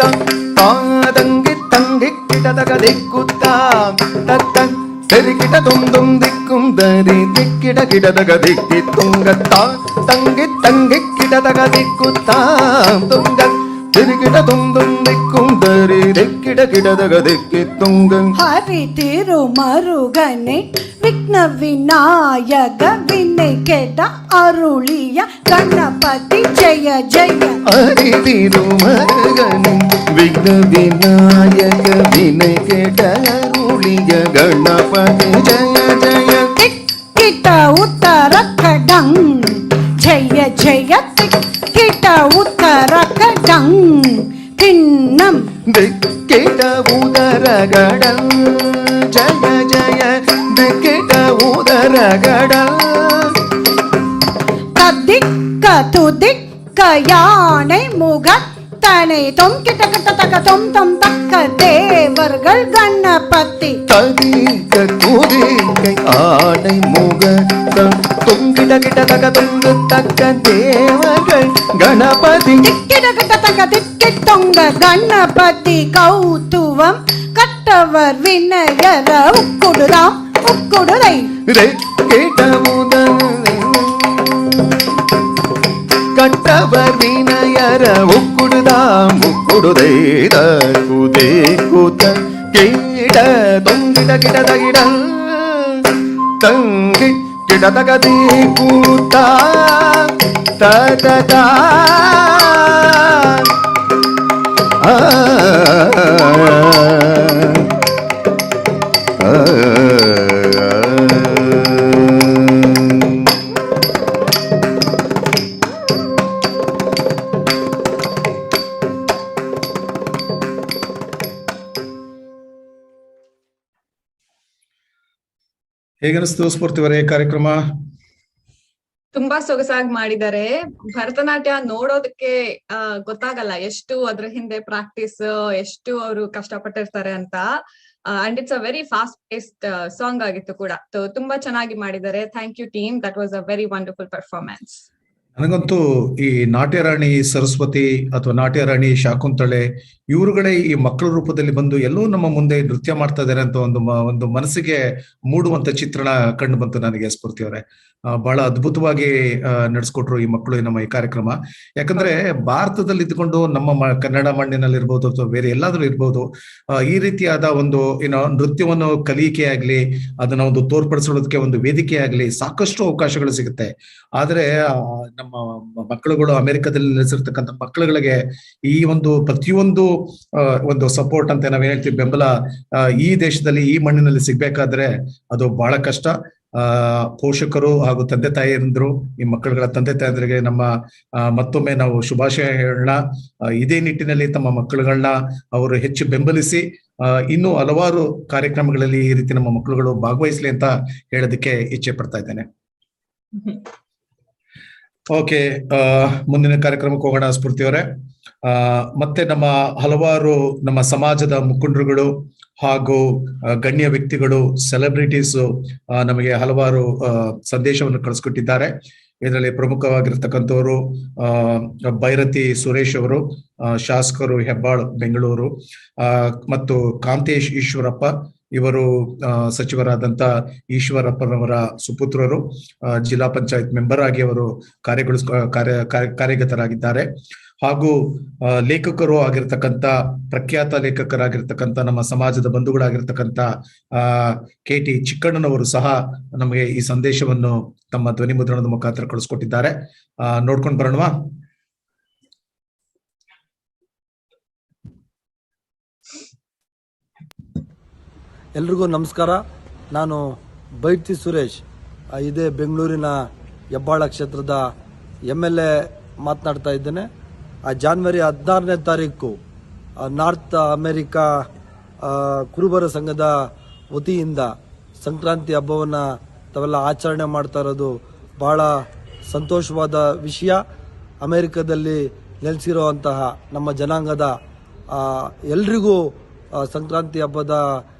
ತಂಗಿ ತಂಗಿ ಕಿಟದಗ ದಿಕ್ಕುತ್ತ ತತ್ತನ್ ತೆರಿಕಿಟ ತುಂ ದಿಕ್ಕುಂ ದರಿ ದಿಕ್ಕಿಟ ಕಿಟದಗ ದಿಕ್ಕಿ ತುಂಗತ್ತ ತಂಗಿ ತಂಗಿ ಕಿಟದಗ ದಿಕ್ಕುತ್ತ ತುಂಗ ತಿರುಗಿಡ ತುಂದುಂ ದಿಕ್ಕುಂ ದರಿ ದಿಕ್ಕಿಡ ಕಿಟದಗ ದಿಕ್ಕಿ ತುಂಗಂ ಹರಿತಿರು ಮರುಗನೆ ವಿಘ್ನ ವಿನಾಯಕ ವಿನಯಕೆಟ ಅರುಳಿಯ ಗಣಪತಿ ಜಯ ಜಯ. ಹರಿತಿರು ಮರುಗನೆ ವಿಘ್ನ ವಿನಾಯಕ ವಿನಯಕೆಟ ಅರುಳಿಯ ಗಣಪತಿ ಜಯ ಜಯ. ಕಿಟ ಉತ್ತರ ಕಡಂ ಜಯ ಜಯ ದಿಕ್ಕಿಟ ಉತ್ತರ ಕಡಂ ಭಿನ್ನಂ ದಿಕ್ಕಿಟ ಉದರಗಡಂ ಜಯ ಜಯ ದಿಕ್ಕಿಟ ಉದರಗಡಂ. ತದಿಕ್ಕ ತುದಿಕ್ಕ ಯಾனை முகத்தனை தொம் கிட்ட கிட்ட தக்க தொம் தொம் தக்க தேவர்கள் கணபதி. ததிக்க துதிக்க ஆனை முகத்தம் தொங்கிட கிட்ட தக்க தொங்கு தக்க தேவர்கள் கணபதி. திக்கிட கிட்ட தக்க திக்கி தொங்க கணபதி கௌத்துவம் கட்டவர் வினயர உக்குடுதாம் உக்குடுதை. கேட்ட கட்டவர் வினயர உக்குடுதாம் உக்குடுதை குதே கூத்த கீட தொங்கிட கிடத கிட தங்கி கிடதகதி கூத்தா தததா ಹೇಗನಿಸ್ತು ಸ್ಫೂರ್ತಿವರೇ ಕಾರ್ಯಕ್ರಮ? ತುಂಬಾ ಸೊಗಸಾಗಿ ಮಾಡಿದ್ದಾರೆ. ಭರತನಾಟ್ಯ ನೋಡೋದಕ್ಕೆ ಗೊತ್ತಾಗಲ್ಲ ಎಷ್ಟು ಅದ್ರ ಹಿಂದೆ ಪ್ರಾಕ್ಟೀಸ್, ಎಷ್ಟು ಅವರು ಕಷ್ಟಪಟ್ಟಿರ್ತಾರೆ ಅಂತ. And it's a very fast paced song ಆಗಿತ್ತು ಕೂಡ. ತುಂಬಾ ಚೆನ್ನಾಗಿ ಮಾಡಿದ್ದಾರೆ. Thank you team, that was a very wonderful performance. ನನಗಂತೂ ಈ ನಾಟ್ಯರಾಣಿ ಸರಸ್ವತಿ ಅಥವಾ ನಾಟ್ಯರಾಣಿ ಶಾಕುಂತಳೆ ಇವರುಗಳೇ ಈ ಮಕ್ಕಳ ರೂಪದಲ್ಲಿ ಬಂದು ಎಲ್ಲೋ ನಮ್ಮ ಮುಂದೆ ನೃತ್ಯ ಮಾಡ್ತಾ ಇದ್ದಾರೆ ಅಂತ ಒಂದು ಮನಸ್ಸಿಗೆ ಮೂಡುವಂತ ಚಿತ್ರಣ ಕಂಡು ಬಂತು ನನಗೆ ಸ್ಫೂರ್ತಿಯವರೇ. ಬಹಳ ಅದ್ಭುತವಾಗಿ ನಡೆಸ್ಕೊಟ್ರು ಈ ಮಕ್ಕಳು ನಮ್ಮ ಈ ಕಾರ್ಯಕ್ರಮ. ಯಾಕಂದ್ರೆ ಭಾರತದಲ್ಲಿ ಇದ್ಕೊಂಡು ನಮ್ಮ ಕನ್ನಡ ಮಣ್ಣಿನಲ್ಲಿ ಇರ್ಬೋದು ಅಥವಾ ಬೇರೆ ಎಲ್ಲಾದ್ರೂ ಇರ್ಬೋದು, ಈ ರೀತಿಯಾದ ಒಂದು ನೃತ್ಯವನ್ನು ಕಲಿಕೆ ಆಗ್ಲಿ, ಅದನ್ನ ಒಂದು ತೋರ್ಪಡಿಸೋದಕ್ಕೆ ಒಂದು ವೇದಿಕೆ ಆಗ್ಲಿ ಸಾಕಷ್ಟು ಅವಕಾಶಗಳು ಸಿಗುತ್ತೆ. ಆದ್ರೆ ನಮ್ಮ ಮಕ್ಕಳುಗಳು ಅಮೆರಿಕದಲ್ಲಿ ನೆಲೆಸಿರ್ತಕ್ಕಂಥ ಮಕ್ಕಳುಗಳಿಗೆ ಈ ಒಂದು ಪ್ರತಿಯೊಂದು ಒಂದು ಸಪೋರ್ಟ್ ಅಂತ ನಾವೇನ್ ಹೇಳ್ತೀವಿ, ಬೆಂಬಲ ಈ ದೇಶದಲ್ಲಿ ಈ ಮಣ್ಣಿನಲ್ಲಿ ಸಿಗ್ಬೇಕಾದ್ರೆ ಅದು ಬಹಳ ಕಷ್ಟ. ಪೋಷಕರು ಹಾಗೂ ತಂದೆ ತಾಯಿಯಂದ್ರು ಈ ಮಕ್ಕಳುಗಳ ತಂದೆ ತಾಯಂದ್ರಿಗೆ ನಮ್ಮ ಮತ್ತೊಮ್ಮೆ ನಾವು ಶುಭಾಶಯ ಹೇಳೋಣ. ಇದೇ ನಿಟ್ಟಿನಲ್ಲಿ ತಮ್ಮ ಮಕ್ಕಳುಗಳನ್ನ ಅವರು ಹೆಚ್ಚು ಬೆಂಬಲಿಸಿ ಇನ್ನೂ ಹಲವಾರು ಕಾರ್ಯಕ್ರಮಗಳಲ್ಲಿ ಈ ರೀತಿ ನಮ್ಮ ಮಕ್ಕಳುಗಳು ಭಾಗವಹಿಸ್ಲಿ ಅಂತ ಹೇಳೋದಕ್ಕೆ ಇಚ್ಛೆ ಪಡ್ತಾ ಇದ್ದೇನೆ. ಓಕೆ, ಮುಂದಿನ ಕಾರ್ಯಕ್ರಮಕ್ಕೆ ಹೋಗೋಣ ಸ್ಫೂರ್ತಿಯವರೇ. ಮತ್ತೆ ನಮ್ಮ ಹಲವಾರು ನಮ್ಮ ಸಮಾಜದ ಮುಖಂಡರುಗಳು ಹಾಗೂ ಗಣ್ಯ ವ್ಯಕ್ತಿಗಳು, ಸೆಲೆಬ್ರಿಟೀಸ್ ನಮಗೆ ಹಲವಾರು ಸಂದೇಶವನ್ನು ಕಳಿಸ್ಕೊಟ್ಟಿದ್ದಾರೆ. ಇದರಲ್ಲಿ ಪ್ರಮುಖವಾಗಿರ್ತಕ್ಕಂಥವರು ಭೈರತಿ ಸುರೇಶ್ ಅವರು, ಶಾಸಕರು ಹೆಬ್ಬಾಳ್ ಬೆಂಗಳೂರು, ಮತ್ತು ಕಾಂತೇಶ್ ಈಶ್ವರಪ್ಪ ಇವರು ಸಚಿವರಾದಂತ ಈಶ್ವರಪ್ಪನವರ ಸುಪುತ್ರರು, ಜಿಲ್ಲಾ ಪಂಚಾಯತ್ ಮೆಂಬರ್ ಆಗಿ ಅವರು ಕಾರ್ಯಗತರಾಗಿದ್ದಾರೆ. ಹಾಗೂ ಲೇಖಕರು ಆಗಿರ್ತಕ್ಕಂಥ, ಪ್ರಖ್ಯಾತ ಲೇಖಕರಾಗಿರ್ತಕ್ಕಂಥ ನಮ್ಮ ಸಮಾಜದ ಬಂಧುಗಳಾಗಿರ್ತಕ್ಕಂಥ KT ಚಿಕ್ಕಣ್ಣನವರು ಸಹ ನಮಗೆ ಈ ಸಂದೇಶವನ್ನು ತಮ್ಮ ಧ್ವನಿ ಮುದ್ರಣದ ಮುಖಾಂತರ ಕಳಿಸ್ಕೊಟ್ಟಿದ್ದಾರೆ. ನೋಡ್ಕೊಂಡು ಬರೋಣವಾ? ಎಲ್ರಿಗೂ ನಮಸ್ಕಾರ. ನಾನು ಭೈರತಿ ಸುರೇಶ್, ಇದೇ ಬೆಂಗಳೂರಿನ ಹೆಬ್ಬಾಳ ಕ್ಷೇತ್ರದ MLA ಮಾತನಾಡ್ತಾ ಇದ್ದೇನೆ. ಜಾನ್ವರಿ 16ನೇ ತಾರೀಕು ನಾರ್ತ್ ಅಮೆರಿಕಾ ಕುರುಬರ ಸಂಘದ ವತಿಯಿಂದ ಸಂಕ್ರಾಂತಿ ಹಬ್ಬವನ್ನು ತಾವೆಲ್ಲ ಆಚರಣೆ ಮಾಡ್ತಾ ಇರೋದು ಬಹಳ ಸಂತೋಷವಾದ ವಿಷಯ. ಅಮೆರಿಕದಲ್ಲಿ ನೆಲೆಸಿರುವಂತಹ ನಮ್ಮ ಜನಾಂಗದ ಎಲ್ರಿಗೂ ಸಂಕ್ರಾಂತಿ ಹಬ್ಬದ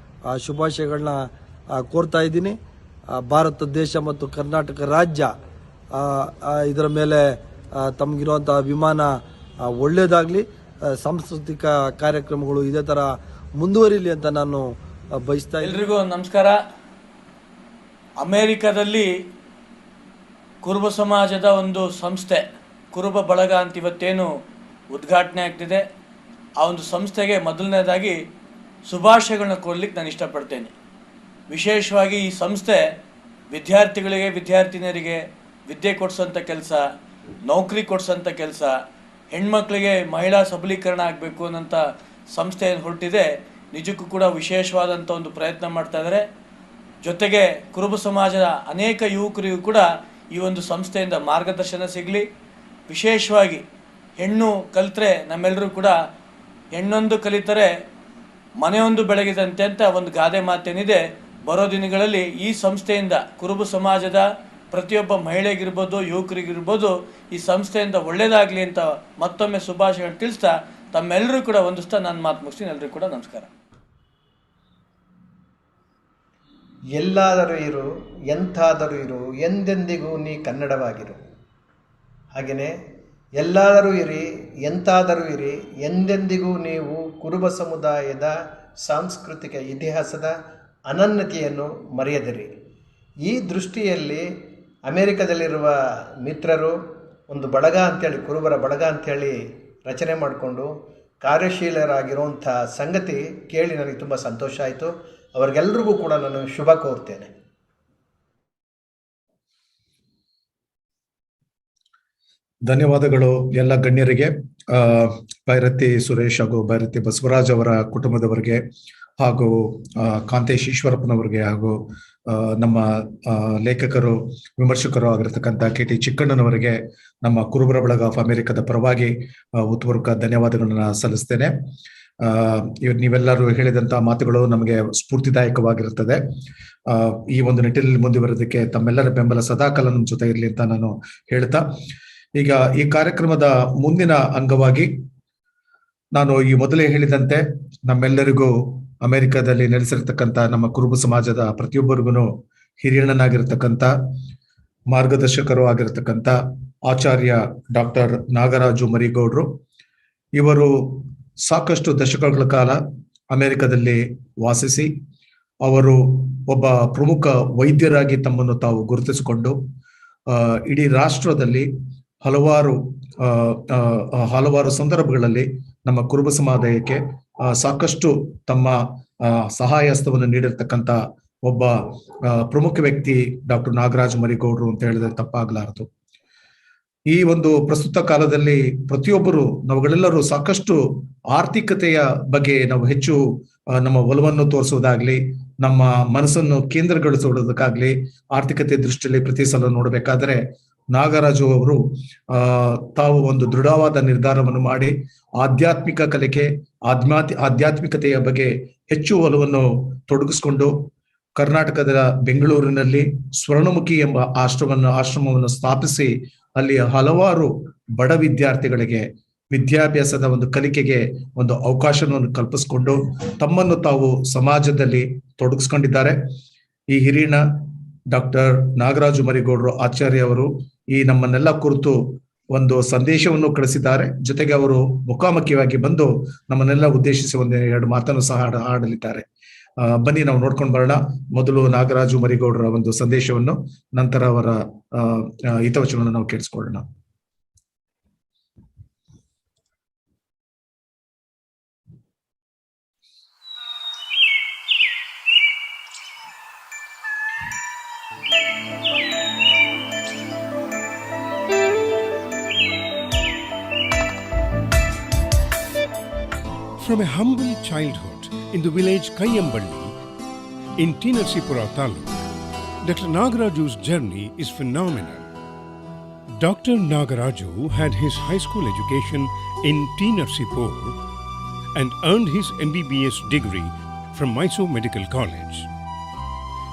ಶುಭಾಶಯಗಳನ್ನ ಕೋರ್ತಾ ಇದ್ದೀನಿ. ಭಾರತ ದೇಶ ಮತ್ತು ಕರ್ನಾಟಕ ರಾಜ್ಯ ಇದರ ಮೇಲೆ ತಮಗಿರುವಂತಹ ಅಭಿಮಾನ ಒಳ್ಳೆಯದಾಗಲಿ. ಸಾಂಸ್ಕೃತಿಕ ಕಾರ್ಯಕ್ರಮಗಳು ಇದೇ ಥರ ಮುಂದುವರಿಲಿ ಅಂತ ನಾನು ಬಯಸ್ತಾ ಇದ್ದೀನಿ. ಎಲ್ರಿಗೂ ನಮಸ್ಕಾರ. ಅಮೇರಿಕಾದಲ್ಲಿ ಕುರುಬ ಸಮಾಜದ ಒಂದು ಸಂಸ್ಥೆ ಕುರುಬ ಬಳಗ ಅಂತ ಇವತ್ತೇನು ಉದ್ಘಾಟನೆ ಆಗ್ತಿದೆ, ಆ ಒಂದು ಸಂಸ್ಥೆಗೆ ಮೊದಲನೇದಾಗಿ ಶುಭಾಶಯಗಳನ್ನ ಕೊಡಲಿಕ್ಕೆ ನಾನು ಇಷ್ಟಪಡ್ತೇನೆ. ವಿಶೇಷವಾಗಿ ಈ ಸಂಸ್ಥೆ ವಿದ್ಯಾರ್ಥಿಗಳಿಗೆ, ವಿದ್ಯಾರ್ಥಿನಿಯರಿಗೆ ವಿದ್ಯೆ ಕೊಡಿಸೋಂಥ ಕೆಲಸ, ನೌಕರಿ ಕೊಡಿಸೋಂಥ ಕೆಲಸ, ಹೆಣ್ಮಕ್ಳಿಗೆ ಮಹಿಳಾ ಸಬಲೀಕರಣ ಆಗಬೇಕು ಅನ್ನೋಂಥ ಸಂಸ್ಥೆ ಹೊರಟಿದೆ. ನಿಜಕ್ಕೂ ಕೂಡ ವಿಶೇಷವಾದಂಥ ಒಂದು ಪ್ರಯತ್ನ ಮಾಡ್ತಾ ಇದ್ದಾರೆ. ಜೊತೆಗೆ ಕುರುಬ ಸಮಾಜದ ಅನೇಕ ಯುವಕರಿಗೂ ಕೂಡ ಈ ಒಂದು ಸಂಸ್ಥೆಯಿಂದ ಮಾರ್ಗದರ್ಶನ ಸಿಗಲಿ. ವಿಶೇಷವಾಗಿ ಹೆಣ್ಣು ಕಲಿತರೆ ನಮ್ಮೆಲ್ಲರೂ ಕೂಡ ಹೆಣ್ಣೊಂದು ಕಲಿತರೆ ಮನೆಯೊಂದು ಬೆಳಗಿದಂತೆ ಅಂತ ಒಂದು ಗಾದೆ ಮಾತೇನಿದೆ. ಬರೋ ದಿನಗಳಲ್ಲಿ ಈ ಸಂಸ್ಥೆಯಿಂದ ಕುರುಬ ಸಮಾಜದ ಪ್ರತಿಯೊಬ್ಬ ಮಹಿಳೆಗಿರ್ಬೋದು, ಯುವಕರಿಗಿರ್ಬೋದು ಈ ಸಂಸ್ಥೆಯಿಂದ ಒಳ್ಳೆಯದಾಗಲಿ ಅಂತ ಮತ್ತೊಮ್ಮೆ ಶುಭಾಶಯಗಳನ್ನು ತಿಳಿಸ್ತಾ ತಮ್ಮೆಲ್ಲರೂ ಕೂಡ ಹೊಂದಿಸ್ತಾ ನಾನು ಮಾತು ಮುಗಿಸ್ತೀನಿ. ಎಲ್ಲರಿಗೂ ಕೂಡ ನಮಸ್ಕಾರ. ಎಲ್ಲಾದರೂ ಇರು, ಎಂಥಾದರೂ ಇರು, ಎಂದೆಂದಿಗೂ ನೀ ಕನ್ನಡವಾಗಿರು. ಹಾಗೆಯೇ ಎಲ್ಲಾದರೂ ಇರಿ, ಎಂತಾದರೂ ಇರಿ, ಎಂದೆಂದಿಗೂ ನೀವು ಕುರುಬ ಸಮುದಾಯದ ಸಾಂಸ್ಕೃತಿಕ ಇತಿಹಾಸದ ಅನನ್ಯತೆಯನ್ನು ಮರೆಯದಿರಿ. ಈ ದೃಷ್ಟಿಯಲ್ಲಿ ಅಮೇರಿಕದಲ್ಲಿರುವ ಮಿತ್ರರು ಒಂದು ಬಳಗ ಅಂಥೇಳಿ, ಕುರುಬರ ಬಳಗ ಅಂಥೇಳಿ ರಚನೆ ಮಾಡಿಕೊಂಡು ಕಾರ್ಯಶೀಲರಾಗಿರುವಂಥ ಸಂಗತಿ ಕೇಳಿ ನನಗೆ ತುಂಬ ಸಂತೋಷ ಆಯಿತು. ಅವರಿಗೆಲ್ಲರಿಗೂ ಕೂಡ ನಾನು ಶುಭ ಕೋರ್ತೇನೆ. ಧನ್ಯವಾದಗಳು ಎಲ್ಲ ಗಣ್ಯರಿಗೆ, ಬೈರತಿ ಸುರೇಶ್ ಹಾಗೂ ಬೈರತಿ ಬಸವರಾಜ್ ಅವರ ಕುಟುಂಬದವರಿಗೆ, ಹಾಗೂ ಕಾಂತೇಶ್ ಈಶ್ವರಪ್ಪನವರಿಗೆ, ಹಾಗೂ ನಮ್ಮ ಲೇಖಕರು ವಿಮರ್ಶಕರು ಆಗಿರತಕ್ಕಂಥ KT ಚಿಕ್ಕಣ್ಣನವರಿಗೆ ನಮ್ಮ ಕುರುಬರ ಬಳಗ ಆಫ್ ಅಮೆರಿಕದ ಪರವಾಗಿ ಉತ್ಪೂರ್ವಕ ಧನ್ಯವಾದಗಳನ್ನ ಸಲ್ಲಿಸ್ತೇನೆ. ನೀವೆಲ್ಲರೂ ಹೇಳಿದಂತಹ ಮಾತುಗಳು ನಮಗೆ ಸ್ಫೂರ್ತಿದಾಯಕವಾಗಿರುತ್ತದೆ. ಈ ಒಂದು ನಿಟ್ಟಿನಲ್ಲಿ ಮುಂದುವರೆದಕ್ಕೆ ತಮ್ಮೆಲ್ಲರ ಬೆಂಬಲ ಸದಾಕಾಲ ನಮ್ಮ ಜೊತೆ ಇರಲಿ ಅಂತ ನಾನು ಹೇಳ್ತಾ, ಈಗ ಈ ಕಾರ್ಯಕ್ರಮದ ಮುಂದಿನ ಅಂಗವಾಗಿ ನಾನು ಈ ಮೊದಲೇ ಹೇಳಿದಂತೆ ನಮ್ಮೆಲ್ಲರಿಗೂ ಅಮೆರಿಕದಲ್ಲಿ ನೆಲೆಸಿರ್ತಕ್ಕಂಥ ನಮ್ಮ ಕುರುಬ ಸಮಾಜದ ಪ್ರತಿಯೊಬ್ಬರಿಗೂ ಹಿರಿಯಣ್ಣನಾಗಿರ್ತಕ್ಕಂಥ, ಮಾರ್ಗದರ್ಶಕರು ಆಗಿರತಕ್ಕಂಥ ಆಚಾರ್ಯ ಡಾಕ್ಟರ್ ನಾಗರಾಜು ಮರಿಗೌಡ್ರು, ಇವರು ಸಾಕಷ್ಟು ದಶಕಗಳ ಕಾಲ ಅಮೆರಿಕದಲ್ಲಿ ವಾಸಿಸಿ ಅವರು ಒಬ್ಬ ಪ್ರಮುಖ ವೈದ್ಯರಾಗಿ ತಮ್ಮನ್ನು ತಾವು ಗುರುತಿಸಿಕೊಂಡು ಇಡೀ ರಾಷ್ಟ್ರದಲ್ಲಿ ಹಲವಾರು ಸಂದರ್ಭಗಳಲ್ಲಿ ನಮ್ಮ ಕುರುಬ ಸಮುದಾಯಕ್ಕೆ ಸಾಕಷ್ಟು ತಮ್ಮ ಸಹಾಯ ಹಸ್ತವನ್ನು ನೀಡಿರ್ತಕ್ಕಂಥ ಒಬ್ಬ ಪ್ರಮುಖ ವ್ಯಕ್ತಿ ಡಾಕ್ಟರ್ ನಾಗರಾಜ್ ಮರಿಗೌಡ್ರು ಅಂತ ಹೇಳಿದ್ರೆ ತಪ್ಪಾಗಲಾರದು. ಈ ಒಂದು ಪ್ರಸ್ತುತ ಕಾಲದಲ್ಲಿ ಪ್ರತಿಯೊಬ್ಬರು ನಾವುಗಳೆಲ್ಲರೂ ಸಾಕಷ್ಟು ಆರ್ಥಿಕತೆಯ ಬಗ್ಗೆ ನಾವು ಹೆಚ್ಚು ನಮ್ಮ ಒಲವನ್ನು ತೋರಿಸೋದಾಗ್ಲಿ, ನಮ್ಮ ಮನಸ್ಸನ್ನು ಕೇಂದ್ರಗೊಳಿಸೋದಕ್ಕಾಗ್ಲಿ, ಆರ್ಥಿಕತೆ ದೃಷ್ಟಿಯಲ್ಲಿ ಪ್ರತಿ ಸಲ ನೋಡಬೇಕಾದ್ರೆ ನಾಗರಾಜು ಅವರು ತಾವು ಒಂದು ದೃಢವಾದ ನಿರ್ಧಾರವನ್ನು ಮಾಡಿ ಆಧ್ಯಾತ್ಮಿಕ ಕಲಿಕೆ, ಆಧ್ಯಾತ್ಮಿಕತೆಯ ಬಗ್ಗೆ ಹೆಚ್ಚು ಒಲವನ್ನು ತೊಡಗಿಸಿಕೊಂಡು ಕರ್ನಾಟಕದ ಬೆಂಗಳೂರಿನಲ್ಲಿ ಸ್ವರ್ಣಮುಖಿ ಎಂಬ ಆಶ್ರಮವನ್ನು ಸ್ಥಾಪಿಸಿ ಅಲ್ಲಿ ಹಲವಾರು ಬಡ ವಿದ್ಯಾರ್ಥಿಗಳಿಗೆ ವಿದ್ಯಾಭ್ಯಾಸದ ಒಂದು ಕಲಿಕೆಗೆ ಒಂದು ಅವಕಾಶವನ್ನು ಕಲ್ಪಿಸಿಕೊಂಡು ತಮ್ಮನ್ನು ತಾವು ಸಮಾಜದಲ್ಲಿ ತೊಡಗಿಸ್ಕೊಂಡಿದ್ದಾರೆ. ಈ ಹಿರಿಯಣ್ಣ ಡಾಕ್ಟರ್ ನಾಗರಾಜು ಮರಿಗೌಡರು ಆಚಾರ್ಯ ಅವರು ಈ ನಮ್ಮನ್ನೆಲ್ಲ ಕುರಿತು ಒಂದು ಸಂದೇಶವನ್ನು ಕಳಿಸಿದ್ದಾರೆ. ಜೊತೆಗೆ ಅವರು ಮುಖಾಮುಖಿಯಾಗಿ ಬಂದು ನಮ್ಮನ್ನೆಲ್ಲ ಉದ್ದೇಶಿಸಿ ಒಂದೆರಡು ಮಾತನ್ನು ಸಹ ಆಡಲಿದ್ದಾರೆ. ಬನ್ನಿ ನಾವು ನೋಡ್ಕೊಂಡು ಬರೋಣ. ಮೊದಲು ನಾಗರಾಜು ಮರಿಗೌಡರ ಒಂದು ಸಂದೇಶವನ್ನು, ನಂತರ ಅವರ ಹಿತವಚನವನ್ನು ನಾವು ಕೇಳಿಸ್ಕೊಳ್ಳೋಣ. From a humble childhood in the village Kayyamballi in T. Narsipura Taluk, Dr. Nagaraju's journey is phenomenal. Dr. Nagaraju had his high school education in T. Narsipur and earned his MBBS degree from Mysore Medical College.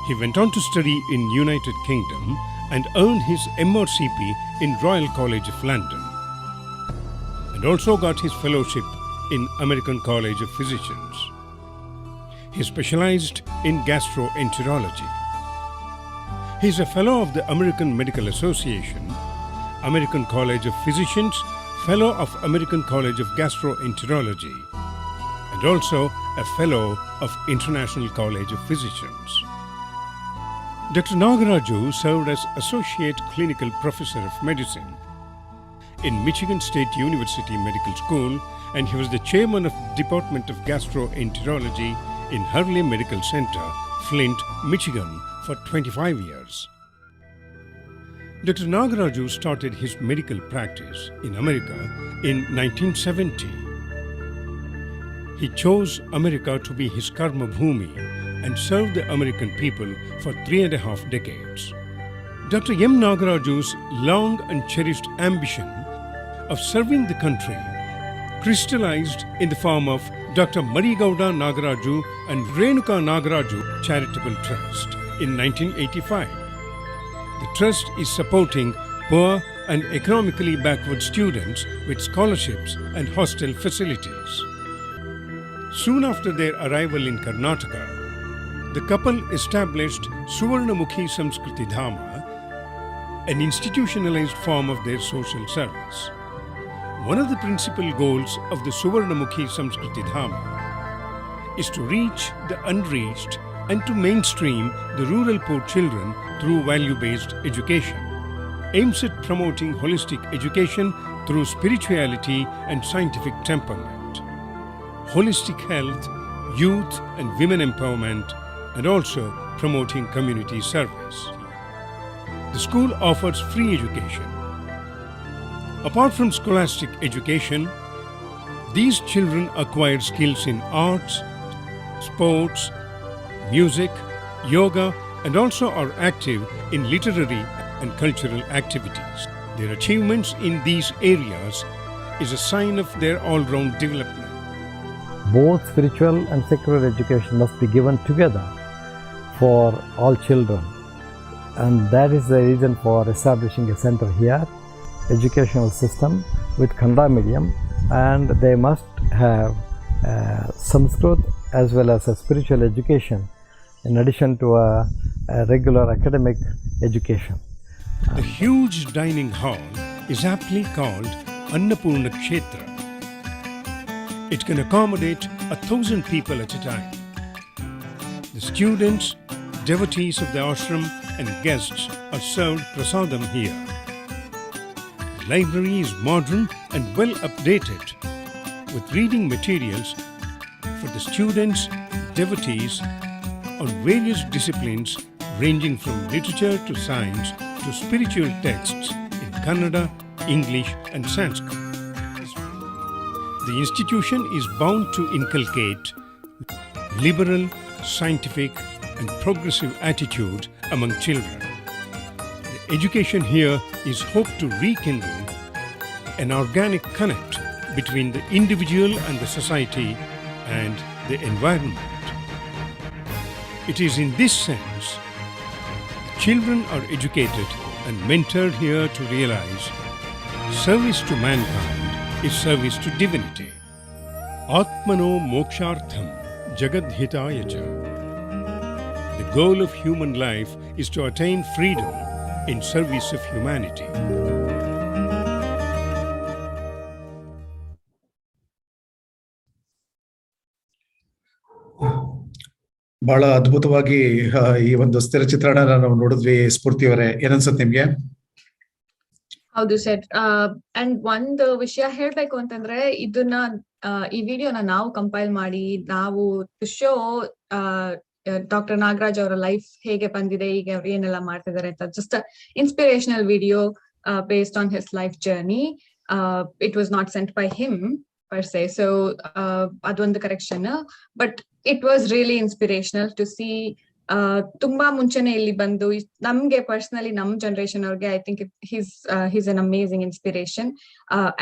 He went on to study in United Kingdom and earned his MRCP in Royal College of London, and also got his fellowship in American College of Physicians. He specialized in gastroenterology. He is a fellow of the American Medical Association, American College of Physicians, Fellow of American College of Gastroenterology and also a Fellow of International College of Physicians. Dr. Nagaraju served as Associate Clinical Professor of Medicine in Michigan State University Medical School, and he was the chairman of the Department of Gastroenterology in Hurley Medical Center, Flint, Michigan for 25 years. Dr. Nagaraju started his medical practice in America in 1970. He chose America to be his karma bhumi and served the American people for 3.5 decades. Dr. M. Nagaraju's long and cherished ambition of serving the country crystallized in the form of Dr. Marigauda Nagaraju and Renuka Nagaraju Charitable Trust in 1985. The trust is supporting poor and economically backward students with scholarships and hostel facilities. Soon after their arrival in Karnataka, the couple established Suvarnamukhi Samskriti Dhama, an institutionalized form of their social service. One of the principal goals of the Suvarnamukhi Samskriti Dhama is to reach the unreached and to mainstream the rural poor children through value-based education. Aims at promoting holistic education through spirituality and scientific temperament, holistic health, youth and women empowerment, and also promoting community service. The school offers free education. Apart from scholastic education, these children acquire skills in arts, sports, music, yoga, and also are active in literary and cultural activities. Their achievements in these areas is a sign of their all-round development. Both spiritual and secular education must be given together for all children, and that is the reason for establishing a center here, educational system with Kannada medium, and they must have Sanskrit as well as a spiritual education in addition to a regular academic education. The huge dining hall is aptly called Annapurna Kshetra. It can accommodate 1,000 people at a time. The students, devotees of the ashram and guests are served prasadam here. The library is modern and well updated with reading materials for the students, devotees on various disciplines ranging from literature to science to spiritual texts in Kannada, English and Sanskrit. The institution is bound to inculcate liberal, scientific and progressive attitude among children. The education here is hoped to rekindle an organic connect between the individual and the society and the environment. It is in this sense children are educated and mentored here to realize service to mankind is service to divinity. Atmano mokshartham jagadhitaya cha. The goal of human life is to attain freedom in service of humanity. ಬಹಳ ಅದ್ಭುತವಾಗಿ ಈ ಒಂದು ಸ್ಥಿರ ಚಿತ್ರಣ ನಾವು ನೋಡಿದ್ವಿ. ಸ್ಫೂರ್ತಿಯವರೇ, ಏನನ್ಸುತ್ತೆ ನಿಮ್ಗೆ? ಹೌದು ಸರ್. ಅಂಡ್ ಒಂದು ವಿಷಯ ಹೇಳ್ಬೇಕು ಅಂತಂದ್ರೆ, ಇದನ್ನ ಈ ವಿಡಿಯೋನ ನಾವು ಕಂಪೈಲ್ ಮಾಡಿ ನಾವು ಶೋ ಡಾಕ್ಟರ್ ನಾಗರಾಜ್ ಅವರ ಲೈಫ್ ಹೇಗೆ ಬಂದಿದೆ, ಈಗ ಅವ್ರು ಏನೆಲ್ಲ ಮಾಡ್ತಿದ್ದಾರೆ ಅಂತ, just inspirational video based on his life journey. It was not sent by him per se, so ಅದೊಂದು correction. But it was really inspirational to see. ತುಂಬಾ ಮುಂಚೆನೆ ಇಲ್ಲಿ ಬಂದು ನಮ್ಗೆ ಪರ್ಸನಲಿ ನಮ್ ಜನರೇಷನ್ ಅವ್ರಿಗೆ I think he's an amazing inspiration.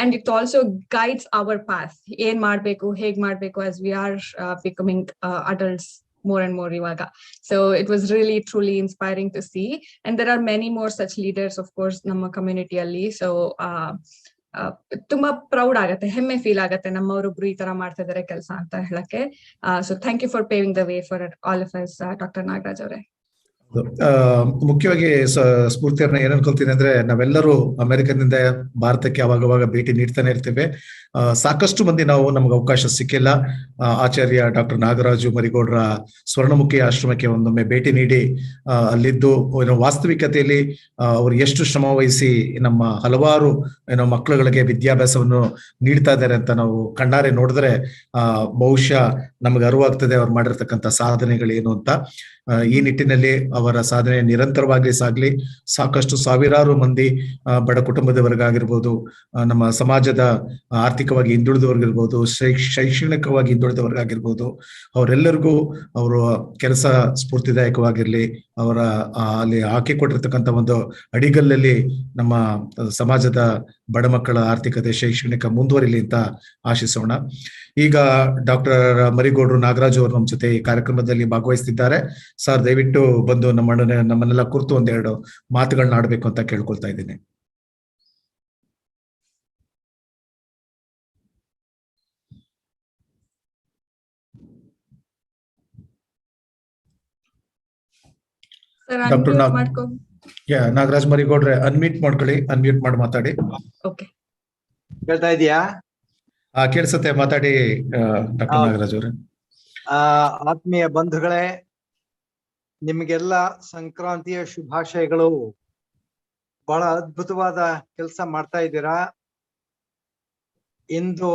And it also guides our path, ಏನ್ ಮಾಡ್ಬೇಕು, ಹೇಗ್ ಮಾಡ್ಬೇಕು as we are becoming adults more and more ivaga. So it was really truly inspiring to see, and there are many more such leaders of course ನಮ್ಮ community ಅಲ್ಲಿ. So ತುಂಬಾ proud ಆಗತ್ತೆ, ಹೆಮ್ಮೆ feel ಆಗತ್ತೆ ನಮ್ಮವರೊಬ್ರು ಈ ತರ ಮಾಡ್ತಾ ಇದಾರೆ ಕೆಲಸ ಅಂತ ಹೇಳಕ್ಕೆ. So thank you for paving the way for all of us, doctor Nagaraj ಅವರೇ. ಆ, ಮುಖ್ಯವಾಗಿ ಸ್ಫೂರ್ತಿಯನ್ನ ಏನ್ ಅನ್ಕೊಳ್ತೀನಿ ಅಂದ್ರೆ, ನಾವೆಲ್ಲರೂ ಅಮೆರಿಕದಿಂದ ಭಾರತಕ್ಕೆ ಅವಾಗವಾಗ ಭೇಟಿ ನೀಡ್ತಾನೆ ಇರ್ತೇವೆ. ಸಾಕಷ್ಟು ಮಂದಿ ನಮ್ಗೆ ಅವಕಾಶ ಸಿಕ್ಕಿಲ್ಲ. ಆಚಾರ್ಯ ಡಾಕ್ಟರ್ ನಾಗರಾಜು ಮರಿಗೌಡರ ಸ್ವರ್ಣಮುಖಿ ಆಶ್ರಮಕ್ಕೆ ಒಂದೊಮ್ಮೆ ಭೇಟಿ ನೀಡಿ ಅಲ್ಲಿದ್ದು ವಾಸ್ತವಿಕತೆಯಲ್ಲಿ ಅವರು ಎಷ್ಟು ಶ್ರಮ ವಹಿಸಿ ನಮ್ಮ ಹಲವಾರು ಮಕ್ಕಳುಗಳಿಗೆ ವಿದ್ಯಾಭ್ಯಾಸವನ್ನು ನೀಡ್ತಾ ಇದ್ದಾರೆ ಅಂತ ನಾವು ಕಣ್ಣಾರೆ ನೋಡಿದ್ರೆ ಬಹುಶಃ ನಮ್ಗೆ ಅರಿವಾಗ್ತದೆ ಅವ್ರು ಮಾಡಿರ್ತಕ್ಕಂಥ ಸಾಧನೆಗಳೇನು ಅಂತ. ಈ ನಿಟ್ಟಿನಲ್ಲಿ ಅವರ ಸಾಧನೆ ನಿರಂತರವಾಗಿ ಸಾಗ್ಲಿ. ಸಾಕಷ್ಟು ಸಾವಿರಾರು ಮಂದಿ ಬಡ ಕುಟುಂಬದವರಿಗಾಗಿರ್ಬೋದು, ನಮ್ಮ ಸಮಾಜದ ಆರ್ಥಿಕವಾಗಿ ಹಿಂದುಳಿದವರಿಗಿರ್ಬೋದು, ಶೈಕ್ಷಣಿಕವಾಗಿ ಹಿಂದುಳಿದವರಿಗಾಗಿರ್ಬೋದು, ಅವರೆಲ್ಲರಿಗೂ ಅವರ ಕೆಲಸ ಸ್ಫೂರ್ತಿದಾಯಕವಾಗಿರ್ಲಿ. ಅವರ ಅಲ್ಲಿ ಹಾಕಿಕೊಟ್ಟಿರ್ತಕ್ಕಂಥ ಒಂದು ಅಡಿಗಲ್ಲಲ್ಲಿ ನಮ್ಮ ಸಮಾಜದ ಬಡ ಮಕ್ಕಳ ಆರ್ಥಿಕತೆ, ಶೈಕ್ಷಣಿಕ ಮುಂದುವರಿಲಿ ಅಂತ ಆಶಿಸೋಣ. ಈಗ ಡಾಕ್ಟರ್ ಮರಿಗೌಡರು ನಾಗರಾಜು ಅವರು ನಮ್ಮ ಜೊತೆ ಈ ಕಾರ್ಯಕ್ರಮದಲ್ಲಿ ಭಾಗವಹಿಸ್ತಿದ್ದಾರೆ. ಸರ್, ದಯವಿಟ್ಟು ಬಂದು ನಮ್ಮನ್ನೆಲ್ಲ ಕುರಿತು ಒಂದೆರಡು ಮಾತುಗಳನ್ನ ಆಡ್ಬೇಕು ಅಂತ ಕೇಳ್ಕೊಳ್ತಾ ಇದ್ದೀನಿ. ಡಾಕ್ಟರ್ ನಾಗರಾಜ್ ಮರಿಗೌಡ್ರೆ, ಅನ್ಮ್ಯೂಟ್ ಮಾಡ್ಕೊಳ್ಳಿ. ಅನ್ಮ್ಯೂಟ್ ಮಾಡಿ ಮಾತಾಡಿ. ಕೇಳ್ತಾ ಇದೀಯಾ? ಕೇಳಿಸುತ್ತೆ, ಮಾತಾಡಿ ಡಾಕ್ಟರ್ ನಾಗರಾಜ್ ಅವರೇ. ಆತ್ಮೀಯ ಬಂಧುಗಳೇ, ನಿಮಗೆಲ್ಲ ಸಂಕ್ರಾಂತಿಯ ಶುಭಾಶಯಗಳು. ಬಹಳ ಅದ್ಭುತವಾದ ಕೆಲಸ ಮಾಡ್ತಾ ಇದ್ದೀರಾ. ಇಂದು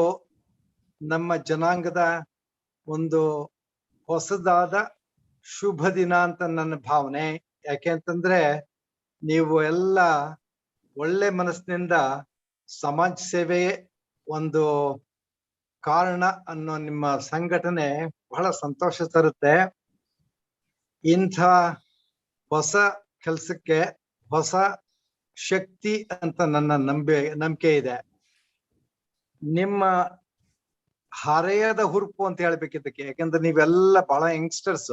ನಮ್ಮ ಜನಾಂಗದ ಒಂದು ಹೊಸದಾದ ಶುಭ ದಿನ ಅಂತ ನನ್ನ ಭಾವನೆ. ಯಾಕೆ ಅಂತಂದ್ರೆ, ನೀವು ಎಲ್ಲ ಒಳ್ಳೆ ಮನಸ್ಸಿನಿಂದ ಸಮಾಜ ಸೇವೆಯೇ ಒಂದು ಕಾರಣ ಅನ್ನೋ ನಿಮ್ಮ ಸಂಘಟನೆ ಬಹಳ ಸಂತೋಷ ತರುತ್ತೆ. ಇಂಥ ಹೊಸ ಕೆಲಸಕ್ಕೆ ಹೊಸ ಶಕ್ತಿ ಅಂತ ನನ್ನ ನಂಬಿಕೆ ಇದೆ. ನಿಮ್ಮ ಹರೆಯದ ಹುರುಪು ಅಂತ ಹೇಳ್ಬೇಕಿದ್ದಕ್ಕೆ, ಯಾಕಂದ್ರೆ ನೀವೆಲ್ಲ ಬಹಳ ಯಂಗ್ಸ್ಟರ್ಸ್.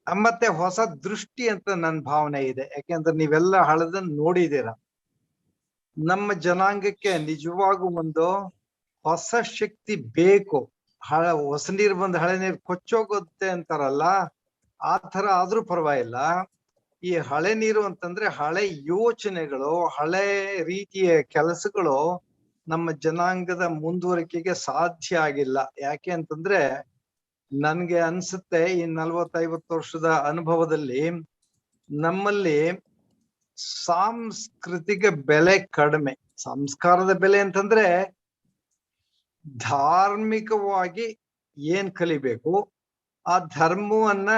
ಮತ್ತೆ ಹೊಸ ದೃಷ್ಟಿ ಅಂತ ನನ್ನ ಭಾವನೆ ಇದೆ. ಯಾಕೆಂದ್ರೆ ನೀವೆಲ್ಲ ಹಳದನ್ನ ನೋಡಿದೀರ. ನಮ್ಮ ಜನಾಂಗಕ್ಕೆ ನಿಜವಾಗೂ ಒಂದು ಹೊಸ ಶಕ್ತಿ ಬೇಕು. ಹೊಸ ನೀರು ಬಂದು ಹಳೆ ನೀರು ಕೊಚ್ಚೋಗುತ್ತೆ ಅಂತಾರಲ್ಲ, ಆ ತರ ಆದ್ರೂ ಪರವಾಗಿಲ್ಲ. ಈ ಹಳೆ ನೀರು ಅಂತಂದ್ರೆ ಹಳೆ ಯೋಚನೆಗಳು, ಹಳೆ ರೀತಿಯ ಕೆಲಸಗಳು ನಮ್ಮ ಜನಾಂಗದ ಮುಂದುವರಿಕೆಗೆ ಸಾಧ್ಯ ಆಗಿಲ್ಲ. ಯಾಕೆ ಅಂತಂದ್ರೆ, ನನ್ಗೆ ಅನ್ಸುತ್ತೆ ಈ 40-50 ವರ್ಷದ ಅನುಭವದಲ್ಲಿ ನಮ್ಮಲ್ಲಿ ಸಾಂಸ್ಕೃತಿಕ ಬೆಲೆ ಕಡಿಮೆ. ಸಂಸ್ಕಾರದ ಬೆಲೆ ಅಂತಂದ್ರೆ ಧಾರ್ಮಿಕವಾಗಿ ಏನ್ ಕಲಿಬೇಕು, ಆ ಧರ್ಮವನ್ನ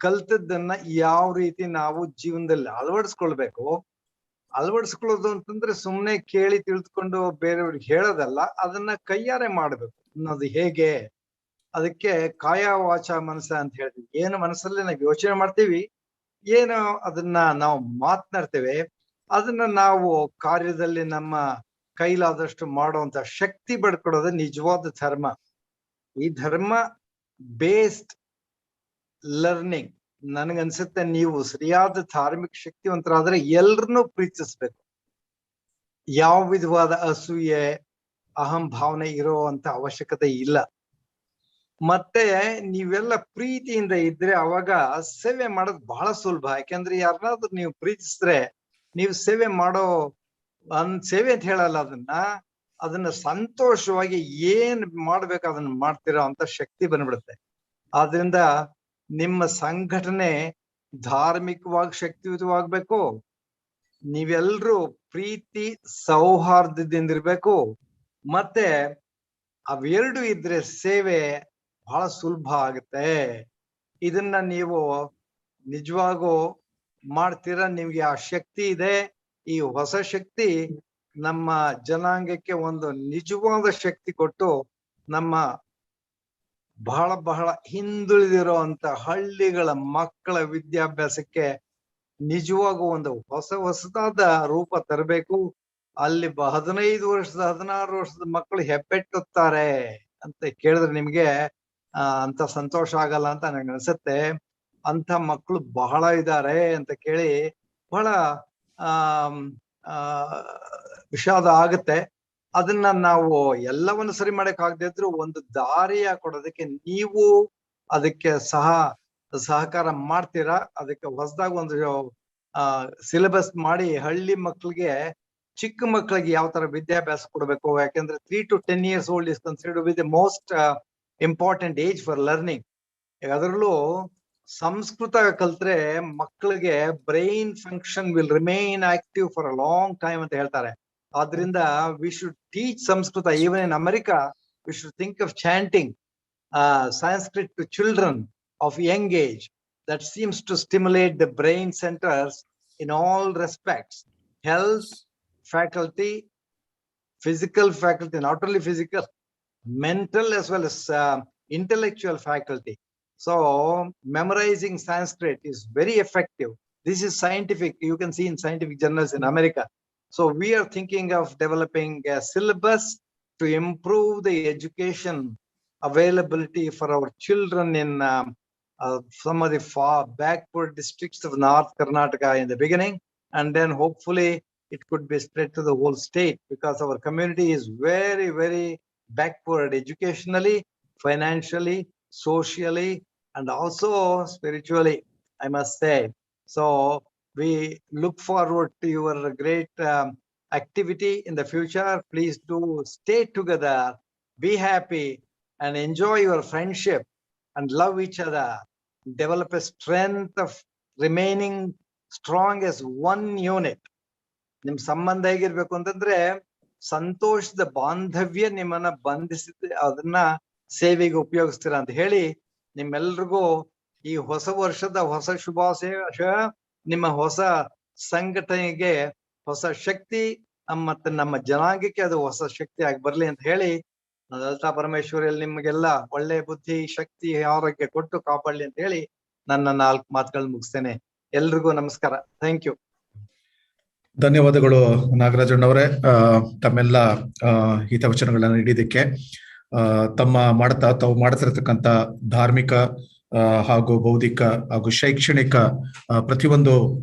ಕಲ್ತದ್ದನ್ನ ಯಾವ ರೀತಿ ನಾವು ಜೀವನದಲ್ಲಿ ಅಳವಡಿಸ್ಕೊಳ್ಳೋದು ಅಂತಂದ್ರೆ ಸುಮ್ನೆ ಕೇಳಿ ತಿಳಿದುಕೊಂಡು ಬೇರೆಯವ್ರಿಗೆ ಹೇಳೋದಲ್ಲ, ಅದನ್ನ ಕೈಯಾರೆ ಮಾಡ್ಬೇಕು ಅನ್ನೋದು ಹೇಗೆ. ಅದಕ್ಕೆ ಕಾಯ ವಾಚ ಮನಸ್ಸ ಅಂತ ಹೇಳ್ತೀವಿ. ಏನು ಮನಸ್ಸಲ್ಲಿ ನಾವು ಯೋಚನೆ ಮಾಡ್ತೀವಿ, ಏನು ಅದನ್ನ ನಾವು ಮಾತನಾಡ್ತೇವೆ, ಅದನ್ನ ನಾವು ಕಾರ್ಯದಲ್ಲಿ ನಮ್ಮ ಕೈಲಾದಷ್ಟು ಮಾಡುವಂತ ಶಕ್ತಿ ಪಡ್ಕೊಡೋದು ನಿಜವಾದ ಧರ್ಮ. ಈ ಧರ್ಮ ಬೇಸ್ಡ್ ಲರ್ನಿಂಗ್. ನನ್ಗನ್ಸುತ್ತೆ ನೀವು ಸರಿಯಾದ ಧಾರ್ಮಿಕ ಶಕ್ತಿವಂತರಾದ್ರೆ ಎಲ್ರನ್ನೂ ಪ್ರೀತಿಸ್ಬೇಕು. ಯಾವ ವಿಧವಾದ ಅಸೂಯೆ, ಅಹಂ ಭಾವನೆ ಇರುವಂತ ಅವಶ್ಯಕತೆ ಇಲ್ಲ. ಮತ್ತೆ ನೀವೆಲ್ಲ ಪ್ರೀತಿಯಿಂದ ಇದ್ರೆ ಅವಾಗ ಸೇವೆ ಮಾಡೋದು ಬಹಳ ಸುಲಭ. ಯಾಕೆಂದ್ರೆ ಯಾರನ್ನಾದ್ರೂ ನೀವು ಪ್ರೀತಿಸಿದ್ರೆ ನೀವು ಸೇವೆ ಮಾಡೋ ಸೇವೆ ಅಂತ ಹೇಳಲ್ಲ, ಅದನ್ನ ಸಂತೋಷವಾಗಿ ಏನ್ ಮಾಡ್ಬೇಕು ಅದನ್ನ ಮಾಡ್ತೀರಾ ಅಂತ ಶಕ್ತಿ ಬಂದ್ಬಿಡುತ್ತೆ. ಆದ್ರಿಂದ ನಿಮ್ಮ ಸಂಘಟನೆ ಧಾರ್ಮಿಕವಾಗಿ ಶಕ್ತಿಯುತವಾಗ್ಬೇಕು. ನೀವೆಲ್ರೂ ಪ್ರೀತಿ ಸೌಹಾರ್ದದಿಂದ ಇರ್ಬೇಕು. ಮತ್ತೆ ಅವೆರಡು ಇದ್ರೆ ಸೇವೆ ಬಹಳ ಸುಲಭ ಆಗುತ್ತೆ. ಇದನ್ನ ನೀವು ನಿಜವಾಗೂ ಮಾಡ್ತೀರಾ. ನಿಮ್ಗೆ ಆ ಶಕ್ತಿ ಇದೆ. ಈ ಹೊಸ ಶಕ್ತಿ ನಮ್ಮ ಜನಾಂಗಕ್ಕೆ ಒಂದು ನಿಜವಾದ ಶಕ್ತಿ ಕೊಟ್ಟು ನಮ್ಮ ಬಹಳ ಬಹಳ ಹಿಂದುಳಿದಿರುವಂತ ಹಳ್ಳಿಗಳ ಮಕ್ಕಳ ವಿದ್ಯಾಭ್ಯಾಸಕ್ಕೆ ನಿಜವಾಗೂ ಒಂದು ಹೊಸದಾದ ರೂಪ ತರಬೇಕು. ಅಲ್ಲಿ 15 ವರ್ಷದ 16 ವರ್ಷದ ಮಕ್ಕಳು ಹೆಬ್ಬೆಟ್ಟುತ್ತಾರೆ ಅಂತ ಕೇಳಿದ್ರೆ ನಿಮ್ಗೆ ಅಂತ ಸಂತೋಷ ಆಗಲ್ಲ ಅಂತ ನನಗೆ ಅನ್ಸುತ್ತೆ. ಅಂತ ಮಕ್ಕಳು ಬಹಳ ಇದ್ದಾರೆ ಅಂತ ಕೇಳಿ ಬಹಳ ವಿಷಾದ ಆಗುತ್ತೆ. ಅದನ್ನ ನಾವು ಎಲ್ಲವನ್ನು ಸರಿ ಮಾಡಕ್ ಆಗದೆ ಇದ್ರು ಒಂದು ದಾರಿಯ ಕೊಡೋದಕ್ಕೆ ನೀವು ಅದಕ್ಕೆ ಸಹಕಾರ ಮಾಡ್ತೀರಾ? ಅದಕ್ಕೆ ಹೊಸದಾಗಿ ಒಂದು ಸಿಲೆಬಸ್ ಮಾಡಿ ಹಳ್ಳಿ ಮಕ್ಕಳಿಗೆ, ಚಿಕ್ಕ ಮಕ್ಕಳಿಗೆ ಯಾವ ತರ ವಿದ್ಯಾಭ್ಯಾಸ ಕೊಡಬೇಕು, ಯಾಕಂದ್ರೆ 3 to 10 years old is considered with the most important age for learning. ಅದರಲ್ಲೂ ಸಂಸ್ಕೃತ ಕಲ್ತ್ರೆ ಮಕ್ಕಳಿಗೆ brain function will remain active for a long time ಅಂತ ಹೇಳ್ತಾರೆ. ಆದ್ರಿಂದ we should teach Sanskrit. Even in America we should think of chanting Sanskrit to children of young age. That seems to stimulate the brain centers in all respects: health, faculty, physical faculty, not only physical, mental as well as intellectual faculty. So memorizing Sanskrit is very effective. This is scientific. You can see in scientific journals in America. So we are thinking of developing a syllabus to improve the education availability for our children in some of the far backward districts of North Karnataka in the beginning, and then hopefully it could be spread to the whole state, because our community is very, very backward educationally, financially, socially, and also spiritually, I must say. So we look forward to your great activity in the future. Please do stay together, be happy, and enjoy your friendship and love each other. Develop a strength of remaining strong as one unit. ನಿಮ್ ಸಂಬಂಧ ಹೇಗಿರ್ಬೇಕು ಅಂತಂದ್ರೆ ಸಂತೋಷದ ಬಾಂಧವ್ಯ ನಿಮ್ಮನ್ನ ಬಂಧಿಸಿದ, ಅದನ್ನ ಸೇವೆಗೆ ಉಪಯೋಗಿಸ್ತೀರಾ ಅಂತ ಹೇಳಿ ನಿಮ್ಮೆಲ್ರಿಗೂ ಈ ಹೊಸ ವರ್ಷದ ಹೊಸ ಶುಭಾಶಯ. ನಿಮ್ಮ ಹೊಸ ಸಂಘಟನೆಗೆ ಹೊಸ ಶಕ್ತಿ, ಮತ್ತೆ ನಮ್ಮ ಜನಾಂಗಕ್ಕೆ ಅದು ಹೊಸ ಶಕ್ತಿ ಆಗಿ ಬರ್ಲಿ ಅಂತ ಹೇಳಿ, ಲಲಿತಾ ಪರಮೇಶ್ವರಿಯಲ್ಲಿ ನಿಮ್ಗೆಲ್ಲ ಒಳ್ಳೆ ಬುದ್ಧಿ, ಶಕ್ತಿ, ಆರೋಗ್ಯ ಕೊಟ್ಟು ಕಾಪಾಡ್ಲಿ ಅಂತ ಹೇಳಿ ನನ್ನ 4 ಮಾತುಗಳು ಮುಗಿಸ್ತೇನೆ. ಎಲ್ರಿಗೂ ನಮಸ್ಕಾರ. Thank you. ಧನ್ಯವಾದಗಳು ನಾಗರಾಜಣ್ಣವರೇ, ತಮ್ಮೆಲ್ಲ ಹಿತವಚನಗಳನ್ನ ನೀಡಿದ್ದಕ್ಕೆ. ತಾವು ಮಾಡ್ತಿರತಕ್ಕಂಥ ಧಾರ್ಮಿಕ ಹಾಗೂ ಬೌದ್ಧಿಕ ಹಾಗೂ ಶೈಕ್ಷಣಿಕ ಪ್ರತಿಯೊಂದು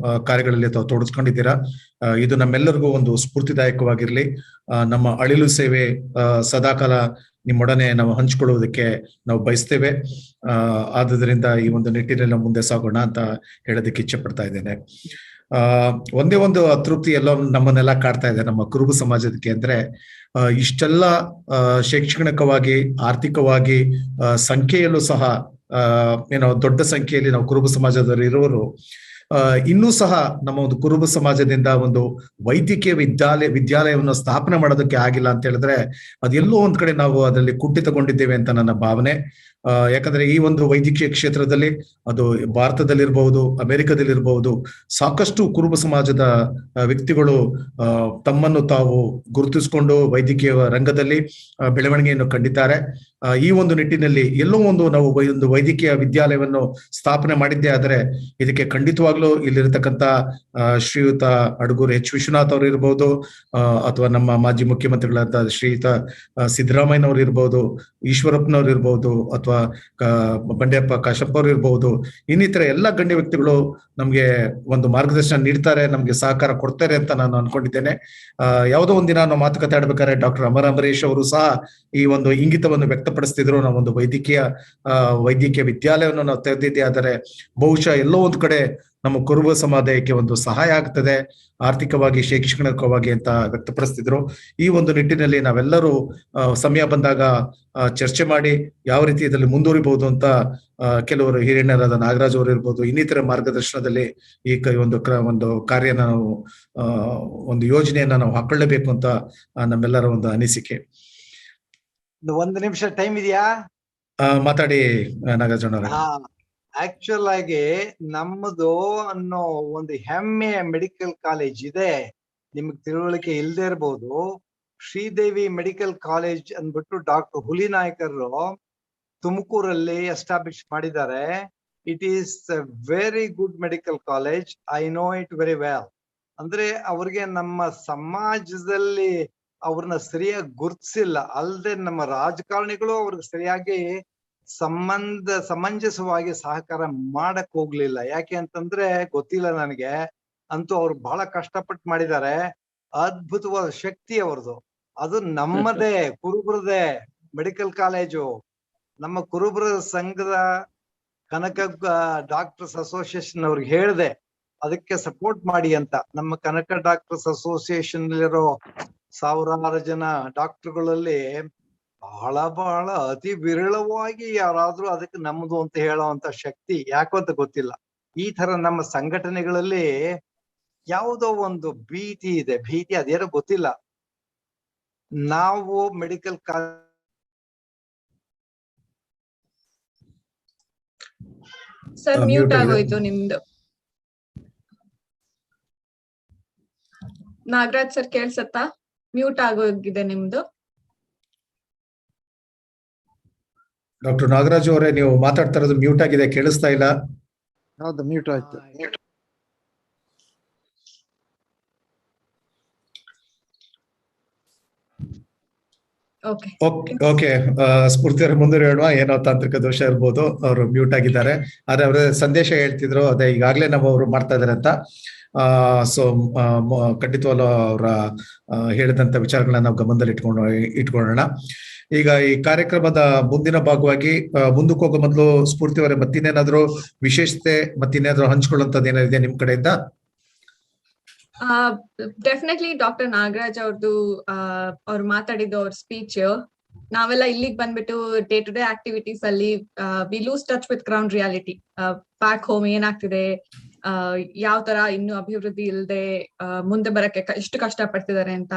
ಕಾರ್ಯಗಳಲ್ಲಿ ತಾವು ತೊಡಗಿಸ್ಕೊಂಡಿದ್ದೀರಾ. ಇದು ನಮ್ಮೆಲ್ಲರಿಗೂ ಒಂದು ಸ್ಫೂರ್ತಿದಾಯಕವಾಗಿರ್ಲಿ. ನಮ್ಮ ಅಳಿಲು ಸೇವೆ ಸದಾಕಾಲ ನಿಮ್ಮೊಡನೆ ನಾವು ಹಂಚಿಕೊಳ್ಳುವುದಕ್ಕೆ ನಾವು ಬಯಸ್ತೇವೆ. ಆದುದರಿಂದ ಈ ಒಂದು ನಿಟ್ಟಿನಲ್ಲಿ ಮುಂದೆ ಸಾಗೋಣ ಅಂತ ಹೇಳೋದಕ್ಕೆ ಇಚ್ಛೆ ಪಡ್ತಾ ಇದ್ದೇನೆ. ಒಂದೇ ಒಂದು ಅತೃಪ್ತಿ ಎಲ್ಲ ನಮ್ಮನ್ನೆಲ್ಲ ಕಾಡ್ತಾ ಇದೆ ನಮ್ಮ ಕುರುಬ ಸಮಾಜಕ್ಕೆ. ಅಂದ್ರೆ ಇಷ್ಟೆಲ್ಲ ಶೈಕ್ಷಣಿಕವಾಗಿ, ಆರ್ಥಿಕವಾಗಿ, ಸಂಖ್ಯೆಯಲ್ಲೂ ಸಹ ದೊಡ್ಡ ಸಂಖ್ಯೆಯಲ್ಲಿ ನಾವು ಕುರುಬ ಸಮಾಜದವರು ಇರುವರು, ಇನ್ನೂ ಸಹ ನಮ್ಮ ಒಂದು ಕುರುಬ ಸಮಾಜದಿಂದ ಒಂದು ವೈದ್ಯಕೀಯ ವಿದ್ಯಾಲಯವನ್ನು ಸ್ಥಾಪನೆ ಮಾಡೋದಕ್ಕೆ ಆಗಿಲ್ಲ ಅಂತ ಹೇಳಿದ್ರೆ ಅದೆಲ್ಲೋ ಒಂದ್ ಕಡೆ ನಾವು ಅದರಲ್ಲಿ ಕುಂಠಿತಗೊಂಡಿದ್ದೇವೆ ಅಂತ ನನ್ನ ಭಾವನೆ. ಯಾಕಂದ್ರೆ ಈ ಒಂದು ವೈದ್ಯಕೀಯ ಕ್ಷೇತ್ರದಲ್ಲಿ ಅದು ಭಾರತದಲ್ಲಿರ್ಬಹುದು, ಅಮೆರಿಕದಲ್ಲಿರ್ಬಹುದು, ಸಾಕಷ್ಟು ಕುರುಬ ಸಮಾಜದ ವ್ಯಕ್ತಿಗಳು ತಮ್ಮನ್ನು ತಾವು ಗುರುತಿಸಿಕೊಂಡು ವೈದ್ಯಕೀಯ ರಂಗದಲ್ಲಿ ಬೆಳವಣಿಗೆಯನ್ನು ಕಂಡಿದ್ದಾರೆ. ಈ ಒಂದು ನಿಟ್ಟಿನಲ್ಲಿ ಎಲ್ಲೋ ನಾವು ಒಂದು ವೈದ್ಯಕೀಯ ವಿದ್ಯಾಲಯವನ್ನು ಸ್ಥಾಪನೆ ಮಾಡಿದ್ದೇ ಆದರೆ ಇದಕ್ಕೆ ಖಂಡಿತವಾಗ್ಲೂ ಇಲ್ಲಿರತಕ್ಕಂಥ ಶ್ರೀಯುತ ಅಡಗೂರು ಎಚ್ ವಿಶ್ವನಾಥ್ ಅವರು ಇರ್ಬೋದು, ಅಥವಾ ನಮ್ಮ ಮಾಜಿ ಮುಖ್ಯಮಂತ್ರಿಗಳಾದ ಶ್ರೀಯುತ ಸಿದ್ದರಾಮಯ್ಯನವರು ಇರ್ಬೋದು, ಈಶ್ವರಪ್ಪನವ್ರು ಇರ್ಬೋದು, ಅಥವಾ ಬಂಡೆಪ್ಪ ಕಾಶಪ್ಪ ಅವರು ಇರ್ಬಹುದು, ಇನ್ನಿತರ ಎಲ್ಲ ಗಣ್ಯ ವ್ಯಕ್ತಿಗಳು ನಮ್ಗೆ ಒಂದು ಮಾರ್ಗದರ್ಶನ ನೀಡ್ತಾರೆ, ನಮ್ಗೆ ಸಹಕಾರ ಕೊಡ್ತಾರೆ ಅಂತ ನಾನು ಅನ್ಕೊಂಡಿದ್ದೇನೆ. ಯಾವುದೋ ಒಂದಿನ ನಾವು ಮಾತುಕತೆ ಆಡ್ಬೇಕಾದ್ರೆ ಡಾಕ್ಟರ್ ಅಮರ ಅಂಬರೀಶ್ ಅವರು ಸಹ ಈ ಒಂದು ಇಂಗಿತವನ್ನು ವ್ಯಕ್ತಪಡಿಸ್ತಿದ್ರು. ನಾವು ಒಂದು ವೈದ್ಯಕೀಯ ವಿದ್ಯಾಲಯವನ್ನು ನಾವು ತೆರೆದಿದ್ದೇ ಆದರೆ ಬಹುಶಃ ಎಲ್ಲೋ ಒಂದು ಕಡೆ ನಮ್ಮ ಕುರುಬ ಸಮುದಾಯಕ್ಕೆ ಒಂದು ಸಹಾಯ ಆಗ್ತದೆ ಆರ್ಥಿಕವಾಗಿ, ಶೈಕ್ಷಣಿಕವಾಗಿ ಅಂತ ವ್ಯಕ್ತಪಡಿಸ್ತಿದ್ರು. ಈ ಒಂದು ನಿಟ್ಟಿನಲ್ಲಿ ನಾವೆಲ್ಲರೂ ಸಮಯ ಬಂದಾಗ ಚರ್ಚೆ ಮಾಡಿ ಯಾವ ರೀತಿ ಇದರಲ್ಲಿ ಮುಂದುವರಿಬಹುದು ಅಂತ ಕೆಲವರು ಹಿರಿಯರಾದ ನಾಗರಾಜ್ ಅವರು ಇರ್ಬೋದು, ಇನ್ನಿತರ ಮಾರ್ಗದರ್ಶನದಲ್ಲಿ ಈ ಒಂದು ಕಾರ್ಯನ ನಾವು ಒಂದು ಯೋಜನೆಯನ್ನ ನಾವು ಹಾಕೊಳ್ಳಬೇಕು ಅಂತ ನಮ್ಮೆಲ್ಲರ ಒಂದು ಅನಿಸಿಕೆ. 1 ನಿಮಿಷ ಟೈಮ್ ಇದೆಯಾ? ಮಾತಾಡಿ ನಾಗರಾಜ್. ಆಕ್ಚುಲ್ ಆಗಿ ನಮ್ಮದು ಅನ್ನೋ ಒಂದು ಹೆಮ್ಮೆಯ ಮೆಡಿಕಲ್ ಕಾಲೇಜ್ ಇದೆ. ನಿಮ್ಗೆ ತಿಳುವಳಿಕೆ ಇಲ್ಲದೆ ಇರಬಹುದು. ಶ್ರೀದೇವಿ ಮೆಡಿಕಲ್ ಕಾಲೇಜ್ ಅಂದ್ಬಿಟ್ಟು ಡಾಕ್ಟರ್ ಹುಲಿನಾಯ್ಕರು ತುಮಕೂರಲ್ಲಿ ಎಸ್ಟಾಬ್ಲಿಷ್ ಮಾಡಿದ್ದಾರೆ. It is A very good medical college. I know it very well. ಅಂದ್ರೆ ಅವ್ರಿಗೆ ನಮ್ಮ ಸಮಾಜದಲ್ಲಿ ಅವ್ರನ್ನ ಸರಿಯಾಗಿ ಗುರ್ತಿಸಿಲ್ಲ, ಅಲ್ಲದೆ ನಮ್ಮ ರಾಜಕಾರಣಿಗಳು ಅವ್ರಿಗೆ ಸರಿಯಾಗಿ ಸಮಂಜಸವಾಗಿ ಸಹಕಾರ ಮಾಡಕ್ ಹೋಗ್ಲಿಲ್ಲ. ಯಾಕೆ ಅಂತಂದ್ರೆ ಗೊತ್ತಿಲ್ಲ ನನಗೆ. ಅಂತೂ ಅವ್ರು ಬಹಳ ಕಷ್ಟಪಟ್ಟು ಮಾಡಿದ್ದಾರೆ. ಅದ್ಭುತವಾದ ಶಕ್ತಿ ಅವ್ರದ್ದು. ಅದು ನಮ್ಮದೇ ಕುರುಬರದೇ ಮೆಡಿಕಲ್ ಕಾಲೇಜು. ನಮ್ಮ ಕುರುಬರ ಸಂಘದ ಕನಕ ಡಾಕ್ಟರ್ಸ್ ಅಸೋಸಿಯೇಷನ್ ಅವ್ರಿಗೆ ಹೇಳಿದೆ ಅದಕ್ಕೆ ಸಪೋರ್ಟ್ ಮಾಡಿ ಅಂತ. ನಮ್ಮ ಕನಕ ಡಾಕ್ಟರ್ಸ್ ಅಸೋಸಿಯೇಷನ್ ಇರೋ ಸಾವಿರಾರು ಜನ ಡಾಕ್ಟರ್ಗಳಲ್ಲಿ ಬಹಳ ಅತಿ ವಿರಳವಾಗಿ ಯಾರಾದ್ರೂ ಅದಕ್ಕೆ ನಮ್ದು ಅಂತ ಹೇಳೋವಂತ ಶಕ್ತಿ ಯಾಕೋ ಅಂತ ಗೊತ್ತಿಲ್ಲ. ಈ ತರ ನಮ್ಮ ಸಂಘಟನೆಗಳಲ್ಲಿ ಯಾವುದೋ ಒಂದು ಭೀತಿ ಇದೆ, ಭೀತಿ ಅದೇನೋ ಗೊತ್ತಿಲ್ಲ. ನಾವು ಮೆಡಿಕಲ್ ಸರ್ ಮ್ಯೂಟ್ ಆಗೋಯ್ತು ನಿಮ್ದು. ನಾಗರಾಜ್ ಸರ್ ಕೇಳ್ಸತ್ತಾ? ಮ್ಯೂಟ್ ಆಗೋಗಿದೆ ನಿಮ್ದು. ಡಾಕ್ಟರ್ ನಾಗರಾಜ್ ಅವರೇ, ನೀವು ಮಾತಾಡ್ತಾ ಇರೋದು ಮ್ಯೂಟ್ ಆಗಿದೆ, ಕೇಳಿಸ್ತಾ ಇಲ್ಲ. ಹೌದು, ಮ್ಯೂಟ್ ಆಯ್ತು. ಓಕೆ, ಸ್ಫೂರ್ತಿಯವರು ಮುಂದುವರಿಯೋಣ. ಏನೋ ತಾಂತ್ರಿಕ ದೋಷ ಇರ್ಬೋದು, ಅವರು ಮ್ಯೂಟ್ ಆಗಿದ್ದಾರೆ. ಆದ್ರೆ ಅವರ ಸಂದೇಶ ಹೇಳ್ತಿದ್ರು, ಅದೇ ಈಗಾಗಲೇ ನಾವು ಅವರು ಮಾಡ್ತಾ ಇದಾರೆ ಅಂತ. ಸೊ ಖಂಡಿತವಲ್ಲೂ ಅವರ ಹೇಳಿದಂತ ವಿಚಾರಗಳನ್ನ ನಾವು ಗಮನದಲ್ಲಿ ಇಟ್ಕೊಳ್ಳೋಣ. ಈಗ ಈ ಕಾರ್ಯಕ್ರಮದ ಮುಂದಿನ ಭಾಗವಾಗಿ ಮುಂದಕ್ಕೆ ಹೋಗೋ ಮೊದಲು ಸ್ಫೂರ್ತಿಯವರೇ ಮತ್ತಿನ್ನೇನಾದ್ರೂ ವಿಶೇಷತೆ ಮತ್ತಿನ್ನೇನಾದ್ರೂ ಹಂಚ್ಕೊಳ್ಳುವಂತದ್ದು ಏನಿದೆ ನಿಮ್ ಕಡೆಯಿಂದ? ಡೆಫಿನೆಟ್ಲಿ ಡಾಕ್ಟರ್ ನಾಗರಾಜ್ ಅವ್ರದ್ದು ಅವ್ರು ಮಾತಾಡಿದ್ದು ಅವ್ರ ಸ್ಪೀಚ್, ನಾವೆಲ್ಲ ಇಲ್ಲಿಗೆ ಬಂದ್ಬಿಟ್ಟು ಡೇ ಟು ಡೇ ಆಕ್ಟಿವಿಟೀಸ್ ಅಲ್ಲಿ we lose touch with ground reality. Back home ಏನಾಗ್ತಿದೆ, ಯಾವ ತರ ಇನ್ನು ಅಭಿವೃದ್ಧಿ ಇಲ್ಲದೆ ಮುಂದೆ ಬರಕ್ಕೆ ಎಷ್ಟು ಕಷ್ಟ ಪಡ್ತಿದ್ದಾರೆ ಅಂತ.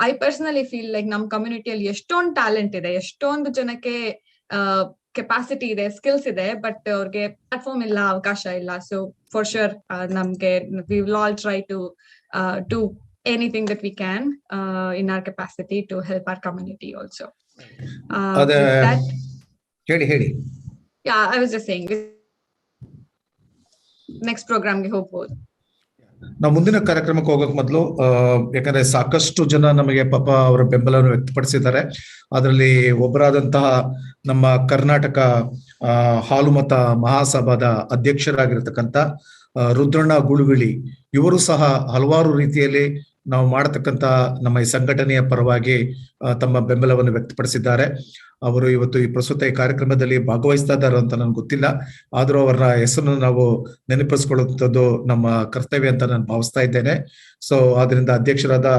ಐ ಪರ್ಸನಲಿ ಫೀಲ್ ಲೈಕ್ ನಮ್ ಕಮ್ಯುನಿಟಿಯಲ್ಲಿ ಎಷ್ಟೊಂದು ಟ್ಯಾಲೆಂಟ್ ಇದೆ, ಎಷ್ಟೊಂದು ಜನಕ್ಕೆ ಕೆಪಾಸಿಟಿ ಇದೆ, ಸ್ಕಿಲ್ಸ್ ಇದೆ, ಬಟ್ ಅವ್ರಿಗೆ ಪ್ಲಾಟ್ಫಾರ್ಮ್ ಇಲ್ಲ, ಅವಕಾಶ ಇಲ್ಲ. ಸೊ ಫಾರ್ ಶೂರ್ ನಮ್ಗೆ we will all try to do anything that we can in our capacity to help our community also. ಹೇಳಿ. Yeah, I was just saying next program ಗೆ ಹೋಗ್ಬೋದು. ನಾವು ಮುಂದಿನ ಕಾರ್ಯಕ್ರಮಕ್ಕೆ ಹೋಗಕ್ ಮೊದಲು ಯಾಕಂದ್ರೆ ಸಾಕಷ್ಟು ಜನ ನಮಗೆ ಪಾಪ ಅವರ ಬೆಂಬಲವನ್ನು ವ್ಯಕ್ತಪಡಿಸಿದ್ದಾರೆ. ಅದರಲ್ಲಿ ಒಬ್ಬರಾದಂತಹ ನಮ್ಮ ಕರ್ನಾಟಕ ಹಾಲುಮತ ಮಹಾಸಭಾದ ಅಧ್ಯಕ್ಷರಾಗಿರ್ತಕ್ಕಂಥ ರುದ್ರಣ್ಣ ಗುಳುವಿಳಿ, ಇವರು ಸಹ ಹಲವಾರು ರೀತಿಯಲ್ಲಿ ನಾವು ಮಾಡತಕ್ಕಂತ ನಮ್ಮ ಈ ಸಂಘಟನೆಯ ಪರವಾಗಿ ತಮ್ಮ ಬೆಂಬಲವನ್ನು ವ್ಯಕ್ತಪಡಿಸಿದ್ದಾರೆ. ಅವರು ಇವತ್ತು ಈ ಪ್ರಸ್ತುತ ಈ ಕಾರ್ಯಕ್ರಮದಲ್ಲಿ ಭಾಗವಹಿಸ್ತಾ ಇದ್ದಾರೆ ಅಂತ ನನ್ಗೆ ಗೊತ್ತಿಲ್ಲ, ಆದ್ರೂ ಅವರ ಹೆಸರನ್ನು ನಾವು ನೆನಪಿಸ್ಕೊಳ್ಳುವಂಥದ್ದು ನಮ್ಮ ಕರ್ತವ್ಯ ಅಂತ ನಾನು ಭಾವಿಸ್ತಾ ಇದ್ದೇನೆ. ಸೊ ಆದ್ರಿಂದ ಅಧ್ಯಕ್ಷರಾದ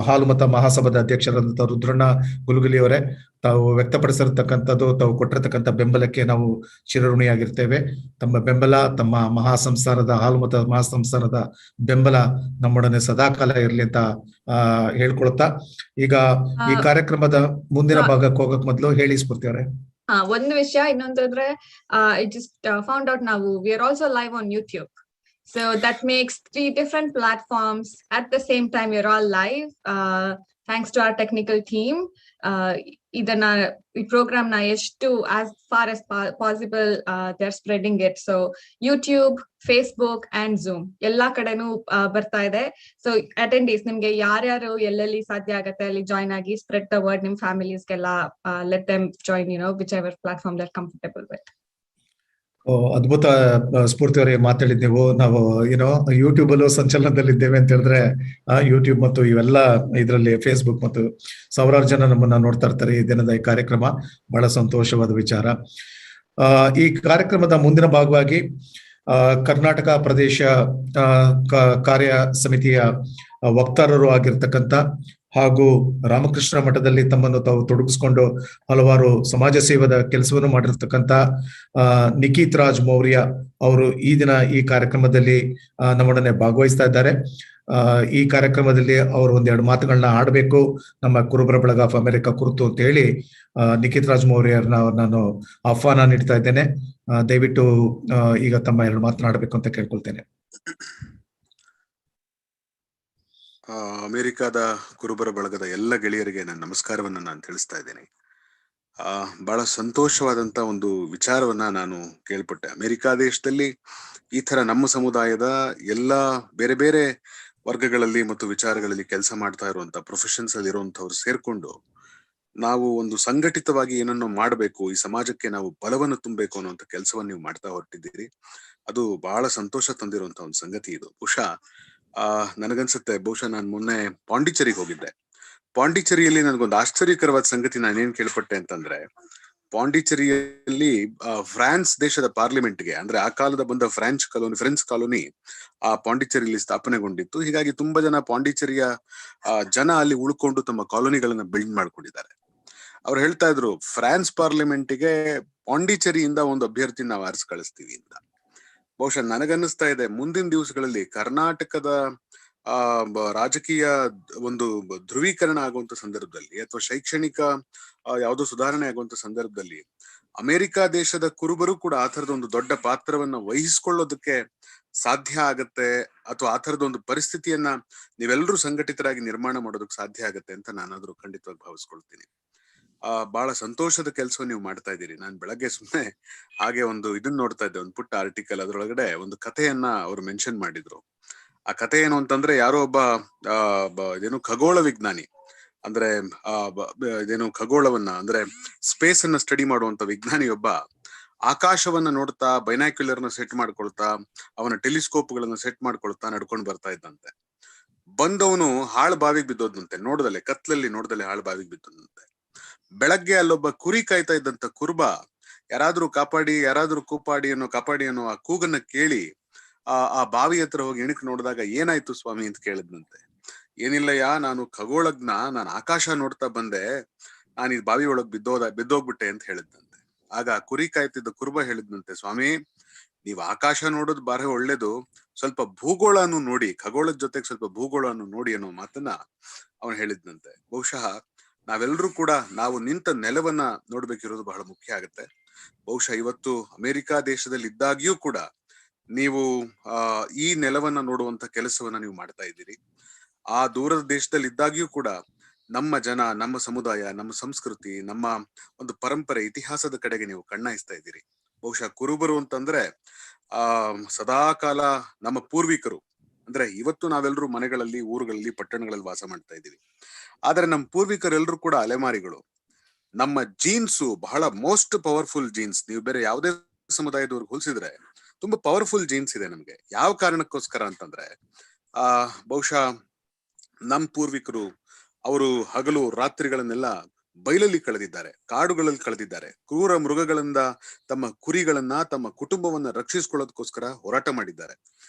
ಹಾಲುಮತ ಮಹಾಸಭಾದ ಅಧ್ಯಕ್ಷರಾದಂತಹ ರುದ್ರಣ್ಣ ಗುಲುಗುಲಿ ಅವರೇ, ತಾವು ವ್ಯಕ್ತಪಡಿಸಿರ್ತಕ್ಕಂಥದ್ದು, ತಾವು ಕೊಟ್ಟಿರ್ತಕ್ಕಂಥ ಬೆಂಬಲಕ್ಕೆ ನಾವು ಚಿರಋಣಿಯಾಗಿರ್ತೇವೆ. ತಮ್ಮ ಬೆಂಬಲ, ತಮ್ಮ ಮಹಾಸಂಸ್ಥಾನದ ಹಾಲುಮತ ಮಹಾಸಂಸ್ಥಾನದ ಬೆಂಬಲ ನಮ್ಮೊಡನೆ ಸದಾಕಾಲ ಇರ್ಲಿ ಅಂತ ಹೇಳ್ಕೊಳ್ತಾ, ಈಗ ಈ ಕಾರ್ಯಕ್ರಮದ ಮುಂದಿನ ಭಾಗಕ್ಕೆ ಹೋಗಕ್ ಮೊದಲು ಹೇಳಿ ಸ್ಫೂರ್ತಿ ಅವರೇ. ಒಂದು ವಿಷಯ ಇನ್ನೊಂದಾದ್ರೆ, ಐ ಜಸ್ಟ್ ಫೌಂಡ್ ಔಟ್ ನಾವು we are also live on YouTube. So that makes 3 different platforms at the same time. You're all live. Thanks to our technical team. Idanna ee program na eshtu as far as possible they're spreading it. So YouTube, Facebook and Zoom ella kadenu barta ide. So attendees nimge yaryaru ellelli sadhya agutte alli join agi spread the word. Nim families kella let them join, whichever platform they're comfortable with. ಅದ್ಭುತ ಸ್ಫೂರ್ತಿ ಅವರಿಗೆ ಮಾತಾಡಿದ್ ನೀವು. ನಾವು YouTube ಅಲ್ಲೂ ಸಂಚಲನದಲ್ಲಿದ್ದೇವೆ ಅಂತ ಹೇಳಿದ್ರೆ, YouTube ಮತ್ತು ಇವೆಲ್ಲ ಇದರಲ್ಲಿ ಫೇಸ್ಬುಕ್ ಮತ್ತು ಸಾವಿರಾರು ಜನ ನಮ್ಮನ್ನ ನೋಡ್ತಾ ಇರ್ತಾರೆ. ಈ ದಿನದ ಈ ಕಾರ್ಯಕ್ರಮ ಬಹಳ ಸಂತೋಷವಾದ ವಿಚಾರ. ಈ ಕಾರ್ಯಕ್ರಮದ ಮುಂದಿನ ಭಾಗವಾಗಿ ಕರ್ನಾಟಕ ಪ್ರದೇಶ ಕಾರ್ಯ ಸಮಿತಿಯ ವಕ್ತಾರರು ಆಗಿರ್ತಕ್ಕಂಥ ಹಾಗೂ ರಾಮಕೃಷ್ಣ ಮಠದಲ್ಲಿ ತಮ್ಮನ್ನು ತಾವು ತೊಡಗಿಸ್ಕೊಂಡು ಹಲವಾರು ಸಮಾಜ ಸೇವದ ಕೆಲಸವನ್ನು ಮಾಡಿರ್ತಕ್ಕಂಥ ನಿಖಿತ್ ರಾಜ್ ಮೌರ್ಯ ಅವರು ಈ ದಿನ ಈ ಕಾರ್ಯಕ್ರಮದಲ್ಲಿ ನಮ್ಮೊಡನೆ ಭಾಗವಹಿಸ್ತಾ ಇದ್ದಾರೆ. ಈ ಕಾರ್ಯಕ್ರಮದಲ್ಲಿ ಅವರು ಒಂದೆರಡು ಮಾತುಗಳನ್ನ ಆಡಬೇಕು ನಮ್ಮ ಕುರುಬರ ಬಳಗ ಆಫ್ ಅಮೆರಿಕ ಕುರಿತು ಅಂತ ಹೇಳಿ ನಿಖಿತ್ ರಾಜ್ ಮೌರ್ಯರನ್ನ ನಾನು ಆಹ್ವಾನ ನೀಡ್ತಾ ಇದ್ದೇನೆ. ದಯವಿಟ್ಟು ಈಗ ತಮ್ಮ 2 ಮಾತನಾಡಬೇಕು ಅಂತ ಕೇಳ್ಕೊಳ್ತೇನೆ. ಅಮೆರಿಕಾದ ಕುರುಬರ ಬಳಗದ ಎಲ್ಲ ಗೆಳೆಯರಿಗೆ ನನ್ನ ನಮಸ್ಕಾರವನ್ನ ನಾನು ತಿಳಿಸ್ತಾ ಇದ್ದೇನೆ. ಬಹಳ ಸಂತೋಷವಾದಂತ ಒಂದು ವಿಚಾರವನ್ನ ನಾನು ಕೇಳ್ಪಟ್ಟೆ. ಅಮೆರಿಕಾ ದೇಶದಲ್ಲಿ ಈ ತರ ನಮ್ಮ ಸಮುದಾಯದ ಎಲ್ಲ ಬೇರೆ ಬೇರೆ ವರ್ಗಗಳಲ್ಲಿ ಮತ್ತು ವಿಚಾರಗಳಲ್ಲಿ ಕೆಲಸ ಮಾಡ್ತಾ ಇರುವಂತ ಪ್ರೊಫೆಷನ್ಸ್ ಅಲ್ಲಿ ಇರುವಂತವ್ರು ಸೇರ್ಕೊಂಡು ನಾವು ಒಂದು ಸಂಘಟಿತವಾಗಿ ಏನನ್ನೋ ಮಾಡಬೇಕು, ಈ ಸಮಾಜಕ್ಕೆ ನಾವು ಬಲವನ್ನು ತುಂಬಬೇಕು ಅನ್ನುವಂತ ಕೆಲಸವನ್ನು ನೀವು ಮಾಡ್ತಾ ಹೊರಟಿದ್ದೀರಿ. ಅದು ಬಹಳ ಸಂತೋಷ ತಂದಿರುವಂತ ಒಂದು ಸಂಗತಿ ಇದು. ನನಗನ್ಸುತ್ತೆ ಬಹುಶಃ ನಾನು ಮೊನ್ನೆ ಪಾಂಡಿಚೇರಿಗೆ ಹೋಗಿದ್ದೆ. ಪಾಂಡಿಚೇರಿಯಲ್ಲಿ ನನಗೊಂದು ಆಶ್ಚರ್ಯಕರವಾದ ಸಂಗತಿ ನಾನೇನ್ ಕೇಳ್ಪಟ್ಟೆ ಅಂತಂದ್ರೆ, ಪಾಂಡಿಚೇರಿಯಲ್ಲಿ ಫ್ರಾನ್ಸ್ ದೇಶದ ಪಾರ್ಲಿಮೆಂಟ್ಗೆ, ಅಂದ್ರೆ ಆ ಕಾಲದ ಬಂದ ಫ್ರೆಂಚ್ ಕಾಲೋನಿ ಆ ಪಾಂಡಿಚೇರಿಯಲ್ಲಿ ಸ್ಥಾಪನೆಗೊಂಡಿತ್ತು. ಹೀಗಾಗಿ ತುಂಬಾ ಜನ ಪಾಂಡಿಚೇರಿಯ ಜನ ಅಲ್ಲಿ ಉಳ್ಕೊಂಡು ತಮ್ಮ ಕಾಲೋನಿಗಳನ್ನ ಬಿಲ್ಡ್ ಮಾಡ್ಕೊಂಡಿದ್ದಾರೆ. ಅವ್ರು ಹೇಳ್ತಾ ಇದ್ರು, ಫ್ರಾನ್ಸ್ ಪಾರ್ಲಿಮೆಂಟ್ಗೆ ಪಾಂಡಿಚೇರಿಯಿಂದ ಒಂದು ಅಭ್ಯರ್ಥಿ ನಾವು ಆರಿಸಿ ಕಳಿಸ್ತೀವಿ ಅಂತ. ಬಹುಶಃ ನನಗನ್ನಿಸ್ತಾ ಇದೆ, ಮುಂದಿನ ದಿವಸಗಳಲ್ಲಿ ಕರ್ನಾಟಕದ ರಾಜಕೀಯ ಒಂದು ಧ್ರುವೀಕರಣ ಆಗುವಂತ ಸಂದರ್ಭದಲ್ಲಿ, ಅಥವಾ ಶೈಕ್ಷಣಿಕ ಯಾವುದೋ ಸುಧಾರಣೆ ಆಗುವಂತ ಸಂದರ್ಭದಲ್ಲಿ, ಅಮೆರಿಕ ದೇಶದ ಕುರುಬರು ಕೂಡ ಆ ತರದ ಒಂದು ದೊಡ್ಡ ಪಾತ್ರವನ್ನ ವಹಿಸಿಕೊಳ್ಳೋದಕ್ಕೆ ಸಾಧ್ಯ ಆಗತ್ತೆ, ಅಥವಾ ಆ ತರದ ಒಂದು ಪರಿಸ್ಥಿತಿಯನ್ನ ನೀವೆಲ್ಲರೂ ಸಂಘಟಿತರಾಗಿ ನಿರ್ಮಾಣ ಮಾಡೋದಕ್ಕೆ ಸಾಧ್ಯ ಆಗತ್ತೆ ಅಂತ ನಾನಾದ್ರೂ ಖಂಡಿತವಾಗಿ ಭಾವಿಸ್ಕೊಳ್ತೀನಿ. ಬಹಳ ಸಂತೋಷದ ಕೆಲಸ ನೀವು ಮಾಡ್ತಾ ಇದ್ದೀರಿ. ನಾನು ಬೆಳಗ್ಗೆ ಸುಮ್ಮನೆ ಹಾಗೆ ಒಂದು ಇದನ್ನ ನೋಡ್ತಾ ಇದ್ದೆ, ಒಂದು ಪುಟ್ಟ ಆರ್ಟಿಕಲ್. ಅದರೊಳಗಡೆ ಒಂದು ಕಥೆಯನ್ನ ಅವ್ರು ಮೆನ್ಷನ್ ಮಾಡಿದ್ರು. ಆ ಕಥೆ ಏನು ಅಂತಂದ್ರೆ, ಯಾರೋ ಒಬ್ಬ ಏನು ಖಗೋಳ ವಿಜ್ಞಾನಿ, ಅಂದ್ರೆ ಇದೇನು ಖಗೋಳವನ್ನ ಅಂದ್ರೆ ಸ್ಪೇಸ್ ಅನ್ನ ಸ್ಟಡಿ ಮಾಡುವಂತ ವಿಜ್ಞಾನಿಯೊಬ್ಬ ಆಕಾಶವನ್ನ ನೋಡ್ತಾ ಬೈನಾಕ್ಯುಲರ್ ನ ಸೆಟ್ ಮಾಡ್ಕೊಳ್ತಾ, ಅವನ ಟೆಲಿಸ್ಕೋಪ್ ಗಳನ್ನ ಸೆಟ್ ಮಾಡ್ಕೊಳ್ತಾ ನಡ್ಕೊಂಡು ಬರ್ತಾ ಇದ್ದಂತೆ. ಬಂದವನು ಹಾಳು ಬಾವಿಗೆ ಬಿದ್ದೋದಂತೆ, ನೋಡ್ದಲೆ ಕತ್ಲಲ್ಲಿ ನೋಡ್ದಲೆ ಹಾಳು ಬಾವಿಗೆ ಬಿದ್ದೋದಂತೆ. ಬೆಳಗ್ಗೆ ಅಲ್ಲೊಬ್ಬ ಕುರಿ ಕಾಯ್ತಾ ಇದ್ದಂತ ಕುರುಬ ಯಾರಾದ್ರೂ ಕಾಪಾಡಿ ಅನ್ನೋ ಆ ಕೂಗನ್ನ ಕೇಳಿ ಆ ಬಾವಿ ಹತ್ರ ಹೋಗಿ ಇಣಕ್ ನೋಡಿದಾಗ, ಏನಾಯ್ತು ಸ್ವಾಮಿ ಅಂತ ಕೇಳಿದ್ನಂತೆ. ಏನಿಲ್ಲಯ್ಯ, ನಾನು ಖಗೋಳಜ್ಞ, ನಾನು ಆಕಾಶ ನೋಡ್ತಾ ಬಂದೆ, ನಾನು ಈ ಬಾವಿ ಒಳಗ್ ಬಿದ್ದೋಗ್ಬಿಟ್ಟೆ ಅಂತ ಹೇಳಿದ್ನಂತೆ. ಆಗ ಕುರಿ ಕಾಯ್ತಿದ್ದ ಕುರುಬ ಹೇಳಿದ್ನಂತೆ, ಸ್ವಾಮಿ, ನೀವ್ ಆಕಾಶ ನೋಡೋದು ಬಾರಿ ಒಳ್ಳೇದು, ಸ್ವಲ್ಪ ಭೂಗೋಳನು ನೋಡಿ, ಖಗೋಳದ ಜೊತೆಗೆ ಸ್ವಲ್ಪ ಭೂಗೋಳನು ನೋಡಿ ಅನ್ನೋ ಮಾತನ್ನ ಅವನು ಹೇಳಿದ್ನಂತೆ. ಬಹುಶಃ ನಾವೆಲ್ಲರೂ ಕೂಡ ನಾವು ನಿಂತ ನೆಲವನ್ನ ನೋಡ್ಬೇಕಿರೋದು ಬಹಳ ಮುಖ್ಯ ಆಗುತ್ತೆ. ಬಹುಶಃ ಇವತ್ತು ಅಮೆರಿಕಾ ದೇಶದಲ್ಲಿ ಇದ್ದಾಗ್ಯೂ ಕೂಡ ನೀವು ಈ ನೆಲವನ್ನ ನೋಡುವಂತ ಕೆಲಸವನ್ನ ನೀವು ಮಾಡ್ತಾ ಇದ್ದೀರಿ. ಆ ದೂರದ ದೇಶದಲ್ಲಿ ಇದ್ದಾಗ್ಯೂ ಕೂಡ ನಮ್ಮ ಜನ, ನಮ್ಮ ಸಮುದಾಯ, ನಮ್ಮ ಸಂಸ್ಕೃತಿ, ನಮ್ಮ ಒಂದು ಪರಂಪರೆ, ಇತಿಹಾಸದ ಕಡೆಗೆ ನೀವು ಕಣ್ಣಾಯಿಸ್ತಾ ಇದ್ದೀರಿ. ಬಹುಶಃ ಕುರುಬರು ಅಂತಂದ್ರೆ ಸದಾ ಕಾಲ ನಮ್ಮ ಪೂರ್ವಿಕರು, ಅಂದ್ರೆ ಇವತ್ತು ನಾವೆಲ್ಲರೂ ಮನೆಗಳಲ್ಲಿ, ಊರುಗಳಲ್ಲಿ, ಪಟ್ಟಣಗಳಲ್ಲಿ ವಾಸ ಮಾಡ್ತಾ ಇದ್ದೀವಿ. ಆದ್ರೆ ನಮ್ಮ ಪೂರ್ವಿಕರೆಲ್ಲರೂ ಕೂಡ ಅಲೆಮಾರಿಗಳು. ನಮ್ಮ ಜೀನ್ಸು ಬಹಳ ಮೋಸ್ಟ್ ಪವರ್ಫುಲ್ ಜೀನ್ಸ್. ನೀವು ಬೇರೆ ಯಾವುದೇ ಸಮುದಾಯದವ್ರಿಗೆ ಹೋಲಿಸಿದ್ರೆ ತುಂಬಾ ಪವರ್ಫುಲ್ ಜೀನ್ಸ್ ಇದೆ ನಮ್ಗೆ. ಯಾವ ಕಾರಣಕ್ಕೋಸ್ಕರ ಅಂತಂದ್ರೆ ಬಹುಶಃ ನಮ್ಮ ಪೂರ್ವಿಕರು ಅವರು ಹಗಲು ರಾತ್ರಿಗಳನ್ನೆಲ್ಲ ಬಯಲಲ್ಲಿ ಕಳೆದಿದ್ದಾರೆ, ಕಾಡುಗಳಲ್ಲಿ ಕಳೆದಿದ್ದಾರೆ. ಕ್ರೂರ ಮೃಗಗಳಿಂದ ತಮ್ಮ ಕುರಿಗಳನ್ನ, ತಮ್ಮ ಕುಟುಂಬವನ್ನ ರಕ್ಷಿಸಿಕೊಳ್ಳೋದಕ್ಕೋಸ್ಕರ ಹೋರಾಟ ಮಾಡಿದ್ದಾರೆ.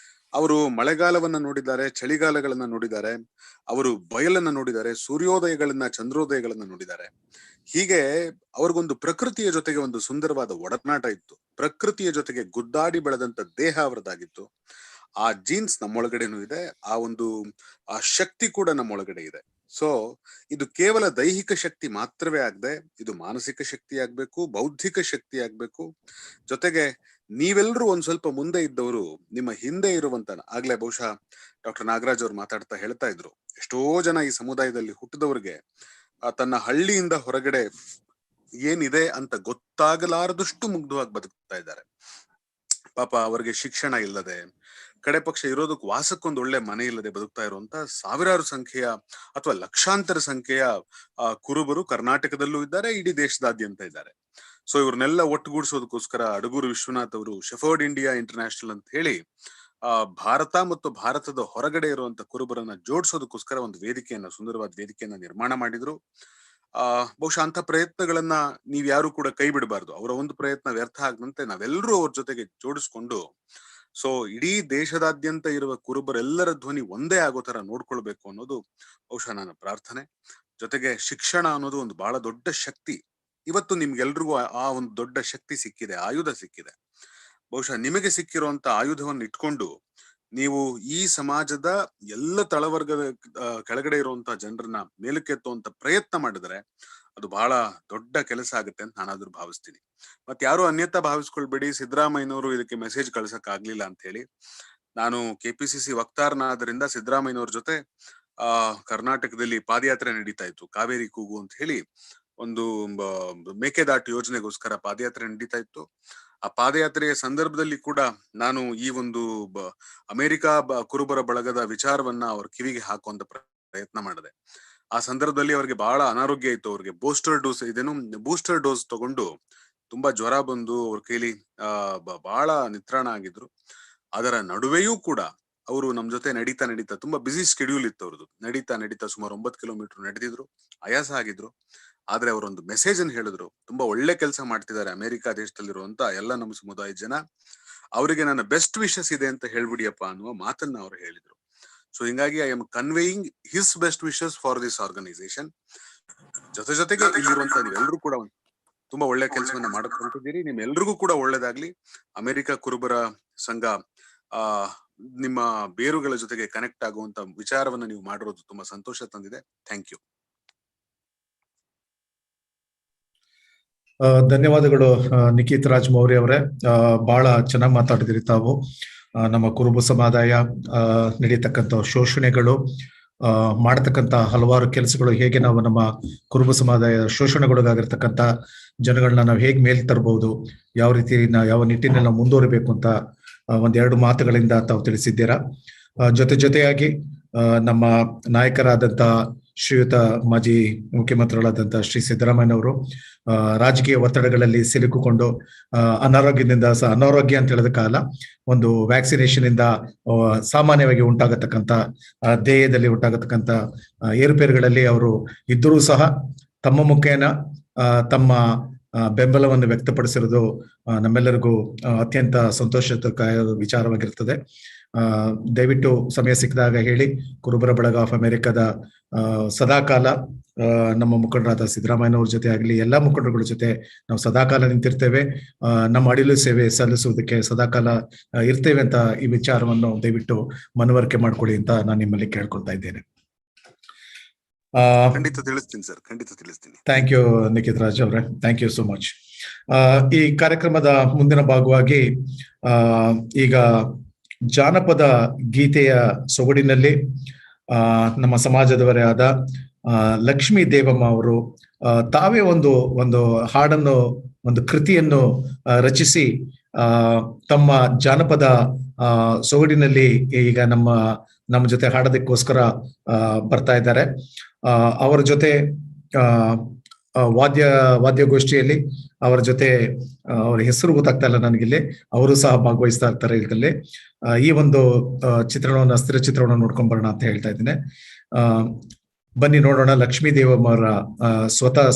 ಅವರು ಮಳೆಗಾಲವನ್ನ ನೋಡಿದ್ದಾರೆ, ಚಳಿಗಾಲಗಳನ್ನ ನೋಡಿದ್ದಾರೆ, ಅವರು ಬಯಲನ್ನ ನೋಡಿದ್ದಾರೆ, ಸೂರ್ಯೋದಯಗಳನ್ನ, ಚಂದ್ರೋದಯಗಳನ್ನ ನೋಡಿದ್ದಾರೆ. ಹೀಗೆ ಅವ್ರಿಗೊಂದು ಪ್ರಕೃತಿಯ ಜೊತೆಗೆ ಒಂದು ಸುಂದರವಾದ ಒಡನಾಟ ಇತ್ತು. ಪ್ರಕೃತಿಯ ಜೊತೆಗೆ ಗುದ್ದಾಡಿ ಬೆಳೆದಂತ ದೇಹ ಅವರದಾಗಿತ್ತು. ಆ ಜೀನ್ಸ್ ನಮ್ಮೊಳಗಡೆನೂ ಇದೆ, ಆ ಶಕ್ತಿ ಕೂಡ ನಮ್ಮೊಳಗಡೆ ಇದೆ. ಸೊ ಇದು ಕೇವಲ ದೈಹಿಕ ಶಕ್ತಿ ಮಾತ್ರವೇ ಆಗದೆ, ಇದು ಮಾನಸಿಕ ಶಕ್ತಿ ಆಗ್ಬೇಕು, ಬೌದ್ಧಿಕ ಶಕ್ತಿ ಆಗ್ಬೇಕು. ಜೊತೆಗೆ ನೀವೆಲ್ಲರೂ ಒಂದ್ ಸ್ವಲ್ಪ ಮುಂದೆ ಇದ್ದವರು, ನಿಮ್ಮ ಹಿಂದೆ ಇರುವಂತ, ಆಗ್ಲೇ ಬಹುಶಃ ಡಾಕ್ಟರ್ ನಾಗರಾಜ್ ಅವ್ರು ಮಾತಾಡ್ತಾ ಹೇಳ್ತಾ ಇದ್ರು, ಎಷ್ಟೋ ಜನ ಈ ಸಮುದಾಯದಲ್ಲಿ ಹುಟ್ಟಿದವ್ರಿಗೆ ತನ್ನ ಹಳ್ಳಿಯಿಂದ ಹೊರಗಡೆ ಏನಿದೆ ಅಂತ ಗೊತ್ತಾಗಲಾರದಷ್ಟು ಮುಗ್ಧವಾಗಿ ಬದುಕ್ತಾ ಇದ್ದಾರೆ. ಪಾಪ ಅವರಿಗೆ ಶಿಕ್ಷಣ ಇಲ್ಲದೆ, ಕಡೆ ಪಕ್ಷ ಇರೋದಕ್ಕೆ ವಾಸಕ್ಕೊಂದು ಒಳ್ಳೆ ಮನೆ ಇಲ್ಲದೆ ಬದುಕ್ತಾ ಇರುವಂತ ಸಾವಿರಾರು ಸಂಖ್ಯೆಯ ಅಥವಾ ಲಕ್ಷಾಂತರ ಸಂಖ್ಯೆಯ ಕುರುಬರು ಕರ್ನಾಟಕದಲ್ಲೂ ಇದ್ದಾರೆ, ಇಡೀ ದೇಶದಾದ್ಯಂತ ಇದ್ದಾರೆ. ಸೊ ಇವ್ರನ್ನೆಲ್ಲ ಒಟ್ಟುಗೂಡಿಸೋದಕ್ಕೋಸ್ಕರ ಅಡಗೂರು ವಿಶ್ವನಾಥ್ ಅವರು ಶೆಫರ್ಡ್ ಇಂಡಿಯಾ ಇಂಟರ್ನ್ಯಾಷನಲ್ ಅಂತ ಹೇಳಿ ಭಾರತ ಮತ್ತು ಭಾರತದ ಹೊರಗಡೆ ಇರುವಂತ ಕುರುಬರನ್ನ ಜೋಡಿಸೋದಕ್ಕೋಸ್ಕರ ಒಂದು ವೇದಿಕೆಯನ್ನ, ಸುಂದರವಾದ ವೇದಿಕೆಯನ್ನ ನಿರ್ಮಾಣ ಮಾಡಿದ್ರು. ಬಹುಶಃ ಅಂತ ಪ್ರಯತ್ನಗಳನ್ನ ನೀವ್ ಯಾರು ಕೂಡ ಕೈ ಬಿಡಬಾರ್ದು. ಅವರ ಒಂದು ಪ್ರಯತ್ನ ವ್ಯರ್ಥ ಆಗದಂತೆ ನಾವೆಲ್ಲರೂ ಅವ್ರ ಜೊತೆಗೆ ಜೋಡಿಸ್ಕೊಂಡು, ಸೊ ಇಡೀ ದೇಶದಾದ್ಯಂತ ಇರುವ ಕುರುಬರೆಲ್ಲರ ಧ್ವನಿ ಒಂದೇ ಆಗೋ ತರ ನೋಡ್ಕೊಳ್ಬೇಕು ಅನ್ನೋದು ಬಹುಶಃ ನನ್ನ ಪ್ರಾರ್ಥನೆ. ಜೊತೆಗೆ ಶಿಕ್ಷಣ ಅನ್ನೋದು ಒಂದು ಬಹಳ ದೊಡ್ಡ ಶಕ್ತಿ. ಇವತ್ತು ನಿಮ್ಗೆಲ್ರಿಗೂ ಆ ಒಂದು ದೊಡ್ಡ ಶಕ್ತಿ ಸಿಕ್ಕಿದೆ, ಆಯುಧ ಸಿಕ್ಕಿದೆ. ಬಹುಶಃ ನಿಮಗೆ ಸಿಕ್ಕಿರುವಂತ ಆಯುಧವನ್ನು ಇಟ್ಕೊಂಡು ನೀವು ಈ ಸಮಾಜದ ಎಲ್ಲ ತಳವರ್ಗದ ಕೆಳಗಡೆ ಇರುವಂತಹ ಜನರನ್ನ ಮೇಲಕ್ಕೆತ್ತುವಂತ ಪ್ರಯತ್ನ ಮಾಡಿದ್ರೆ ಅದು ಬಹಳ ದೊಡ್ಡ ಕೆಲಸ ಆಗುತ್ತೆ ಅಂತ ನಾನಾದ್ರೂ ಭಾವಿಸ್ತೀನಿ. ಮತ್ ಯಾರು ಅನ್ಯತಾ ಭಾವಿಸ್ಕೊಳ್ಬೇಡಿ, ಸಿದ್ದರಾಮಯ್ಯನವರು ಇದಕ್ಕೆ ಮೆಸೇಜ್ ಕಳ್ಸಕ್ ಆಗ್ಲಿಲ್ಲ ಅಂತ ಹೇಳಿ. ನಾನು ಕೆಪಿಸಿಸಿ ವಕ್ತಾರನಾದ್ರಿಂದ ಸಿದ್ದರಾಮಯ್ಯನವ್ರ ಜೊತೆ ಕರ್ನಾಟಕದಲ್ಲಿ ಪಾದಯಾತ್ರೆ ನಡೀತಾ ಇತ್ತು, ಕಾವೇರಿ ಕೂಗು ಅಂತ ಹೇಳಿ ಒಂದು ಮೇಕೆದಾಟು ಯೋಜನೆಗೋಸ್ಕರ ಪಾದಯಾತ್ರೆ ನಡೀತಾ ಇತ್ತು. ಆ ಪಾದಯಾತ್ರೆಯ ಸಂದರ್ಭದಲ್ಲಿ ಕೂಡ ನಾನು ಈ ಒಂದು ಅಮೆರಿಕಾ ಕುರುಬರ ಬಳಗದ ವಿಚಾರವನ್ನ ಅವ್ರ ಕಿವಿಗೆ ಹಾಕುವಂತ ಪ್ರಯತ್ನ ಮಾಡಿದೆ. ಆ ಸಂದರ್ಭದಲ್ಲಿ ಅವ್ರಿಗೆ ಬಹಳ ಅನಾರೋಗ್ಯ ಇತ್ತು. ಅವ್ರಿಗೆ ಬೂಸ್ಟರ್ ಡೋಸ್ ತಗೊಂಡು ತುಂಬಾ ಜ್ವರ ಬಂದು ಅವ್ರ ಕೈಲಿ ಬಹಳ ನಿತ್ರಾಣ ಆಗಿದ್ರು. ಅದರ ನಡುವೆಯೂ ಕೂಡ ಅವರು ನಮ್ ಜೊತೆ ನಡೀತಾ ತುಂಬಾ ಬಿಸಿ ಶೆಡ್ಯೂಲ್ ಇತ್ತು ಅವ್ರದ್ದು. ನಡೀತಾ ಸುಮಾರು 9 ಕಿಲೋಮೀಟರ್ ನಡೆದಿದ್ರು, ಆಯಾಸ ಆಗಿದ್ರು. ಆದ್ರೆ ಅವರೊಂದು ಮೆಸೇಜ್ ಅನ್ನು ಹೇಳಿದ್ರು, ತುಂಬಾ ಒಳ್ಳೆ ಕೆಲಸ ಮಾಡ್ತಿದ್ದಾರೆ ಅಮೆರಿಕ ದೇಶದಲ್ಲಿರುವಂತ ಎಲ್ಲ ನಮ್ಮ ಸಮುದಾಯದ ಜನ. ಅವರಿಗೆ ನನ್ನ ಬೆಸ್ಟ್ ವಿಶಸ್ ಇದೆ ಅಂತ ಹೇಳ್ಬಿಡಿಯಪ್ಪ ಅನ್ನುವ ಮಾತನ್ನ ಅವರು ಹೇಳಿದ್ರು. ಸೊ ಹಿಂಗಾಗಿ I am conveying his best wishes for this organisation. ಜೊತೆಗೆ ಇಲ್ಲಿರುವಂತ ನೀವೆಲ್ಲರೂ ಕೂಡ ತುಂಬಾ ಒಳ್ಳೆ ಕೆಲಸವನ್ನ ಮಾಡ್ಕೊಂಡಿದ್ದೀರಿ. ನಿಮ್ಮೆಲ್ರಿಗೂ ಕೂಡ ಒಳ್ಳೇದಾಗ್ಲಿ. ಅಮೆರಿಕ ಕುರುಬರ ಸಂಘ ನಿಮ್ಮ ಬೇರುಗಳ ಜೊತೆಗೆ ಕನೆಕ್ಟ್ ಆಗುವಂತ ವಿಚಾರವನ್ನ ನೀವು ಮಾಡಿರೋದು ತುಂಬಾ ಸಂತೋಷ ತಂದಿದೆ. Thank you. ಧನ್ಯವಾದಗಳು ನಿಖಿತ್ ರಾಜ್ ಮೌರ್ಯ ಅವರೇ. ಬಹಳ ಚೆನ್ನಾಗಿ ಮಾತಾಡಿದಿರಿ ತಾವು. ನಮ್ಮ ಕುರುಬ ಸಮುದಾಯ ನಡೀತಕ್ಕಂಥ ಶೋಷಣೆಗಳು, ಮಾಡತಕ್ಕಂಥ ಹಲವಾರು ಕೆಲಸಗಳು, ಹೇಗೆ ನಾವು ನಮ್ಮ ಕುರುಬ ಸಮುದಾಯ ಶೋಷಣೆಗೊಳಗಾಗಿರ್ತಕ್ಕಂಥ ಜನಗಳನ್ನ ನಾವು ಹೇಗೆ ಮೇಲ್ ತರಬಹುದು, ಯಾವ ರೀತಿ ಯಾವ ನಿಟ್ಟಿನಲ್ಲಿ ನಾವು ಮುಂದುವರಿಬೇಕು ಅಂತ ಒಂದೆರಡು ಮಾತುಗಳಿಂದ ತಾವು ತಿಳಿಸಿದ್ದೀರಾ. ಜೊತೆಯಾಗಿ ನಮ್ಮ ನಾಯಕರಾದಂಥ ಶ್ರೀಯುತ ಮಾಜಿ ಮುಖ್ಯಮಂತ್ರಿಗಳಾದಂಥ ಶ್ರೀ ಸಿದ್ದರಾಮಯ್ಯನವರು ರಾಜಕೀಯ ಒತ್ತಡಗಳಲ್ಲಿ ಸಿಲುಕಿಕೊಂಡು ಅನಾರೋಗ್ಯ ಅಂತ ಹೇಳಿದ ಕಾಲ ಒಂದು ವ್ಯಾಕ್ಸಿನೇಷನ್ ಇಂದ ಸಾಮಾನ್ಯವಾಗಿ ಉಂಟಾಗತಕ್ಕಂಥ ದೇಹದಲ್ಲಿ ಉಂಟಾಗತಕ್ಕಂಥ ಏರುಪೇರುಗಳಲ್ಲಿ ಅವರು ಇದ್ದರೂ ಸಹ ತಮ್ಮ ಮುಖೇನ ತಮ್ಮ ಬೆಂಬಲವನ್ನು ವ್ಯಕ್ತಪಡಿಸಿರೋದು ನಮ್ಮೆಲ್ಲರಿಗೂ ಅತ್ಯಂತ ಸಂತೋಷದಾಯಕ ವಿಚಾರವಾಗಿರ್ತದೆ. ದಯವಿಟ್ಟು ಸಮಯ ಸಿಕ್ಕಿದಾಗ ಹೇಳಿ. ಕುರುಬರ ಬಳಗ ಆಫ್ ಅಮೆರಿಕದ ಸದಾಕಾಲ ನಮ್ಮ ಮುಖಂಡರಾದ ಸಿದ್ದರಾಮಯ್ಯನವ್ರ ಜೊತೆ ಆಗಲಿ, ಎಲ್ಲಾ ಮುಖಂಡರುಗಳ ಜೊತೆ ನಾವು ಸದಾಕಾಲ ನಿಂತಿರ್ತೇವೆ. ನಮ್ಮ ಅಡಿಲು ಸೇವೆ ಸಲ್ಲಿಸುವುದಕ್ಕೆ ಸದಾಕಾಲ ಇರ್ತೇವೆ ಅಂತ ಈ ವಿಚಾರವನ್ನು ದಯವಿಟ್ಟು ಮನವರಿಕೆ ಮಾಡ್ಕೊಳ್ಳಿ ಅಂತ ನಾನು ನಿಮ್ಮಲ್ಲಿ ಕೇಳ್ಕೊಳ್ತಾ ಇದ್ದೇನೆ. ಖಂಡಿತ ತಿಳಿಸ್ತೀನಿ ಸರ್, ಖಂಡಿತ ತಿಳಿಸ್ತೀನಿ. ಥ್ಯಾಂಕ್ ಯು ನಿಖಿತ್ ರಾಜ್ ಅವರೇ, ಥ್ಯಾಂಕ್ ಯು ಸೋ ಮಚ್. ಈ ಕಾರ್ಯಕ್ರಮದ ಮುಂದಿನ ಭಾಗವಾಗಿ ಈಗ ಜಾನಪದ ಗೀತೆಯ ಸೊಗಡಿನಲ್ಲಿ ನಮ್ಮ ಸಮಾಜದವರೇ ಆದ ಲಕ್ಷ್ಮೀ ದೇವಮ್ಮ ಅವರು ತಾವೇ ಒಂದು ಹಾಡನ್ನು, ಒಂದು ಕೃತಿಯನ್ನು ರಚಿಸಿ ತಮ್ಮ ಜಾನಪದ ಸೊಗಡಿನಲ್ಲಿ ಈಗ ನಮ್ಮ ಜೊತೆ ಹಾಡೋದಕ್ಕೋಸ್ಕರ ಬರ್ತಾ ಇದ್ದಾರೆ. ಅವರ ಜೊತೆ ವಾದ್ಯಗೋಷ್ಠಿಯಲ್ಲಿ ಅವರ ಜೊತೆ ಅವರ ಹೆಸರು ಗೊತ್ತಾಗ್ತಾ ಇಲ್ಲ ನನಗಿಲ್ಲಿ, ಅವರು ಸಹ ಭಾಗವಹಿಸ್ತಾ ಇರ್ತಾರೆ ಇದರಲ್ಲಿ. ಈ ಒಂದು ಅಸ್ಥಿರ ಚಿತ್ರಣವನ್ನು ನೋಡ್ಕೊಂಡ್ ಬರೋಣ ಅಂತ ಹೇಳ್ತಾ ಇದ್ದೇನೆ. ಬನ್ನಿ ನೋಡೋಣ, ಲಕ್ಷ್ಮೀ ದೇವಮ್ಮ ಅವರ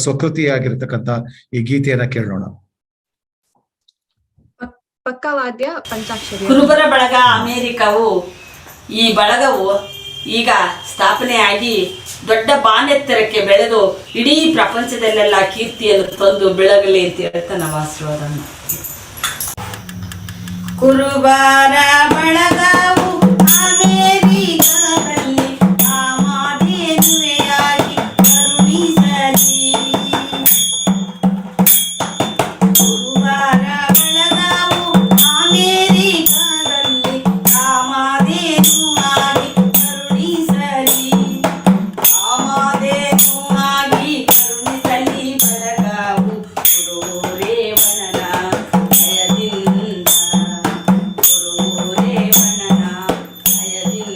ಸ್ವಕೃತಿಯಾಗಿರ್ತಕ್ಕಂಥ ಈ ಗೀತೆಯನ್ನ ಕೇಳೋಣ. ಪಕ್ಕವಾದ್ಯ ಪಂಚಾಕ್ಷರಿ. ಕುರುಬರ ಬಳಗ ಅಮೆರಿಕವು, ಈ ಬಳಗವು ಈಗ ಸ್ಥಾಪನೆಯಾಗಿ ದೊಡ್ಡ ಬಾನೆತ್ತರಕ್ಕೆ ಬೆಳೆದು ಇಡೀ ಪ್ರಪಂಚದಲ್ಲೆಲ್ಲ ಕೀರ್ತಿಯನ್ನು ತಂದು ಬೆಳಗಲಿ ಅಂತ ಹೇಳ್ತಾ ನಾವು ಆಶೀರ್ವಾದ. ಕುರುಬರ ಬಳಗವು ಅಮೆರಿಕದಲ್ಲಿ ಆಮಾದೇನುವೆಯಾಗಿ ಕರುಣಿಸಲಿ. ಕುರುಬರ ಬಳಗವು ಅಮೆರಿಕದಲ್ಲಿ ಆಮಾದೇನುವಾಗಿ ಕರುಣಿಸಲಿ. ಆಮಾದೇನು ಆಗಿ ಕರುಣಿಸಲಿ. ಬಳಗವು ಗುರುರೇವಣನ ಭಯದಿಂದ, ಗುರುರೇವಣನ ಭಯದಿಂದ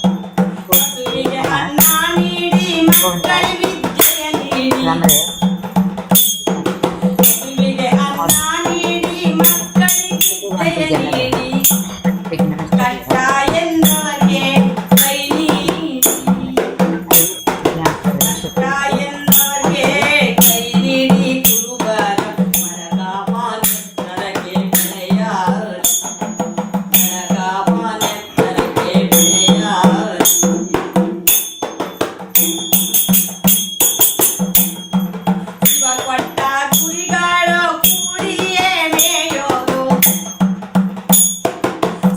ಹಸುವಿಗೆ ಅನ್ನ ನೀಡಿ ಮಕ್ಕಳಿಗೆ ವಿದ್ಯೆಯ ನೀಡಿ ಹಸುವಿಗೆ ಅನ್ನ ನೀಡಿ ಮಕ್ಕಳಿಗೆ ವಿದ್ಯೆಯ ನೀಡಿ ಕಷ್ಟ ಎಂದವರಿಗೆ ಕೈ ನೀಡಿ ಕಷ್ಟ ಎಂದವರಿಗೆ ಕೈ ನೀಡಿ ಕುರುಬರ ಮರಗ ಮಾನೆತ್ತರಕ್ಕೆ ಬೆಳೆಯಾರಿ ಮರಗ ಮಾನೆತ್ತರಕ್ಕೆ ಬೆಳೆಯಾರಿ ಶಿವ ಕೊಟ್ಟ ಕುರಿಗಳು ಕೂಡಿಯೇ ಮೇಯೋದು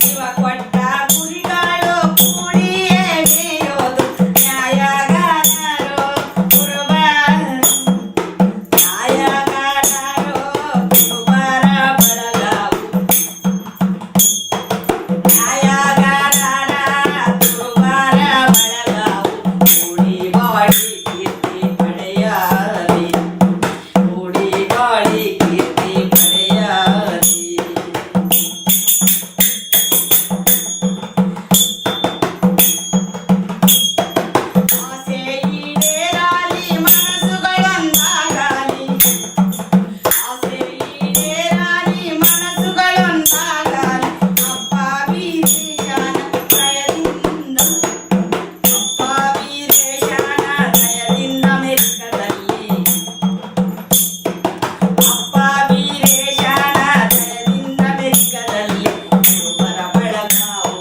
ಶಿವ ಕೊಟ್ಟ ಕುರಿಗಳು ಕೂಡಿಯೇ ಮೇಯೋದು ನ್ಯಾಯಗಾರರು ಕುರುಬರು ನ್ಯಾಯಗಾರರು ಕುರುಬರ ಬಳಗವು ನ್ಯಾಯಗಾರರ ಕುರುಬರ ಬಳಗವು ಕೂಡಿ ಬಾಳಿ ಕೀರ್ತಿ ಪಡೆಯಾರಿ ಕೂಡಿ ಬಾಳಿ ಕೀರ್ತಿ ಪಡೆಯಾರಿ ಆಸೆ ಈಡೇರಾಲಿ ಮನಸ್ಸುಗಳೊಂದಾಗಲಿ ಆಸೆ ಈಡೇರಾಲಿ ಮನಸ್ಸುಗಳೊಂದಾಗಲಿ ಅಪ್ಪ ವೀರೇಶನ ದಯದಿಂದ ಅಪ್ಪ ವೀರೇಶನ ದಯದಿಂದ ಮೆಕ್ಕದಲ್ಲಿ ಅಪ್ಪ ವೀರೇಶನ ದಯದಿಂದ ಮೆಕ್ಕದಲ್ಲಿ ಕುರುಬರ ಬಳಗವು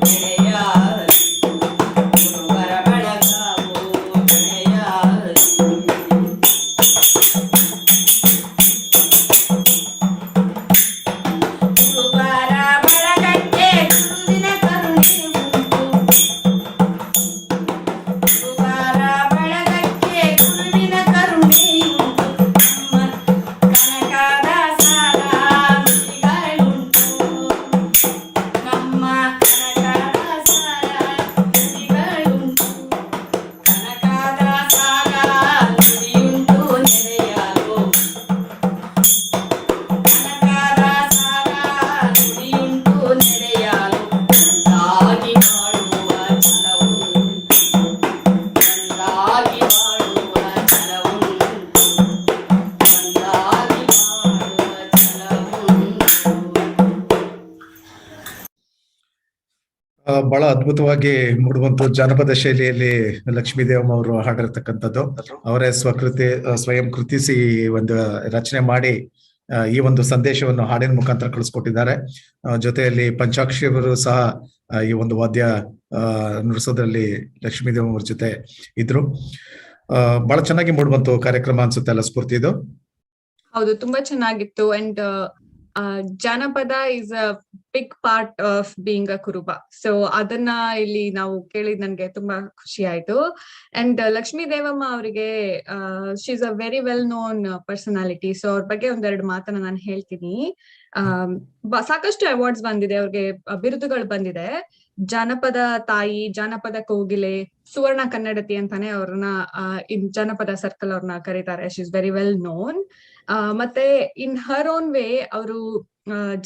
ಬೆಳೆಯಾರಿ ಕುರುಬರ ಬಳಗವು ಬೆಳೆಯಾರಿ ಕುರುಬರ ಬಳಗಕ್ಕೆ ಗುರುವಿನ ಕರುಣೆ ಉಂಟು ಕುರುಬರ ಬಳಗಕ್ಕೆ ಗುರುವಿನ ಕರುಣೆ ಉಂಟು ನಮ್ಮ ಕನಕದ ಸಾಲ ನುಡಿಗಳುಂಟು ನಮ್ಮ ಕನಕದ ಸಾಲ ನುಡಿಗಳುಂಟು ಕನಕದ ಸಾಲ ನುಡಿಯುಂಟು ನೆಲೆಯಲು ಕನಕದ ಸಾಲ ನುಡಿಯುಂಟು ನೆಲೆಯಲು ಒಂದಾಗಿ ಬಾಳುವ ಛಲವುಂಟು ಒಂದಾಗಿ ಬಾಳುವ ಛಲವುಂಟು ಒಂದಾಗಿ ಬಾಳುವ ಛಲವುಂಟು. ಬಹಳ ಅದ್ಭುತವಾಗಿ ಮೂಡುವಂತ ಜಾನಪದ ಶೈಲಿಯಲ್ಲಿ ಲಕ್ಷ್ಮೀ ದೇವಮ್ಮ ಅವರು ಹಾಡಿರ್ತಕ್ಕಂಥದ್ದು. ಅವರೇ ಸ್ವಯಂ ಕೃತಿಸಿ ಒಂದು ರಚನೆ ಮಾಡಿ ಈ ಒಂದು ಸಂದೇಶವನ್ನು ಹಾಡಿನ ಮುಖಾಂತರ ಕಳಿಸ್ಕೊಟ್ಟಿದ್ದಾರೆ. ಜೊತೆಯಲ್ಲಿ ಪಂಚಾಕ್ಷರಿಯವರು ಸಹ ಈ ಒಂದು ವಾದ್ಯ ನುಡಿಸೋದ್ರಲ್ಲಿ ಲಕ್ಷ್ಮೀ ದೇವಮ್ಮ ಅವ್ರ ಜೊತೆ ಇದ್ರು. ಬಹಳ ಚೆನ್ನಾಗಿ ಮೂಡುವಂತ ಕಾರ್ಯಕ್ರಮ ಅನ್ಸುತ್ತೆ ಅಲ್ಲ ಸ್ಫೂರ್ತಿ ಇದು? ಹೌದು, ತುಂಬಾ ಚೆನ್ನಾಗಿತ್ತು. ಅಂಡ್ ಜಾನಪದ is a big part of being a Kuruba. So ಅದನ್ನ ಇಲ್ಲಿ ನಾವು ಕೇಳಿದ್ ನನ್ಗೆ ತುಂಬಾ ಖುಷಿ ಆಯ್ತು. ಅಂಡ್ ಲಕ್ಷ್ಮೀ ದೇವಮ್ಮ ಅವರಿಗೆ she is a very well non personality. So ಅವ್ರ ಬಗ್ಗೆ ಒಂದೆರಡು ಮಾತನ್ನ ನಾನು ಹೇಳ್ತೀನಿ. ಸಾಕಷ್ಟು ಅವಾರ್ಡ್ಸ್ ಬಂದಿದೆ ಅವ್ರಿಗೆ, ಬಿರುದುಗಳು ಬಂದಿದೆ. ಜಾನಪದ ತಾಯಿ, ಜಾನಪದ ಕೋಗಿಲೆ, ಸುವರ್ಣ ಕನ್ನಡತಿ ಅಂತಾನೆ ಅವ್ರನ್ನ ಜಾನಪದ ಸರ್ಕಲ್ ಅವ್ರನ್ನ ಕರೀತಾರೆ. She is very well non. ಮತ್ತೆ ಇನ್ ಹರ್ ಓನ್ ವೇ ಅವರು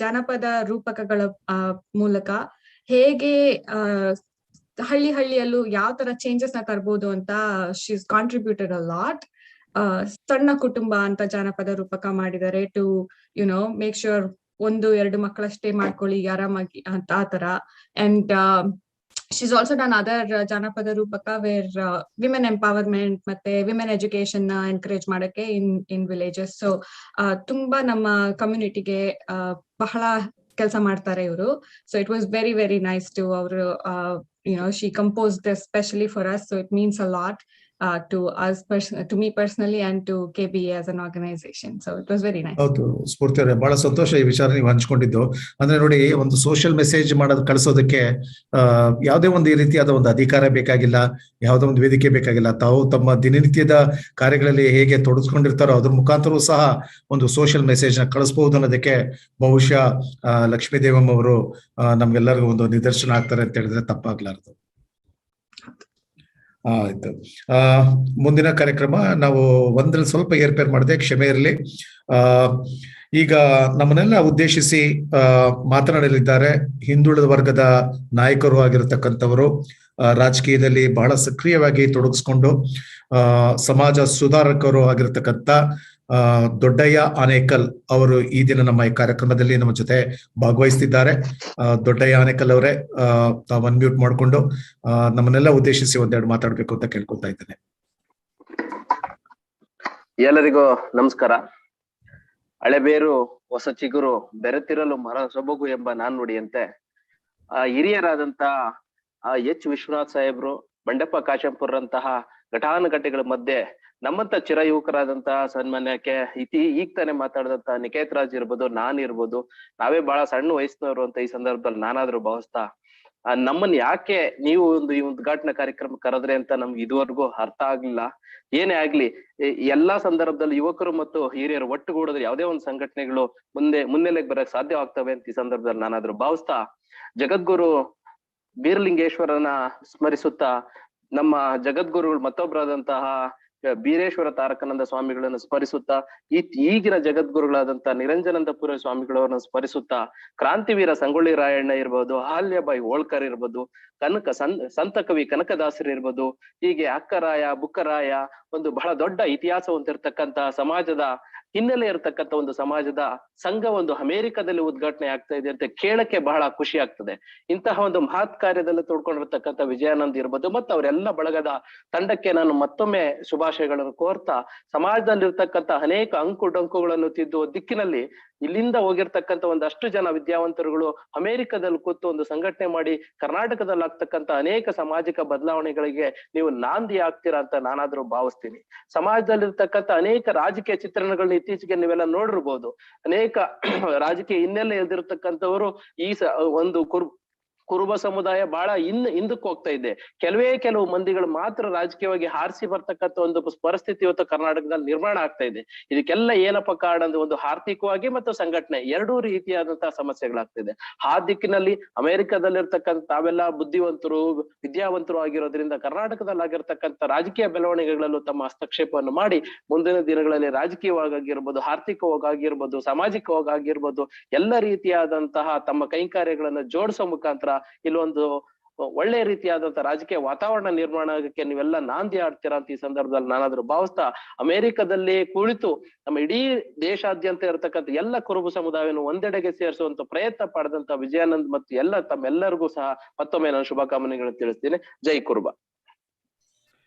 ಜಾನಪದ ರೂಪಕಗಳ ಮೂಲಕ ಹೇಗೆ ಹಳ್ಳಿಯಲ್ಲೂ ಯಾವ ತರ ಚೇಂಜಸ್ ನ ತರ್ಬೋದು ಅಂತ she is contributed a lot. ಸಣ್ಣ ಕುಟುಂಬ ಅಂತ ಜಾನಪದ ರೂಪಕ ಮಾಡಿದ್ದಾರೆ ಟು ಮೇಕ್ ಶ್ಯೂರ್ 1-2 ಮಕ್ಕಳಷ್ಟೇ ಮಾಡ್ಕೊಳ್ಳಿ ಆರಾಮಾಗಿ ಅಂತ ಆ ತರ. And she's also done other ಜಾನಪದ ರೂಪಕ ವೇರ್ ವಿಮೆನ್ ಎಂಪವರ್ಮೆಂಟ್ ಮತ್ತೆ ವಿಮೆನ್ ಎಜುಕೇಶನ್ ನ ಎನ್ಕರೇಜ್ ಮಾಡಕ್ಕೆ ಇನ್ ವಿಲೇಜಸ್. ಸೊ ತುಂಬಾ ನಮ್ಮ ಕಮ್ಯುನಿಟಿಗೆ ಬಹಳ ಕೆಲಸ ಮಾಡ್ತಾರೆ ಇವರು. So it was very very nice to ಅವರು she composed this specially for us, so it means a lot to us, to me personally, and to KBA as an organization. So it was very nice. ಹೌದು ಸ್ಫೂರ್ತಿ ಅವರೇ, ಬಹಳ ಸಂತೋಷ ಈ ವಿಚಾರ ನೀವು ಹಂಚ್ಕೊಂಡಿದ್ದು. ಅಂದ್ರೆ ನೋಡಿ, ಒಂದು ಸೋಷಿಯಲ್ ಮೆಸೇಜ್ ಕಳಿಸೋದಕ್ಕೆ ಯಾವುದೇ ಒಂದು ರೀತಿಯಾದ ಒಂದು ಅಧಿಕಾರ ಬೇಕಾಗಿಲ್ಲ, ಯಾವುದೋ ಒಂದು ವೇದಿಕೆ ಬೇಕಾಗಿಲ್ಲ. ತಾವು ತಮ್ಮ ದಿನನಿತ್ಯದ ಕಾರ್ಯಗಳಲ್ಲಿ ಹೇಗೆ ತೊಡಗಿಸ್ಕೊಂಡಿರ್ತಾರೋ ಅದ್ರ ಮುಖಾಂತರ ಸಹ ಒಂದು ಸೋಷಿಯಲ್ ಮೆಸೇಜ್ ನ ಕಳಿಸಬಹುದು ಅನ್ನೋದಕ್ಕೆ ಬಹುಶಃ ಲಕ್ಷ್ಮೀ ದೇವಮ್ಮ ಅವರು ನಮ್ಗೆಲ್ಲರಿಗೂ ಒಂದು ನಿದರ್ಶನ ಆಗ್ತಾರೆ ಅಂತ ಹೇಳಿದ್ರೆ ತಪ್ಪಾಗ್ಲಾರ್ದು. ಆಯ್ತು, ಮುಂದಿನ ಕಾರ್ಯಕ್ರಮ ನಾವು ಒಂದ್ರಲ್ಲಿ ಸ್ವಲ್ಪ ಏರ್ಪೇರ್ ಮಾಡಿದೆ, ಕ್ಷಮೆ ಇರಲಿ. ಈಗ ನಮ್ಮನ್ನೆಲ್ಲ ಉದ್ದೇಶಿಸಿ ಮಾತನಾಡಲಿದ್ದಾರೆ ಹಿಂದುಳಿದ ವರ್ಗದ ನಾಯಕರು ಆಗಿರತಕ್ಕಂಥವರು, ರಾಜಕೀಯದಲ್ಲಿ ಬಹಳ ಸಕ್ರಿಯವಾಗಿ ತೊಡಗಿಸ್ಕೊಂಡು ಸಮಾಜ ಸುಧಾರಕರು ಆಗಿರತಕ್ಕಂಥ ದೊಡ್ಡಯ್ಯ ಆನೇಕಲ್ ಅವರು ಈ ದಿನ ನಮ್ಮ ಈ ಕಾರ್ಯಕ್ರಮದಲ್ಲಿ ನಮ್ಮ ಜೊತೆ ಭಾಗವಹಿಸ್ತಿದ್ದಾರೆ. ದೊಡ್ಡಯ್ಯ ಆನೇಕಲ್ ಅವರೇ, ತಾವು ಅನ್ಮ್ಯೂಟ್ ಮಾಡಿಕೊಂಡು ನಮ್ಮನ್ನೆಲ್ಲ ಉದ್ದೇಶಿಸಿ ಒಂದೆರಡು ಮಾತಾಡ್ಬೇಕು ಅಂತ ಕೇಳ್ಕೊಳ್ತಾ ಇದ್ದೇನೆ. ಎಲ್ಲರಿಗೂ ನಮಸ್ಕಾರ. ಹಳೆಬೇರು ಹೊಸ ಚಿಗುರು ಬೆರೆತಿರಲು ಮರ ಸೊಬಗು ಎಂಬ ನಾಣ್ಣುಡಿಯಂತೆ ಹಿರಿಯರಾದಂತ ಎಚ್ ವಿಶ್ವನಾಥ್ ಸಾಹೇಬ್ರು, ಬಂಡೆಪ್ಪ ಕಾಶಂಪುರಂತಹ ಘಟಾನುಘಟಿಗಳ ಮಧ್ಯೆ ನಮ್ಮಂತ ಚಿರ ಯುವಕರಾದಂತಹ ಸನ್ಮಾನ್ಯಕ್ಕೆ ಈಗ ತಾನೇ ಮಾತಾಡಿದಂತ ನಿಕೇತ್ ರಾಜ್ ಇರ್ಬೋದು, ನಾನ್ ಇರ್ಬೋದು, ನಾವೇ ಬಹಳ ಸಣ್ಣ ವಯಸ್ಸಿನವರು ಅಂತ ಈ ಸಂದರ್ಭದಲ್ಲಿ ನಾನಾದ್ರೂ ಭಾವಿಸ್ತಾ, ನಮ್ಮನ್ನ ಯಾಕೆ ನೀವು ಈ ಉದ್ಘಾಟನಾ ಕಾರ್ಯಕ್ರಮ ಕರೆದ್ರೆ ಅಂತ ನಮ್ಗೆ ಇದುವರೆಗೂ ಅರ್ಥ ಆಗ್ಲಿಲ್ಲ. ಏನೇ ಆಗ್ಲಿ, ಎಲ್ಲಾ ಸಂದರ್ಭದಲ್ಲಿ ಯುವಕರು ಮತ್ತು ಹಿರಿಯರು ಒಟ್ಟುಗೂಡಿದ್ರೆ ಯಾವುದೇ ಒಂದು ಸಂಘಟನೆಗಳು ಮುನ್ನೆಲೆಗೆ ಬರಕ್ ಸಾಧ್ಯವಾಗ್ತವೆ ಅಂತ ಈ ಸಂದರ್ಭದಲ್ಲಿ ನಾನಾದ್ರೂ ಭಾವಿಸ್ತಾ, ಜಗದ್ಗುರು ಬೀರಲಿಂಗೇಶ್ವರನ ಸ್ಮರಿಸುತ್ತಾ, ನಮ್ಮ ಜಗದ್ಗುರುಗಳು ಮತ್ತೊಬ್ಬರಾದಂತಹ ಬೀರೇಶ್ವರ ತಾರಕಾನಂದ ಸ್ವಾಮಿಗಳನ್ನ ಸ್ಮರಿಸುತ್ತಾ, ಈಗಿನ ಜಗದ್ಗುರುಗಳಾದಂತಹ ನಿರಂಜನಾನಂದಪುರ ಸ್ವಾಮಿಗಳವರನ್ನ ಸ್ಮರಿಸುತ್ತಾ, ಕ್ರಾಂತಿವೀರ ಸಂಗೊಳ್ಳಿ ರಾಯಣ್ಣ ಇರ್ಬೋದು, ಅಹಲ್ಯಾಬಾಯಿ ಹೋಳ್ಕರ್ ಇರ್ಬೋದು, ಸಂತ ಕವಿ ಕನಕದಾಸರು ಇರ್ಬೋದು, ಹೀಗೆ ಅಕ್ಕರಾಯ ಬುಕ್ಕರಾಯ, ಒಂದು ಬಹಳ ದೊಡ್ಡ ಇತಿಹಾಸ ಹೊಂದಿರತಕ್ಕಂತ ಸಮಾಜದ ಹಿನ್ನೆಲೆ ಇರತಕ್ಕಂತ ಒಂದು ಸಮಾಜದ ಸಂಘ ಒಂದು ಅಮೆರಿಕದಲ್ಲಿ ಉದ್ಘಾಟನೆ ಆಗ್ತಾ ಇದೆ ಅಂತ ಕೇಳಕ್ಕೆ ಬಹಳ ಖುಷಿ ಆಗ್ತದೆ. ಇಂತಹ ಒಂದು ಮಹತ್ ಕಾರ್ಯದಲ್ಲಿ ತೊಡ್ಕೊಂಡಿರ್ತಕ್ಕಂಥ ವಿಜಯಾನಂದ್ ಇರ್ಬೋದು ಮತ್ತು ಅವರೆಲ್ಲ ಬಳಗದ ತಂಡಕ್ಕೆ ನಾನು ಮತ್ತೊಮ್ಮೆ ಶುಭಾಶಯಗಳನ್ನು ಕೋರ್ತಾ, ಸಮಾಜದಲ್ಲಿರ್ತಕ್ಕಂಥ ಅನೇಕ ಅಂಕು ಡೊಂಕುಗಳನ್ನು ತಿದ್ದುವ ದಿಕ್ಕಿನಲ್ಲಿ ಇಲ್ಲಿಂದ ಹೋಗಿರ್ತಕ್ಕಂಥ ಒಂದಷ್ಟು ಜನ ವಿದ್ಯಾವಂತರುಗಳು ಅಮೆರಿಕದಲ್ಲಿ ಕೂತು ಒಂದು ಸಂಘಟನೆ ಮಾಡಿ ಕರ್ನಾಟಕದಲ್ಲಿ ಆಗ್ತಕ್ಕಂಥ ಅನೇಕ ಸಾಮಾಜಿಕ ಬದಲಾವಣೆಗಳಿಗೆ ನೀವು ನಾಂದಿ ಆಗ್ತೀರಾ ಅಂತ ನಾನಾದ್ರೂ ಭಾವಿಸ್ತೀನಿ. ಸಮಾಜದಲ್ಲಿರ್ತಕ್ಕಂಥ ಅನೇಕ ರಾಜಕೀಯ ಚಿತ್ರಣಗಳನ್ನ ಇತ್ತೀಚೆಗೆ ನೀವೆಲ್ಲ ನೋಡಿರ್ಬೋದು. ಅನೇಕ ರಾಜಕೀಯ ಹಿನ್ನೆಲೆ ಇಲ್ದಿರ್ತಕ್ಕಂಥವರು ಈ ಒಂದು ಕುರುಬ ಸಮುದಾಯ ಬಹಳ ಹಿಂದಕ್ಕೆ ಹೋಗ್ತಾ ಇದೆ. ಕೆಲವು ಮಂದಿಗಳು ಮಾತ್ರ ರಾಜಕೀಯವಾಗಿ ಹಾರಿಸಿ ಬರ್ತಕ್ಕಂಥ ಒಂದು ಪರಿಸ್ಥಿತಿ ಇವತ್ತು ಕರ್ನಾಟಕದಲ್ಲಿ ನಿರ್ಮಾಣ ಆಗ್ತಾ ಇದೆ. ಇದಕ್ಕೆಲ್ಲ ಏನಪ್ಪ ಕಾರಣ ಅಂದ್ರೆ ಒಂದು ಆರ್ಥಿಕವಾಗಿ ಮತ್ತು ಸಂಘಟನೆ ಎರಡೂ ರೀತಿಯಾದಂತಹ ಸಮಸ್ಯೆಗಳಾಗ್ತಿದೆ. ಆ ದಿಕ್ಕಿನಲ್ಲಿ ಅಮೆರಿಕದಲ್ಲಿರ್ತಕ್ಕಂಥ ತಾವೆಲ್ಲ ಬುದ್ಧಿವಂತರು ವಿದ್ಯಾವಂತರು ಆಗಿರೋದ್ರಿಂದ ಕರ್ನಾಟಕದಲ್ಲಿ ಆಗಿರ್ತಕ್ಕಂಥ ರಾಜಕೀಯ ಬೆಳವಣಿಗೆಗಳಲ್ಲೂ ತಮ್ಮ ಹಸ್ತಕ್ಷೇಪವನ್ನು ಮಾಡಿ ಮುಂದಿನ ದಿನಗಳಲ್ಲಿ ರಾಜಕೀಯವಾಗಿರ್ಬೋದು, ಆರ್ಥಿಕವಾಗಿರ್ಬೋದು, ಸಾಮಾಜಿಕವಾಗಿರ್ಬೋದು ಎಲ್ಲ ರೀತಿಯಾದಂತಹ ತಮ್ಮ ಕೈಂಕಾರ್ಯಗಳನ್ನು ಜೋಡಿಸೋ ಮುಖಾಂತರ ಇಲ್ಲೊಂದು ಒಳ್ಳೆ ರೀತಿಯಾದಂತಹ ರಾಜಕೀಯ ವಾತಾವರಣ ನಿರ್ಮಾಣ ಆಗಕ್ಕೆ ನೀವೆಲ್ಲ ನಾಂದಿ ಆಡ್ತೀರಾ ಅಂತ ಈ ಸಂದರ್ಭದಲ್ಲಿ ನಾನಾದ್ರೂ ಭಾವಿಸ್ತಾ, ಅಮೆರಿಕದಲ್ಲಿ ಕುಳಿತು ನಮ್ಮ ಇಡೀ ದೇಶಾದ್ಯಂತ ಇರತಕ್ಕಂಥ ಎಲ್ಲ ಕುರುಬ ಸಮುದಾಯವನ್ನು ಒಂದೆಡೆಗೆ ಸೇರಿಸುವಂತ ಪ್ರಯತ್ನ ಪಡೆದಂತ ವಿಜಯಾನಂದ್ ಮತ್ತು ತಮ್ಮೆಲ್ಲರಿಗೂ ಸಹ ಮತ್ತೊಮ್ಮೆ ನಾನು ಶುಭಕಾಮನೆಗಳನ್ನು ತಿಳಿಸ್ತೀನಿ. ಜೈ ಕುರುಬ.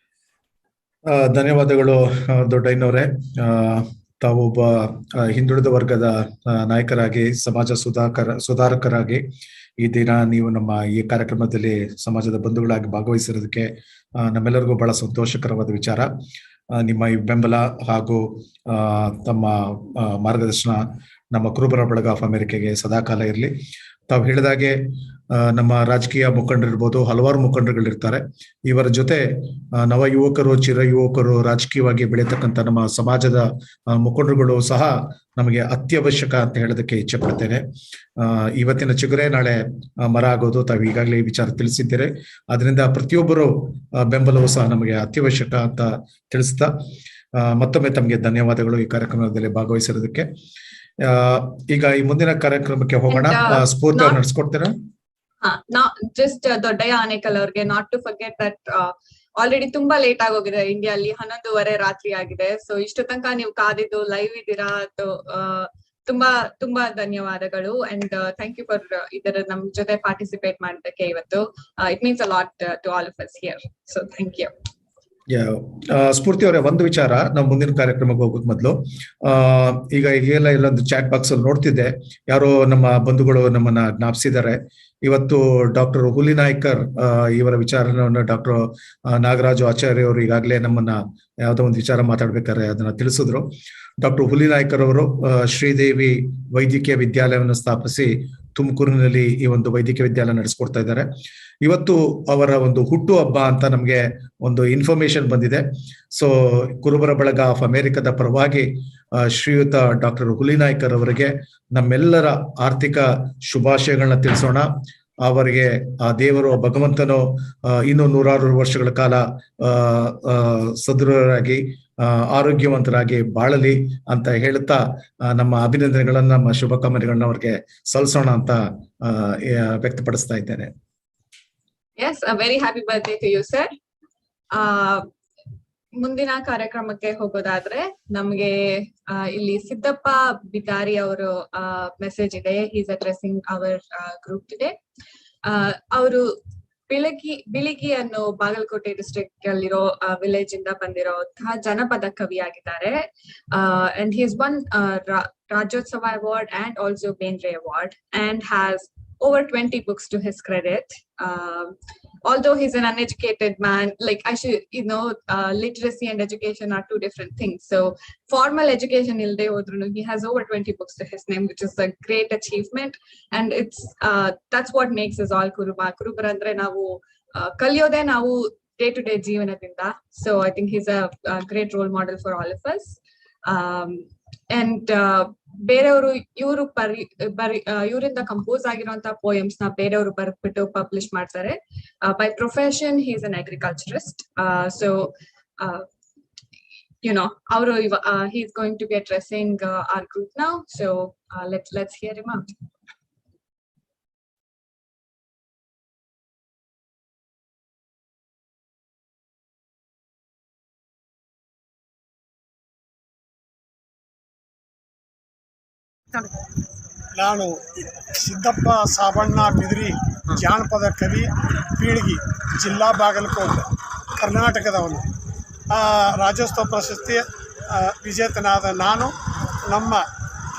ಧನ್ಯವಾದಗಳು ದೊಡ್ಡಯ್ಯನವರೇ. ತಾವೊಬ್ಬ ಹಿಂದುಳಿದ ವರ್ಗದ ನಾಯಕರಾಗಿ, ಸಮಾಜ ಸುಧಾರಕರಾಗಿ ಈ ದಿನ ನೀವು ನಮ್ಮ ಈ ಕಾರ್ಯಕ್ರಮದಲ್ಲಿ ಸಮಾಜದ ಬಂಧುಗಳಾಗಿ ಭಾಗವಹಿಸಿರೋದಕ್ಕೆ ನಮ್ಮೆಲ್ಲರಿಗೂ ಬಹಳ ಸಂತೋಷಕರವಾದ ವಿಚಾರ. ನಿಮ್ಮ ಈ ಬೆಂಬಲ ಹಾಗೂ ತಮ್ಮ ಮಾರ್ಗದರ್ಶನ ನಮ್ಮ ಕುರುಬರ ಬಳಗ ಆಫ್ ಅಮೆರಿಕೆಗೆ ಸದಾಕಾಲ ಇರಲಿ. ತಾವು ಹೇಳಿದಾಗೆ ನಮ್ಮ ರಾಜಕೀಯ ಮುಖಂಡರಿರ್ಬೋದು, ಹಲವಾರು ಮುಖಂಡರುಗಳಿರ್ತಾರೆ. ಇವರ ಜೊತೆ ನವ ಯುವಕರು, ಚಿರ ಯುವಕರು, ರಾಜಕೀಯವಾಗಿ ಬೆಳೀತಕ್ಕಂಥ ನಮ್ಮ ಸಮಾಜದ ಮುಖಂಡರುಗಳು ಸಹ ನಮಗೆ ಅತ್ಯವಶ್ಯಕ ಅಂತ ಹೇಳೋದಕ್ಕೆ ಇಚ್ಛೆ ಪಡ್ತೇನೆ. ಇವತ್ತಿನ ಚಿಗುರೆ ನಾಳೆ ಮರ ಆಗೋದು ತಾವು ಈಗಾಗಲೇ ಈ ವಿಚಾರ ತಿಳಿಸಿದ್ದೀರಿ. ಅದರಿಂದ ಪ್ರತಿಯೊಬ್ಬರು ಬೆಂಬಲವೂ ಸಹ ನಮಗೆ ಅತ್ಯವಶ್ಯಕ ಅಂತ ತಿಳಿಸ್ತಾ ಮತ್ತೊಮ್ಮೆ ತಮಗೆ ಧನ್ಯವಾದಗಳು ಈ ಕಾರ್ಯಕ್ರಮದಲ್ಲಿ ಭಾಗವಹಿಸಿರೋದಕ್ಕೆ. ಈಗ ಈ ಮುಂದಿನ ಕಾರ್ಯಕ್ರಮಕ್ಕೆ ಹೋಗೋಣ. ಸ್ಫೂರ್ತಿ ಅವ್ರು ನಡೆಸ್ಕೊಡ್ತೀರಾ? ಜಸ್ಟ್ ದೊಡ್ಡಯ್ಯ ಆನೇಕಲ್ ಅವ್ರಿಗೆ not to forget that already ತುಂಬಾ ಲೇಟ್ ಆಗೋಗಿದೆ. ಇಂಡಿಯಾದಲ್ಲಿ 11:30 ರಾತ್ರಿ ಆಗಿದೆ. ಸೊ ಇಷ್ಟು ತನಕ ನೀವು ಕಾದಿದ್ದು ಲೈವ್ ಇದ್ದೀರಾ, ತುಂಬಾ ಧನ್ಯವಾದಗಳು. ಅಂಡ್ ಥ್ಯಾಂಕ್ ಯು ಫಾರ್ ಇದರ ನಮ್ ಜೊತೆ ಪಾರ್ಟಿಸಿಪೇಟ್ ಮಾಡಿದ್ದಕ್ಕೆ ಇವತ್ತು. It means a lot to all of us here. So thank you. Spoorthi ಅವರೇ, ಒಂದು ವಿಚಾರ ನಾವು ಮುಂದಿನ ಕಾರ್ಯಕ್ರಮಕ್ಕೆ ಹೋಗೋಕ್ ಮೊದಲು, ಈಗ ಈಗೆಲ್ಲ ಇಲ್ಲೊಂದು ಚಾಟ್ ಬಾಕ್ಸ್ ಅಲ್ಲಿ ನೋಡ್ತಿದ್ದೆ, ಯಾರೋ ನಮ್ಮ ಬಂಧುಗಳು ನಮ್ಮನ್ನ ಜ್ಞಾಪಿಸಿದ್ದಾರೆ. ಇವತ್ತು ಡಾಕ್ಟರ್ ಹುಲಿನಾಯ್ಕರ್ ಇವರ ವಿಚಾರವನ್ನು ಡಾಕ್ಟರ್ ನಾಗರಾಜು ಆಚಾರ್ಯ ಅವರು ಈಗಾಗಲೇ ನಮ್ಮನ್ನ ಯಾವುದೋ ಒಂದು ವಿಚಾರ ಮಾತಾಡ್ಬೇಕಾದ್ರೆ ಅದನ್ನ ತಿಳಿಸಿದ್ರು. ಡಾಕ್ಟರ್ ಹುಲಿನಾಯ್ಕರ್ ಅವರು ಶ್ರೀದೇವಿ ವೈದ್ಯಕೀಯ ವಿದ್ಯಾಲಯವನ್ನು ಸ್ಥಾಪಿಸಿ ತುಮಕೂರಿನಲ್ಲಿ ಈ ಒಂದು ವೈದ್ಯಕೀಯ ವಿದ್ಯಾಲಯ ನಡೆಸ್ಕೊಡ್ತಾ ಇದ್ದಾರೆ. ಇವತ್ತು ಅವರ ಒಂದು ಹುಟ್ಟು ಹಬ್ಬ ಅಂತ ನಮ್ಗೆ ಒಂದು ಇನ್ಫಾರ್ಮೇಶನ್ ಬಂದಿದೆ. ಸೊ ಕುರುಬರ ಬಳಗ ಆಫ್ ಅಮೆರಿಕದ ಪರವಾಗಿ ಶ್ರೀಯುತ ಡಾಕ್ಟರ್ ಹುಲಿನಾಯ್ಕರ್ ಅವರಿಗೆ ನಮ್ಮೆಲ್ಲರ ಆರ್ಥಿಕ ಶುಭಾಶಯಗಳನ್ನ ತಿಳಿಸೋಣ. ಅವರಿಗೆ ಆ ದೇವರು ಭಗವಂತನು ಇನ್ನೂ 100 ವರ್ಷಗಳ ಕಾಲ ಸದೃಢರಾಗಿ ಆರೋಗ್ಯವಂತರಾಗಿ ಬಾಳಲಿ ಅಂತ ಹೇಳುತ್ತಾ ನಮ್ಮ ಅಭಿನಂದನೆಗಳನ್ನ, ನಮ್ಮ ಶುಭಕಾಮನೆಗಳನ್ನ ಅವ್ರಿಗೆ ಸಲ್ಲಿಸೋಣ ಅಂತ ವ್ಯಕ್ತಪಡಿಸ್ತಾ ಇದ್ದೇನೆ. Yes, a very happy birthday to you, sir. ಮುಂದಿನ ಕಾರ್ಯಕ್ರಮಕ್ಕೆ ಹೋಗೋದಾದ್ರೆ ನಮ್ಗೆ ಇಲ್ಲಿ ಸಿದ್ದಪ್ಪ ಬಿದಾರಿ ಅವರು ಮೆಸೇಜ್ ಇದೆ. Is addressing our group today. ಅವರು ಬಿಳಿಗಿ ಅನ್ನೋ ಬಾಗಲಕೋಟೆ ಡಿಸ್ಟ್ರಿಕ್ಟ್ ಅಲ್ಲಿರೋ ವಿಲೇಜ್ ಇಂದ ಬಂದಿರೋಂತಹ ಜನಪದ ಕವಿ ಆಗಿದ್ದಾರೆ. And he is one Rajyotsava award and also Bendre award and has over 20 books to his credit. Although he's an uneducated man, like I should, literacy and education are two different things. So formal education ilde hodrunu he has over 20 books to his name, which is a great achievement. And it's that's what makes us all Kurubara andre navu kaliyode navu day to day jeevanadinda. So I think he's a great role model for all of us. And ಬೇರೆಯವರು ಇವರಿಂದ compose ಆಗಿರುವಂತ poems ನ ಬೇರೆಯವರು ಬರ್ಬಿಟ್ಟು publish ಮಾಡ್ತಾರೆ. By profession he is an agriculturist. So ಅವರು he is going to be addressing our group now. So let's hear him out. ನಾನು ಸಿದ್ದಪ್ಪ ಸಾಬಣ್ಣ ಬಿದ್ರಿ, ಜಾನಪದ ಕವಿ, ಬೀಳ್ಗಿ, ಜಿಲ್ಲಾ ಬಾಗಲಕೋಟೆ, ಕರ್ನಾಟಕದವನು. ರಾಜ್ಯೋತ್ಸವ ಪ್ರಶಸ್ತಿ ವಿಜೇತನಾದ ನಾನು ನಮ್ಮ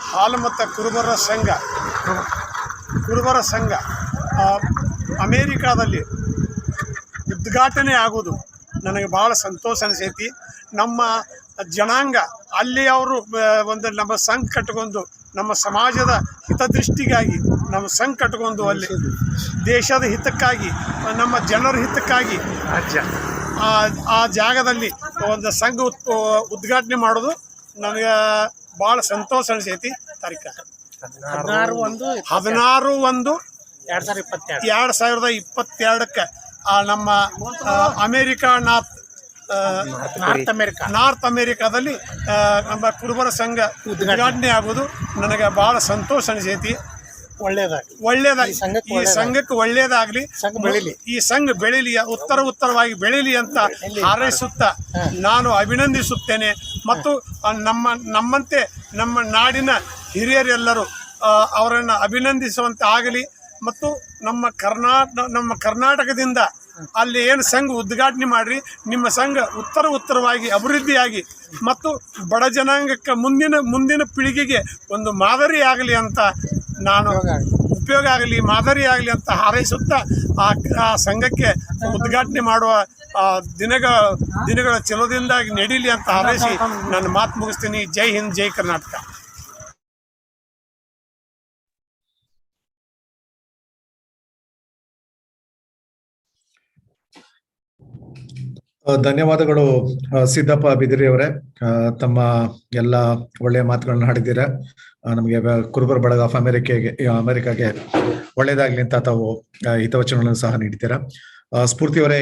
ಹಾಲುಮತ ಕುರುಬರ ಸಂಘ ಅಮೇರಿಕಾದಲ್ಲಿ ಉದ್ಘಾಟನೆ ಆಗೋದು ನನಗೆ ಭಾಳ ಸಂತೋಷ ಅನಿಸೈತಿ. ನಮ್ಮ ಜನಾಂಗ ಅಲ್ಲಿ ಅವರು ಒಂದು ನಮ್ಮ ಸಂಘ ಕಟ್ಕೊಂಡು ನಮ್ಮ ಸಮಾಜದ ಹಿತದೃಷ್ಟಿಗಾಗಿ ನಮ್ಮ ಸಂಘ ಕಟ್ಕೊಂಡು ಅಲ್ಲಿ ದೇಶದ ಹಿತಕ್ಕಾಗಿ ನಮ್ಮ ಜನರ ಹಿತಕ್ಕಾಗಿ ಆ ಜಾಗದಲ್ಲಿ ಒಂದು ಸಂಘ ಉದ್ಘಾಟನೆ ಮಾಡೋದು ನನಗೆ ಭಾಳ ಸಂತೋಷ ಅನಿಸೈತಿ. ತಾರೀಖು 16/1/2022 ನಮ್ಮ ಅಮೇರಿಕಾ ನಾರ್ತ್ ಅಮೇರಿಕಾದಲ್ಲಿ ನಮ್ಮ ಕುರುಬರ ಸಂಘ ಉದ್ಘಾಟನೆ ಆಗೋದು ನನಗೆ ಬಹಳ ಸಂತೋಷ ಅನಿಸೈತಿ. ಒಳ್ಳೇದಾಗಿ ಈ ಸಂಘಕ್ಕೆ ಒಳ್ಳೇದಾಗ್ಲಿ, ಈ ಸಂಘ ಬೆಳೀಲಿ, ಉತ್ತರವಾಗಿ ಬೆಳೀಲಿ ಅಂತ ಹಾರೈಸುತ್ತಾ ನಾನು ಅಭಿನಂದಿಸುತ್ತೇನೆ. ಮತ್ತು ನಮ್ಮಂತೆ ನಮ್ಮ ನಾಡಿನ ಹಿರಿಯರೆಲ್ಲರೂ ಅವರನ್ನು ಅಭಿನಂದಿಸುವಂತೆ ಆಗಲಿ. ಮತ್ತು ನಮ್ಮ ಕರ್ನಾಟಕದಿಂದ ಅಲ್ಲಿ ಏನು ಸಂಘ ಉದ್ಘಾಟನೆ ಮಾಡ್ರಿ, ನಿಮ್ಮ ಸಂಘ ಉತ್ತರವಾಗಿ ಅಭಿವೃದ್ಧಿಯಾಗಿ ಮತ್ತು ಬಡ ಜನಾಂಗಕ್ಕೆ ಮುಂದಿನ ಪೀಳಿಗೆಗೆ ಒಂದು ಮಾದರಿ ಆಗಲಿ ಅಂತ ನಾನು ಉಪಯೋಗ ಆಗಲಿ, ಮಾದರಿ ಆಗಲಿ ಅಂತ ಹಾರೈಸುತ್ತಾ ಆ ಸಂಘಕ್ಕೆ ಉದ್ಘಾಟನೆ ಮಾಡುವ ದಿನಗಳ ಚಲೋದಿಂದಾಗಿ ನಡೀಲಿ ಅಂತ ಹಾರೈಸಿ ನಾನು ಮಾತು ಮುಗಿಸ್ತೀನಿ. ಜೈ ಹಿಂದ್, ಜೈ ಕರ್ನಾಟಕ. ಧನ್ಯವಾದಗಳು ಸಿದ್ದಪ್ಪ ಬಿದಿರಿ ಅವರೇ. ತಮ್ಮ ಎಲ್ಲ ಒಳ್ಳೆಯ ಮಾತುಗಳನ್ನ ಹಾಡಿದ್ದೀರಾ. ನಮಗೆ ಕುರುಬರ ಬಳಗ ಆಫ್ ಅಮೆರಿಕಾಗೆ ಒಳ್ಳೇದಾಗ್ಲಿ ಅಂತ ತಾವು ಹಿತವಚನಗಳನ್ನು ಸಹ ನೀಡಿದ್ದೀರಾ. ಸ್ಫೂರ್ತಿ ಅವರೇ,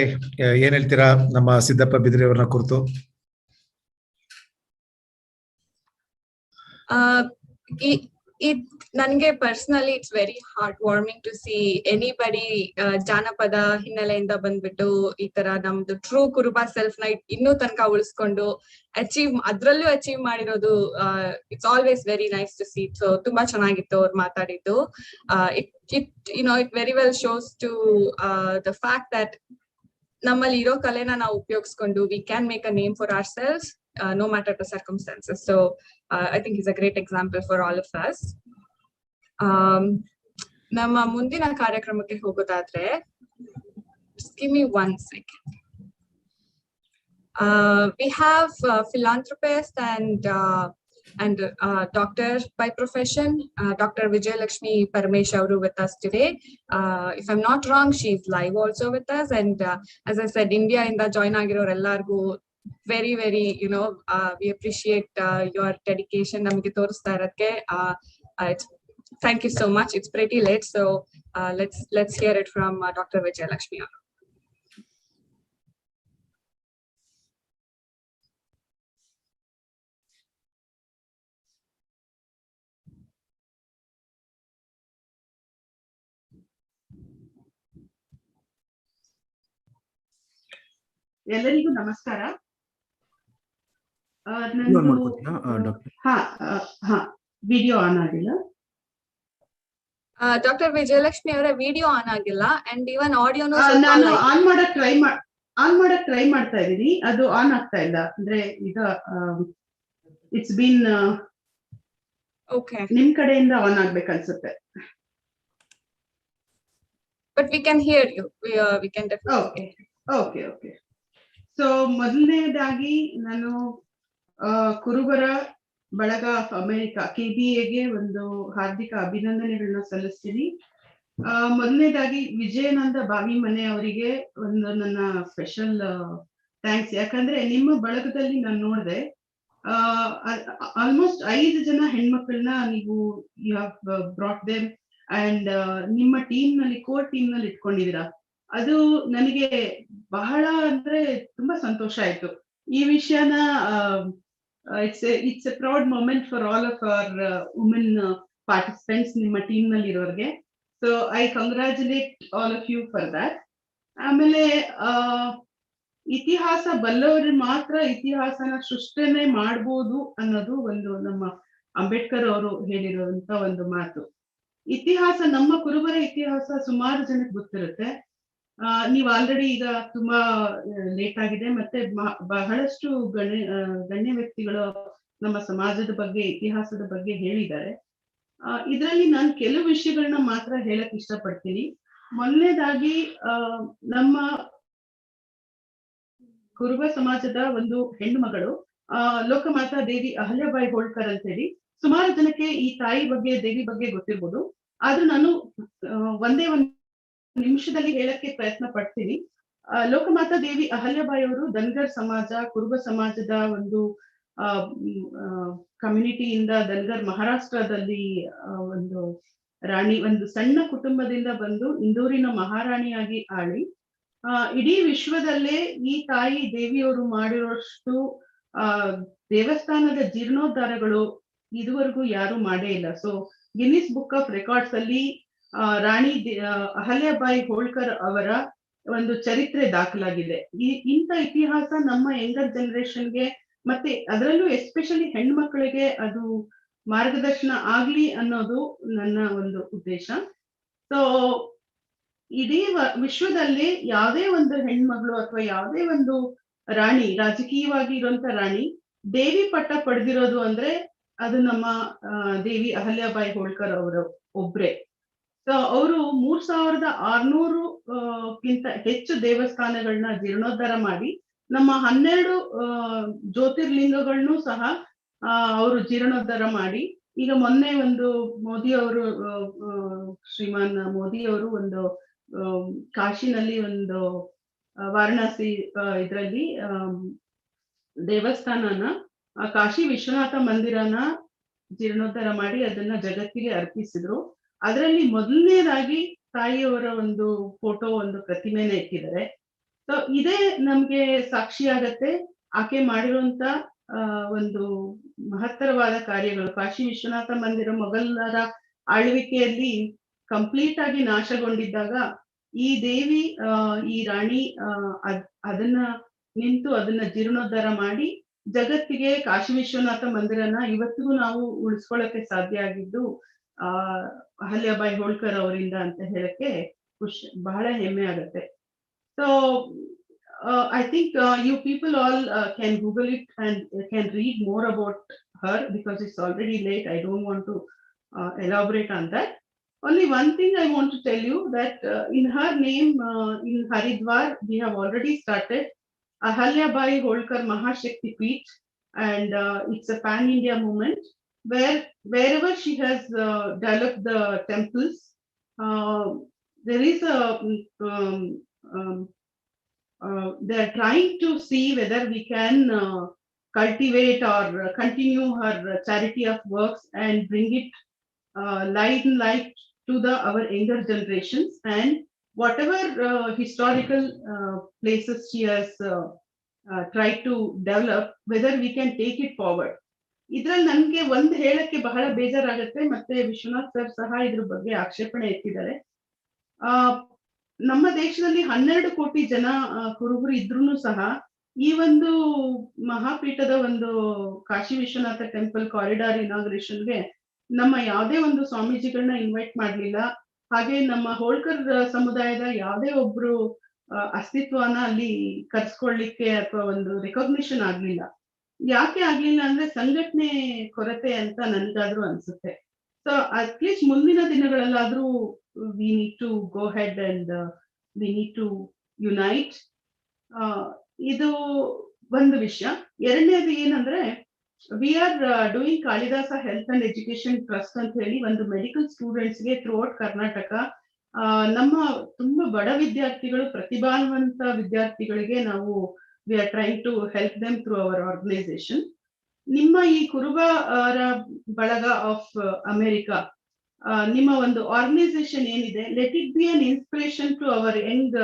ಏನ್ ಹೇಳ್ತೀರಾ ನಮ್ಮ ಸಿದ್ದಪ್ಪ ಬಿದಿರಿ ಅವರನ್ನ ಕುರಿತು? ನನಗೆ personally it's very heart warming to see anybody ಜಾನಪದ ಹಿನ್ನೆಲೆಯಿಂದ ಬಂದ್ಬಿಟ್ಟು ಈ ತರ ನಮ್ದು ಟ್ರೂ ಕುರುಬ ಸೆಲ್ಫ್ ನ ಇನ್ನೂ ತನಕ ಉಳಿಸ್ಕೊಂಡು ಅದ್ರಲ್ಲೂ ಅಚೀವ್ ಮಾಡಿರೋದು. It's always very nice to see. So ತುಂಬಾ ಚೆನ್ನಾಗಿತ್ತು ಅವ್ರು ಮಾತಾಡಿದ್ದು. It very well shows to the fact that ನಮ್ಮಲ್ಲಿ ಇರೋ ಕಲೆನ ನಾವು ಉಪಯೋಗಿಸ್ಕೊಂಡು we can make a name for ourselves no matter the circumstances. So I think he's a great example for all of us. ನಮ್ಮ ಮುಂದಿನ ಕಾರ್ಯಕ್ರಮಕ್ಕೆ ಹೋಗೋದಾದ್ರೆ, give me 1 second. We have philanthropist and doctor by profession, Dr. Vijayalakshmi Parmesh avaru with us today. If I'm not wrong, she's live also with us. And as I said, India inda join agiror ellargu very we appreciate your dedication namage torista iradke. Thank you so much. It's pretty late, so let's hear it from Dr. Vijayalakshmi. ಎಲ್ಲರಿಗೂ ನಮಸ್ಕಾರ. ನಂದು ಹಾ ಹಾ video on ಆಗಿಲ್ಲ. Doctor Vijayalakshmi ಅವರ video on ಆಗಿಲ್ಲ and ಇವನ್ ಆಡಿಯೋನು ನಾನು on ಮಾಡಕ್ ಟ್ರೈ ಮಾಡ್ತಾ ಇದೀನಿ, ಅದು ಆನ್ ಆಗ್ತಾ ಇಲ್ಲ. ಅಂದ್ರೆ ಈಗ ಇಟ್ಸ್ ಬೀನ್ ನಿಮ್ ಕಡೆಯಿಂದ ಆನ್ ಆಗ್ಬೇಕನ್ಸುತ್ತೆ. But we can hear you, we can definitely. Okay. So ಮೊದಲನೇದಾಗಿ ನಾನು ಕುರುಬರ ಬಳಗ ಆಫ್ ಅಮೆರಿಕಾ KBAಗೆ ಒಂದು ಹಾರ್ದಿಕ ಅಭಿನಂದನೆಗಳನ್ನ ಸಲ್ಲಿಸ್ತೀನಿ. ಮೊದಲನೇದಾಗಿ ವಿಜಯನಂದ ಬಾವಿಮನೆ ಅವರಿಗೆ ಒಂದು ನನ್ನ ಸ್ಪೆಷಲ್ ಥ್ಯಾಂಕ್ಸ್. ಯಾಕಂದ್ರೆ ನಿಮ್ಮ ಬಳಗದಲ್ಲಿ ನಾನು ನೋಡಿದೆ ಆಲ್ಮೋಸ್ಟ್ 5 ಜನ ಹೆಣ್ಮಕ್ಳನ್ನ ನೀವು you have brought them and ನಿಮ್ಮ ಟೀಮ್ ನಲ್ಲಿ ಕೋರ್ ಟೀಮ್ ನಲ್ಲಿ ಇಟ್ಕೊಂಡಿದ್ದೀರಾ. ಅದು ನನಗೆ ಬಹಳ ಅಂದ್ರೆ ತುಂಬಾ ಸಂತೋಷ ಆಯ್ತು. ಈ ವಿಷಯನ it's a proud moment for all of our women participants ನಿಮ್ಮ ಟೀಮ್ ನಲ್ಲಿ ಇರೋರಿಗೆ. So I congratulate all of you for that. ಆಮೇಲೆ ಇತಿಹಾಸ ಬಲ್ಲವರು ಮಾತ್ರ ಇತಿಹಾಸನ ಸೃಷ್ಟನೆ ಮಾಡ್ಬೋದು ಅನ್ನೋದು ಒಂದು ನಮ್ಮ ಅಂಬೇಡ್ಕರ್ ಅವರು ಹೇಳಿರುವಂತ ಒಂದು ಮಾತು. ಇತಿಹಾಸ, ನಮ್ಮ ಕುರುಬರ ಇತಿಹಾಸ ಸುಮಾರು ಜನಕ್ಕೆ ಗೊತ್ತಿರುತ್ತೆ. ನೀವು ಆಲ್ರೆಡಿ ಈಗ ತುಂಬಾ ಲೇಟ್ ಆಗಿದೆ, ಮತ್ತೆ ಬಹಳಷ್ಟು ಗಣ್ಯ ವ್ಯಕ್ತಿಗಳು ನಮ್ಮ ಸಮಾಜದ ಬಗ್ಗೆ, ಇತಿಹಾಸದ ಬಗ್ಗೆ ಹೇಳಿದ್ದಾರೆ. ಇದರಲ್ಲಿ ನಾನು ಕೆಲವು ವಿಷಯಗಳನ್ನ ಮಾತ್ರ ಹೇಳಕ್ ಇಷ್ಟಪಡ್ತೀನಿ. ಮೊದಲನೇದಾಗಿ ನಮ್ಮ ಕುರುಬ ಸಮಾಜದ ಒಂದು ಹೆಣ್ಣು ಮಗಳು ಲೋಕಮಾತಾ ದೇವಿ ಅಹಲ್ಯಾಬಾಯಿ ಹೋಳ್ಕರ್ ಅಂತ ಹೇಳಿ ಸುಮಾರು ಜನಕ್ಕೆ ಈ ತಾಯಿ ಬಗ್ಗೆ, ದೇವಿ ಬಗ್ಗೆ ಗೊತ್ತಿರ್ಬೋದು. ಆದ್ರೂ ನಾನು ಒಂದೇ ಒಂದು ನಿಮಿಷದಲ್ಲಿ ಹೇಳಕ್ಕೆ ಪ್ರಯತ್ನ ಪಡ್ತೀನಿ. ಲೋಕಮಾತಾ ದೇವಿ ಅಹಲ್ಯಾಬಾಯಿ ಅವರು ಧನ್ಗರ್ ಸಮಾಜ, ಕುರುಬ ಸಮಾಜದ ಒಂದು ಕಮ್ಯುನಿಟಿಯಿಂದ ಧನ್ಗರ್ ಮಹಾರಾಷ್ಟ್ರದಲ್ಲಿ ಒಂದು ರಾಣಿ, ಒಂದು ಸಣ್ಣ ಕುಟುಂಬದಿಂದ ಬಂದು ಇಂದೂರಿನ ಮಹಾರಾಣಿಯಾಗಿ ಆಳಿ ಇಡೀ ವಿಶ್ವದಲ್ಲೇ ಈ ತಾಯಿ ದೇವಿಯವರು ಮಾಡಿರೋಷ್ಟು ದೇವಸ್ಥಾನದ ಜೀರ್ಣೋದ್ಧಾರಗಳು ಇದುವರೆಗೂ ಯಾರು ಮಾಡೇ ಇಲ್ಲ. So Guinness book of records ಅಲ್ಲಿ ರಾಣಿ ಅಹಲ್ಯಾಬಾಯಿ ಹೋಳ್ಕರ್ ಅವರ ಒಂದು ಚರಿತ್ರೆ ದಾಖಲಾಗಿದೆ. ಇಂಥ ಇತಿಹಾಸ ನಮ್ಮ ಯಂಗರ್ ಜನರೇಷನ್ಗೆ, ಮತ್ತೆ ಅದರಲ್ಲೂ ಎಸ್ಪೆಷಲಿ ಹೆಣ್ಮಕ್ಳಿಗೆ ಅದು ಮಾರ್ಗದರ್ಶನ ಆಗ್ಲಿ ಅನ್ನೋದು ನನ್ನ ಒಂದು ಉದ್ದೇಶ. ಸೊ ಇಡೀ ವಿಶ್ವದಲ್ಲಿ ಯಾವುದೇ ಒಂದು ಹೆಣ್ಮಗಳು ಅಥವಾ ಯಾವುದೇ ಒಂದು ರಾಣಿ, ರಾಜಕೀಯವಾಗಿ ಇರುವಂತ ರಾಣಿ ದೇವಿ ಪಟ್ಟ ಪಡೆದಿರೋದು ಅಂದ್ರೆ ಅದು ನಮ್ಮ ದೇವಿ ಅಹಲ್ಯಾಬಾಯಿ ಹೋಳ್ಕರ್ ಅವರು ಒಬ್ರೆ. ಸೊ ಅವರು 3600 ಕ್ಕಿಂತ ಹೆಚ್ಚು ದೇವಸ್ಥಾನಗಳನ್ನ ಜೀರ್ಣೋದ್ಧಾರ ಮಾಡಿ ನಮ್ಮ 12 ಜ್ಯೋತಿರ್ಲಿಂಗಗಳನ್ನು ಸಹ ಅವರು ಜೀರ್ಣೋದ್ಧಾರ ಮಾಡಿ, ಈಗ ಮೊನ್ನೆ ಒಂದು ಮೋದಿ ಅವರು, ಶ್ರೀಮಾನ್ ಮೋದಿ ಅವರು ಒಂದು ಕಾಶಿನಲ್ಲಿ ಒಂದು ವಾರಣಾಸಿ ಇದರಲ್ಲಿ ದೇವಸ್ಥಾನನ, ಕಾಶಿ ವಿಶ್ವನಾಥ ಮಂದಿರನ ಜೀರ್ಣೋದ್ಧಾರ ಮಾಡಿ ಅದನ್ನ ಜಗತ್ತಿಗೆ ಅರ್ಪಿಸಿದ್ರು. ಅದರಲ್ಲಿ ಮೊದಲನೇದಾಗಿ ತಾಯಿಯವರ ಒಂದು ಫೋಟೋ, ಒಂದು ಪ್ರತಿಮೆನ ಇಟ್ಟಿದ್ದಾರೆ. ಸೊ ಇದೇ ನಮ್ಗೆ ಸಾಕ್ಷಿ ಆಗತ್ತೆ ಆಕೆ ಮಾಡಿರುವಂತ ಒಂದು ಮಹತ್ತರವಾದ ಕಾರ್ಯಗಳು. ಕಾಶಿ ವಿಶ್ವನಾಥ ಮಂದಿರ ಮೊಘಲರ ಆಳ್ವಿಕೆಯಲ್ಲಿ ಕಂಪ್ಲೀಟ್ ಆಗಿ ನಾಶಗೊಂಡಿದ್ದಾಗ ಈ ದೇವಿ, ಈ ರಾಣಿ ಅದನ್ನ ನಿಂತು ಅದನ್ನ ಜೀರ್ಣೋದ್ಧಾರ ಮಾಡಿ ಜಗತ್ತಿಗೆ ಕಾಶಿ ವಿಶ್ವನಾಥ ಮಂದಿರನ ಇವತ್ತಿಗೂ ನಾವು ಉಳಿಸ್ಕೊಳ್ಳಕ್ಕೆ ಸಾಧ್ಯ ಆಗಿದ್ದು ಅಹಲ್ಯಾಬಾಯಿ ಹೋಳ್ಕರ್ ಅವರಿಂದ ಅಂತ ಹೇಳಕ್ಕೆ ಬಹಳ ಹೆಮ್ಮೆ ಆಗುತ್ತೆ. So I think you people all can Google it and can read more about her because it's already late. I don't want to elaborate on that. Only one thing I want to tell you that in her name, in Haridwar, we have already started Ahalyabai Holkar Mahashakti Peeth, and it's a pan-India movement where wherever she has developed the temples, there is a they are trying to see whether we can cultivate or continue her charity of works and bring it light to our younger generations, and whatever historical places she has tried to develop, whether we can take it forward. ಇದ್ರಲ್ಲಿ ನನ್ಗೆ ಒಂದು ಹೇಳಕ್ಕೆ ಬಹಳ ಬೇಜಾರಾಗತ್ತೆ, ಮತ್ತೆ Vishwanath sir ಸಹ ಇದ್ರ ಬಗ್ಗೆ ಆಕ್ಷೇಪಣೆ ಎತ್ತಿದ್ದಾರೆ. ನಮ್ಮ ದೇಶದಲ್ಲಿ 12 ಕೋಟಿ ಜನ ಕುರುಬರು ಇದ್ರೂ ಸಹ ಈ ಒಂದು ಮಹಾಪೀಠದ ಒಂದು ಕಾಶಿ ವಿಶ್ವನಾಥ ಟೆಂಪಲ್ ಕಾರಿಡಾರ್ ಇನಾಗ್ರೇಷನ್ಗೆ ನಮ್ಮ ಯಾವುದೇ ಒಂದು ಸ್ವಾಮೀಜಿಗಳನ್ನ ಇನ್ವೈಟ್ ಮಾಡ್ಲಿಲ್ಲ. ಹಾಗೆ ನಮ್ಮ ಹೋಳ್ಕರ್ ಸಮುದಾಯದ ಯಾವುದೇ ಒಬ್ರು ಅಸ್ತಿತ್ವನ ಅಲ್ಲಿ ಕರ್ಸ್ಕೊಳ್ಳಿಕ್ಕೆ ಅಥವಾ ಒಂದು ರೆಕಾಗ್ನಿಷನ್ ಆಗ್ಲಿಲ್ಲ. ಯಾಕೆ ಆಗ್ಲಿಲ್ಲ ಅಂದ್ರೆ ಸಂಘಟನೆ ಕೊರತೆ ಅಂತ ನನ್ಗಾದ್ರೂ ಅನ್ಸುತ್ತೆ. ಸೊ ಅಟ್ಲೀಸ್ಟ್ ಮುಂದಿನ ದಿನಗಳಲ್ಲಾದ್ರೂ we need to go head and we need to unite. ಇದು ಒಂದು ವಿಷಯ. ಎರಡನೇದು ಏನಂದ್ರೆ we are doing Kalidasa health and education trust ಅಂತ ಹೇಳಿ ಒಂದು ಮೆಡಿಕಲ್ ಸ್ಟೂಡೆಂಟ್ಸ್ಗೆ ಥ್ರೂ ಔಟ್ ಕರ್ನಾಟಕ ನಮ್ಮ ತುಂಬಾ ಬಡ ವಿದ್ಯಾರ್ಥಿಗಳು, ಪ್ರತಿಭಾವಂತ ವಿದ್ಯಾರ್ಥಿಗಳಿಗೆ ನಾವು we are trying to help them through our organisation. ನಿಮ್ಮ ಈ ಕುರುಬರ ಬಳಗ ಆಫ್ ಅಮೆರಿಕಾ, ನಿಮ್ಮ ಒಂದು ಆರ್ಗನೈಸೇಷನ್ ಏನಿದೆ, let it be an inspiration to our young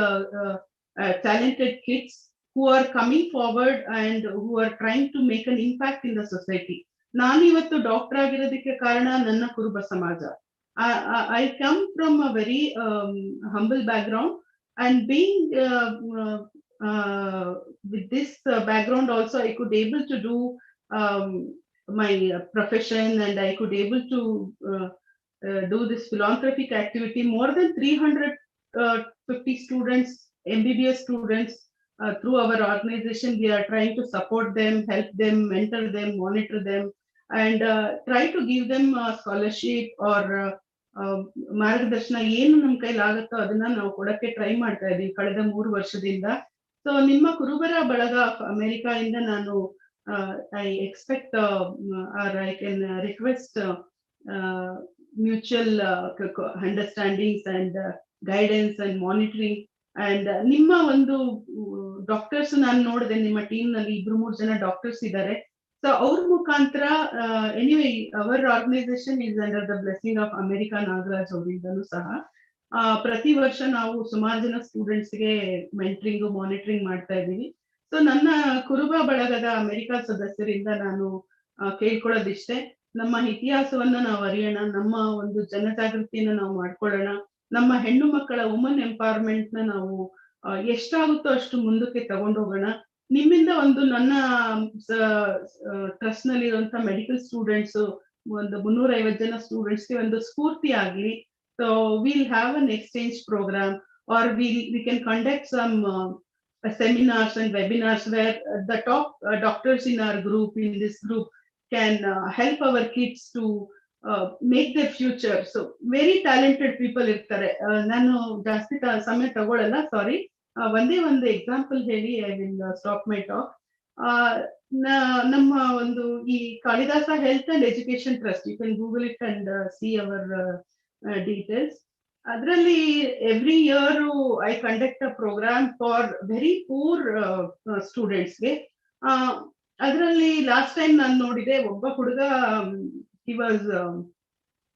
talented kids who are coming forward and who are trying to make an impact in the society. ನಾನು ಇವತ್ತು doctor ಆಗಿರೋದಕ್ಕೆ ಕಾರಣ ನನ್ನ ಕುರುಬ ಸಮಾಜ. I come from a very humble background, and being with this background also I could able to do my profession, and I could able to do this philanthropic activity. More than 350 students, MBBS students, through our organization we are trying to support them, help them, mentor them, monitor them, and try to give them scholarship or ಮಾರ್ಗದರ್ಶನ ಏನು ನಮ್ಮ ಕೈಲಾಗುತ್ತೋ ಅದನ್ನ ನಾವು ಕೊಡಕ್ಕೆ try ಮಾಡ್ತಾ ಇದೀವಿ ಕಳೆದ 3 ವರ್ಷದಿಂದ. ಸೊ ನಿಮ್ಮ ಕುರುಬರ ಬಳಗ ಅಮೆರಿಕಾ ಇಂದ ನಾನು I expect or I can request mutual understandings and guidance and monitoring. And ನಿಮ್ಮ ಒಂದು ಡಾಕ್ಟರ್ಸ್ ನಾನು ನೋಡಿದೆ ನಿಮ್ಮ ಟೀಮ್ ನಲ್ಲಿ 2-3 ಜನ ಡಾಕ್ಟರ್ಸ್ ಇದ್ದಾರೆ. ಸೊ ಅವ್ರ ಮುಖಾಂತರ anyway our organisation is under the blessing of America Nagaraj ಅವರಿಂದನೂ ಸಹ ಪ್ರತಿ ವರ್ಷ ನಾವು ಸುಮಾರು ಜನ ಸ್ಟೂಡೆಂಟ್ಸ್ಗೆ ಮೆಂಟರಿಂಗ್ ಮಾನಿಟರಿಂಗ್ ಮಾಡ್ತಾ ಇದ್ದೀವಿ. ಸೊ ನನ್ನ ಕುರುಬ ಬಳಗದ ಅಮೆರಿಕಾ ಸದಸ್ಯರಿಂದ ನಾನು ಕೇಳ್ಕೊಳ್ಳೋದಿಷ್ಟೇ, ನಮ್ಮ ಇತಿಹಾಸವನ್ನ ನಾವು ಅರಿಯೋಣ, ನಮ್ಮ ಒಂದು ಜನಜಾಗೃತಿಯನ್ನ ನಾವು ಮಾಡ್ಕೊಳ್ಳೋಣ, ನಮ್ಮ ಹೆಣ್ಣು ಮಕ್ಕಳ ವುಮನ್ ಎಂಪವರ್ಮೆಂಟ್ ನ ನಾವು ಎಷ್ಟಾಗುತ್ತೋ ಅಷ್ಟು ಮುಂದಕ್ಕೆ ತಗೊಂಡು ಹೋಗೋಣ. ನಿಮ್ಮಿಂದ ಒಂದು ನನ್ನ ಟ್ರಸ್ಟ್ ನಲ್ಲಿ ಇರುವಂತ ಮೆಡಿಕಲ್ ಸ್ಟೂಡೆಂಟ್ಸ್ ಒಂದು 350 ಜನ ಸ್ಟೂಡೆಂಟ್ಸ್ಗೆ ಒಂದು ಸ್ಫೂರ್ತಿ ಆಗ್ಲಿ. So will have an exchange programme or we can conduct some seminars and webinars where the top doctors in our group, in this group, can help our kids to make their future. So very talented people irtare. Nanu ಜಾಸ್ತಿ ಸಮಯ ತಗೊಳ್ಳಲ್ಲ, ಸಾರಿ. ಒಂದೇ ಒಂದು example ಹೇಳಿ I will stop my talk. ನಮ್ಮ ಒಂದು ಈ Kalidasa health and education trust, you can Google it and see our details. ಅದರಲ್ಲಿ every year I conduct a programme for very poor ಸ್ಟೂಡೆಂಟ್ಸ್ಗೆ. ಅದರಲ್ಲಿ ಲಾಸ್ಟ್ ಟೈಮ್ ನಾನು ನೋಡಿದೆ, ಒಬ್ಬ ಹುಡುಗ he was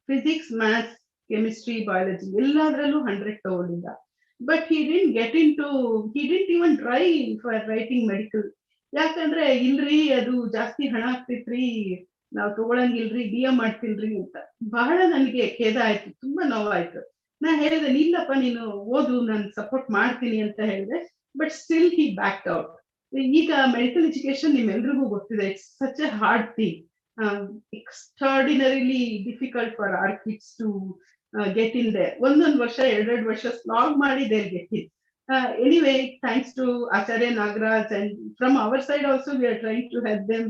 physics, maths, chemistry, biology ಎಲ್ಲದರಲ್ಲೂ 100 ತಗೊಂಡಿದ್ದ. But he didn't even try for writing medical. ಯಾಕಂದ್ರೆ ಇಲ್ರಿ ಅದು ಜಾಸ್ತಿ ಹಣ ಆಗ್ತೈತ್ರಿ, ನಾವ್ ತಗೊಳಂಗಿಲ್ರಿ, BA ಮಾಡ್ತಿಲ್ರಿ ಅಂತ. ಬಹಳ ನನಗೆ ಖೇದ ಆಯ್ತು, ತುಂಬಾ ನೋವಾಯ್ತು. ನಾ ಹೇಳಿದೆ, ನಿಲ್ಲಪ್ಪ ನೀನು ಓದು, ನಾನು ಸಪೋರ್ಟ್ ಮಾಡ್ತೀನಿ ಅಂತ ಹೇಳಿದೆ. But still he backed out. ಈಗ ಮೆಡಿಕಲ್ ಎಜುಕೇಶನ್ ನಿಮ್ಮೆಲ್ರಿಗೂ ಗೊತ್ತಿದೆ, it's such A hard thing, extraordinarily difficult for our kids to get in there. ಒಂದೊಂದು ವರ್ಷ 2 ವರ್ಷ ಸ್ಲಾಗ್ ಮಾಡಿ they'll get in. Anyway, thanks to Acharya Nagaraj, and from our side also we are trying to help them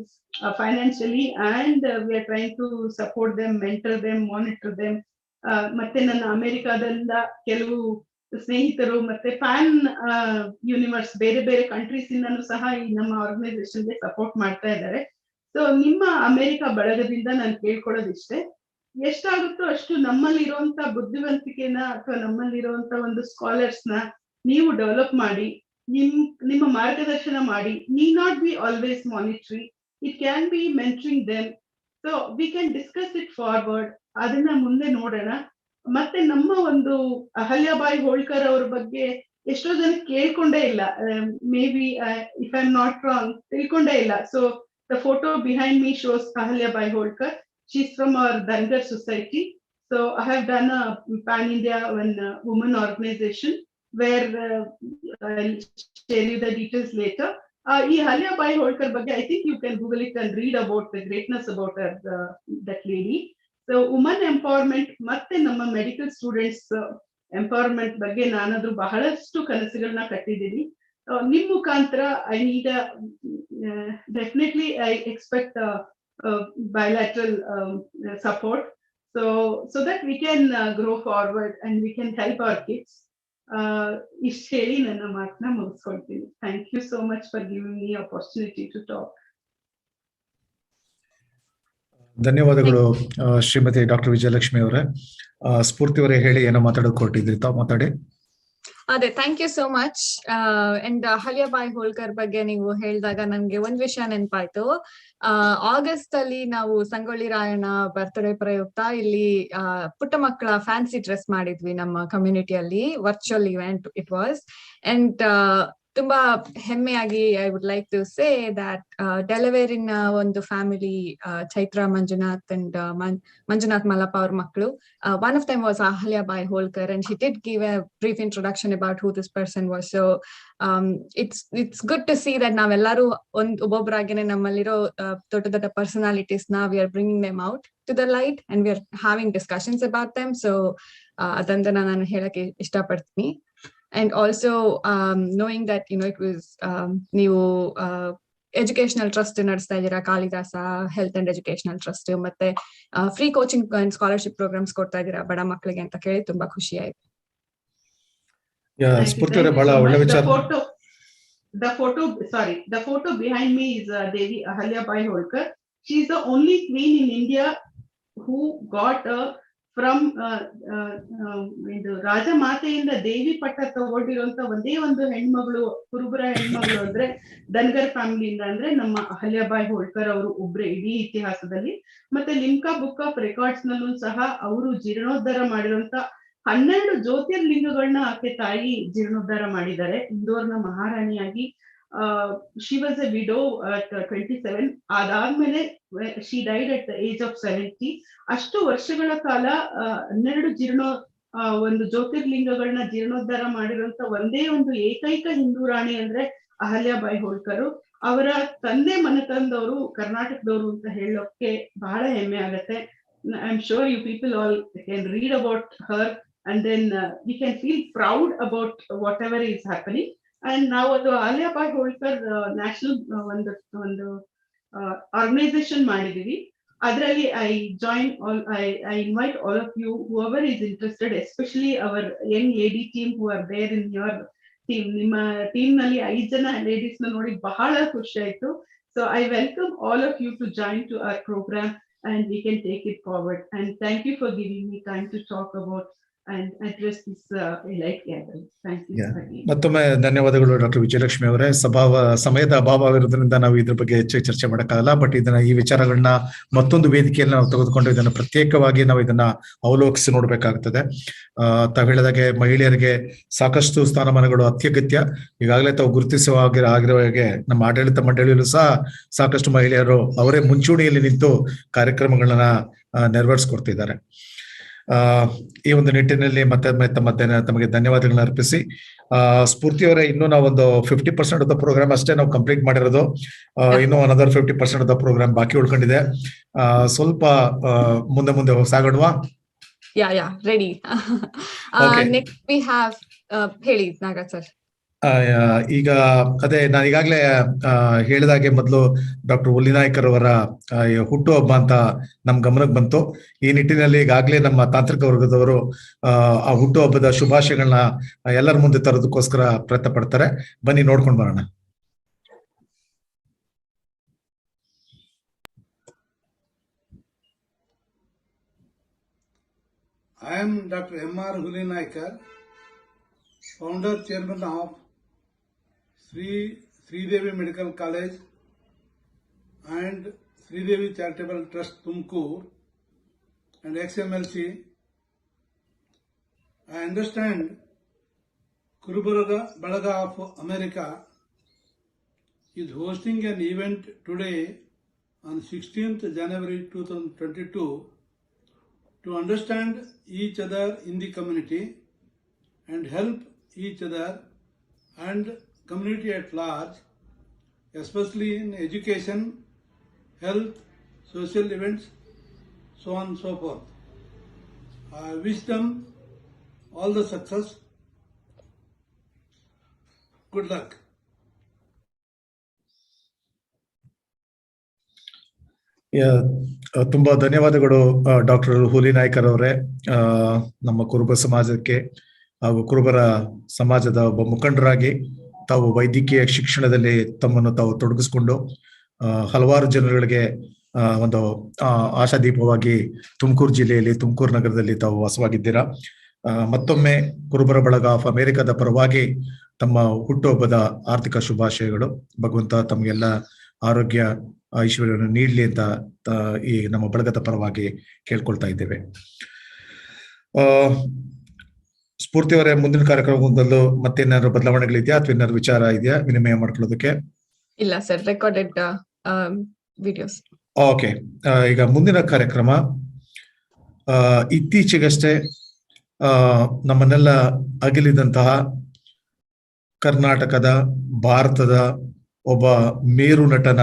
financially, and we are trying to support them, mentor them, monitor them. ಮತ್ತೆ ನನ್ನ ಅಮೆರಿಕಾದಿಂದ ಕೆಲವು ಸ್ನೇಹಿತರು ಮತ್ತೆ fan universe ಬೇರೆ ಬೇರೆ countries ಇಂದನೂ ಸಹ ಈ ನಮ್ಮ ಆರ್ಗನೈಸೇಷನ್ಗೆ ಸಪೋರ್ಟ್ ಮಾಡ್ತಾ ಇದ್ದಾರೆ. ಸೊ ನಿಮ್ಮ ಅಮೆರಿಕ ಬಳಗದಿಂದ ನಾನು ಕೇಳ್ಕೊಳ್ಳೋದಿಷ್ಟೇ, ಎಷ್ಟಾಗುತ್ತೋ ಅಷ್ಟು ನಮ್ಮಲ್ಲಿರುವಂತ ಬುದ್ಧಿವಂತಿಕೆನ ಅಥವಾ ನಮ್ಮಲ್ಲಿರುವಂತ ಒಂದು ಸ್ಕಾಲರ್ಸ್ ನ ನೀವು ಡೆವಲಪ್ ಮಾಡಿ, ನಿಮ್ಮ ಮಾರ್ಗದರ್ಶನ ಮಾಡಿ. Need not be always monetary, it can B mentoring them. So we can discuss it forward, ಅದನ್ನ ಮುಂದೆ ನೋಡೋಣ. ಮತ್ತೆ ನಮ್ಮ ಒಂದು ಅಹಲ್ಯಾಬಾಯಿ ಹೋಳ್ಕರ್ ಅವ್ರ ಬಗ್ಗೆ ಎಷ್ಟೋ ಜನ ಕೇಳ್ಕೊಂಡೇ ಇಲ್ಲ, maybe if I am not wrong ತಿಳ್ಕೊಂಡೇ ಇಲ್ಲ. So the photo behind me shows Ahalyabai Holkar. She's from our Dangar society. So I have done a pan India women organization where I'll share you the details later. ಈ ಅಹಲ್ಯಾಬಾಯಿ ಹೋಳ್ಕರ್ ಬಗ್ಗೆ I think you can Google it and read about the greatness about her, that lady. So woman empowerment ಮತ್ತೆ ನಮ್ಮ medical students empowerment ಬಗ್ಗೆ ನಾನಾದ್ರೂ ಬಹಳಷ್ಟು ಕನಸುಗಳನ್ನ ಕಟ್ಟಿದ್ದೀನಿ. ನಿಮ್ ಮುಖಾಂತರ I need definitely I expect bilateral support, so that we can grow forward and we can help our kids. ಇಷ್ಟು ಹೇಳಿ ನನ್ನ ಮಾತನ್ನ ಮುಗಿಸ್ಕೊಳ್ತೀನಿ. Thank you so much for giving me opportunity to talk. ಧನ್ಯವಾದಗಳು ಶ್ರೀಮತಿ ಡಾಕ್ಟರ್ ವಿಜಯಲಕ್ಷ್ಮಿ ಅವರೇ. ಸ್ಫೂರ್ತಿ ಅವರೇ ಹೇಳಿ, ಏನೋ ಮಾತಾಡೋಕೆ ಕೊಟ್ಟಿದ್ರಿ, ತಾವು ಮಾತಾಡಿ. ಅದೇ, thank you so much. And Ahilyabai Holkar ಬಗ್ಗೆ ನೀವು ಹೇಳಿದಾಗ ನನ್ಗೆ ಒಂದ್ ವಿಷಯ ನೆನಪಾಯ್ತು. ಆಗಸ್ಟ್ ಅಲ್ಲಿ ನಾವು ಸಂಗೊಳ್ಳಿ ರಾಯಣ್ಣ ಬರ್ತ್ಡೇ ಪ್ರಯುಕ್ತ ಇಲ್ಲಿ ಪುಟ್ಟ ಮಕ್ಕಳ ಫ್ಯಾನ್ಸಿ ಡ್ರೆಸ್ ಮಾಡಿದ್ವಿ ನಮ್ಮ ಕಮ್ಯುನಿಟಿಯಲ್ಲಿ, virtual event it was. And ತುಂಬಾ ಹೆಮ್ಮೆಯಾಗಿ I would like to say that ಡೆಲವೇರಿನ ಒಂದು ಫ್ಯಾಮಿಲಿ, ಚೈತ್ರ ಮಂಜುನಾಥ್ ಅಂಡ್ ಮಂಜುನಾಥ್ ಮಲ್ಲಪ್ಪ ಅವ್ರ ಮಕ್ಕಳು, one of them was Ahalyabai Holkar, and she did give a brief introduction about who this person was. So it's good to see that ನಾವೆಲ್ಲರೂ ಒಬ್ಬೊಬ್ಬರಾಗಿನೇ ನಮ್ಮಲ್ಲಿರೋ ದೊಡ್ಡ ದೊಡ್ಡ personalities ನ we are bringing them out to the light and we are having discussions about them. So ಅದನ್ನ ನಾನು ಹೇಳಕ್ಕೆ ಇಷ್ಟಪಡ್ತೀನಿ. And also knowing that it was ನೀವು ಎಜುಕೇಶನಲ್ ಟ್ರಸ್ಟ್ ನಡೆಸ್ತಾ ಇದ್ದೀರಾ, Kalidasa health and educational trust, ಮತ್ತೆ free coaching and scholarship programmes ಕೊಡ್ತಾ ಇದ್ದೀರಾ ಬಡ ಮಕ್ಕಳಿಗೆ ಅಂತ ಕೇಳಿ ತುಂಬಾ ಖುಷಿ ಆಯ್ತು. The photo behind me is Devi Ahalyabai Holkar. She is the only queen in India who got from ರಾಜ ಮಾತೆಯಿಂದ ದೇವಿ ಪಟ್ಟ ತಗೊಂಡಿರುವಂತ ಒಂದೇ ಒಂದು ಹೆಣ್ಮಗಳು, ಕುರುಬರ ಹೆಣ್ಮಗಳು ಅಂದ್ರೆ ಧನ್ಗರ್ ಫ್ಯಾಮಿಲಿಯಿಂದ, ಅಂದ್ರೆ ನಮ್ಮ ಅಹಲ್ಯಾಬಾಯಿ ಹೋಳ್ಕರ್ ಅವರು ಒಬ್ರೆ ಇಡೀ ಇತಿಹಾಸದಲ್ಲಿ. ಮತ್ತೆ ಲಿಮ್ಕಾ ಬುಕ್ ಆಫ್ ರೆಕಾರ್ಡ್ಸ್ ನಲ್ಲೂ ಸಹ ಅವರು ಜೀರ್ಣೋದ್ಧಾರ ಮಾಡಿರುವಂತ 12 ಜ್ಯೋತಿರ್ಲಿಂಗಗಳನ್ನ ಆಕೆ ತಾಯಿ ಜೀರ್ಣೋದ್ಧಾರ ಮಾಡಿದ್ದಾರೆ. ಇಂದೋರ್ನ ಮಹಾರಾಣಿಯಾಗಿ she was a widow at 27. ಅದಾದ್ಮೇಲೆ she died at the age of 70. ಅಷ್ಟು ವರ್ಷಗಳ ಕಾಲ 12 ಒಂದು ಜ್ಯೋತಿರ್ಲಿಂಗಗಳನ್ನ ಜೀರ್ಣೋದ್ಧಾರ ಮಾಡಿರುವಂತ ಒಂದೇ ಒಂದು ಏಕೈಕ ಹಿಂದೂ ರಾಣಿ ಅಂದ್ರೆ ಅಹಲ್ಯಾಬಾಯಿ ಹೋಳ್ಕರ್. ಅವರ ತಂದೆ ಮನೆತನದವರು ಕರ್ನಾಟಕದವರು ಅಂತ ಹೇಳೋಕೆ ಬಹಳ ಹೆಮ್ಮೆ ಆಗತ್ತೆ. I am sure you people all can read about her and then we can feel proud about whatever is happening. And now the Ahalyabai Holkar national ಒಂದು ಆರ್ಗನೈಸೇಷನ್ ಮಾಡಿದೀವಿ. ಅದರಲ್ಲಿ I invite all of you, whoever is interested, especially our young lady team who are there in your team. ನಿಮ್ಮ team ನಲ್ಲಿ 5 ಜನ ladies ನ ನೋಡಿ ಬಹಳ ಖುಷಿ ಆಯ್ತು. So I welcome all of you to join to our program and we can take it forward. And thank you for giving me time to talk about and address this elite gathering. Thank you. ಮತ್ತೊಮ್ಮೆ ಧನ್ಯವಾದಗಳು doctor Vijayalakshmi ಅವರೇ. ಸಮಯದ ಅಭಾವ ಇರೋದ್ರಿಂದ ನಾವು ಇದ್ರ ಬಗ್ಗೆ ಹೆಚ್ಚು ಚರ್ಚೆ ಮಾಡೋಕ್ಕಾಗಲ್ಲ. ಬಟ್ ಈ ವಿಚಾರಗಳನ್ನ ಮತ್ತೊಂದು ವೇದಿಕೆಯಲ್ಲಿ ನಾವು ತೆಗೆದುಕೊಂಡು ಇದನ್ನ ಪ್ರತ್ಯೇಕವಾಗಿ ನಾವು ಇದನ್ನ ಅವಲೋಕಿಸಿ ನೋಡ್ಬೇಕಾಗ್ತದೆ. ತಾವು ಹೇಳಿದಾಗೆ ಮಹಿಳೆಯರಿಗೆ ಸಾಕಷ್ಟು ಸ್ಥಾನಮಾನಗಳು ಅತ್ಯಗತ್ಯ. ಈಗಾಗಲೇ ತಾವು ಆಗಿರೋ ಹಾಗೆ ನಮ್ಮ ಆಡಳಿತ ಮಂಡಳಿಯಲ್ಲೂ ಸಹ ಸಾಕಷ್ಟು ಮಹಿಳೆಯರು ಅವರೇ ಮುಂಚೂಣಿಯಲ್ಲಿ ನಿಂತು ಕಾರ್ಯಕ್ರಮಗಳನ್ನ ನೆರವೇರಿಸ್ಕೊಡ್ತಿದ್ದಾರೆ. ಈ ಒಂದು ನಿಟ್ಟಿನಲ್ಲಿ ತಮಗೆ ಧನ್ಯವಾದಗಳನ್ನ ಅರ್ಪಿಸಿ, ಸ್ಫೂರ್ತಿಯವರೇ, ಇನ್ನೂ ನಾವೊಂದು 50% ಆಫ್ ದ ಪ್ರೋಗ್ರಾಮ್ ಅಷ್ಟೇ ನಾವು ಕಂಪ್ಲೀಟ್ ಮಾಡಿರೋದು. ಇನ್ನೂ ಅನದರ್ 50% ಆಫ್ ದ ಪ್ರೋಗ್ರಾಮ್ ಬಾಕಿ ಉಳ್ಕೊಂಡಿದೆ. ಸ್ವಲ್ಪ ಮುಂದೆ ಸಾಗೋಣವಾ? ಯಾ ರೆಡಿ. ನೆಕ್ಸ್ಟ್ ವಿ ಹ್ಯಾವ್, ಹೇಳಿ ನಾಗರಾಜ್ ಸರ್. ಈಗ ಅದೇ ನಾನು ಈಗಾಗಲೇ ಹೇಳಿದಾಗೆ ಮೊದಲು ಡಾಕ್ಟರ್ ಹುಲಿನಾಯ್ಕರ್ ಅವರ ಹುಟ್ಟು ಹಬ್ಬ ಅಂತ ನಮ್ ಗಮನಕ್ಕೆ ಬಂತು. ಈ ನಿಟ್ಟಿನಲ್ಲಿ ಈಗಾಗಲೇ ನಮ್ಮ ತಾಂತ್ರಿಕ ವರ್ಗದವರು ಆ ಹುಟ್ಟು ಹಬ್ಬದ ಶುಭಾಶಯಗಳನ್ನ ಎಲ್ಲರ ಮುಂದೆ ತರೋದಕ್ಕೋಸ್ಕರ ಪ್ರಯತ್ನ ಪಡ್ತಾರೆ. ಬನ್ನಿ ನೋಡ್ಕೊಂಡು ಬರೋಣ. I am Dr. M.R. Hulinaikar, founder chairman of Sridevi Medical College and Sridevi Charitable Trust Tumkur and XMLC. I understand Kurubara Balaga of America is hosting an event today on 16th January 2022 to understand each other in the community and help each other and community at large, especially in education, health, social events, so on and so forth. I wish them all the success. Good luck. ತುಂಬಾ ಧನ್ಯವಾದಗಳು doctor ಹುಲಿ ನಾಯ್ಕರ್ ಅವರೇ. ನಮ್ಮ ಕುರುಬ ಸಮಾಜಕ್ಕೆ ಹಾಗೂ ಕುರುಬರ ಸಮಾಜದ ಒಬ್ಬ ಮುಖಂಡರಾಗಿ ತಾವು ವೈದ್ಯಕೀಯ ಶಿಕ್ಷಣದಲ್ಲಿ ತಮ್ಮನ್ನು ತಾವು ತೊಡಗಿಸಿಕೊಂಡು ಹಲವಾರು ಜನಗಳಿಗೆ ಒಂದು ಆಶಾದೀಪವಾಗಿ ತುಮಕೂರು ಜಿಲ್ಲೆಯಲ್ಲಿ, ತುಮಕೂರು ನಗರದಲ್ಲಿ ತಾವು ವಾಸವಾಗಿದ್ದೀರಾ. ಮತ್ತೊಮ್ಮೆ ಕುರುಬರ ಬಳಗ ಆಫ್ ಅಮೆರಿಕದ ಪರವಾಗಿ ತಮ್ಮ ಹುಟ್ಟುಹಬ್ಬದ ಆರ್ಥಿಕ ಶುಭಾಶಯಗಳು. ಭಗವಂತ ತಮಗೆಲ್ಲ ಆರೋಗ್ಯ ಐಶ್ವರ್ಯವನ್ನು ನೀಡಲಿ ಅಂತ ಈ ನಮ್ಮ ಬಳಗದ ಪರವಾಗಿ ಕೇಳ್ಕೊಳ್ತಾ ಇದ್ದೇವೆ. ಸ್ಫೂರ್ತಿಯವರೇ, ಮುಂದಿನ ಕಾರ್ಯಕ್ರಮದಲ್ಲೂ ಮತ್ತೇನಾದ್ರು ಬದಲಾವಣೆಗಳಿದೆಯಾ ಅಥವಾ ಏನಾದ್ರು ವಿಚಾರ ಇದೆಯಾ ವಿನಿಮಯ ಮಾಡ್ಕೊಳ್ಳೋದಕ್ಕೆ? ಇಲ್ಲ ಸರ್, ರೆಕಾರ್ಡೆಡ್ ವಿಡಿಯೋಸ್. ಓಕೆ, ಈಗ ಮುಂದಿನ ಕಾರ್ಯಕ್ರಮ ಇತ್ತೀಚೆಗಷ್ಟೇ ನಮ್ಮನ್ನೆಲ್ಲ ಅಗಲಿದಂತಹ ಕರ್ನಾಟಕದ, ಭಾರತದ ಒಬ್ಬ ಮೇರು ನಟನ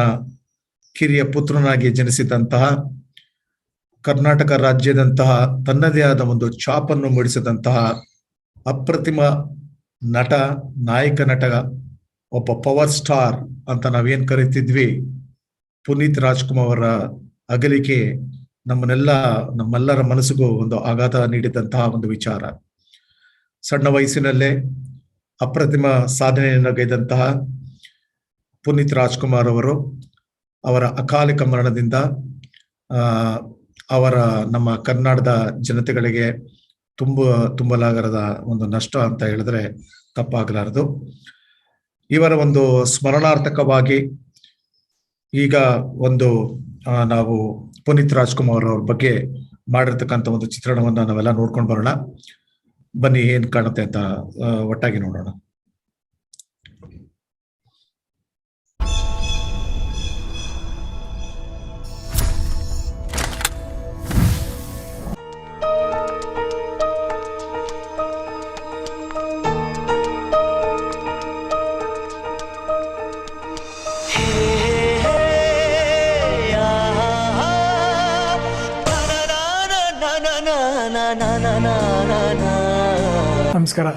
ಕಿರಿಯ ಪುತ್ರನಾಗಿ ಜನಿಸಿದಂತಹ, ಕರ್ನಾಟಕ ರಾಜ್ಯದಂತಹ ತನ್ನದೇ ಆದ ಒಂದು ಛಾಪನ್ನು ಮೂಡಿಸಿದಂತಹ ಅಪ್ರತಿಮ ನಟ, ನಾಯಕ ನಟ, ಒಬ್ಬ ಪವರ್ ಸ್ಟಾರ್ ಅಂತ ನಾವೇನ್ ಕರಿತಿದ್ವಿ, ಪುನೀತ್ ರಾಜ್ಕುಮಾರ್ ಅವರ ಅಗಲಿಕೆ ನಮ್ಮೆಲ್ಲರ ಮನಸ್ಸಿಗೂ ಒಂದು ಆಘಾತ ನೀಡಿದಂತಹ ಒಂದು ವಿಚಾರ. ಸಣ್ಣ ವಯಸ್ಸಿನಲ್ಲೇ ಅಪ್ರತಿಮ ಸಾಧನೆಯನ್ನು ಗೈದಂತಹ ಪುನೀತ್ ರಾಜ್ಕುಮಾರ್ ಅವರು ಅವರ ಅಕಾಲಿಕ ಮರಣದಿಂದ ಅವರ ನಮ್ಮ ಕನ್ನಡದ ಜನತೆಗಳಿಗೆ ತುಂಬಲಾಗದ ಒಂದು ನಷ್ಟ ಅಂತ ಹೇಳಿದ್ರೆ ತಪ್ಪಾಗಲಾರದು. ಇವರ ಒಂದು ಸ್ಮರಣಾರ್ಥಕವಾಗಿ ಈಗ ಒಂದು ನಾವು ಪುನೀತ್ ರಾಜ್ಕುಮಾರ್ ಅವ್ರ ಬಗ್ಗೆ ಮಾಡಿರ್ತಕ್ಕಂಥ ಒಂದು ಚಿತ್ರಣವನ್ನ ನಾವೆಲ್ಲ ನೋಡ್ಕೊಂಡು ಬರೋಣ. ಬನ್ನಿ, ಏನ್ ಕಾಣುತ್ತೆ ಅಂತ ಒಟ್ಟಾಗಿ ನೋಡೋಣ. ನಮಸ್ಕಾರ.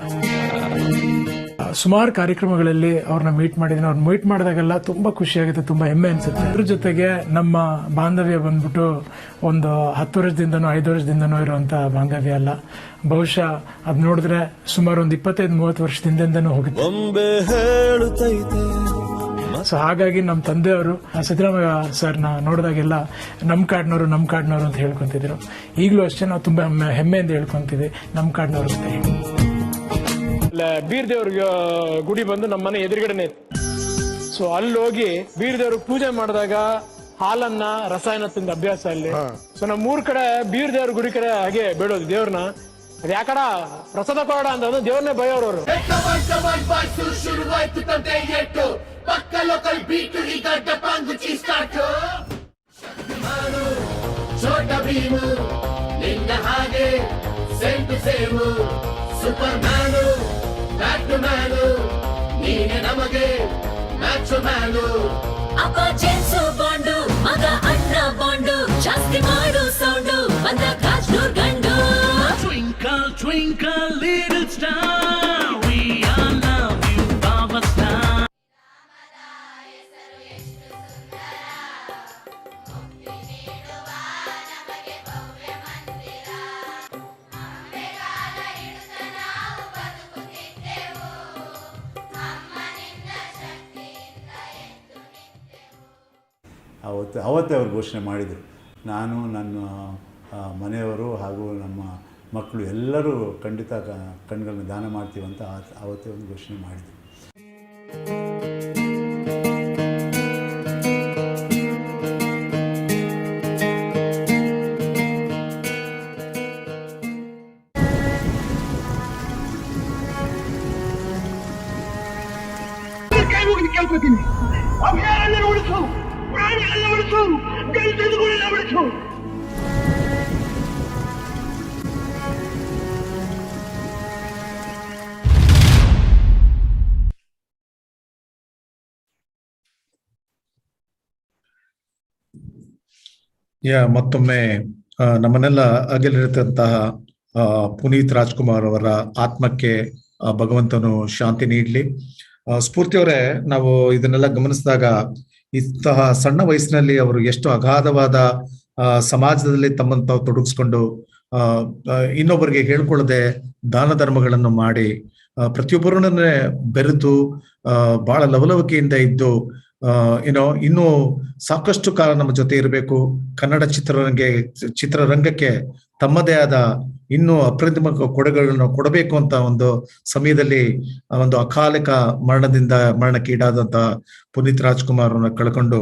ಸುಮಾರು ಕಾರ್ಯಕ್ರಮಗಳಲ್ಲಿ ಅವ್ರನ್ನ ಮೀಟ್ ಮಾಡಿದ್ದೀನಿ. ಅವ್ರನ್ನ ಮೀಟ್ ಮಾಡಿದಾಗೆಲ್ಲ ತುಂಬಾ ಖುಷಿ ಆಗುತ್ತೆ, ತುಂಬಾ ಹೆಮ್ಮೆ ಅನ್ಸುತ್ತೆ. ಅದ್ರ ಜೊತೆಗೆ ನಮ್ಮ ಬಾಂಧವ್ಯ ಬಂದ್ಬಿಟ್ಟು ಒಂದು 10 ವರ್ಷದಿಂದನೋ 5 ವರ್ಷದಿಂದನೋ ಇರುವಂತ ಬಾಂಧವ್ಯ ಅಲ್ಲ. ಬಹುಶಃ ಅದ್ ನೋಡಿದ್ರೆ ಸುಮಾರು ಒಂದು 25-30 ವರ್ಷದಿಂದನೂ ಹೋಗುತ್ತೆ. ಸೊ ಹಾಗಾಗಿ ನಮ್ಮ ತಂದೆಯವರು ಸಿದ್ದರಾಮಯ್ಯ ಸರ್ನ ನೋಡಿದಾಗೆಲ್ಲ ನಮ್ಮ ಕಾಡ್ನವರು ಅಂತ ಹೇಳ್ಕೊಂತಿದ್ರು. ಈಗಲೂ ಅಷ್ಟೇ ನಾವು ತುಂಬಾ ಹೆಮ್ಮೆಯಿಂದ ಹೇಳ್ಕೊಂತೀವಿ ನಮ್ಮ ಕಾಡ್ನವರು ಅಂತ ಹೇಳಿ. ಬೀರ್ದೇವ್ರ ಗುಡಿ ಬಂದು ನಮ್ಮ ಮನೆ ಎದುರುಗಡೆನೆ. ಸೊ ಅಲ್ಲಿ ಹೋಗಿ ಬೀರ್ದೇವ್ರ ಪೂಜೆ ಮಾಡಿದಾಗ ಹಾಲನ್ನ ರಸಾಯನ ತಿಂದ ಅಭ್ಯಾಸ ಅಲ್ಲಿ. ಸೊ ನಮ್ಮ 3 ಕಡೆ ಬೀರ್ದೇವ್ರ ಗುಡಿ ಕಡೆ ಹಾಗೆ ಬೇಡೋದು ದೇವ್ರನ್ನ. ಅದ್ ಯಾಕಡ ಪ್ರಸಾದ ಕೊಡ ಅಂತ ದೇವ್ರನ್ನೇ ಬಯೋರು. ಪಕ್ಕ ಲೋಕಲ್ ಬೀಟ್ ಈಗ ಡಪಾಂಗು ಚೀಸ್ಟಾಟು ಛೋಟ ಭೀಮು ನಿನ್ನ ಹಾಗೆ same to same Superman Batman ನೀನೆ ನಮಗೆ ಮ್ಯಾಚ್ ಮ್ಯಾನು. ಅಪ್ಪ ಜೇನ್ಸು ಬಾಂಡು ಮಗ ಅಣ್ಣ ಬಾಂಡು ಜಾಸ್ತಿ ಮಾಡು ಸೌಂಡು ಬಂದ ಕಾಜ್ನೂರ್ ಗಂಡು. Twinkle twinkle little star we are love you Baba star. ಅವತ್ತೇ ಅವರು ಘೋಷಣೆ ಮಾಡಿದರು. ನಾನು, ನನ್ನ ಮನೆಯವರು ಹಾಗೂ ನಮ್ಮ ಮಕ್ಕಳು ಎಲ್ಲರೂ ಖಂಡಿತ ಕಣ್ಗಳನ್ನ ದಾನ ಮಾಡ್ತೀವಂತ ಅವತ್ತೇ ಒಂದು ಘೋಷಣೆ ಮಾಡಿದರು. ಮತ್ತೊಮ್ಮೆ ನಮ್ಮನ್ನೆಲ್ಲ ಅಗಲಿರತಂತಹ ಪುನೀತ್ ರಾಜ್ಕುಮಾರ್ ಅವರ ಆತ್ಮಕ್ಕೆ ಭಗವಂತನು ಶಾಂತಿ ನೀಡಲಿ. ಸ್ಫೂರ್ತಿಯವರೇ, ನಾವು ಇದನ್ನೆಲ್ಲ ಗಮನಿಸಿದಾಗ ಇಂತಹ ಸಣ್ಣ ವಯಸ್ಸಿನಲ್ಲಿ ಅವರು ಎಷ್ಟು ಅಗಾಧವಾದ ಸಮಾಜದಲ್ಲಿ ತಮ್ಮನ್ನು ತಾವು ತೊಡಗಿಸ್ಕೊಂಡು ಇನ್ನೊಬ್ಬರಿಗೆ ಹೇಳ್ಕೊಳ್ಳದೆ ದಾನ ಧರ್ಮಗಳನ್ನು ಮಾಡಿ ಪ್ರತಿಯೊಬ್ಬರನ್ನೇ ಬೆರೆತು ಬಹಳ ಲವಲವಿಕೆಯಿಂದ ಇದ್ದು ಇನ್ನೂ ಸಾಕಷ್ಟು ಕಾಲ ನಮ್ಮ ಜೊತೆ ಇರಬೇಕು, ಕನ್ನಡ ಚಿತ್ರರಂಗಕ್ಕೆ ತಮ್ಮದೇ ಆದ ಇನ್ನೂ ಅಪ್ರತಿಮ ಕೊಡುಗೆಗಳನ್ನು ಕೊಡಬೇಕು ಅಂತ ಒಂದು ಸಮಯದಲ್ಲಿ ಒಂದು ಅಕಾಲಿಕ ಮರಣಕ್ಕೀಡಾದಂತ ಪುನೀತ್ ರಾಜ್ಕುಮಾರ್ ಅವರನ್ನ ಕಳ್ಕೊಂಡು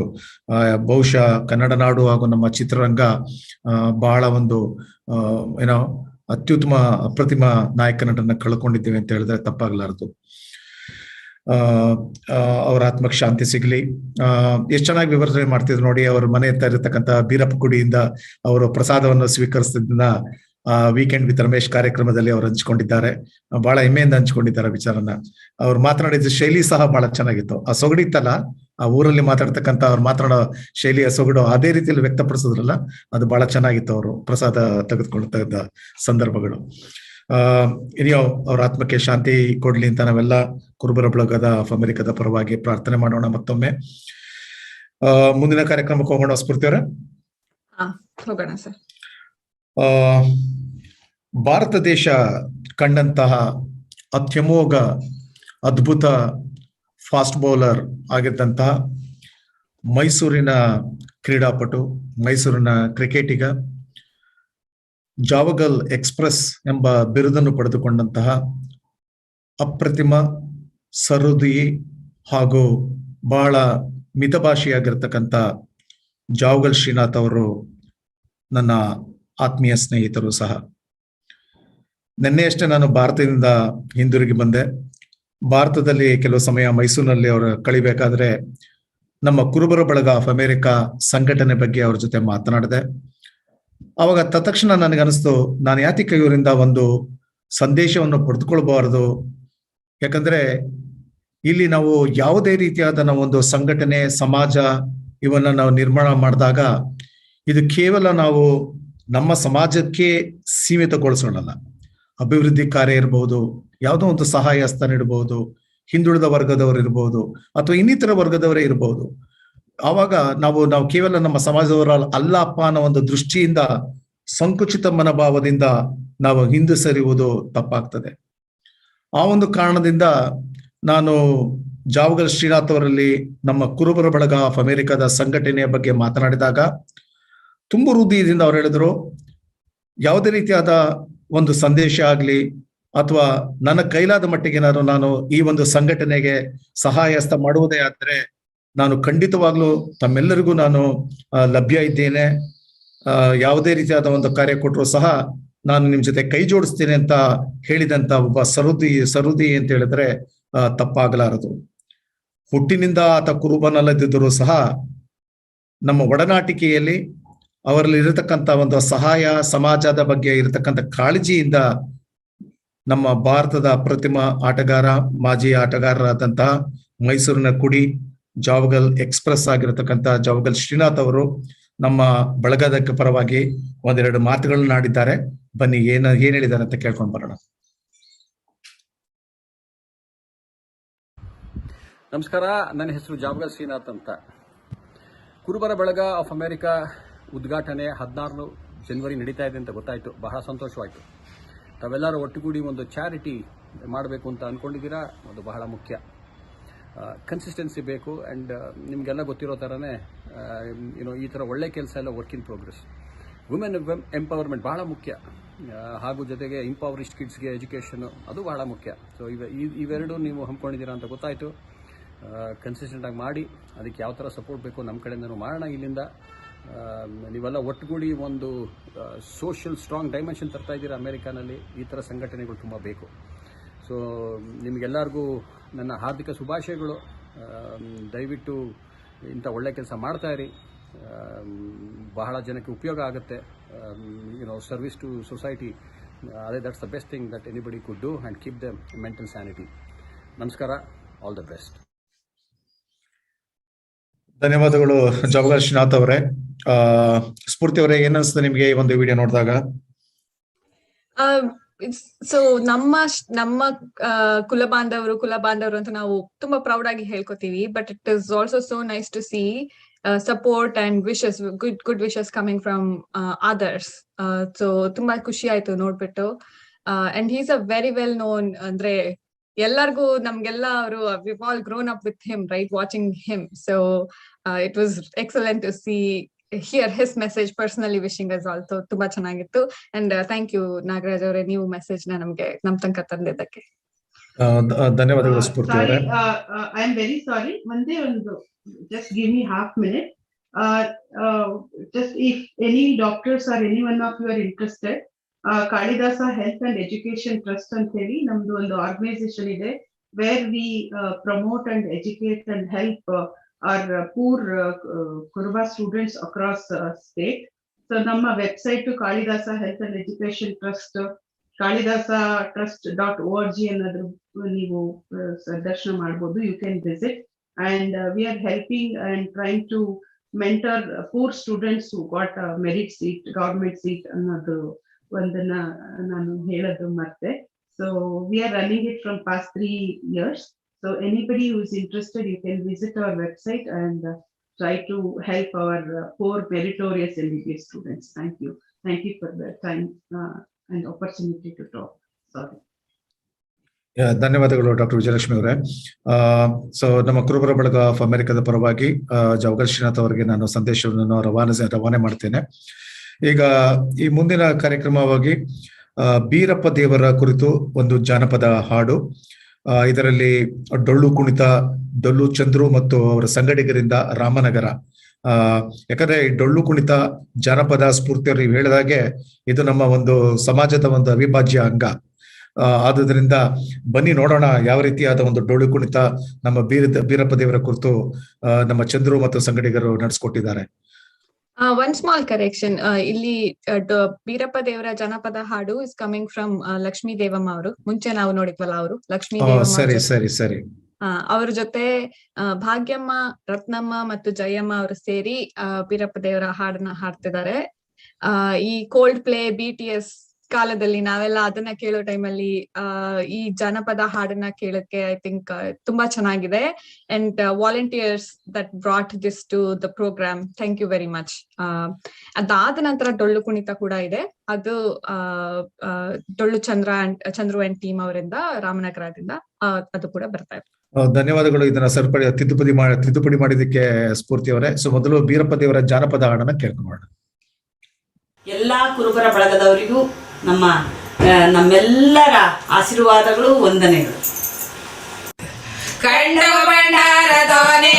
ಬಹುಶಃ ಕನ್ನಡ ನಾಡು ಹಾಗೂ ನಮ್ಮ ಚಿತ್ರರಂಗ ಬಹಳ ಒಂದು ಅತ್ಯುತ್ತಮ ಅಪ್ರತಿಮ ನಾಯಕ ನಟನ್ನ ಕಳ್ಕೊಂಡಿದ್ದೇವೆ ಅಂತ ಹೇಳಿದ್ರೆ ತಪ್ಪಾಗಲಾರದು. ಅವ್ರ ಆತ್ಮಕ್ಕೆ ಶಾಂತಿ ಸಿಗ್ಲಿ. ಎಷ್ಟು ಚೆನ್ನಾಗಿ ವಿವರಣೆ ಮಾಡ್ತಿದ್ರು ನೋಡಿ. ಅವ್ರ ಮನೆ ಹತ್ರ ಇರತಕ್ಕಂತ ಬೀರಪ್ಪ ಗುಡಿಯಿಂದ ಅವರು ಪ್ರಸಾದವನ್ನು ಸ್ವೀಕರಿಸಿದ್ದನ್ನ ವೀಕೆಂಡ್ ವಿತ್ ರಮೇಶ್ ಕಾರ್ಯಕ್ರಮದಲ್ಲಿ ಅವ್ರು ಹಂಚ್ಕೊಂಡಿದ್ದಾರೆ. ಬಹಳ ಹೆಮ್ಮೆಯಿಂದ ಹಂಚ್ಕೊಂಡಿದ್ದಾರೆ ವಿಚಾರನ. ಅವ್ರು ಮಾತನಾಡಿದ ಶೈಲಿ ಸಹ ಬಹಳ ಚೆನ್ನಾಗಿತ್ತು. ಆ ಸೊಗಡಿತ್ತಲ್ಲ, ಆ ಊರಲ್ಲಿ ಮಾತಾಡ್ತಕ್ಕಂಥ ಅವ್ರು ಮಾತನಾಡೋ ಶೈಲಿಯ ಸೊಗಡು ಅದೇ ರೀತಿಯಲ್ಲಿ ವ್ಯಕ್ತಪಡಿಸಿದ್ರಲ್ಲ, ಅದು ಬಹಳ ಚೆನ್ನಾಗಿತ್ತು. ಅವರು ಪ್ರಸಾದ ತೆಗೆದುಕೊಳ್ತಾ ಸಂದರ್ಭಗಳು. ಇನಿಯೋ ಅವ್ರ ಆತ್ಮಕ್ಕೆ ಶಾಂತಿ ಕೊಡ್ಲಿ ಅಂತ ನಾವೆಲ್ಲ ಕುರುಬರ ಬಳಗದ ಆಫ್ ಅಮೆರಿಕದ ಪರವಾಗಿ ಪ್ರಾರ್ಥನೆ ಮಾಡೋಣ. ಮತ್ತೊಮ್ಮೆ ಮುಂದಿನ ಕಾರ್ಯಕ್ರಮಕ್ಕೆ ಹೋಗೋಣ. ಸ್ಫೂರ್ತಿಯವರ ಹೋಗೋಣ ಸರ್. ಭಾರತ ದೇಶ ಕಂಡಂತಹ ಅತ್ಯಮೋಘ ಅದ್ಭುತ ಫಾಸ್ಟ್ ಬೌಲರ್ ಆಗಿದ್ದಂತಹ ಮೈಸೂರಿನ ಕ್ರೀಡಾಪಟು, ಮೈಸೂರಿನ ಕ್ರಿಕೆಟಿಗ, ಜಾವಗಲ್ ಎಕ್ಸ್ಪ್ರೆಸ್ ಎಂಬ ಬಿರುದನ್ನು ಪಡೆದುಕೊಂಡಂತಹ ಅಪ್ರತಿಮ ಸಹೃದಯಿ ಹಾಗೂ ಬಹಳ ಮಿತಭಾಷಿಯಾಗಿರ್ತಕ್ಕಂಥ ಜಾವಗಲ್ ಶ್ರೀನಾಥ್ ಅವರು ನನ್ನ ಆತ್ಮೀಯ ಸ್ನೇಹಿತರು ಸಹ. ನಿನ್ನೆಯಷ್ಟೇ ನಾನು ಭಾರತದಿಂದ ಹಿಂದಿರುಗಿ ಬಂದೆ. ಭಾರತದಲ್ಲಿ ಕೆಲವು ಸಮಯ ಮೈಸೂರಿನಲ್ಲಿ ಅವರು ಕಳಿಬೇಕಾದ್ರೆ ನಮ್ಮ ಕುರುಬರ ಬಳಗ ಆಫ್ ಅಮೆರಿಕಾ ಸಂಘಟನೆ ಬಗ್ಗೆ ಅವ್ರ ಜೊತೆ ಮಾತನಾಡಿದೆ. ಅವಾಗ ತತ್ಕ್ಷಣ ನನಗನ್ನಿಸ್ತು, ನಾನು ಯಾತಿಕ ಇವರಿಂದ ಒಂದು ಸಂದೇಶವನ್ನು ಪಡೆದುಕೊಳ್ಬಾರದು. ಯಾಕಂದ್ರೆ ಇಲ್ಲಿ ನಾವು ಯಾವುದೇ ರೀತಿಯಾದ ನಾವೊಂದು ಸಂಘಟನೆ, ಸಮಾಜ ಇವನ್ನ ನಾವು ನಿರ್ಮಾಣ ಮಾಡಿದಾಗ ಇದು ಕೇವಲ ನಾವು ನಮ್ಮ ಸಮಾಜಕ್ಕೆ ಸೀಮಿತಗೊಳಿಸೋಣಲ್ಲ. ಅಭಿವೃದ್ಧಿ ಕಾರ್ಯ ಇರಬಹುದು, ಯಾವುದೋ ಒಂದು ಸಹಾಯ ಹಸ್ತ ನೀಡಬಹುದು, ಹಿಂದುಳಿದ ವರ್ಗದವರು ಇರಬಹುದು ಅಥವಾ ಇನ್ನಿತರ ವರ್ಗದವರೇ ಇರಬಹುದು. ಆವಾಗ ನಾವು ಕೇವಲ ನಮ್ಮ ಸಮಾಜದವರ ಅಲ್ಲಪ್ಪ ಅನ್ನೋ ಒಂದು ದೃಷ್ಟಿಯಿಂದ, ಸಂಕುಚಿತ ಮನೋಭಾವದಿಂದ ನಾವು ಹಿಂದೆ ಸರಿಯುವುದು ತಪ್ಪಾಗ್ತದೆ. ಆ ಒಂದು ಕಾರಣದಿಂದ ನಾನು ಜಾವಗಲ್ ಶ್ರೀನಾಥ್ ಅವರಲ್ಲಿ ನಮ್ಮ ಕುರುಬರ ಬಳಗ ಆಫ್ ಅಮೆರಿಕದ ಸಂಘಟನೆಯ ಬಗ್ಗೆ ಮಾತನಾಡಿದಾಗ ತುಂಬ ಹೃದಯದಿಂದ ಅವ್ರು ಹೇಳಿದ್ರು, ಯಾವುದೇ ರೀತಿಯಾದ ಒಂದು ಸಂದೇಶ ಆಗ್ಲಿ ಅಥವಾ ನನ್ನ ಕೈಲಾದ ಮಟ್ಟಿಗೆ ನಾನು ಈ ಒಂದು ಸಂಘಟನೆಗೆ ಸಹಾಯ ಹಸ್ತ ಮಾಡುವುದೇ ಆದ್ರೆ ನಾನು ಖಂಡಿತವಾಗ್ಲೂ ತಮ್ಮೆಲ್ಲರಿಗೂ ನಾನು ಲಭ್ಯ ಇದ್ದೇನೆ. ಯಾವುದೇ ರೀತಿಯಾದ ಒಂದು ಕಾರ್ಯ ಕೊಟ್ಟರು ಸಹ ನಾನು ನಿಮ್ ಜೊತೆ ಕೈ ಜೋಡಿಸ್ತೇನೆ ಅಂತ ಹೇಳಿದಂತ ಒಬ್ಬ ಸಹೃದಯಿ ಅಂತ ಹೇಳಿದ್ರೆ ತಪ್ಪಾಗಲಾರದು. ಹುಟ್ಟಿನಿಂದ ಆತ ಕುರುಬನಲ್ಲದಿದ್ದರೂ ಸಹ ನಮ್ಮ ಒಡನಾಟಿಕೆಯಲ್ಲಿ ಅವರಲ್ಲಿ ಇರತಕ್ಕಂಥ ಒಂದು ಸಹಾಯ, ಸಮಾಜದ ಬಗ್ಗೆ ಇರತಕ್ಕಂಥ ಕಾಳಜಿಯಿಂದ ನಮ್ಮ ಭಾರತದ ಅಪ್ರತಿಮ ಆಟಗಾರ, ಮಾಜಿ ಆಟಗಾರರಾದಂತಹ ಮೈಸೂರಿನ ಕುಡಿ ಜಾವಗಲ್ ಎಕ್ಸ್ಪ್ರೆಸ್ ಆಗಿರತಕ್ಕಂಥ ಜಾವಗಲ್ ಶ್ರೀನಾಥ್ ಅವರು ನಮ್ಮ ಬಳಗದ ಪರವಾಗಿ ಒಂದೆರಡು ಮಾತುಗಳನ್ನ ಆಡಿದ್ದಾರೆ. ಬನ್ನಿ ಏನ್ ಹೇಳಿದ್ದಾರೆ ಅಂತ ಕೇಳ್ಕೊಂಡು ಬರೋಣ. ನಮಸ್ಕಾರ, ನನ್ನ ಹೆಸರು ಜಾವಗಲ್ ಶ್ರೀನಾಥ್ ಅಂತ. ಕುರುಬರ ಬಳಗ ಆಫ್ ಅಮೆರಿಕಾ ಉದ್ಘಾಟನೆ 16 ಜನವರಿ ನಡೀತಾ ಇದೆ ಅಂತ ಗೊತ್ತಾಯ್ತು. ಬಹಳ ಸಂತೋಷವಾಯಿತು. ತಾವೆಲ್ಲರೂ ಒಟ್ಟುಗೂಡಿ ಒಂದು ಚಾರಿಟಿ ಮಾಡಬೇಕು ಅಂತ ಅನ್ಕೊಂಡಿದ್ದೀರಾ. ಅದು ಬಹಳ ಮುಖ್ಯ. ಕನ್ಸಿಸ್ಟೆನ್ಸಿ ಬೇಕು. ಆ್ಯಂಡ್ ನಿಮಗೆಲ್ಲ ಗೊತ್ತಿರೋ ಥರನೇ ಈ ಥರ ಒಳ್ಳೆ ಕೆಲಸ ಎಲ್ಲ work in progress. Women empowerment ಬಹಳ ಮುಖ್ಯ. ಹಾಗೂ ಜೊತೆಗೆ ಇಂಪವರಿಸ್ಟ್ ಕಿಡ್ಸ್ಗೆ ಎಜುಕೇಷನು ಅದು ಬಹಳ ಮುಖ್ಯ. ಸೊ ಇವೆರಡು ನೀವು ಹಮ್ಮಿಕೊಂಡಿದ್ದೀರಾ ಅಂತ ಗೊತ್ತಾಯಿತು. ಕನ್ಸಿಸ್ಟೆಂಟಾಗಿ ಮಾಡಿ, ಅದಕ್ಕೆ ಯಾವ ಥರ ಸಪೋರ್ಟ್ ಬೇಕು ನಮ್ಮ ಕಡೆಯಿಂದನೂ ಮಾಡೋಣ. ಇಲ್ಲಿಂದ ನೀವೆಲ್ಲ ಒಟ್ಟುಗೂಡಿ ಒಂದು ಸೋಷಿಯಲ್ ಸ್ಟ್ರಾಂಗ್ ಡೈಮೆನ್ಷನ್ ತರ್ತಾ ಇದ್ದೀರಾ ಅಮೆರಿಕಾನಲ್ಲಿ. ಈ ಥರ ಸಂಘಟನೆಗಳು ತುಂಬ ಬೇಕು. ಸೊ ನಿಮಗೆಲ್ಲರಿಗೂ ನನ್ನ ಹಾರ್ದಿಕ ಶುಭಾಶಯಗಳು. ದಯವಿಟ್ಟು ಇಂಥ ಒಳ್ಳೆ ಕೆಲಸ ಮಾಡ್ತಾಯಿರಿ. ಬಹಳ ಜನಕ್ಕೆ ಉಪಯೋಗ ಆಗುತ್ತೆ. ಸರ್ವಿಸ್ ಟು ಸೊಸೈಟಿ, ಅದೇ that's the best thing that anybody could do and keep the mental sanity. ನಮಸ್ಕಾರ, ಆಲ್ ದ ಬೆಸ್ಟ್. ಧನ್ಯವಾದಗಳು ಜಾವಗಲ್ ಶ್ರೀನಾಥ್ ಅವರೇ. ಸ್ಫೂರ್ತಿ ಅವರೇ, ಏನ್ ಅನ್ಸುತ್ತೆ ನಿಮ್ಗೆ ಈ ಒಂದು ವಿಡಿಯೋ ನೋಡಿದಾಗ? ಸೊ ನಮ್ಮ ಕುಲ ಬಾಂಧವರು ಅಂತ ನಾವು ತುಂಬಾ ಪ್ರೌಡ್ ಆಗಿ ಹೇಳ್ಕೊತೀವಿ. But it is also so nice to see support and wishes, good wishes coming from others. So ತುಂಬಾ ಖುಷಿ ಆಯ್ತು ನೋಡ್ಬಿಟ್ಟು. And he's a very well known, ಅಂದ್ರೆ ಎಲ್ಲರಿಗೂ ನಮ್ಗೆಲ್ಲ ಅವರು we've all grown up with him, right, watching him. So it was excellent to see hear his message, personally wishing us also. ತುಂಬಾ ಚೆನ್ನಾಗಿತ್ತು. ಅಂಡ್ ಥ್ಯಾಂಕ್ ಯು ನಾಗರಾಜ್ ಅವರೇ, ನೀವು message ನ ನಮ್ ತನಕ ತಂದಿದ್ದಕ್ಕೆ. ಧನ್ಯವಾದಗಳು ಸ್ಫೂರ್ತಿ ಅವರೇ. ಐ ಆಮ್ ವೆರಿ ಸಾರಿ, ಒಂದೇ ಒಂದು, just give me half minute. Just if any doctors or any one of you are interested, Kalidasa Health and Education Trust ಅಂತ ಹೇಳಿ ನಮ್ದು ಒಂದು ಆರ್ಗನೈಸೇಷನ್ ಇದೆ, where we promote and educate and help our poor Kuruba students across state. So ನಮ್ಮ website Kalidasa Health and Education Trust, kalidasatrust.org ಅನ್ನೋದ್ರ ನೀವು ದರ್ಶನ ಮಾಡಬಹುದು. You can visit, and we are helping and trying to mentor poor students who got a merit seat, government seat ಅನ್ನೋದು ಒಂದನ್ನ ನಾನು ಹೇಳೋದು ಮತ್ತೆ. So we are running it from past 3 years. So anybody who is interested, you can visit our website and try to help our poor meritorious MBBS students. Thank you for the time and opportunity to talk. Sorry. ಧನ್ಯವಾದಗಳು doctor Vijayalakshmi ಅವರೇ. So ನಮ್ಮ ಕುರುಬರ ಬಳಗ of ಅಮೆರಿಕದ ಪರವಾಗಿ ಜಾವಗಲ್ ಶ್ರೀನಾಥ್ ಅವರಿಗೆ ನಾನು ಸಂದೇಶವನ್ನು ರವಾನೆ ಮಾಡ್ತೇನೆ. ಈಗ ಈ ಮುಂದಿನ ಕಾರ್ಯಕ್ರಮವಾಗಿ ಬೀರಪ್ಪ ದೇವರ ಕುರಿತು ಒಂದು ಜಾನಪದ ಹಾಡು. ಇದರಲ್ಲಿ ಡೊಳ್ಳು ಕುಣಿತ, ಡೊಳ್ಳು ಚಂದ್ರು ಮತ್ತು ಅವರ ಸಂಗಡಿಗರಿಂದ ರಾಮನಗರ. ಯಾಕಂದ್ರೆ ಈ ಡೊಳ್ಳು ಕುಣಿತ ಜಾನಪದ ಸ್ಫೂರ್ತಿಯವರು ನೀವು ಹೇಳಿದಾಗೆ ಇದು ನಮ್ಮ ಒಂದು ಸಮಾಜದ ಒಂದು ಅವಿಭಾಜ್ಯ ಅಂಗ. ಆದುದರಿಂದ ಬನ್ನಿ ನೋಡೋಣ ಯಾವ ರೀತಿಯಾದ ಒಂದು ಡೊಳ್ಳು ಕುಣಿತ ನಮ್ಮ ಬೀರಪ್ಪ ದೇವರ ಕುರಿತು ನಮ್ಮ ಚಂದ್ರು ಮತ್ತು ಸಂಗಡಿಗರು ನಡೆಸ್ಕೊಟ್ಟಿದ್ದಾರೆ. ಒನ್ ಸ್ಮಾಲ್ ಕರೆಕ್ಷನ್, ಇಲ್ಲಿ ಬೀರಪ್ಪ ದೇವರ ಜನಪದ ಹಾಡು is coming from Lakshmi Devamma ಅವರು. ಮುಂಚೆ ನಾವು ನೋಡಿದ್ವಲ್ಲ, ಅವರು ಲಕ್ಷ್ಮೀ ದೇವಮ್ಮ ಸರಿ ಅವ್ರ ಜೊತೆ ಭಾಗ್ಯಮ್ಮ, ರತ್ನಮ್ಮ ಮತ್ತು ಜಯಮ್ಮ ಅವರು ಸೇರಿ ಬೀರಪ್ಪ ದೇವರ ಹಾಡನ್ನ ಹಾಡ್ತಿದ್ದಾರೆ. ಈ ಕೋಲ್ಡ್ ಪ್ಲೇ, BTS ಕಾಲದಲ್ಲಿ ನಾವೆಲ್ಲ ಅದನ್ನ ಕೇಳೋ ಟೈಮಲ್ಲಿ ಈ ಜನಪದ ಹಾಡನ್ನ ಕೇಳಕ್ಕೆ ಐ ಥಿಂಕ್ ತುಂಬಾ ಚೆನ್ನಾಗಿದೆ. And volunteers that brought this to the programme, thank you very much. ಅದಾದ ನಂತರ ಡೊಳ್ಳು ಕುಣಿತ ಕೂಡ ಇದೆ. ಅದು ಡೊಳ್ಳು ಚಂದ್ರು ಅಂಡ್ ಟೀಮ್ ಅವರಿಂದ, ರಾಮನಗರದಿಂದ ಅದು ಕೂಡ ಬರ್ತಾ ಇದೆ. ಧನ್ಯವಾದಗಳು ಇದನ್ನ ತಿದ್ದುಪಡಿ ಮಾಡಿದಕ್ಕೆ ಸ್ಫೂರ್ತಿ ಅವರೇ. ಸೊ ಮೊದಲು ಬೀರಪ್ಪ ದೇವರ ಜಾನಪದ ಹಾಡನ್ನ ಕೇಳ್ಕೊಳ್ಳೋಣ. ಎಲ್ಲಾ ಕುರುಬರ ಬಳಗದವರಿಗೂ ನಮ್ಮೆಲ್ಲರ ಆಶೀರ್ವಾದಗಳು, ವಂದನೆಗಳು. ಕಂಡ ಭಂಡಾರದೋನೆ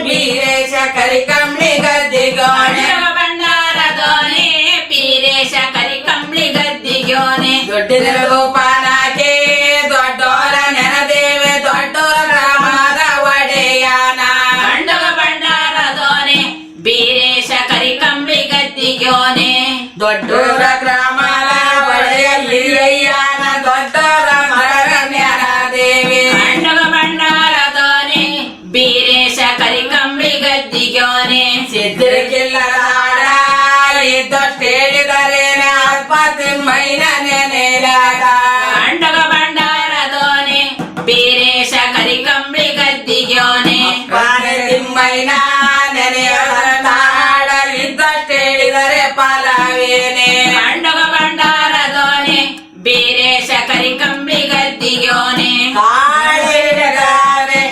ಬೀರೇಶ ಕರಿಕಂಬಳಿ ಗದ್ದಿಗೋಣೆ, ಭಂಡಾರದೋನೆ ಬೀರೇಶ ಕರಿಕಂಬಳಿ ಗದ್ದಿಗೋನೆ, ದೊಡ್ಡ ಗೋಪಾಲಕ್ಕೆ ದೊಡ್ಡೋರ ನೆನದೇವೆ, ದೊಡ್ಡೋರ ಗ್ರಾಮದ ಒಡೆಯಾನ. ಕಂಡಗ ಭಂಡಾರದೋನೆ ಬೀರೇಶ ಕರಿಕಂಬಳಿ ಗದ್ದಿಗೋನೆ, ದೊಡ್ಡೋರ ಗ್ರಾಮದ ಒಡೆಯ ಹಿರಿಯನ, ದೊಡ್ಡೋರ ಮರರ ನೆನದೇವೆ. ಕಂಡಗ ಭಂಡಾರದೋನೆ ಬೀರೇಶ ಕರಿಕಂಬಳಿ ಗದ್ದಿಗೋನೆ, ಸಿದ್ಧರಿಗಿಲ್ಲದಾಡ ಇದ್ದಷ್ಟು ಹೇಳಿದರೇನೆ ಅಲ್ಪತಿಮ್ಮೈನ ನೆನೆಲಾಗ. ಕಂಡಗ ಭಂಡಾರದೋನೆ ಬೀರೇಶ ಕರಿಕಂಬಳಿ ಗದ್ದಿಗೋನೆ, ತಿಮ್ಮೈನ ನೆನೆಯಲಿದ್ದಷ್ಟು ಹೇಳಿದರೆ ಫಲವೇನೆ. ಕಂಡಗ ಭಂಡಾರದೋನೆ ಬೀರೇಶ ಕರಿಕಂಬಳಿ ಗದ್ದಿಗೋನೆ, ಕಾಳಿಡದಾವೆ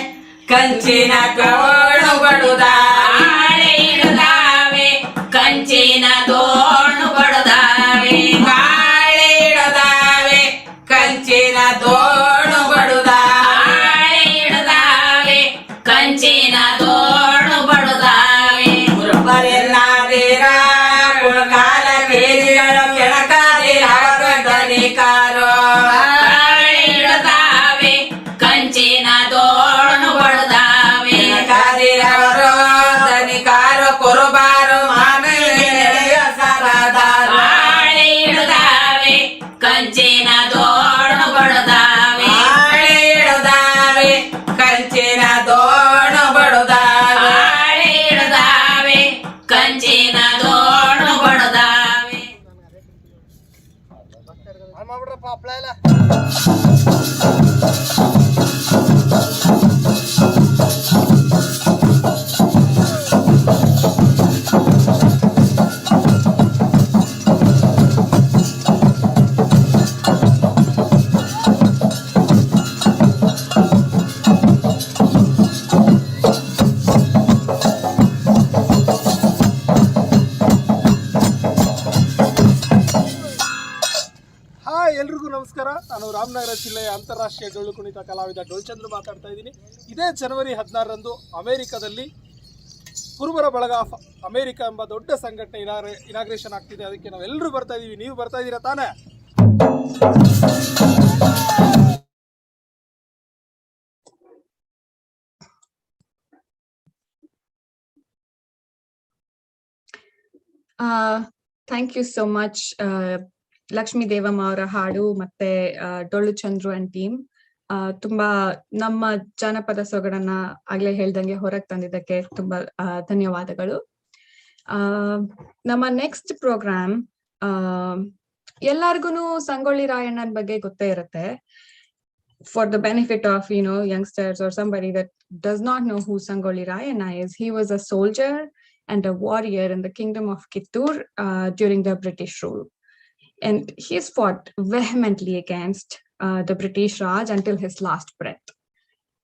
ಕಂಚಿನ ತೋಣು ಬಡುದಾವೆ, ಇಡದಾವೆ ಕಂಚಿನ ತೋಣು ಬಡುದಾವೆ, ಕಾಳಿಡದಾವೆ ಕಂಚಿನ ತೋಣು ಬಡುದಾವೆ, ಇಡದಾವೆ ಕಂಚಿನ ತೋಣು ಬಡುದಾವೆ. ಕುರುಬರೆಲ್ಲಾದಿರ ಕುಳಕಾಲ ಕೇರಿಗಳು ಕೆಳಕಾದಿರ ಧನಿಕಾರೋ, ಇಡದಾವೆ ಕಂಚಿನ ತೋಣು ಬಡುದಾವೆ, ಕಾದಿರವರು ಧನಿಕಾರು ಕುರುಬಾರು ಮಾನವ ಸರದಾರ, ಇಡದಾವೆ ಕಂಚಿನ ತೋಣು ಬಡುದಾವೆ, ಇಡದಾವೆ ಕಂಚಿನ ತೋಣು ಬಡುದಾವೆ, ಎಲ್ರಿಗೂ ನಮಸ್ಕಾರ. ನಾನು ರಾಮನಗರ ಜಿಲ್ಲೆಯ ಅಂತಾರಾಷ್ಟ್ರೀಯ ಡೊಳ್ಳು ಕುಣಿತ ಕಲಾವಿದ ಡೊಳ್ಚಂದ್ರ ಮಾತಾಡ್ತಾ ಇದ್ದೀನಿ. ಇದೇ ಜನವರಿ 16ರಂದು ಅಮೆರಿಕದಲ್ಲಿ ಕುರುಬರ ಬಳಗ ಆಫ್ ಅಮೆರಿಕ ಎಂಬ ದೊಡ್ಡ ಸಂಘಟನೆ ಇನಾಗ್ರೇಷನ್ ಆಗ್ತಿದೆ. ಅದಕ್ಕೆ ನಾವೆಲ್ಲರೂ ಬರ್ತಾ ಇದ್ದೀವಿ. ನೀವು ಬರ್ತಾ ಇದ್ದೀರಾ ತಾನೇ? Thank you so much Lakshmi Devamma ಅವರ ಹಾಡು ಮತ್ತೆ ಡೊಳ್ಳು ಚಂದ್ರು ಅಂಡ್ ಟೀಮ್ ತುಂಬಾ ನಮ್ಮ ಜಾನಪದ ಸೊಗಡನ್ನ ಆಗ್ಲೇ ಹೇಳ್ದಂಗೆ ಹೊರಗೆ ತಂದಿದ್ದಕ್ಕೆ ತುಂಬಾ ಧನ್ಯವಾದಗಳು. ನಮ್ಮ ನೆಕ್ಸ್ಟ್ ಪ್ರೋಗ್ರಾಮ್ ಎಲ್ಲಾರ್ಗುನು ಸಂಗೊಳ್ಳಿ ರಾಯಣ್ಣನ ಬಗ್ಗೆ ಗೊತ್ತೇ ಇರುತ್ತೆ. For the benefit of youngsters or somebody that does not know who Sangoli Rayana is, he was a soldier and a warrior in the kingdom of Kittur during the British rule. And he's fought vehemently against the British Raj until his last breath.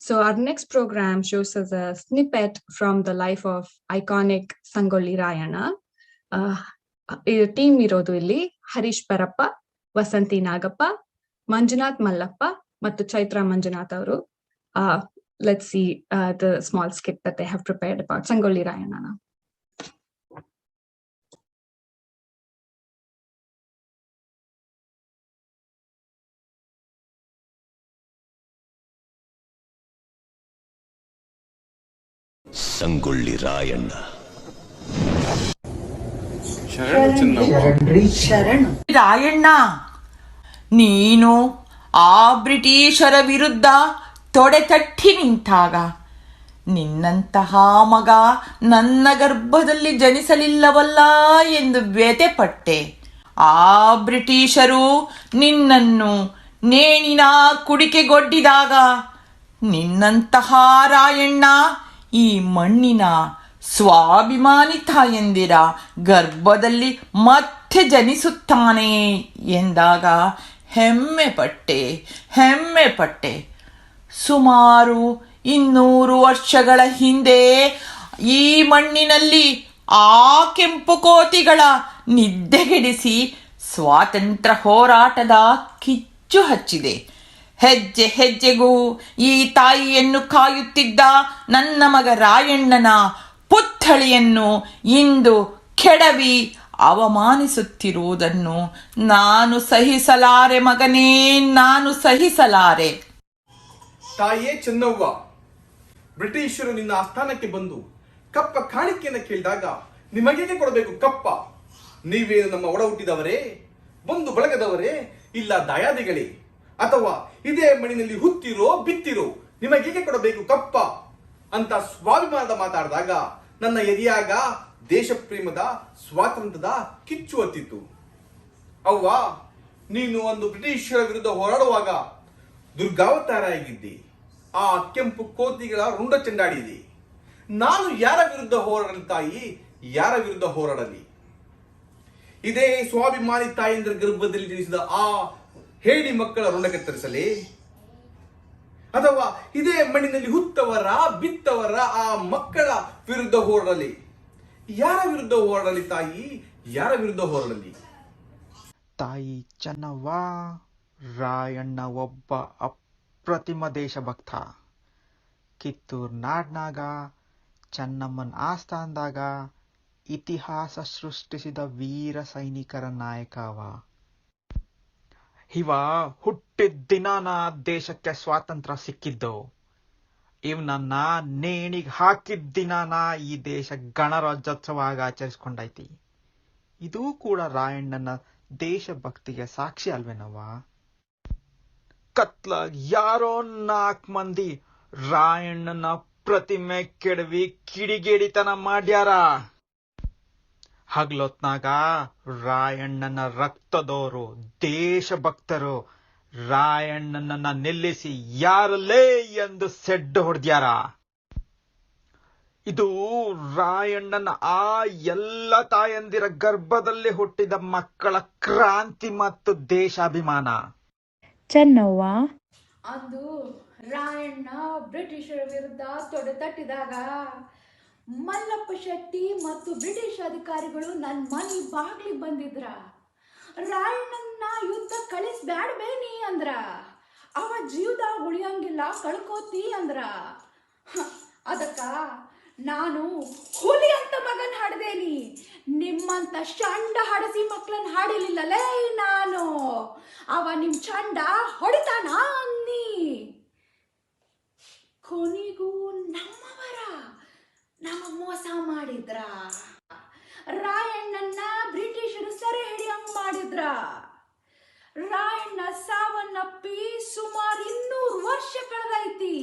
So our next program shows us a snippet from the life of iconic Sangoli Rayana. Team irodu illi Harish Parappa, Vasanti Nagappa, Manjunath Mallappa, ಮತ್ತು ಚೈತ್ರ ಮಂಜುನಾಥ್ ಅವರು. Let's see the small skit that they have prepared about Sangolli ರಾಯಣ್ಣನ. Sangolli Rayanna ಶರಣು ರಾಯಣ್ಣ, ನೀನು ಆ ಬ್ರಿಟಿಷರ ವಿರುದ್ಧ ತೊಡೆತಟ್ಟಿ ನಿಂತಾಗ ನಿನ್ನಂತಹ ಮಗ ನನ್ನ ಗರ್ಭದಲ್ಲಿ ಜನಿಸಲಿಲ್ಲವಲ್ಲ ಎಂದು ವ್ಯಥೆಪಟ್ಟೆ. ಆ ಬ್ರಿಟಿಷರು ನಿನ್ನನ್ನು ನೇಣಿನ ಕುಡಿಕೆಗೊಡ್ಡಿದಾಗ ನಿನ್ನಂತಹ ರಾಯಣ್ಣ ಈ ಮಣ್ಣಿನ ಸ್ವಾಭಿಮಾನಿ ತಾಯಂದಿರ ಗರ್ಭದಲ್ಲಿ ಮತ್ತೆ ಜನಿಸುತ್ತಾನೆ ಎಂದಾಗ ಹೆಮ್ಮೆ ಪಟ್ಟೆ. ಸುಮಾರು 200 ವರ್ಷಗಳ ಹಿಂದೆ ಈ ಮಣ್ಣಿನಲ್ಲಿ ಆ ಕೆಂಪು ಕೋತಿಗಳ ನಿದ್ದೆಗೆಡಿಸಿ ಸ್ವಾತಂತ್ರ್ಯ ಹೋರಾಟದ ಕಿಚ್ಚು ಹಚ್ಚಿದೆ. ಹೆಜ್ಜೆ ಹೆಜ್ಜೆಗೂ ಈ ತಾಯಿಯನ್ನು ಕಾಯುತ್ತಿದ್ದ ನನ್ನ ಮಗ ರಾಯಣ್ಣನ ಪುತ್ಥಳಿಯನ್ನು ಇಂದು ಕೆಡವಿ ಅವಮಾನಿಸುತ್ತಿರುವುದನ್ನು ನಾನು ಸಹಿಸಲಾರೆ ಮಗನೇ, ನಾನು ಸಹಿಸಲಾರೆ. ತಾಯಿಯೇ ಚೆನ್ನವ್ವ, ಬ್ರಿಟಿಷರು ನಿನ್ನ ಆಸ್ಥಾನಕ್ಕೆ ಬಂದು ಕಪ್ಪ ಕಾಣಿಕೆಯನ್ನು ಕೇಳಿದಾಗ ನಿಮಗೆ ಕೊಡಬೇಕು ಕಪ್ಪ? ನೀವೇನು ನಮ್ಮ ಒಡ ಹುಟ್ಟಿದವರೇ, ಬಂಧು ಬಳಗದವರೇ, ಇಲ್ಲ ದಾಯಾದಿಗಳೇ, ಅಥವಾ ಇದೇ ಮಣ್ಣಿನಲ್ಲಿ ಹುತ್ತಿರೋ ಬಿತ್ತಿರೋ ನಿಮಗೆ ಕೊಡಬೇಕು ಕಪ್ಪ ಅಂತ ಸ್ವಾಭಿಮಾನದ ಮಾತಾಡಿದಾಗ ನನ್ನ ಎದೆಯಾಗ ದೇಶ ಪ್ರೇಮದ ಸ್ವಾತಂತ್ರ್ಯದ ಕಿಚ್ಚು ಹತ್ತಿತ್ತು. ಅವ್ವ, ನೀನು ಒಂದು ಬ್ರಿಟಿಷರ ವಿರುದ್ಧ ಹೋರಾಡುವಾಗ ದುರ್ಗಾವತಾರ ಆಗಿದ್ದಿ. ಆ ಕೆಂಪು ಕೋತಿಗಳ ರುಂಡ ಚೆಂಡಾಡಿದೆ. ನಾನು ಯಾರ ವಿರುದ್ಧ ಹೋರಾಡಲಿ ತಾಯಿ, ಯಾರ ವಿರುದ್ಧ ಹೋರಾಡಲಿ? ಇದೇ ಸ್ವಾಭಿಮಾನಿ ತಾಯಿಯಂದ್ರ ಗರ್ಭದಲ್ಲಿ ಜನಿಸಿದ ಆ ಹೇಡಿ ಮಕ್ಕಳ ರುಂಡ ಕತ್ತರಿಸಲಿ, ಅಥವಾ ಇದೇ ಮಣ್ಣಿನಲ್ಲಿ ಹುತ್ತವರ ಬಿತ್ತವರ ಆ ಮಕ್ಕಳ ವಿರುದ್ಧ ಹೋರಾಡಲಿ? ಯಾರ ವಿರುದ್ಧ ಹೋರಾಡಲಿ ತಾಯಿ, ಯಾರ ವಿರುದ್ಧ ಹೋರಾಡಲಿ? ತಾಯಿ ಚೆನ್ನವ್ವ, ರಾಯಣ್ಣ ಒಬ್ಬ ಅಪ್ರತಿಮ ದೇಶಭಕ್ತ. ಕಿತ್ತೂರ್ ನಾಡ್ನಾಗ ಚೆನ್ನಮ್ಮನ ಆಸ್ಥಾನದಾಗ ಇತಿಹಾಸ ಸೃಷ್ಟಿಸಿದ ವೀರ ಸೈನಿಕರ ನಾಯಕ ಅವ. ಇವ ಹುಟ್ಟಿದ ದಿನಾನ ದೇಶಕ್ಕೆ ಸ್ವಾತಂತ್ರ್ಯ ಸಿಕ್ಕಿದ್ದು. ಇವನನ್ನ ನೇಣಿಗೆ ಹಾಕಿದ ದಿನಾನ ಈ ದೇಶ ಗಣರಾಜ್ಯೋತ್ಸವ ಆಚರಿಸ್ಕೊಂಡೈತಿ. ಇದೂ ಕೂಡ ರಾಯಣ್ಣನ ದೇಶಭಕ್ತಿಗೆ ಸಾಕ್ಷಿ ಅಲ್ವೇನವ್ವ? ಕತ್ಲಾಗ ಯಾರೋ 4 ಮಂದಿ ರಾಯಣ್ಣನ ಪ್ರತಿಮೆ ಕೆಡವಿ ಕಿಡಿಗೇಡಿತನ ಮಾಡ್ಯಾರ. ಹಗ್ಲೊತ್ನಾಗ ರಾಯಣ್ಣನ ರಕ್ತದೋರು ದೇಶಭಕ್ತರು ರಾಯಣ್ಣನನ್ನ ನಿಲ್ಲಿಸಿ ಯಾರಲ್ಲೇ ಎಂದು ಸೆಡ್ಡು ಹೊಡೆದ್ಯಾರ. ಇದು ರಾಯಣ್ಣನ ಆ ಎಲ್ಲ ತಾಯಂದಿರ ಗರ್ಭದಲ್ಲಿ ಹುಟ್ಟಿದ ಮಕ್ಕಳ ಕ್ರಾಂತಿ ಮತ್ತು ದೇಶಾಭಿಮಾನ. ಚೆನ್ನವ್ವ, ಅಂದು ರಾಯಣ್ಣ ಬ್ರಿಟಿಷರ ವಿರುದ್ಧ ತೊಡೆತಟ್ಟಿದಾಗ ಮಲ್ಲಪ್ಪ ಶೆಟ್ಟಿ ಮತ್ತು ಬ್ರಿಟಿಷ್ ಅಧಿಕಾರಿಗಳು ನನ್ನ ಮನೆ ಬಾಗ್ಲಿಗೆ ಬಂದಿದ್ರ. ರಾಯಣ್ಣನ ಯುದ್ಧ ಕಳಿಸ್ಬ್ಯಾಡ್ಬೇನಿ ಅಂದ್ರ, ಅವ ಜೀವದಾಗ ಉಳಿಯಂಗಿಲ್ಲ ಕಳ್ಕೋತಿ ಅಂದ್ರ. ಅದಕ್ಕ ನಾನು ಹುಲಿ ಅಂತ ಮಗನ್ ಹಾಡ್ದೇನಿ, ನಿಮ್ಮಂತ ಚಂಡ ಹಡಸಿ ಮಕ್ಳನ್ನ ಹಾಡಿಲಿಲ್ಲಲೇ ನಾನು. ಅವ ನಿಮ್ ಚಂಡ ಹೊಡಿತಾನ ಅನ್ನಿ. ಕೊನೆಗೂ ನಮ್ಮವರ ನಮಗ್ ಮೋಸ ಮಾಡಿದ್ರ. ರಾಯಣ್ಣನ ಬ್ರಿಟಿಷರು ಸೆರೆ ಹಿಡಿಯಂಗ್ ಮಾಡಿದ್ರ. ರಾಯಣ್ಣ ಸಾವನ್ನಪ್ಪಿ ಸುಮಾರು 200 ವರ್ಷ ಕಳೆದೈತಿ.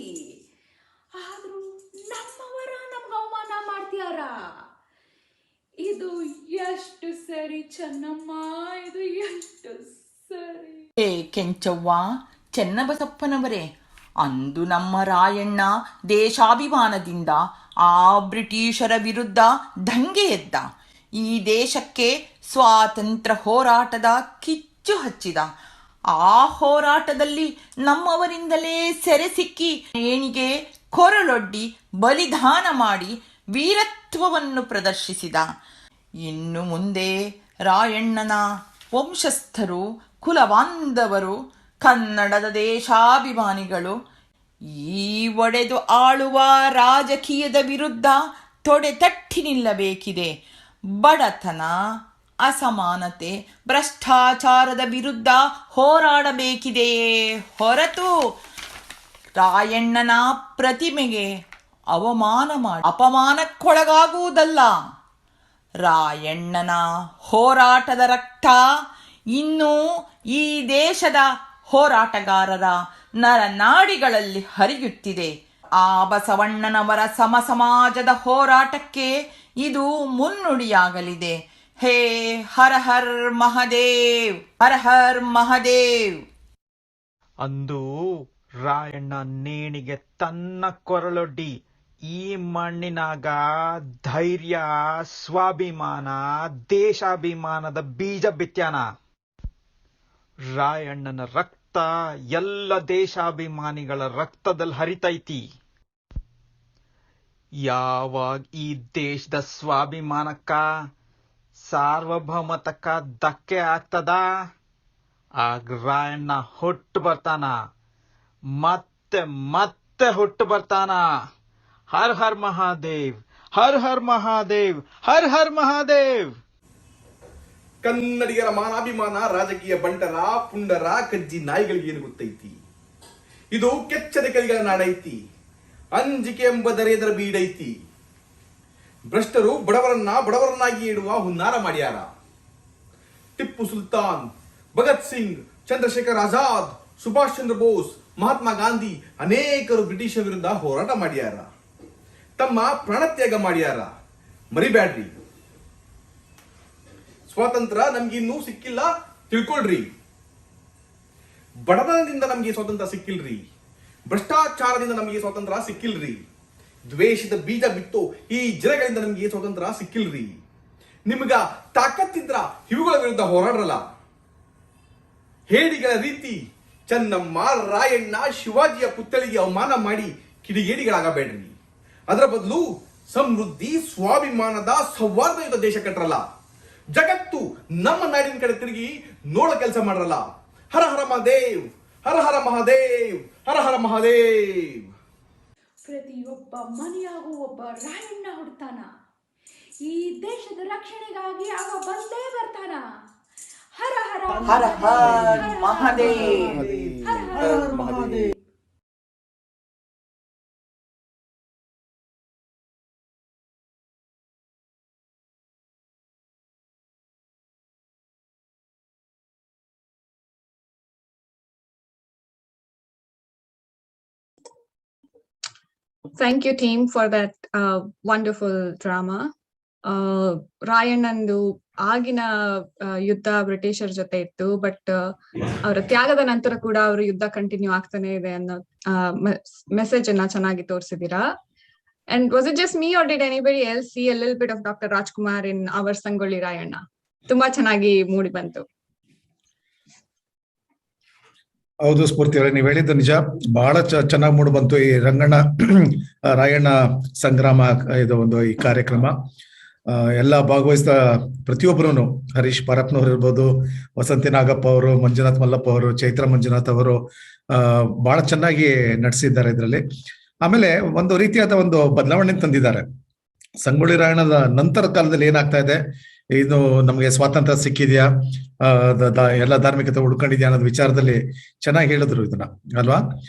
ಆದ್ರೂ ನಮ್ಮವರ ನಮ್ಗ ಅವಮಾನ ಮಾಡ್ತೀಯಾರ. ಇದು ಎಷ್ಟು ಸರಿ ಚೆನ್ನಮ್ಮ, ಇದು ಎಷ್ಟು ಸರಿ. ಕೆಂಚವ್ವ, ಚೆನ್ನಬಸಪ್ಪನವರೇ, ಅಂದು ನಮ್ಮ ರಾಯಣ್ಣ ದೇಶಾಭಿಮಾನದಿಂದ ಆ ಬ್ರಿಟಿಷರ ವಿರುದ್ಧ ದಂಗೆ ಎದ್ದ. ಈ ದೇಶಕ್ಕೆ ಸ್ವಾತಂತ್ರ್ಯ ಹೋರಾಟದ ಕಿಚ್ಚು ಹಚ್ಚಿದ. ಆ ಹೋರಾಟದಲ್ಲಿ ನಮ್ಮವರಿಂದಲೇ ಸೆರೆ ಸಿಕ್ಕಿ ಏಣಿಗೆ ಕೊರಳೊಡ್ಡಿ ಬಲಿದಾನ ಮಾಡಿ ವೀರತ್ವವನ್ನು ಪ್ರದರ್ಶಿಸಿದ. ಇನ್ನು ಮುಂದೆ ರಾಯಣ್ಣನ ವಂಶಸ್ಥರು, ಕುಲಬಾಂಧವರು, ಕನ್ನಡದ ದೇಶಾಭಿಮಾನಿಗಳು ಈ ಒಡೆದು ಆಳುವ ರಾಜಕೀಯದ ವಿರುದ್ಧ ತೊಡೆತಟ್ಟಿ ನಿಲ್ಲಬೇಕಿದೆ. ಬಡತನ, ಅಸಮಾನತೆ, ಭ್ರಷ್ಟಾಚಾರದ ವಿರುದ್ಧ ಹೋರಾಡಬೇಕಿದೆಯೇ ಹೊರತು ರಾಯಣ್ಣನ ಪ್ರತಿಮೆಗೆ ಅಪಮಾನಕ್ಕೊಳಗಾಗುವುದಲ್ಲ. ರಾಯಣ್ಣನ ಹೋರಾಟದ ರಕ್ತ ಇನ್ನೂ ಈ ದೇಶದ ಹೋರಾಟಗಾರರ ನರನಾಡಿಗಳಲ್ಲಿ ಹರಿಯುತ್ತಿದೆ. ಆ ಬಸವಣ್ಣನವರ ಸಮಾಜದ ಹೋರಾಟಕ್ಕೆ ಇದು ಮುನ್ನುಡಿಯಾಗಲಿದೆ. ಹೇ ಹರ ಹರ್ ಮಹದೇವ್, ಹರ ಹರ್ ಮಹದೇವ್. ಅಂದು ರಾಯಣ್ಣ ನೇಣಿಗೆ ತನ್ನ ಕೊರಳೊಡ್ಡಿ ಈ ಮಣ್ಣಿನಾಗ ಧೈರ್ಯ, ಸ್ವಾಭಿಮಾನ, ದೇಶಾಭಿಮಾನದ ಬೀಜ ಬಿತ್ಯಾನ. ರಾಯಣ್ಣನ ರಕ್ತ ಎಲ್ಲ ದೇಶಾಭಿಮಾನಿಗಳ ರಕ್ತದಲ್ಲಿ ಹರಿತೈತಿ. ಯಾವಾಗ ಈ ದೇಶದ ಸ್ವಾಭಿಮಾನಕ್ಕ, ಸಾರ್ವಭೌಮತಕ್ಕ ಧಕ್ಕೆ ಆಗ್ತದ, ಆಗ ರಾಯಣ್ಣ ಹುಟ್ಟು ಬರ್ತಾನ, ಮತ್ತೆ ಮತ್ತೆ ಹುಟ್ಟು ಬರ್ತಾನ. ಹರ್ ಹರ್ ಮಹಾದೇವ್, ಹರ್ ಹರ್ ಮಹಾದೇವ್, ಹರ್ ಹರ್ ಮಹಾದೇವ್. ಕನ್ನಡಿಗರ ಮಾನಾಭಿಮಾನ ರಾಜಕೀಯ ಬಂಟರ, ಪುಂಡರ, ಕಜ್ಜಿ ನಾಯಿಗಳಿಗೆ ಏನು ಗೊತ್ತೈತಿ? ಇದು ಕೆಚ್ಚದ ಕಲಿಗಳ ನಾಡೈತಿ. ಅಂಜಿಕೆ ಎಂಬ ದರೆಯದರ ಬೀಡೈತಿ. ಭ್ರಷ್ಟರು ಬಡವರನ್ನಾಗಿ ಇಡುವ ಹುನ್ನಾರ ಮಾಡ್ಯಾರ. ಟಿಪ್ಪು ಸುಲ್ತಾನ್, ಭಗತ್ ಸಿಂಗ್, ಚಂದ್ರಶೇಖರ್ ಆಜಾದ್, ಸುಭಾಷ್ ಚಂದ್ರ ಬೋಸ್, ಮಹಾತ್ಮ ಗಾಂಧಿ ಅನೇಕರು ಬ್ರಿಟಿಷರ ವಿರುದ್ಧ ಹೋರಾಟ ಮಾಡ್ಯಾರ. ತಮ್ಮ ಪ್ರಾಣತ್ಯಾಗ ಮಾಡ್ಯಾರ. ಮರಿಬ್ಯಾಡ್ರಿ. ಸ್ವಾತಂತ್ರ್ಯ ನಮ್ಗಿನ್ನೂ ಸಿಕ್ಕಿಲ್ಲ ತಿಳ್ಕೊಳ್ರಿ. ಬಡತನದಿಂದ ನಮ್ಗೆ ಸ್ವಾತಂತ್ರ್ಯ ಸಿಕ್ಕಿಲ್ರಿ. ಭ್ರಷ್ಟಾಚಾರದಿಂದ ನಮಗೆ ಸ್ವಾತಂತ್ರ್ಯ ಸಿಕ್ಕಿಲ್ರಿ. ದ್ವೇಷದ ಬೀಜ ಬಿತ್ತು ಈ ಜನಗಳಿಂದ ನಮ್ಗೆ ಸ್ವಾತಂತ್ರ್ಯ ಸಿಕ್ಕಿಲ್ರಿ. ನಿಮ್ಗ ತಾಕತ್ತಿದ್ರ ಇವುಗಳ ವಿರುದ್ಧ ಹೋರಾಡ್ರಲ್ಲ. ಹೇಡಿಗಳ ರೀತಿ ಚೆನ್ನಮ್ಮ, ರಾಯಣ್ಣ, ಶಿವಾಜಿಯ ಪುತ್ಥಳಿಗೆ ಅವಮಾನ ಮಾಡಿ ಕಿಡಿಗೇಡಿಗಳಾಗಬೇಡ್ರಿ. ಅದರ ಬದಲು ಸಮೃದ್ಧಿ, ಸ್ವಾಭಿಮಾನದ ಸೌಹಾರ್ದಯುತ ದೇಶ ಕಟ್ರಲ್ಲ. ಜಗತ್ತು ನಮ್ಮ ನಾಡಿನ ಕಡೆ ತಿರುಗಿ ನೋಡೋ ಕೆಲಸ ಮಾಡ್ರಲ್ಲ. ಹರ ಹರ ಮಹಾದೇವ್, ಹರ ಹರ ಮಹಾದೇವ್, ಹರ ಹರ ಮಹಾದೇವ್. ಪ್ರತಿಯೊಬ್ಬ ಮನೆಯಾಗೂ ಒಬ್ಬ ರಾಯಣ್ಣ ಹುಡ್ತಾನ. ಈ ದೇಶದ ರಕ್ಷಣೆಗಾಗಿ ಅವ ಬಂದೇ ಬರ್ತಾನ. ಹರ ಹರ ಹರ ಹರ್ ಮಹಾದೇವ್, ಹರ ಹರ Mahadev. Thank you, team, for that wonderful drama. ರಾಯಣ್ಣಂದು ಆಗಿನ ಯುದ್ಧ ಬ್ರಿಟಿಷರ್ ಜೊತೆ ಇತ್ತು, ಬಟ್ ಅವರ ತ್ಯಾಗದ ನಂತರ ಕೂಡ ಅವರು ಯುದ್ಧ ಕಂಟಿನ್ಯೂ ಆಗ್ತಾನೆ ಇದೆ ಅನ್ನೋ ಮೆಸೇಜ್ ಅನ್ನ ಚೆನ್ನಾಗಿ ತೋರಿಸಿದೀರಾ. And was it just me or did anybody else see a little bit of Dr. Rajkumar in our Sangoli Rayana? ತುಂಬಾ ಚೆನ್ನಾಗಿ ಮೂಡಿ ಬಂತು. ಹೌದು ಸ್ಫೂರ್ತಿ ಅವರೇ, ನೀವು ಹೇಳಿದ್ದು ನಿಜ. ಬಹಳ ಚೆನ್ನಾಗಿ ಮೂಡಿ ಬಂತು ಈ ರಂಗಣ್ಣ ರಾಯಣ್ಣ ಸಂಗ್ರಾಮ ಇದು ಒಂದು ಈ ಕಾರ್ಯಕ್ರಮ. ಎಲ್ಲ ಭಾಗವಹಿಸಿದ ಪ್ರತಿಯೊಬ್ಬರು, ಹರೀಶ್ ಪರಪ್ನವ್ರು ಇರ್ಬೋದು, ವಸಂತಿ ನಾಗಪ್ಪ ಅವರು, ಮಂಜುನಾಥ್ ಮಲ್ಲಪ್ಪ ಅವರು, ಚೈತ್ರ ಮಂಜುನಾಥ್ ಅವರು ಬಹಳ ಚೆನ್ನಾಗಿ ನಡೆಸಿದ್ದಾರೆ ಇದರಲ್ಲಿ. ಆಮೇಲೆ ಒಂದು ರೀತಿಯಾದ ಒಂದು ಬದಲಾವಣೆ ತಂದಿದ್ದಾರೆ. ಸಂಗೊಳ್ಳಿ ರಾಯಣ್ಣದ ನಂತರ ಕಾಲದಲ್ಲಿ ಏನಾಗ್ತಾ ಇದೆ, ಇದು ನಮಗೆ ಸ್ವಾತಂತ್ರ್ಯ ಸಿಕ್ಕಿದ್ಯಾ, ಎಲ್ಲ ಧಾರ್ಮಿಕತೆ ಉಳ್ಕೊಂಡಿದ್ಯಾ ಅನ್ನೋದು ವಿಚಾರದಲ್ಲಿ ಚೆನ್ನಾಗಿ ಹೇಳಿದ್ರು ಇದನ್ನ ಅಲ್ವಾ.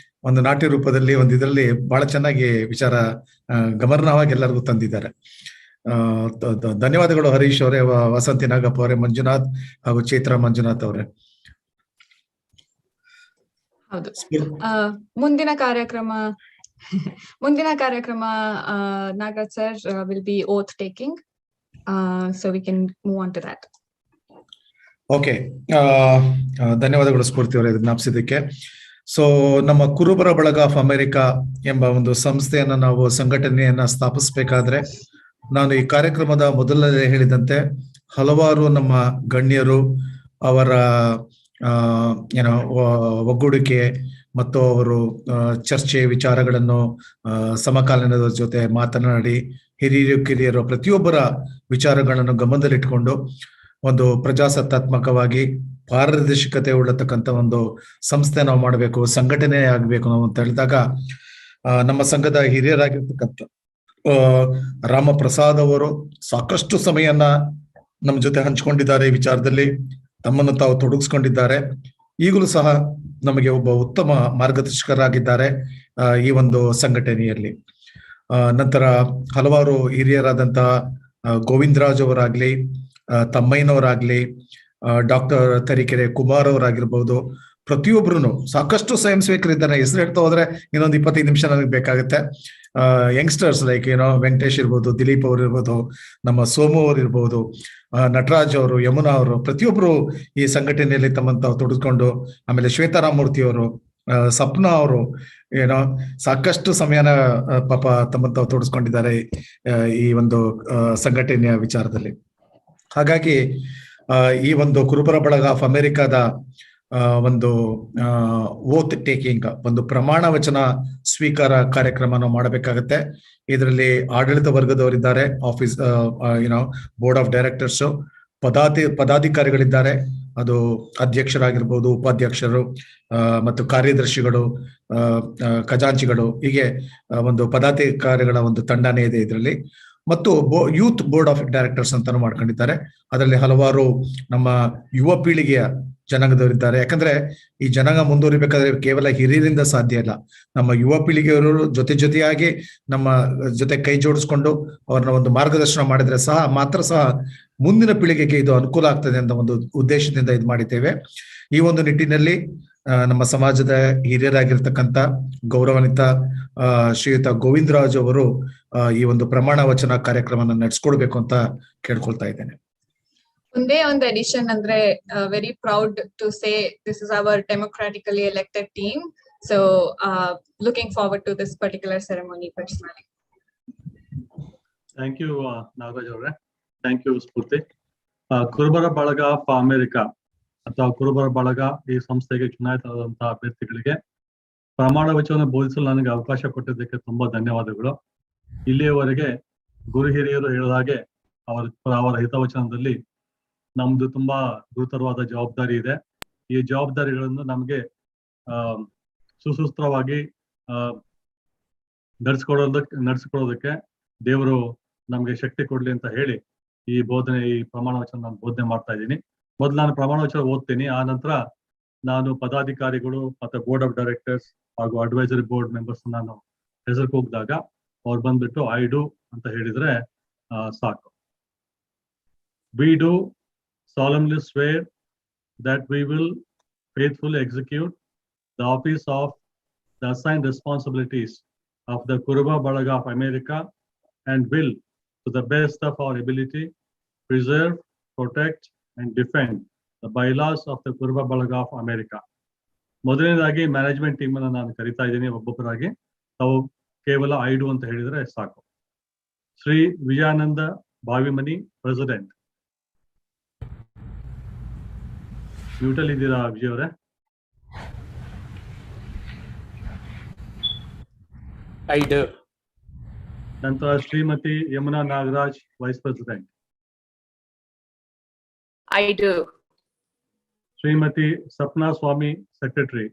ಒಂದು ನಾಟ್ಯ ರೂಪದಲ್ಲಿ ಒಂದು ಇದರಲ್ಲಿ ಬಹಳ ಚೆನ್ನಾಗಿ ವಿಚಾರ ಗಮನವಾಗಿ ಎಲ್ಲರಿಗೂ ತಂದಿದ್ದಾರೆ. ಧನ್ಯವಾದಗಳು ಹರೀಶ್ ಅವರೇ, ವಸಂತಿ ನಾಗಪ್ಪ ಅವರೇ, ಮಂಜುನಾಥ್ ಹಾಗೂ ಚೈತ್ರ ಮಂಜುನಾಥ್ ಅವರೇ. ಹೌದು, ಮುಂದಿನ ಕಾರ್ಯಕ್ರಮ Nagaraj sir will be oath taking, so we can move on to that. Okay, ಧನ್ಯವಾದಗಳು ಸ್ಫೂರ್ತಿ ಅವರೇ ಜ್ಞಾಪಿಸಿದ್ದಕ್ಕೆ. ಸೊ ನಮ್ಮ ಕುರುಬರ ಬಳಗ ಆಫ್ ಅಮೆರಿಕಾ ಎಂಬ ಒಂದು ಸಂಸ್ಥೆಯನ್ನ ನಾವು ಸಂಘಟನೆಯನ್ನ ಸ್ಥಾಪಿಸಬೇಕಾದ್ರೆ, ನಾನು ಈ ಕಾರ್ಯಕ್ರಮದ ಮೊದಲನೇ ಹೇಳಿದಂತೆ ಹಲವಾರು ನಮ್ಮ ಗಣ್ಯರು ಅವರ ಒಗ್ಗೂಡಿಕೆ ಮತ್ತು ಅವರು ಚರ್ಚೆ ವಿಚಾರಗಳನ್ನು ಸಮಕಾಲೀನದ ಜೊತೆ ಮಾತನಾಡಿ ಹಿರಿಯರು ಕಿರಿಯರು ಪ್ರತಿಯೊಬ್ಬರ ವಿಚಾರಗಳನ್ನು ಗಮನದಲ್ಲಿಟ್ಕೊಂಡು ಒಂದು ಪ್ರಜಾಸತ್ತಾತ್ಮಕವಾಗಿ ಪಾರದರ್ಶಕತೆ ಉಳ್ಳತಕ್ಕಂಥ ಒಂದು ಸಂಸ್ಥೆ ನಾವು ಮಾಡಬೇಕು, ಸಂಘಟನೆ ಆಗ್ಬೇಕು ನಾವು ಅಂತ ಹೇಳಿದಾಗ, ನಮ್ಮ ಸಂಘದ ಹಿರಿಯರಾಗಿರ್ತಕ್ಕಂಥ ರಾಮಪ್ರಸಾದ್ ಅವರು ಸಾಕಷ್ಟು ಸಮಯನ ನಮ್ಮ ಜೊತೆ ಹಂಚಿಕೊಂಡಿದ್ದಾರೆ. ಈ ವಿಚಾರದಲ್ಲಿ ತಮ್ಮನ್ನು ತಾವು ತೊಡಗಿಸ್ಕೊಂಡಿದ್ದಾರೆ. ಈಗಲೂ ಸಹ ನಮಗೆ ಒಬ್ಬ ಉತ್ತಮ ಮಾರ್ಗದರ್ಶಕರಾಗಿದ್ದಾರೆ ಈ ಒಂದು ಸಂಘಟನೆಯಲ್ಲಿ. ನಂತರ ಹಲವಾರು ಹಿರಿಯರಾದಂತಹ ಗೋವಿಂದರಾಜ್ ಅವರಾಗ್ಲಿ, ತಮ್ಮಯ್ಯನವರಾಗ್ಲಿ, ಡಾಕ್ಟರ್ ತರೀಕೆರೆ ಕುಮಾರ್ ಅವರಾಗಿರ್ಬೋದು, ಪ್ರತಿಯೊಬ್ರು ಸಾಕಷ್ಟು ಸ್ವಯಂ ಸೇವಕರಿದ್ದಾರೆ. ಹೆಸರು ಹೇಳ್ತಾ ಹೋದ್ರೆ ಇನ್ನೊಂದು 25 ನಿಮಿಷ ನನಗೆ ಬೇಕಾಗುತ್ತೆ. ಯಂಗ್ಸ್ಟರ್ಸ್ ಲೈಕ್ ವೆಂಕಟೇಶ್ ಇರ್ಬೋದು, ದಿಲೀಪ್ ಅವ್ರು ಇರ್ಬೋದು, ನಮ್ಮ ಸೋಮು ಅವ್ರು ಇರ್ಬೋದು, ನಟರಾಜ್ ಅವರು, ಯಮುನಾ ಅವರು, ಪ್ರತಿಯೊಬ್ರು ಈ ಸಂಘಟನೆಯಲ್ಲಿ ತಮ್ಮನ್ನು ತಾವು ತೊಡಗಿಸ್ಕೊಂಡು, ಆಮೇಲೆ ಶ್ವೇತಾರಾಮೂರ್ತಿ ಅವರು, ಸಪ್ನಾ ಅವರು ಸಾಕಷ್ಟು ಸಮಯನ ಪಾಪ ತಮ್ಮನ್ನು ತಾವು ತೊಡಗಿಸ್ಕೊಂಡಿದ್ದಾರೆ ಈ ಒಂದು ಸಂಘಟನೆಯ ವಿಚಾರದಲ್ಲಿ. ಹಾಗಾಗಿ ಈ ಒಂದು ಕುರುಬರ ಬಳಗ ಆಫ್ ಅಮೆರಿಕಾದ ಒಂದು ಓತ್ ಟೇಕಿಂಗ್, ಒಂದು ಪ್ರಮಾಣ ವಚನ ಸ್ವೀಕಾರ ಕಾರ್ಯಕ್ರಮ ನಾವು ಮಾಡಬೇಕಾಗತ್ತೆ. ಇದರಲ್ಲಿ ಆಡಳಿತ ವರ್ಗದವರಿದ್ದಾರೆ, ಆಫೀಸ್ ಬೋರ್ಡ್ ಆಫ್ ಡೈರೆಕ್ಟರ್ಸ್, ಪದಾಧಿಕಾರಿಗಳಿದ್ದಾರೆ, ಅದು ಅಧ್ಯಕ್ಷರಾಗಿರ್ಬೋದು, ಉಪಾಧ್ಯಕ್ಷರು ಮತ್ತು ಕಾರ್ಯದರ್ಶಿಗಳು, ಖಜಾಂಚಿಗಳು, ಹೀಗೆ ಒಂದು ಪದಾಧಿಕಾರಿಗಳ ಒಂದು ತಂಡನೇ ಇದೆ ಇದರಲ್ಲಿ. ಮತ್ತು ಯೂತ್ ಬೋರ್ಡ್ ಆಫ್ ಡೈರೆಕ್ಟರ್ಸ್ ಅಂತಾನು ಮಾಡ್ಕೊಂಡಿದ್ದಾರೆ. ಅದರಲ್ಲಿ ಹಲವಾರು ನಮ್ಮ ಯುವ ಪೀಳಿಗೆಯ ಜನಾಂಗದವರಿದ್ದಾರೆ. ಯಾಕಂದ್ರೆ ಈ ಜನಾಂಗ ಮುಂದುವರಿಬೇಕಾದ್ರೆ ಕೇವಲ ಹಿರಿಯರಿಂದ ಸಾಧ್ಯ ಇಲ್ಲ. ನಮ್ಮ ಯುವ ಪೀಳಿಗೆಯವರು ಜೊತೆಯಾಗಿ ನಮ್ಮ ಜೊತೆ ಕೈ ಜೋಡಿಸ್ಕೊಂಡು ಅವ್ರನ್ನ ಒಂದು ಮಾರ್ಗದರ್ಶನ ಮಾಡಿದ್ರೆ ಮಾತ್ರ ಸಹ ಮುಂದಿನ ಪೀಳಿಗೆಗೆ ಇದು ಅನುಕೂಲ ಆಗ್ತದೆ ಅಂತ ಒಂದು ಉದ್ದೇಶದಿಂದ ಇದು ಮಾಡಿದ್ದೇವೆ. ಈ ಒಂದು ನಿಟ್ಟಿನಲ್ಲಿ ನಮ್ಮ ಸಮಾಜದ ಹಿರಿಯರಾಗಿರ್ತಕ್ಕಂಥ ಗೌರವಾನ್ವಿತ ಶ್ರೀಯುತ ಗೋವಿಂದರಾಜ್ ಅವರು ಈ ಒಂದು ಪ್ರಮಾಣ ವಚನ ಕಾರ್ಯಕ್ರಮನ ನಡೆಸ್ಕೊಡ್ಬೇಕು ಅಂತ ಕೇಳ್ಕೊಳ್ತಾ ಇದ್ದೇನೆ. ಒಂದೇ ಒಂದು ಎಡಿಷನ್ ಅಂದ್ರೆ very proud to say this is our democratically elected team. So looking forward to this particular ceremony personally. Thank you Nagaraj ಅವರೇ, ಥ್ಯಾಂಕ್ ಯು ಸ್ಫೂರ್ತಿ. ಕುರುಬರ ಬಳಗ ಆಫ್ ಅಮೆರಿಕಾ ಅಥವಾ ಕುರುಬರ ಬಳಗ ಈ ಸಂಸ್ಥೆಗೆ ಚುನಾಯಿತರಾದಂತಹ ಅಭ್ಯರ್ಥಿಗಳಿಗೆ ಪ್ರಮಾಣ ವಚನ ಬೋಧಿಸಲು ನನಗೆ ಅವಕಾಶ ಕೊಟ್ಟಿದ್ದಕ್ಕೆ ತುಂಬಾ ಧನ್ಯವಾದಗಳು. ಇಲ್ಲಿಯವರೆಗೆ ಗುರು ಹಿರಿಯರು ಹೇಳಿದ ಹಾಗೆ ಅವರ ಹಿತವಚನದಲ್ಲಿ ನಮ್ದು ತುಂಬಾ ಗುರುತರವಾದ ಜವಾಬ್ದಾರಿ ಇದೆ. ಈ ಜವಾಬ್ದಾರಿಗಳನ್ನು ನಮಗೆ ಸುಸೂತ್ರವಾಗಿ ನಡೆಸ್ಕೊಡೋದಕ್ಕೆ ದೇವರು ನಮ್ಗೆ ಶಕ್ತಿ ಕೊಡ್ಲಿ ಅಂತ ಹೇಳಿ ಈ ಪ್ರಮಾಣ ವಚನ ನಾನು ಬೋಧನೆ ಮಾಡ್ತಾ ಇದ್ದೀನಿ. ಮೊದಲು ನಾನು ಪ್ರಮಾಣ ವಚನ ಓದ್ತೀನಿ, ಆ ನಂತರ ನಾನು ಪದಾಧಿಕಾರಿಗಳು ಮತ್ತೆ ಬೋರ್ಡ್ ಆಫ್ ಡೈರೆಕ್ಟರ್ಸ್ ಹಾಗೂ ಅಡ್ವೈಸರಿ ಬೋರ್ಡ್ ಮೆಂಬರ್ಸ್ ನಾನು ಹೆಸರು ಕೂಗಿದಾಗ ಅವ್ರು ಬಂದ್ಬಿಟ್ಟು ಐ ಡು ಅಂತ ಹೇಳಿದ್ರೆ ಸಾಕು. We do solemnly swear that we will faithfully execute the office of the assigned responsibilities of the Kurubara Balaga of America and will to the best of our ability, preserve, protect, and defend the bylaws of the Kurubara Balaga of America. ಮೊದಲನೇದಾಗಿ management team ಅನ್ನು ನಾನು ಕರಿತಾ ಇದ್ದೀನಿ. ಒಬ್ಬೊಬ್ಬರಾಗಿ ತಾವು ಕೇವಲ 5 ಅಂತ ಹೇಳಿದ್ರೆ ಸಾಕು. ಶ್ರೀ ವಿಜಯಾನಂದ ಬಾವಿಮನಿ, ಪ್ರೆಸಿಡೆಂಟ್. ಮ್ಯೂಟಲ್ ಇದ್ದೀರಾ ವಿಜಯ್ ಅವರೇ? ನಂತರ Shrimati Yamuna Nagaraj, vice president. Shrimati Sapna Swamy, secretary.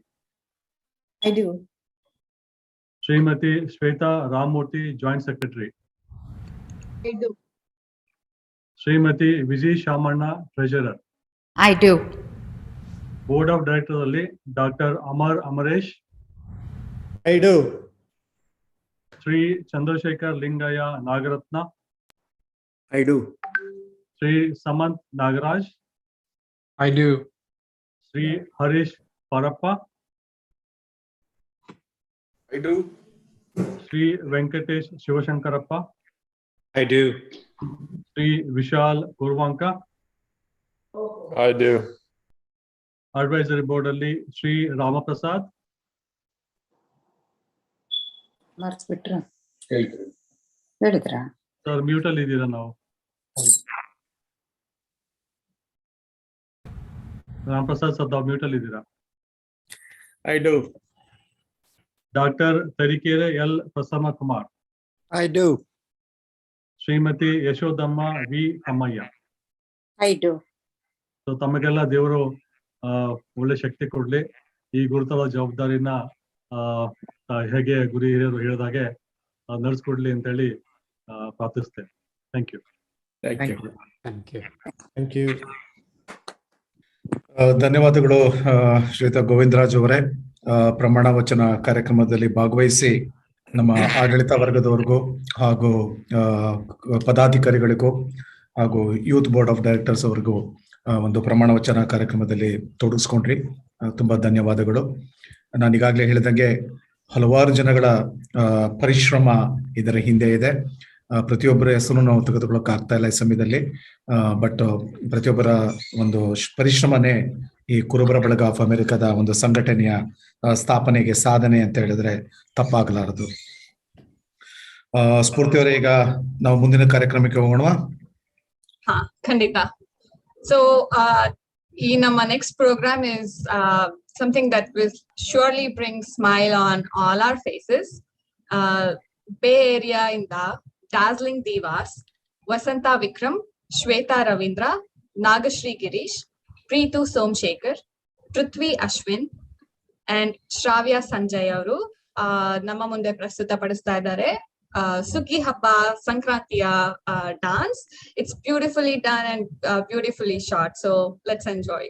Shrimati Shweta Ramamurthy, joint secretary. Shrimati Vijay Shamanna, treasurer. Board of director ಅಲ್ಲಿ doctor Amaresh. Shri Chandrashekar Lingaiah Nagaratna. Shri Samanth Nagaraj. Shri Harish Parappa. Shri Venkatesh Shivashankarappa. Shri Vishal Kurvanka. Advisory board ಅಲ್ಲಿ ಶ್ರೀ ರಾಮಪ್ರಸಾದ್. ಸರ್ ಮ್ಯೂಟ್ ಅಲ್ಲಿ ಇದ್ದೀರಾ? ನಾವು ರಾಮಪ್ರಸಾದ್ ಸರ್ ಮ್ಯೂಟ್ ಅಲ್ಲಿ ಇದ್ದೀರಾ? Doctor Tarikere L Prasanna Kumar. Shrimati Yashodamma V Kammaiah. So ತಮಗೆಲ್ಲ ದೇವರು ಒಳ್ಳೆ ಶಕ್ತಿ ಕೊಡ್ಲಿ. ಈ ಗುರುತರ ಜವಾಬ್ದಾರಿನ ಹೇಗೆ ಗುರಿ ಹಿರಿಯರು ಹೇಳಿದಾಗೆ ನಡೆಸ್ಕೊಡ್ಲಿ ಅಂತ ಹೇಳಿ ಪ್ರಾರ್ಥಿಸ್ತೇನೆ. Thank you. ಧನ್ಯವಾದಗಳು ಶ್ರೀಯುತ ಗೋವಿಂದರಾಜ್ ಅವರೇ. ಪ್ರಮಾಣ ವಚನ ಕಾರ್ಯಕ್ರಮದಲ್ಲಿ ಭಾಗವಹಿಸಿ ನಮ್ಮ ಆಡಳಿತ ವರ್ಗದವರೆಗೂ ಹಾಗೂ ಪದಾಧಿಕಾರಿಗಳಿಗೂ ಹಾಗೂ ಯೂತ್ ಬೋರ್ಡ್ ಆಫ್ ಡೈರೆಕ್ಟರ್ಸ್ ಅವರಿಗೂ ಒಂದು ಪ್ರಮಾಣ ವಚನ ಕಾರ್ಯಕ್ರಮದಲ್ಲಿ ತೊಡಗಿಸ್ಕೊಂಡ್ರಿ. ತುಂಬಾ ಧನ್ಯವಾದಗಳು. ನಾನು ಈಗಾಗಲೇ ಹೇಳಿದಂಗೆ ಹಲವಾರು ಜನಗಳ ಪರಿಶ್ರಮ ಇದರ ಹಿಂದೆ ಇದೆ. ಪ್ರತಿಯೊಬ್ಬರ ಹೆಸರು ನಾವು ತೆಗೆದುಕೊಳ್ಳೋಕೆ ಆಗ್ತಾ ಇಲ್ಲ ಈ ಸಮಯದಲ್ಲಿ. ಬಟ್ ಪ್ರತಿಯೊಬ್ಬರ ಒಂದು ಪರಿಶ್ರಮನೇ ಈ ಕುರುಬರ ಬಳಗ ಆಫ್ ಅಮೆರಿಕದ ಒಂದು ಸಂಘಟನೆಯ ಸ್ಥಾಪನೆಗೆ ಸಾಧನೆ ಅಂತ ಹೇಳಿದ್ರೆ ತಪ್ಪಾಗಲಾರದು. ಸ್ಫೂರ್ತಿಯವರೇ, ಈಗ ನಾವು ಮುಂದಿನ ಕಾರ್ಯಕ್ರಮಕ್ಕೆ ಹೋಗೋಣ. ಖಂಡಿತ. ಸೊ ಈ ನಮ್ಮ next program is something that will surely bring smile on all our faces. Bay Area ಇಂದ dazzling divas Vasantha Vikram, Shweta Ravindra, Nagashree Girish, Preethu Somashekar, Prithvi Ashwin and Shravya Sanjay ಅವರು ನಮ್ಮ ಮುಂದೆ ಪ್ರಸ್ತುತಪಡಿಸ್ತಾ ಇದ್ದಾರೆ ಸುಗ್ಗಿ ಹಬ್ಬ ಸಂಕ್ರಾಂತಿಯ dance. It's beautifully done and beautifully shot. So let's enjoy.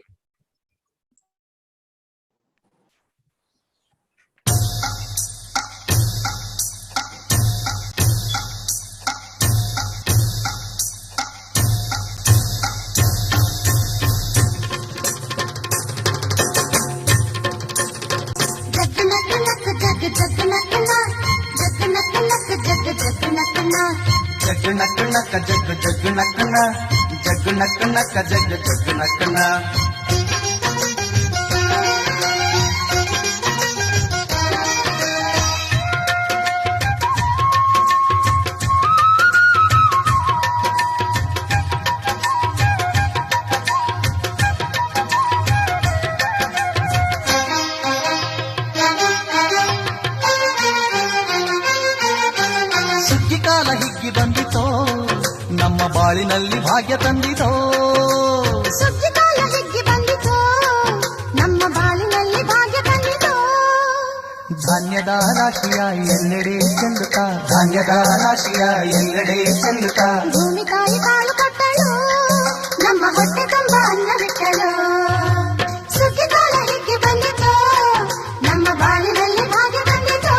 जग नक नक जग जग नकना जग नक नक जग जग नकना ಕಾಲ ಹಿಗ್ಗಿ ಬಂದಿತೋ ನಮ್ಮ ಬಾಳಿನಲ್ಲಿ ಭಾಗ್ಯ ತಂದಿತೋ ಸುಗ್ಗಿ ಕಾಲ ಹಿಗ್ಗಿ ಬಂದಿತೋ ನಮ್ಮ ಬಾಳಿನಲ್ಲಿ ಭಾಗ್ಯ ತಂದಿತೋ ಧಾನ್ಯದ ರಾಶಿಯ ಎಲ್ಲೆಡೆ ಚೆಲ್ಲುತ್ತಾ ಧಾನ್ಯದ ರಾಶಿಯ ಎಲ್ಲೆಡೆ ಚೆಲ್ಲುತ್ತಾ ಭೂಮಿ ತಾಯಿ ಕಾಳು ಕೊಟ್ಟಳು ನಮ್ಮ ಹೊಟ್ಟೆ ತುಂಬ ಅನ್ನ ಬಿಟ್ಟಳು ಸುಗ್ಗಿ ಕಾಲ ಹಿಗ್ಗಿ ಬಂದಿತೋ ನಮ್ಮ ಬಾಳಿನಲ್ಲಿ ಭಾಗ್ಯ ತಂದಿತೋ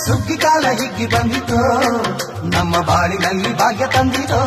ಸುಗ್ಗಿ ಕಾಲ ಹಿಗ್ಗಿ ಬಂದಿತೋ ನಮ್ಮ ಬಾಳಿನಲ್ಲಿ ಭಾಗ್ಯ ತಂದಿತೋ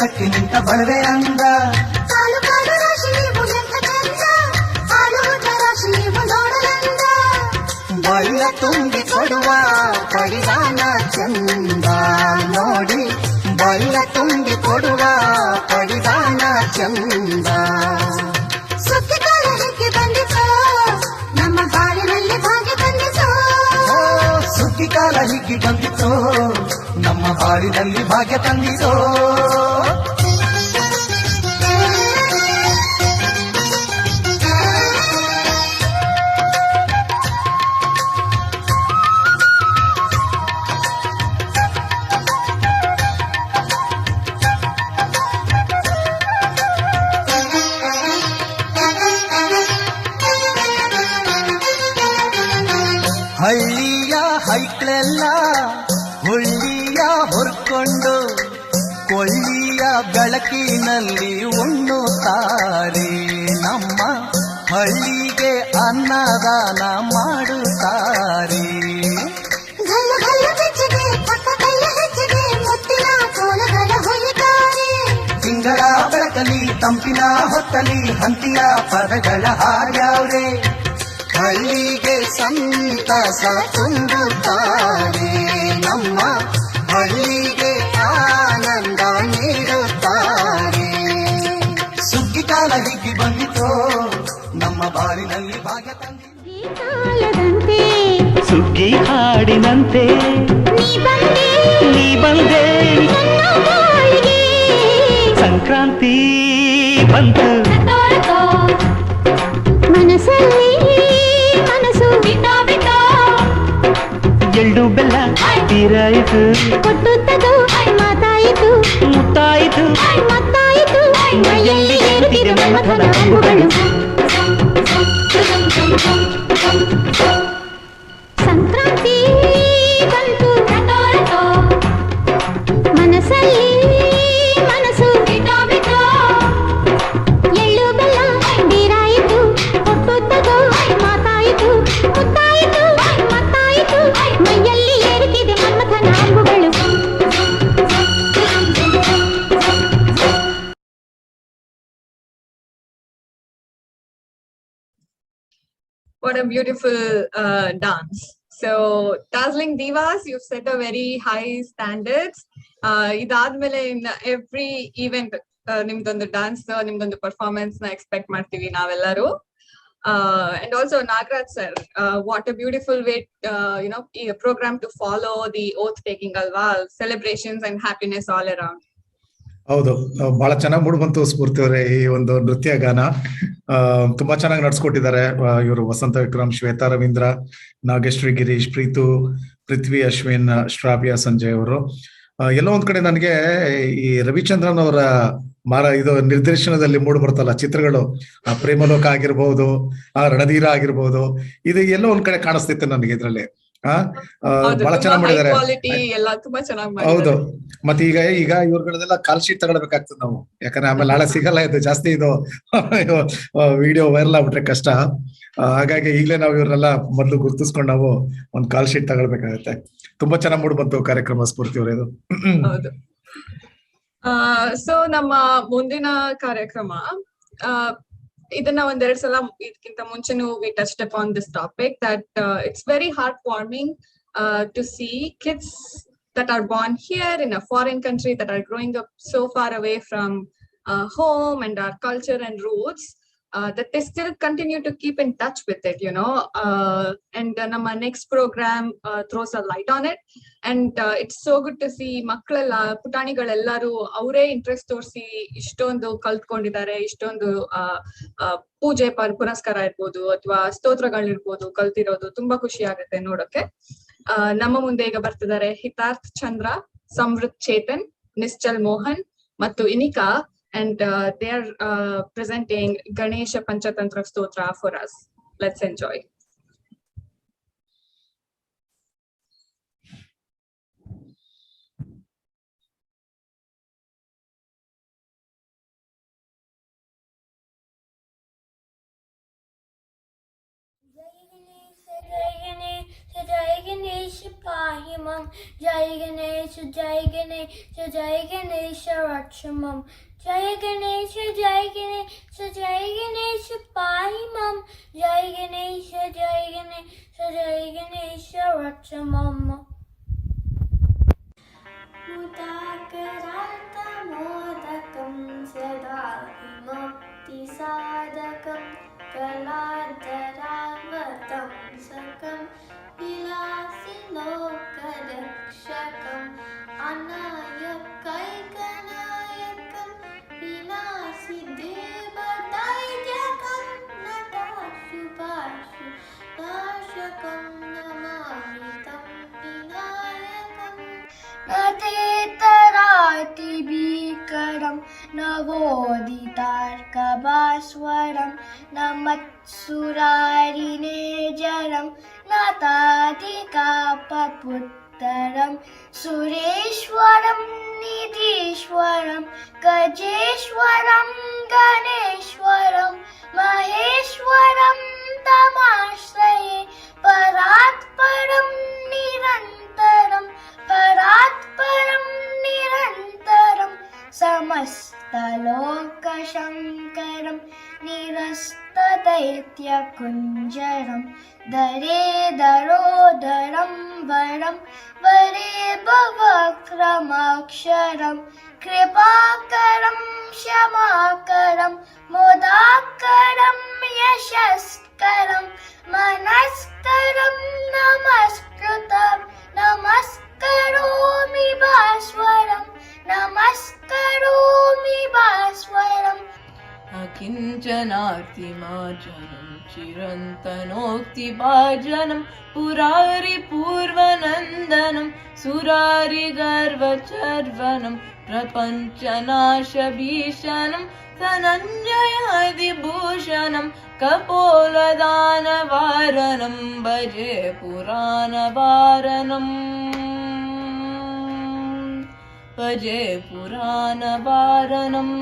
ಕಟ್ಟಿ ನಿಂತ ಬಡವೆ ಅಂದ. ಸಾಲು ಕಾಲು ರಾಶಿ ನೀವು ಎಂತ ಚಂದ, ಆಳುವುದ ರಾಶಿ ನೀವು ನೋಡಲಂದ. ಬಳ್ಳ ತುಂಬಿ ಕೊಡುವ ಪರಿಧಾನ ಚಂದ ನೋಡಿ, ಬಳ್ಳ ತುಂಬಿ ಕೊಡುವ ಪರಿಧಾನ ಚಂದ. ಸುಗ್ಗಿಕಾಲ ಹಿಗ್ಗಿ ಬಂದಿತು, ನಮ್ಮ ಬಾಳಿನಲ್ಲಿ ಭಾಗ್ಯ ತಂದಿತು. ಸುಗ್ಗಿಕಾಲ ಹಿಗ್ಗಿ ಬಂದಿತು, ನಮ್ಮ ಬಾಳಿನಲ್ಲಿ ಭಾಗ್ಯ ತಂದಿತು. ಹಳ್ಳಿಯ ಹೈಕ್ಳೆಲ್ಲ ಹುಳ್ಳಿಯ ಹೊರ್ಕೊಂಡು ಕೊಳ್ಳಿಯ ಬೆಳಕಿನಲ್ಲಿ ಉಣ್ಣುತ್ತಾರೆ. ನಮ್ಮ ಹಳ್ಳಿಗೆ ಅನ್ನದಾನ ಮಾಡುತ್ತಾರೆ. ಗಲ್ಲು ಗಲ್ಲು ಬೆಚ್ಚಗೆ ಪಕ್ಕ ಕೈಯ ಹೆಜ್ಜೆಗೆ ಮುತ್ತಿನ ಕೋಲಗಳ ಹೊಲಿತಾರೆ. ತಿಂಗಳ ಬೆಳಕಲಿ ತಂಪಿನ ಹೊತ್ತಲಿ ಹಂತಿಯ ಪದಗಳ ಹಾಡ್ಯಾವ್ರೆ. ಹಳ್ಳಿಗೆ ಸಂತಸ ತುಂಬುತ್ತಾರೆ, ನಮ್ಮ ಹಳ್ಳಿಗೆ ಆನಂದ ನೀಡುತ್ತಾರೆ. ಸುಗ್ಗಿಕಾಲ ಹಿಗ್ಗಿ ಬಂದಿತು, ನಮ್ಮ ಬಾಳಿನಲ್ಲಿ ಭಾಗ್ಯ ತಂದಿತು. ಸುಗ್ಗಿ ಹಾಡಿನಂತೆ ನೀ ಬಂದೆ, ಸಂಕ್ರಾಂತಿ ಬಂತು. ಮನಸ್ಸಲ್ಲಿ ಮನಸ್ಸು ಬಿಟ್ಟೋ ಬಿಟ್ಟೋ, ಎಳ್ಳು ಬೆಲ್ಲ ತೀರಾಯಿತು, ಕೊಟ್ಟು ತಗೋ ಮಾತಾಯಿತು, ಮುತ್ತಾಯಿತು, ಮತ್ತಾಯಿತು. ಮೈಯಲ್ಲಿ ಏರುತ್ತಿದೆ ಮಮಥನ ಅಂಬುಗಳು. ಸಂಕ್ರಾಂತಿ ಬಂತು, ಮನಸ್ಸಲ್ಲಿ ಮನಸ್ಸು ಬಿಟ್ಟೋ ಬಿಟ್ಟೋ, ಎಳ್ಳು ಬೆಲ್ಲ ನೀರಾಯಿತು, ಕೊಟ್ಟು ತಗೋ ಮಾತಾಯಿತು, ಮುತ್ತಾಯಿತು, ಮತ್ತಾಯಿತು. ಮೈಯಲ್ಲಿ ಏರುತ್ತಿದೆ ಮನ್ಮಥನ ಅಂಬುಗಳು. What a beautiful dance. So, Dazzling Divas, you've set a very high standards. Idadmele in every event, nimdondu dance, nimdondu performance na expect ಮಾಡ್ತೀವಿ ನಾವೆಲ್ಲರೂ. And also Nagraj sir, what a beautiful way, a program to follow the oath taking alva, celebrations and happiness all around. ಹೌದು, ಬಹಳ ಚೆನ್ನಾಗಿ mood ಬಂತು ಸ್ಫೂರ್ತಿ ಅವರೇ ಈ ಒಂದು ನೃತ್ಯ ಗಾನ. ತುಂಬಾ ಚೆನ್ನಾಗಿ ನಡ್ಸ್ಕೊಟ್ಟಿದ್ದಾರೆ ಇವರು ವಸಂತ ವಿಕ್ರಮ್, ಶ್ವೇತಾ ರವೀಂದ್ರ, ನಾಗೇಶ್ವರಿ ಗಿರೀಶ್, ಪ್ರೀತು, ಪೃಥ್ವಿ, ಅಶ್ವಿನ್, ಶ್ರಾವ್ಯ, ಸಂಜಯ್ ಅವರು. ಎಲ್ಲೋ ಒಂದ್ ಕಡೆ ನನಗೆ ಈ ರವಿಚಂದ್ರನ್ ಅವರ ಇದು ನಿರ್ದೇಶನದಲ್ಲಿ ಮೂಡ್ ಬರ್ತಲ್ಲ ಚಿತ್ರಗಳು, ಪ್ರೇಮಲೋಕ ಆಗಿರ್ಬಹುದು, ರಣಧೀರ ಆಗಿರ್ಬಹುದು, ಇದು ಎಲ್ಲೋ ಒಂದ್ ಕಡೆ ಕಾಣಿಸ್ತಿತ್ತು ನನಗೆ ಇದ್ರಲ್ಲಿ. ಬಹಳ ಚೆನ್ನಾಗಿ ಮಾಡಿದ್ದಾರೆ. ಹೌದು, ಮತ್ತೆ ಈಗ ಇವ್ರಗಳದೆಲ್ಲ ಕಾಲ್ ಶೀಟ್ ತಗೊಳ್ಬೇಕಾಗ್ತದೆ ನಾವು, ಯಾಕಂದ್ರೆ ಆಮೇಲೆ ನಾಳೆ ಸಿಗಲ್ಲ, ಇದು ಜಾಸ್ತಿ ಇದು ವಿಡಿಯೋ ವೈರಲ್ ಆಗ್ಬಿಟ್ರೆ ಕಷ್ಟ. ಹಾಗಾಗಿ ಈಗಲೇ ನಾವು ಇವ್ರನ್ನೆಲ್ಲ ಮೊದ್ಲು ಗುರ್ತಿಸ್ಕೊಂಡು ನಾವು ಒಂದ್ ಕಾಲ್ ಶೀಟ್ ತಗೊಳ್ಬೇಕಾಗತ್ತೆ. ತುಂಬಾ ಚೆನ್ನಾಗಿ ಮೂಡ್ ಬಂತು ಕಾರ್ಯಕ್ರಮ ಸ್ಫೂರ್ತಿ ಅವರೇ ಇದು. ಹೌದು. ಸೊ ನಮ್ಮ ಮುಂದಿನ ಕಾರ್ಯಕ್ರಮ, ಇದನ್ನ ಒಂದೆರಡು ಸಲ ಇದಕ್ಕಿಂತ ಮುಂಚೆನೂ we touched upon this topic that it's very heartwarming to see kids that are born here in a foreign country that are growing up so far away from home and our culture and roots, that they still continue to keep in touch with it, and ನಮ್ಮ next program throws a light on it, and it's so good to see ಮಕ್ಕಳೆಲ್ಲ ಪುಟಾಣಿಗಳೆಲ್ಲರೂ ಅವರೇ interest ತೋರಿಸಿ ಇಷ್ಟೊಂದು ಕಲ್ತ್ಕೊಂಡಿದ್ದಾರೆ, ಇಷ್ಟೊಂದು ಪೂಜೆ ಪುನಸ್ಕಾರ ಇರ್ಬೋದು ಅಥವಾ ಸ್ತೋತ್ರಗಳಿರ್ಬೋದು ಕಲ್ತಿರೋದು ತುಂಬಾ ಖುಷಿ ಆಗುತ್ತೆ ನೋಡೋಕೆ. ನಮ್ಮ ಮುಂದೆ ಈಗ ಬರ್ತಿದ್ದಾರೆ ಹಿತಾರ್ಥ್ ಚಂದ್ರ, ಸಮೃತ್ ಚೇತನ್, ನಿಶ್ಚಲ್ ಮೋಹನ್ ಮತ್ತು ಇನಿಕಾ, and they are presenting Ganesha Panchatantra Stotra for us. Let's enjoy. Jai Ganesha, Jai Ganesha, पाहि मम जय गणेश जय गणेश जय गणेश रक्ष मम जय गणेश पाहि मम जय गणेश रक्ष मम मुदाकरार्थमोदकं सदा विमुक्तिसाधकं कलाधरावतं सकं विलासिलोकरक्षकम् अनायकैकनायकं विलासिदेवदैजकं नटाशुभाशु नाशकं नमामि तं विनायकम् नतेतरातिभीकरं नवोदितार्कभास्वरं न मत्सुरारिनेजरं नताधिकापपुत्तरं सुरेश्वरं निधीश्वरं गजेश्वरं गणेश्वरं महेश्वरं तमाश्रये परात्परं निरन्तरं निरन्तरं समस्तलोकशङ्करं निरस्तदैत्यकुञ्जरं दरे दरोदरं वरं वरे भवक्रमक्षरं कृपाकरं क्षमाकरं मुदाकरं यशस्करं मनस्करं नमस्कृतं नमस्करोमि भास्वरम् अकिञ्चनार्तिमार्जनं चिरन्तनोक्तिभाजनं पुरारिपूर्वनन्दनं सुरारिगर्वचर्वनं प्रपञ्चनाशभीषणं धनञ्जयादिभूषणं कपोलदानवारणं भजे पुराणवारणम् भजे पुराणवारणम्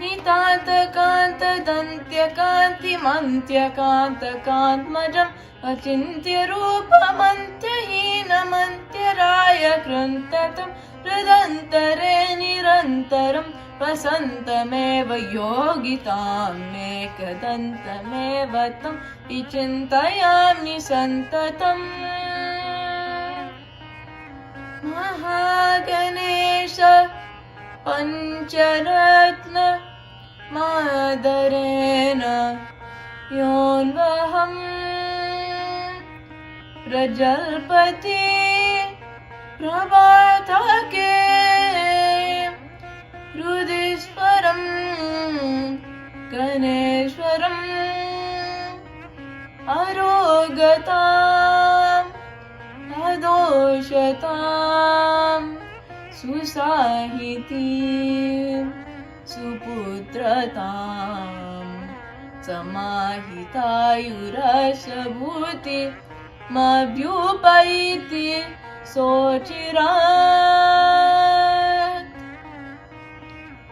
नितान्तकान्तदन्त्यकान्तिमन्त्यकान्तकान्त्मजम् अचिन्त्यरूपमन्त्यहीनमन्त्यराय कृन्ततं हृदन्तरे निरन्तरं वसन्तमेव योगितां मेकदन्तमेव तं विचिन्तयामि सन्ततम् Mahaganesh पञ्चरत्न मादरेण योऽन्वहं प्रजल्पति प्रभातके हृदिस्वरं गणेश्वरम् अरोगताम् अदोषताम् सुसाहितीं सुपुत्रतां समाहितायुरसभूति मभ्युपैति सोचिरात्.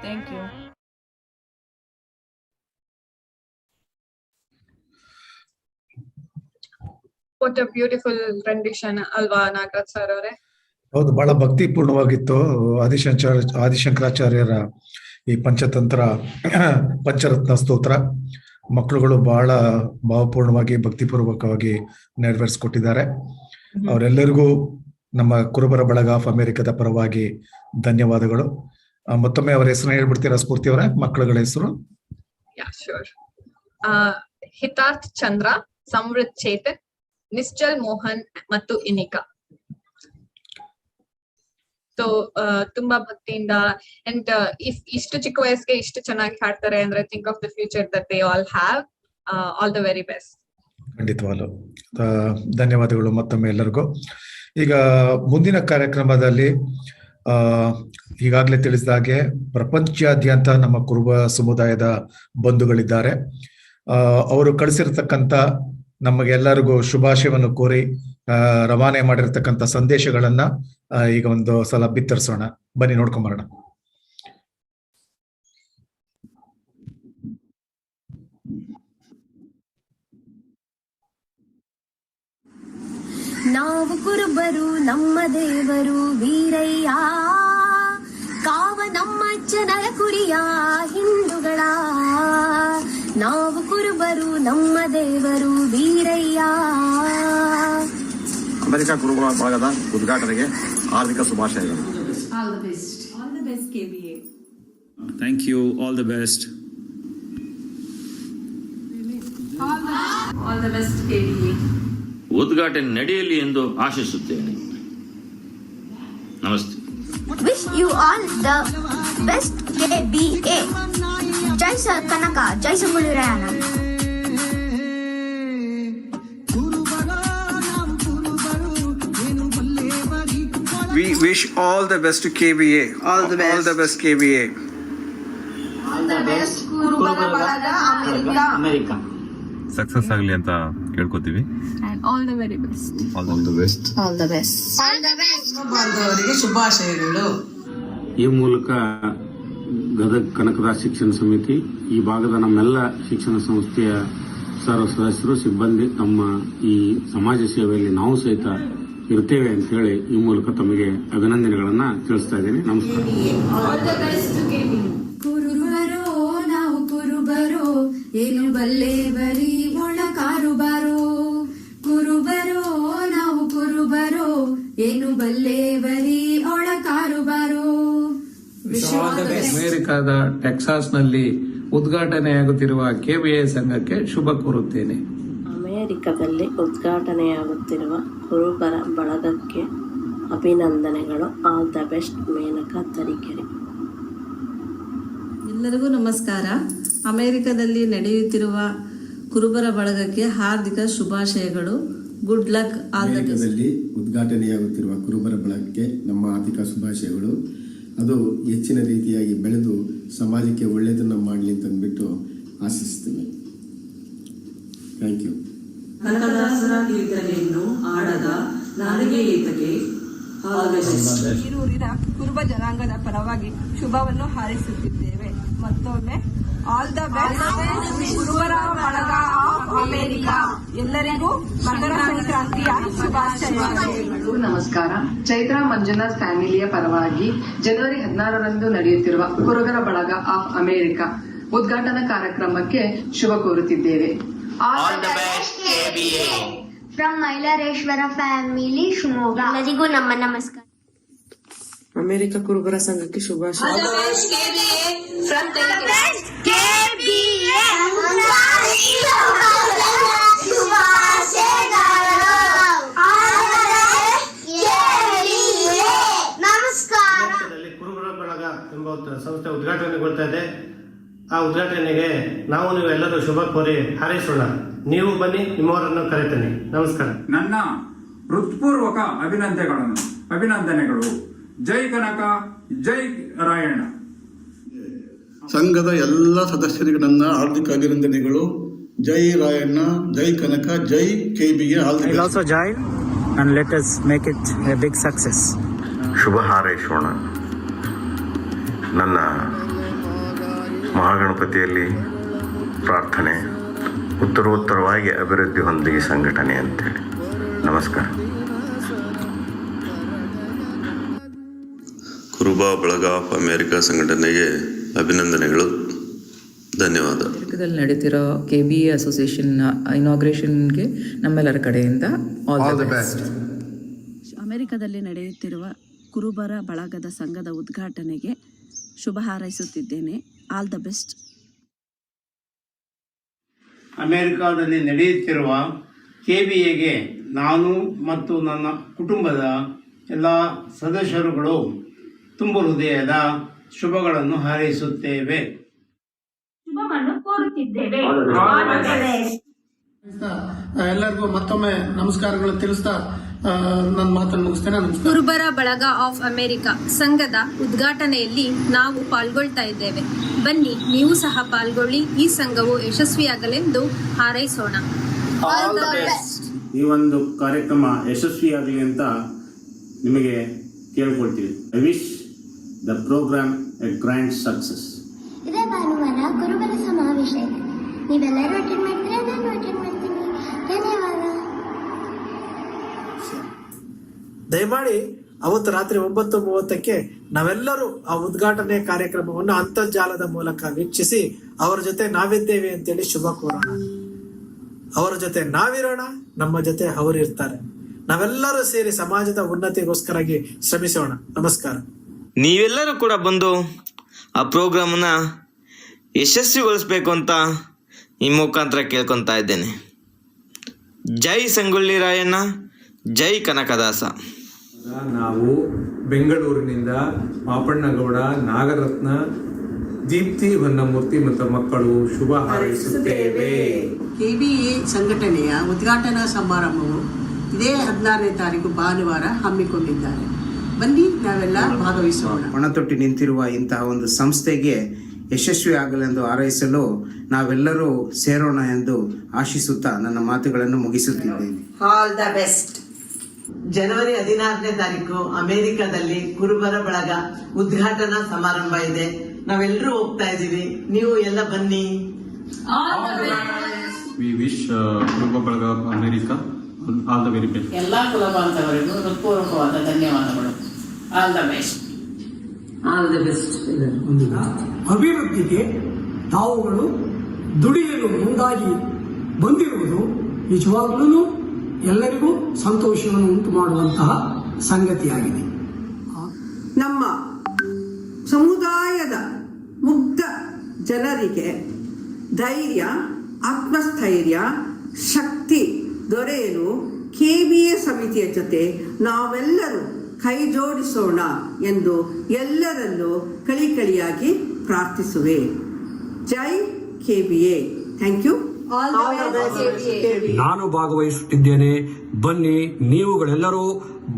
Thank you. What a beautiful rendition, ಅಲ್ವಾ ನಾಗರಾಜ್ ಸರ್ ಅವರೇ? ಹೌದು, ಬಹಳ ಭಕ್ತಿಪೂರ್ಣವಾಗಿತ್ತು. ಆದಿಶಂಕರಾಚಾರ್ಯರ ಈ ಪಂಚತಂತ್ರ ಪಂಚರತ್ನ ಸ್ತೋತ್ರ ಮಕ್ಕಳುಗಳು ಬಹಳ ಭಾವಪೂರ್ಣವಾಗಿ ಭಕ್ತಿಪೂರ್ವಕವಾಗಿ ನೆರವೇರಿಸಿಕೊಟ್ಟಿದ್ದಾರೆ. ಅವರೆಲ್ಲರಿಗೂ ನಮ್ಮ ಕುರುಬರ ಬಳಗ ಆಫ್ ಅಮೆರಿಕದ ಪರವಾಗಿ ಧನ್ಯವಾದಗಳು. ಮತ್ತೊಮ್ಮೆ ಅವರ ಹೆಸರು ಹೇಳ್ಬಿಡ್ತೀರಾ ಸ್ಫೂರ್ತಿ ಅವರ ಮಕ್ಕಳುಗಳ ಹೆಸರು? ಹಿತಾರ್ಥ್ ಚಂದ್ರ, ಸಮೃದ್ಧ್ ಚೇತನ್, ನಿಶ್ಚಲ್ ಮೋಹನ್ ಮತ್ತು ಇನಿಕಾ. ಸೊ ತುಂಬಾ ಭಕ್ತಿಯಿಂದ ಅಂಡ್ ಇಷ್ಟು ಚಿಕ್ಕ ವಯಸ್ಸಿಗೆ ಇಷ್ಟು ಚೆನ್ನಾಗಿ ಹಾಡ್ತಾರೆ ಅಂದ್ರೆ think of the future that they all have. All the very best. ಖಂಡಿತವಾಗ್ಲು ಧನ್ಯವಾದಗಳು ಮತ್ತೊಮ್ಮೆ ಎಲ್ಲರಿಗೂ. ಈಗ ಮುಂದಿನ ಕಾರ್ಯಕ್ರಮದಲ್ಲಿ ಈಗಾಗಲೇ ತಿಳಿಸಿದ ಹಾಗೆ ಪ್ರಪಂಚಾದ್ಯಂತ ನಮ್ಮ ಕುರುಬ ಸಮುದಾಯದ ಬಂಧುಗಳಿದ್ದಾರೆ. ಅವರು ಕಳಿಸಿರ್ತಕ್ಕಂಥ ನಮಗೆಲ್ಲರಿಗೂ ಶುಭಾಶಯವನ್ನು ಕೋರಿ ರವಾನೆ ಮಾಡಿರ್ತಕ್ಕಂಥ ಸಂದೇಶಗಳನ್ನ ಈಗ ಒಂದು ಸಲ ಬಿತ್ತರಿಸೋಣ. ಬನ್ನಿ ನೋಡ್ಕೊಂಬರೋಣ. ನಾವು ಕುರುಬರು ನಮ್ಮ ದೇವರು ವೀರಯ್ಯ, ಕಾವ ನಮ್ಮ ಜನರ ಕುರಿಯ ಹಿಂದೂಗಳ. ನಾವು ಕುರುಬರು ನಮ್ಮ ದೇವರು ವೀರಯ್ಯ. ಅಮೆರಿಕ ಕುರುಬರ ಬಳಗದ ಉದ್ಘಾಟನೆಗೆ ಹಾರ್ದಿಕ ಶುಭಾಶಯಗಳು. All the best. All the best, KBA. Thank you. All the best. All the best, KBA. ಉದ್ಘಾಟನೆ ನಡೆಯಲಿ ಎಂದು ಆಶಿಸುತ್ತೇನೆ. ನಮಸ್ತೆ. Wish you all the best, KBA. Jai sir Kanaka, Jai Sangolli Rayanna. We wish all the best to KBA. All the best. All the best, KBA. All the best, Kurubara Balaga, America. Success ಆಗಲಿ ಅಂತ ಕೇಳ್ಕೊತೀವಿ. And all the very best. All the best. All the best. All the best. ಬಾಂಧವರಿಗೆ ಶುಭಾಶಯಗಳು. ಈ ಮೂಲಕ ಗದಗ ಕನಕದಾಸ ಶಿಕ್ಷಣ ಸಮಿತಿ, ಈ ಭಾಗದ ನಮ್ಮೆಲ್ಲ ಶಿಕ್ಷಣ ಸಂಸ್ಥೆಯ ಸರ್ವ ಸದಸ್ಯರು, ಸಿಬ್ಬಂದಿ, ತಮ್ಮ ಈ ಸಮಾಜ ಸೇವೆಯಲ್ಲಿ ನಾವು ಸಹಿತ ಇರ್ತೇವೆ ಅಂತ ಹೇಳಿ ಈ ಮೂಲಕ ತಮಗೆ ಅಭಿನಂದನೆಗಳನ್ನ ತಿಳಿಸ್ತಾ ಇದ್ದೇನೆ. ನಮಸ್ಕಾರ. ಕುರುಬರೋ ನಾವು ಕುರುಬರೋ, ಏನು ಬಲ್ಲೆ ಬರೀ ಒಳ ಕಾರುಬಾರೋ. ಕುರುಬರೋ ನಾವು ಕುರುಬರೋ, ಏನು ಬಲ್ಲೆ ಬರೀ ಒಳ ಕಾರುಬಾರೋ. ಅಮೆರಿಕದ ಟೆಕ್ಸಾಸ್ನಲ್ಲಿ ಉದ್ಘಾಟನೆಯಾಗುತ್ತಿರುವ KBA ಸಂಘಕ್ಕೆ ಶುಭ ಕೋರುತ್ತೇನೆ. ಅಮೆರಿಕದಲ್ಲಿ ಉದ್ಘಾಟನೆಯಾಗುತ್ತಿರುವ ಕುರುಬರ ಬಳಗಕ್ಕೆ ಅಭಿನಂದನೆಗಳು. All the best, Maneka Tarikere. ಎಲ್ಲರಿಗೂ ನಮಸ್ಕಾರ. ಅಮೆರಿಕದಲ್ಲಿ ನಡೆಯುತ್ತಿರುವ ಕುರುಬರ ಬಳಗಕ್ಕೆ ಹಾರ್ದಿಕ ಶುಭಾಶಯಗಳು. Good luck. All the best. ಅಮೆರಿಕದಲ್ಲಿ ಉದ್ಘಾಟನೆಯಾಗುತ್ತಿರುವ ಕುರುಬರ ಬಳಗಕ್ಕೆ ನಮ್ಮ ಹಾರ್ದಿಕ ಶುಭಾಶಯಗಳು. ಅದು ಹೆಚ್ಚಿನ ರೀತಿಯಾಗಿ ಬೆಳೆದು ಸಮಾಜಕ್ಕೆ ಒಳ್ಳೆಯದನ್ನು ಮಾಡಲಿ ಅಂತಂದ್ಬಿಟ್ಟು ಆಶಿಸ್ತೀವಿ. Thank you. ಕನಕದಾಸರ ಕೀರ್ತನೆಯನ್ನು ಆಡದ ನನಗೆ ಈತಗೆ ಈರೂರಿನ ಕುರುಬ ಜನಾಂಗದ ಪರವಾಗಿ ಶುಭವನ್ನು ಹಾರೈಸುತ್ತಿದ್ದೇವೆ. ಮತ್ತೊಮ್ಮೆ ಆಲ್ ದ ಬೆಸ್ಟ್ ಕುರುಬರ ಬಳಗ ಆಫ್ ಅಮೆರಿಕಾ. ಎಲ್ಲರಿಗೂ ಮಕರ ಸಂಕ್ರಾಂತಿಯ ಶುಭಾಶಯಗಳು. ನಮಸ್ಕಾರ. ಚೈತ್ರ ಮಂಜುನಾಥ್ ಫ್ಯಾಮಿಲಿಯ ಪರವಾಗಿ ಜನವರಿ 16ರಂದು ನಡೆಯುತ್ತಿರುವ ಕುರುಬರ ಬಳಗ ಆಫ್ ಅಮೆರಿಕಾ ಉದ್ಘಾಟನಾ ಕಾರ್ಯಕ್ರಮಕ್ಕೆ ಶುಭ ಕೋರುತ್ತಿದ್ದೇವೆ. All the best, KBA. From Mylareshwara family, Shivamogga. ಎಲ್ಲರಿಗೂ ನಮ್ಮ ನಮಸ್ಕಾರ. ಅಮೆರಿಕ ಕುರುಬರ ಸಂಘಕ್ಕೆ ಶುಭಾಶಯ. ಕುರುಬರ ಬಳಗ ಎಂಬ ಸಂಸ್ಥೆ ಉದ್ಘಾಟನೆಗೊಳ್ತಾ ಇದೆ. ಆ ಉದ್ಘಾಟನೆಗೆ ನೀವು ಎಲ್ಲರೂ ಶುಭ ಕೋರಿ ಹಾರೈಸೋಣ. ನೀವು ಬನ್ನಿ, ನಿಮ್ಮವರನ್ನು ಕರೆತೇನೆ. ನಮಸ್ಕಾರ. ನನ್ನ ಹೃತ್ಪೂರ್ವಕ ಅಭಿನಂದನೆಗಳು. ಜೈ ಕನಕ, ಜೈ ರಾಯಣ್ಣ. ಸಂಘದ ಎಲ್ಲ ಶುಭಾಶಯಗಳು. ನನ್ನ ಹಾರ್ದಿಕ ಅಭಿನಂದನೆಗಳು. ಜೈ ರಾಯಣ್ಣ, ಜೈ ಕನಕ, ಜೈ KBA. Also join and let us make it a big success. ಶುಭ ಹಾರೈಸೋಣ. ನನ್ನ ಮಹಾಗಣಪತಿಯಲ್ಲಿ ಪ್ರಾರ್ಥನೆ, ಉತ್ತರೋತ್ತರವಾಗಿ ಅಭಿವೃದ್ಧಿ ಹೊಂದಿ ಸಂಘಟನೆ ಅಂತೇಳಿ. ನಮಸ್ಕಾರ. ಕುರುಬ ಬಳಗ ಆಫ್ ಅಮೆರಿಕ ಸಂಘಟನೆಗೆ ಅಭಿನಂದನೆಗಳು. ಧನ್ಯವಾದ. ಅಮೆರಿಕದಲ್ಲಿ ನಡೀತಿರೋ KBA ಅಸೋಸಿಯೇಷನ್ ಇನಾಗ್ರೇಷನ್ಗೆ ನಮ್ಮೆಲ್ಲರ ಕಡೆಯಿಂದ ಆಲ್ ದ ಬೆಸ್ಟ್. ಅಮೆರಿಕದಲ್ಲಿ ನಡೆಯುತ್ತಿರುವ ಕುರುಬರ ಬಳಗದ ಸಂಘದ ಉದ್ಘಾಟನೆಗೆ ಶುಭ ಹಾರೈಸುತ್ತಿದ್ದೇನೆ. All the best. ಅಮೆರಿಕಾದಲ್ಲಿ ನಡೆಯುತ್ತಿರುವ KBAಗೆ ನಾನು ಮತ್ತು ನನ್ನ ಕುಟುಂಬದ ಎಲ್ಲ ಸದಸ್ಯರುಗಳು ತುಂಬ ಹೃದಯದ ಶುಭಗಳನ್ನು ಹಾರೈಸುತ್ತೇವೆ. ಶುಭವನ್ನು ಕೋರುತ್ತಿದ್ದೇವೆ. ಎಲ್ಲರಿಗೂ ಮತ್ತೊಮ್ಮೆ ನಮಸ್ಕಾರಗಳು ತಿಳಿಸ್ತಾ ನನ್ನ ಮಾತನ್ನು ಮುಗಿಸ್ತೇನೆ. ಕುರುಬರ ಬಳಗ ಆಫ್ ಅಮೆರಿಕಾ ಸಂಘದ ಉದ್ಘಾಟನೆಯಲ್ಲಿ ನಾವು ಪಾಲ್ಗೊಳ್ತಾ ಇದ್ದೇವೆ. ಬನ್ನಿ, ನೀವು ಸಹ ಪಾಲ್ಗೊಳ್ಳಿ. ಈ ಸಂಘವು ಯಶಸ್ವಿಯಾಗಲೆಂದು ಹಾರೈಸೋಣ. ಈ ಒಂದು ಕಾರ್ಯಕ್ರಮ ಯಶಸ್ವಿಯಾಗಲಿ ಅಂತ ನಿಮಗೆ ಕೇಳ್ಕೊಳ್ತೀವಿ. I wish the programme a grand success. ಇದೇ ಭಾನುವಾರ ಕುರುಬರ ಸಮಾವೇಶ ಇದೆ. ನೀವೆಲ್ಲರೂ ಅಟೆಂಡ್ ಮಾಡ್ತೀರಾ? ನಾನು ಅಟೆಂಡ್ ಮಾಡ್ತೀನಿ. ಧನ್ಯವಾದ. ದಯಮಾಡಿ ಅವತ್ತು ರಾತ್ರಿ 9:30ಕ್ಕೆ ನಾವೆಲ್ಲರೂ ಆ ಉದ್ಘಾಟನೆ ಕಾರ್ಯಕ್ರಮವನ್ನು ಅಂತರ್ಜಾಲದ ಮೂಲಕ ವೀಕ್ಷಿಸಿ ಅವರ ಜೊತೆ ನಾವಿದ್ದೇವೆ ಅಂತೇಳಿ ಶುಭ ಕೋರೋಣ. ಅವರ ಜೊತೆ ನಾವಿರೋಣ, ನಮ್ಮ ಜೊತೆ ಅವರಿರ್ತಾರೆ. ನಾವೆಲ್ಲರೂ ಸೇರಿ ಸಮಾಜದ ಉನ್ನತಿಗೋಸ್ಕರಾಗಿ ಶ್ರಮಿಸೋಣ. ನಮಸ್ಕಾರ. ನೀವೆಲ್ಲರೂ ಕೂಡ ಬಂದು ಆ ಪ್ರೋಗ್ರಾಮನ್ನ ಯಶಸ್ವಿಗೊಳಿಸ್ಬೇಕು ಅಂತ ಈ ಮುಖಾಂತರ ಕೇಳ್ಕೊತಾ ಇದ್ದೇನೆ. ಜೈ ಸಂಗೊಳ್ಳಿ ರಾಯಣ್ಣ, ಜೈ ಕನಕದಾಸ. ನಾವು ಬೆಂಗಳೂರಿನಿಂದ ಪಾಪಣ್ಣಗೌಡ, ನಾಗರತ್ನ, ದೀಪ್ತಿ ಹೊನ್ನಮೂರ್ತಿ ಮತ್ತು ಮಕ್ಕಳು ಶುಭ ಹಾರೈಸುತ್ತೇವೆ. KBA ಸಂಘಟನೆಯ ಉದ್ಘಾಟನಾ ಸಮಾರಂಭವು ಇದೇ 16ನೇ ತಾರೀಕು ಭಾನುವಾರ ಹಮ್ಮಿಕೊಂಡಿದ್ದಾರೆ. ಬನ್ನಿ ನಾವೆಲ್ಲ ಭಾಗವಹಿಸೋಣ. ಪಣತೊಟ್ಟಿ ನಿಂತಿರುವ ಇಂತಹ ಒಂದು ಸಂಸ್ಥೆಗೆ ಯಶಸ್ವಿ ಆಗಲೆಂದು ಹಾರೈಸಲು ನಾವೆಲ್ಲರೂ ಸೇರೋಣ ಎಂದು ಆಶಿಸುತ್ತಾ ನನ್ನ ಮಾತುಗಳನ್ನು ಮುಗಿಸುತ್ತಿದ್ದೇನೆ. All the best. ಜನವರಿ 16ನೇ ತಾರೀಕು ಅಮೆರಿಕದಲ್ಲಿ ಕುರುಬರ ಬಳಗ ಉದ್ಘಾಟನಾ ಸಮಾರಂಭ ಇದೆ. ನಾವೆಲ್ಲರೂ ಹೋಗ್ತಾ ಇದ್ದೀವಿ, ನೀವು ಎಲ್ಲ ಬನ್ನಿ. ವಿ ವಿಶ್ ಕುರುಬ ಬಳಗ America all the very best. ಎಲ್ಲಾ ಕುಲ ಬಾಂಧವರಿಗೂ ಹೃತ್ಪೂರ್ವಕವಾದ ಧನ್ಯವಾದಗಳು. All the best. All the best. ಅಭಿವೃದ್ಧಿಗೆ ತಾವುಗಳು ದುಡಿಯಲು ಮುಂದಾಗಿ ಬಂದಿರುವುದು ನಿಜವಾಗ್ಲೂ ಎಲ್ಲರಿಗೂ ಸಂತೋಷವನ್ನು ಉಂಟು ಮಾಡುವಂತಹ ಸಂಗತಿಯಾಗಿದೆ. ನಮ್ಮ ಸಮುದಾಯದ ಮುಗ್ಧ ಜನರಿಗೆ ಧೈರ್ಯ, ಆತ್ಮಸ್ಥೈರ್ಯ, ಶಕ್ತಿ ದೊರೆಯಲು KBA ಸಮಿತಿಯ ಜೊತೆ ನಾವೆಲ್ಲರೂ ಕೈ ಜೋಡಿಸೋಣ ಎಂದು ಎಲ್ಲರಲ್ಲೂ ಕಳಿಕಳಿಯಾಗಿ ಪ್ರಾರ್ಥಿಸುವೆ. ಜೈ KBA. Thank you. ನಾನು ಭಾಗವಹಿಸುತ್ತಿದ್ದೇನೆ, ಬನ್ನಿ ನೀವುಗಳೆಲ್ಲರೂ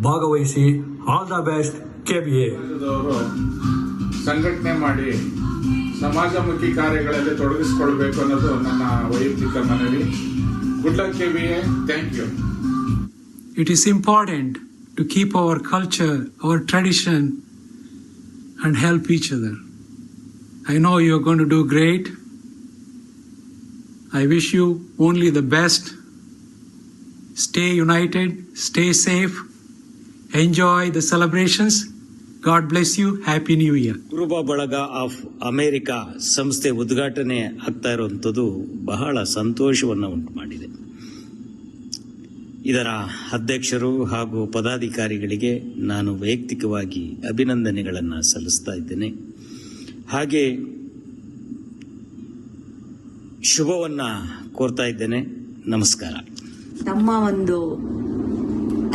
ಭಾಗವಹಿಸಿ. All the best KBA. ಸಂಘಟನೆ ಮಾಡಿ ಸಮಾಜಮುಖಿ ಕಾರ್ಯಗಳಲ್ಲಿ ತೊಡಗಿಸಿಕೊಳ್ಬೇಕು ಅನ್ನೋದು ನನ್ನ ವೈಯಕ್ತಿಕ ಮನವಿ. Good luck KBA. Thank you. It is important to keep our culture, our tradition and help each other. I know you are going to do great. I wish you only the best. Stay united, stay safe, enjoy the celebrations. God bless you. Happy New Year. ಕುರುಬ ಬಳಗ of America ಸಂಸ್ಥೆ ಉದ್ಘಾಟನೆ ಆಗ್ತಾ ಇರುವಂಥದ್ದು ಬಹಳ ಸಂತೋಷವನ್ನು ಉಂಟು ಮಾಡಿದೆ. ಇದರ ಅಧ್ಯಕ್ಷರು ಹಾಗೂ ಪದಾಧಿಕಾರಿಗಳಿಗೆ ನಾನು ವೈಯಕ್ತಿಕವಾಗಿ ಅಭಿನಂದನೆಗಳನ್ನು ಸಲ್ಲಿಸ್ತಾ ಇದ್ದೇನೆ. ಹಾಗೆ ಶುಭವನ್ನು ಕೋರ್ತಾ ಇದ್ದೇನೆ. ನಮಸ್ಕಾರ. ನಮ್ಮ ಒಂದು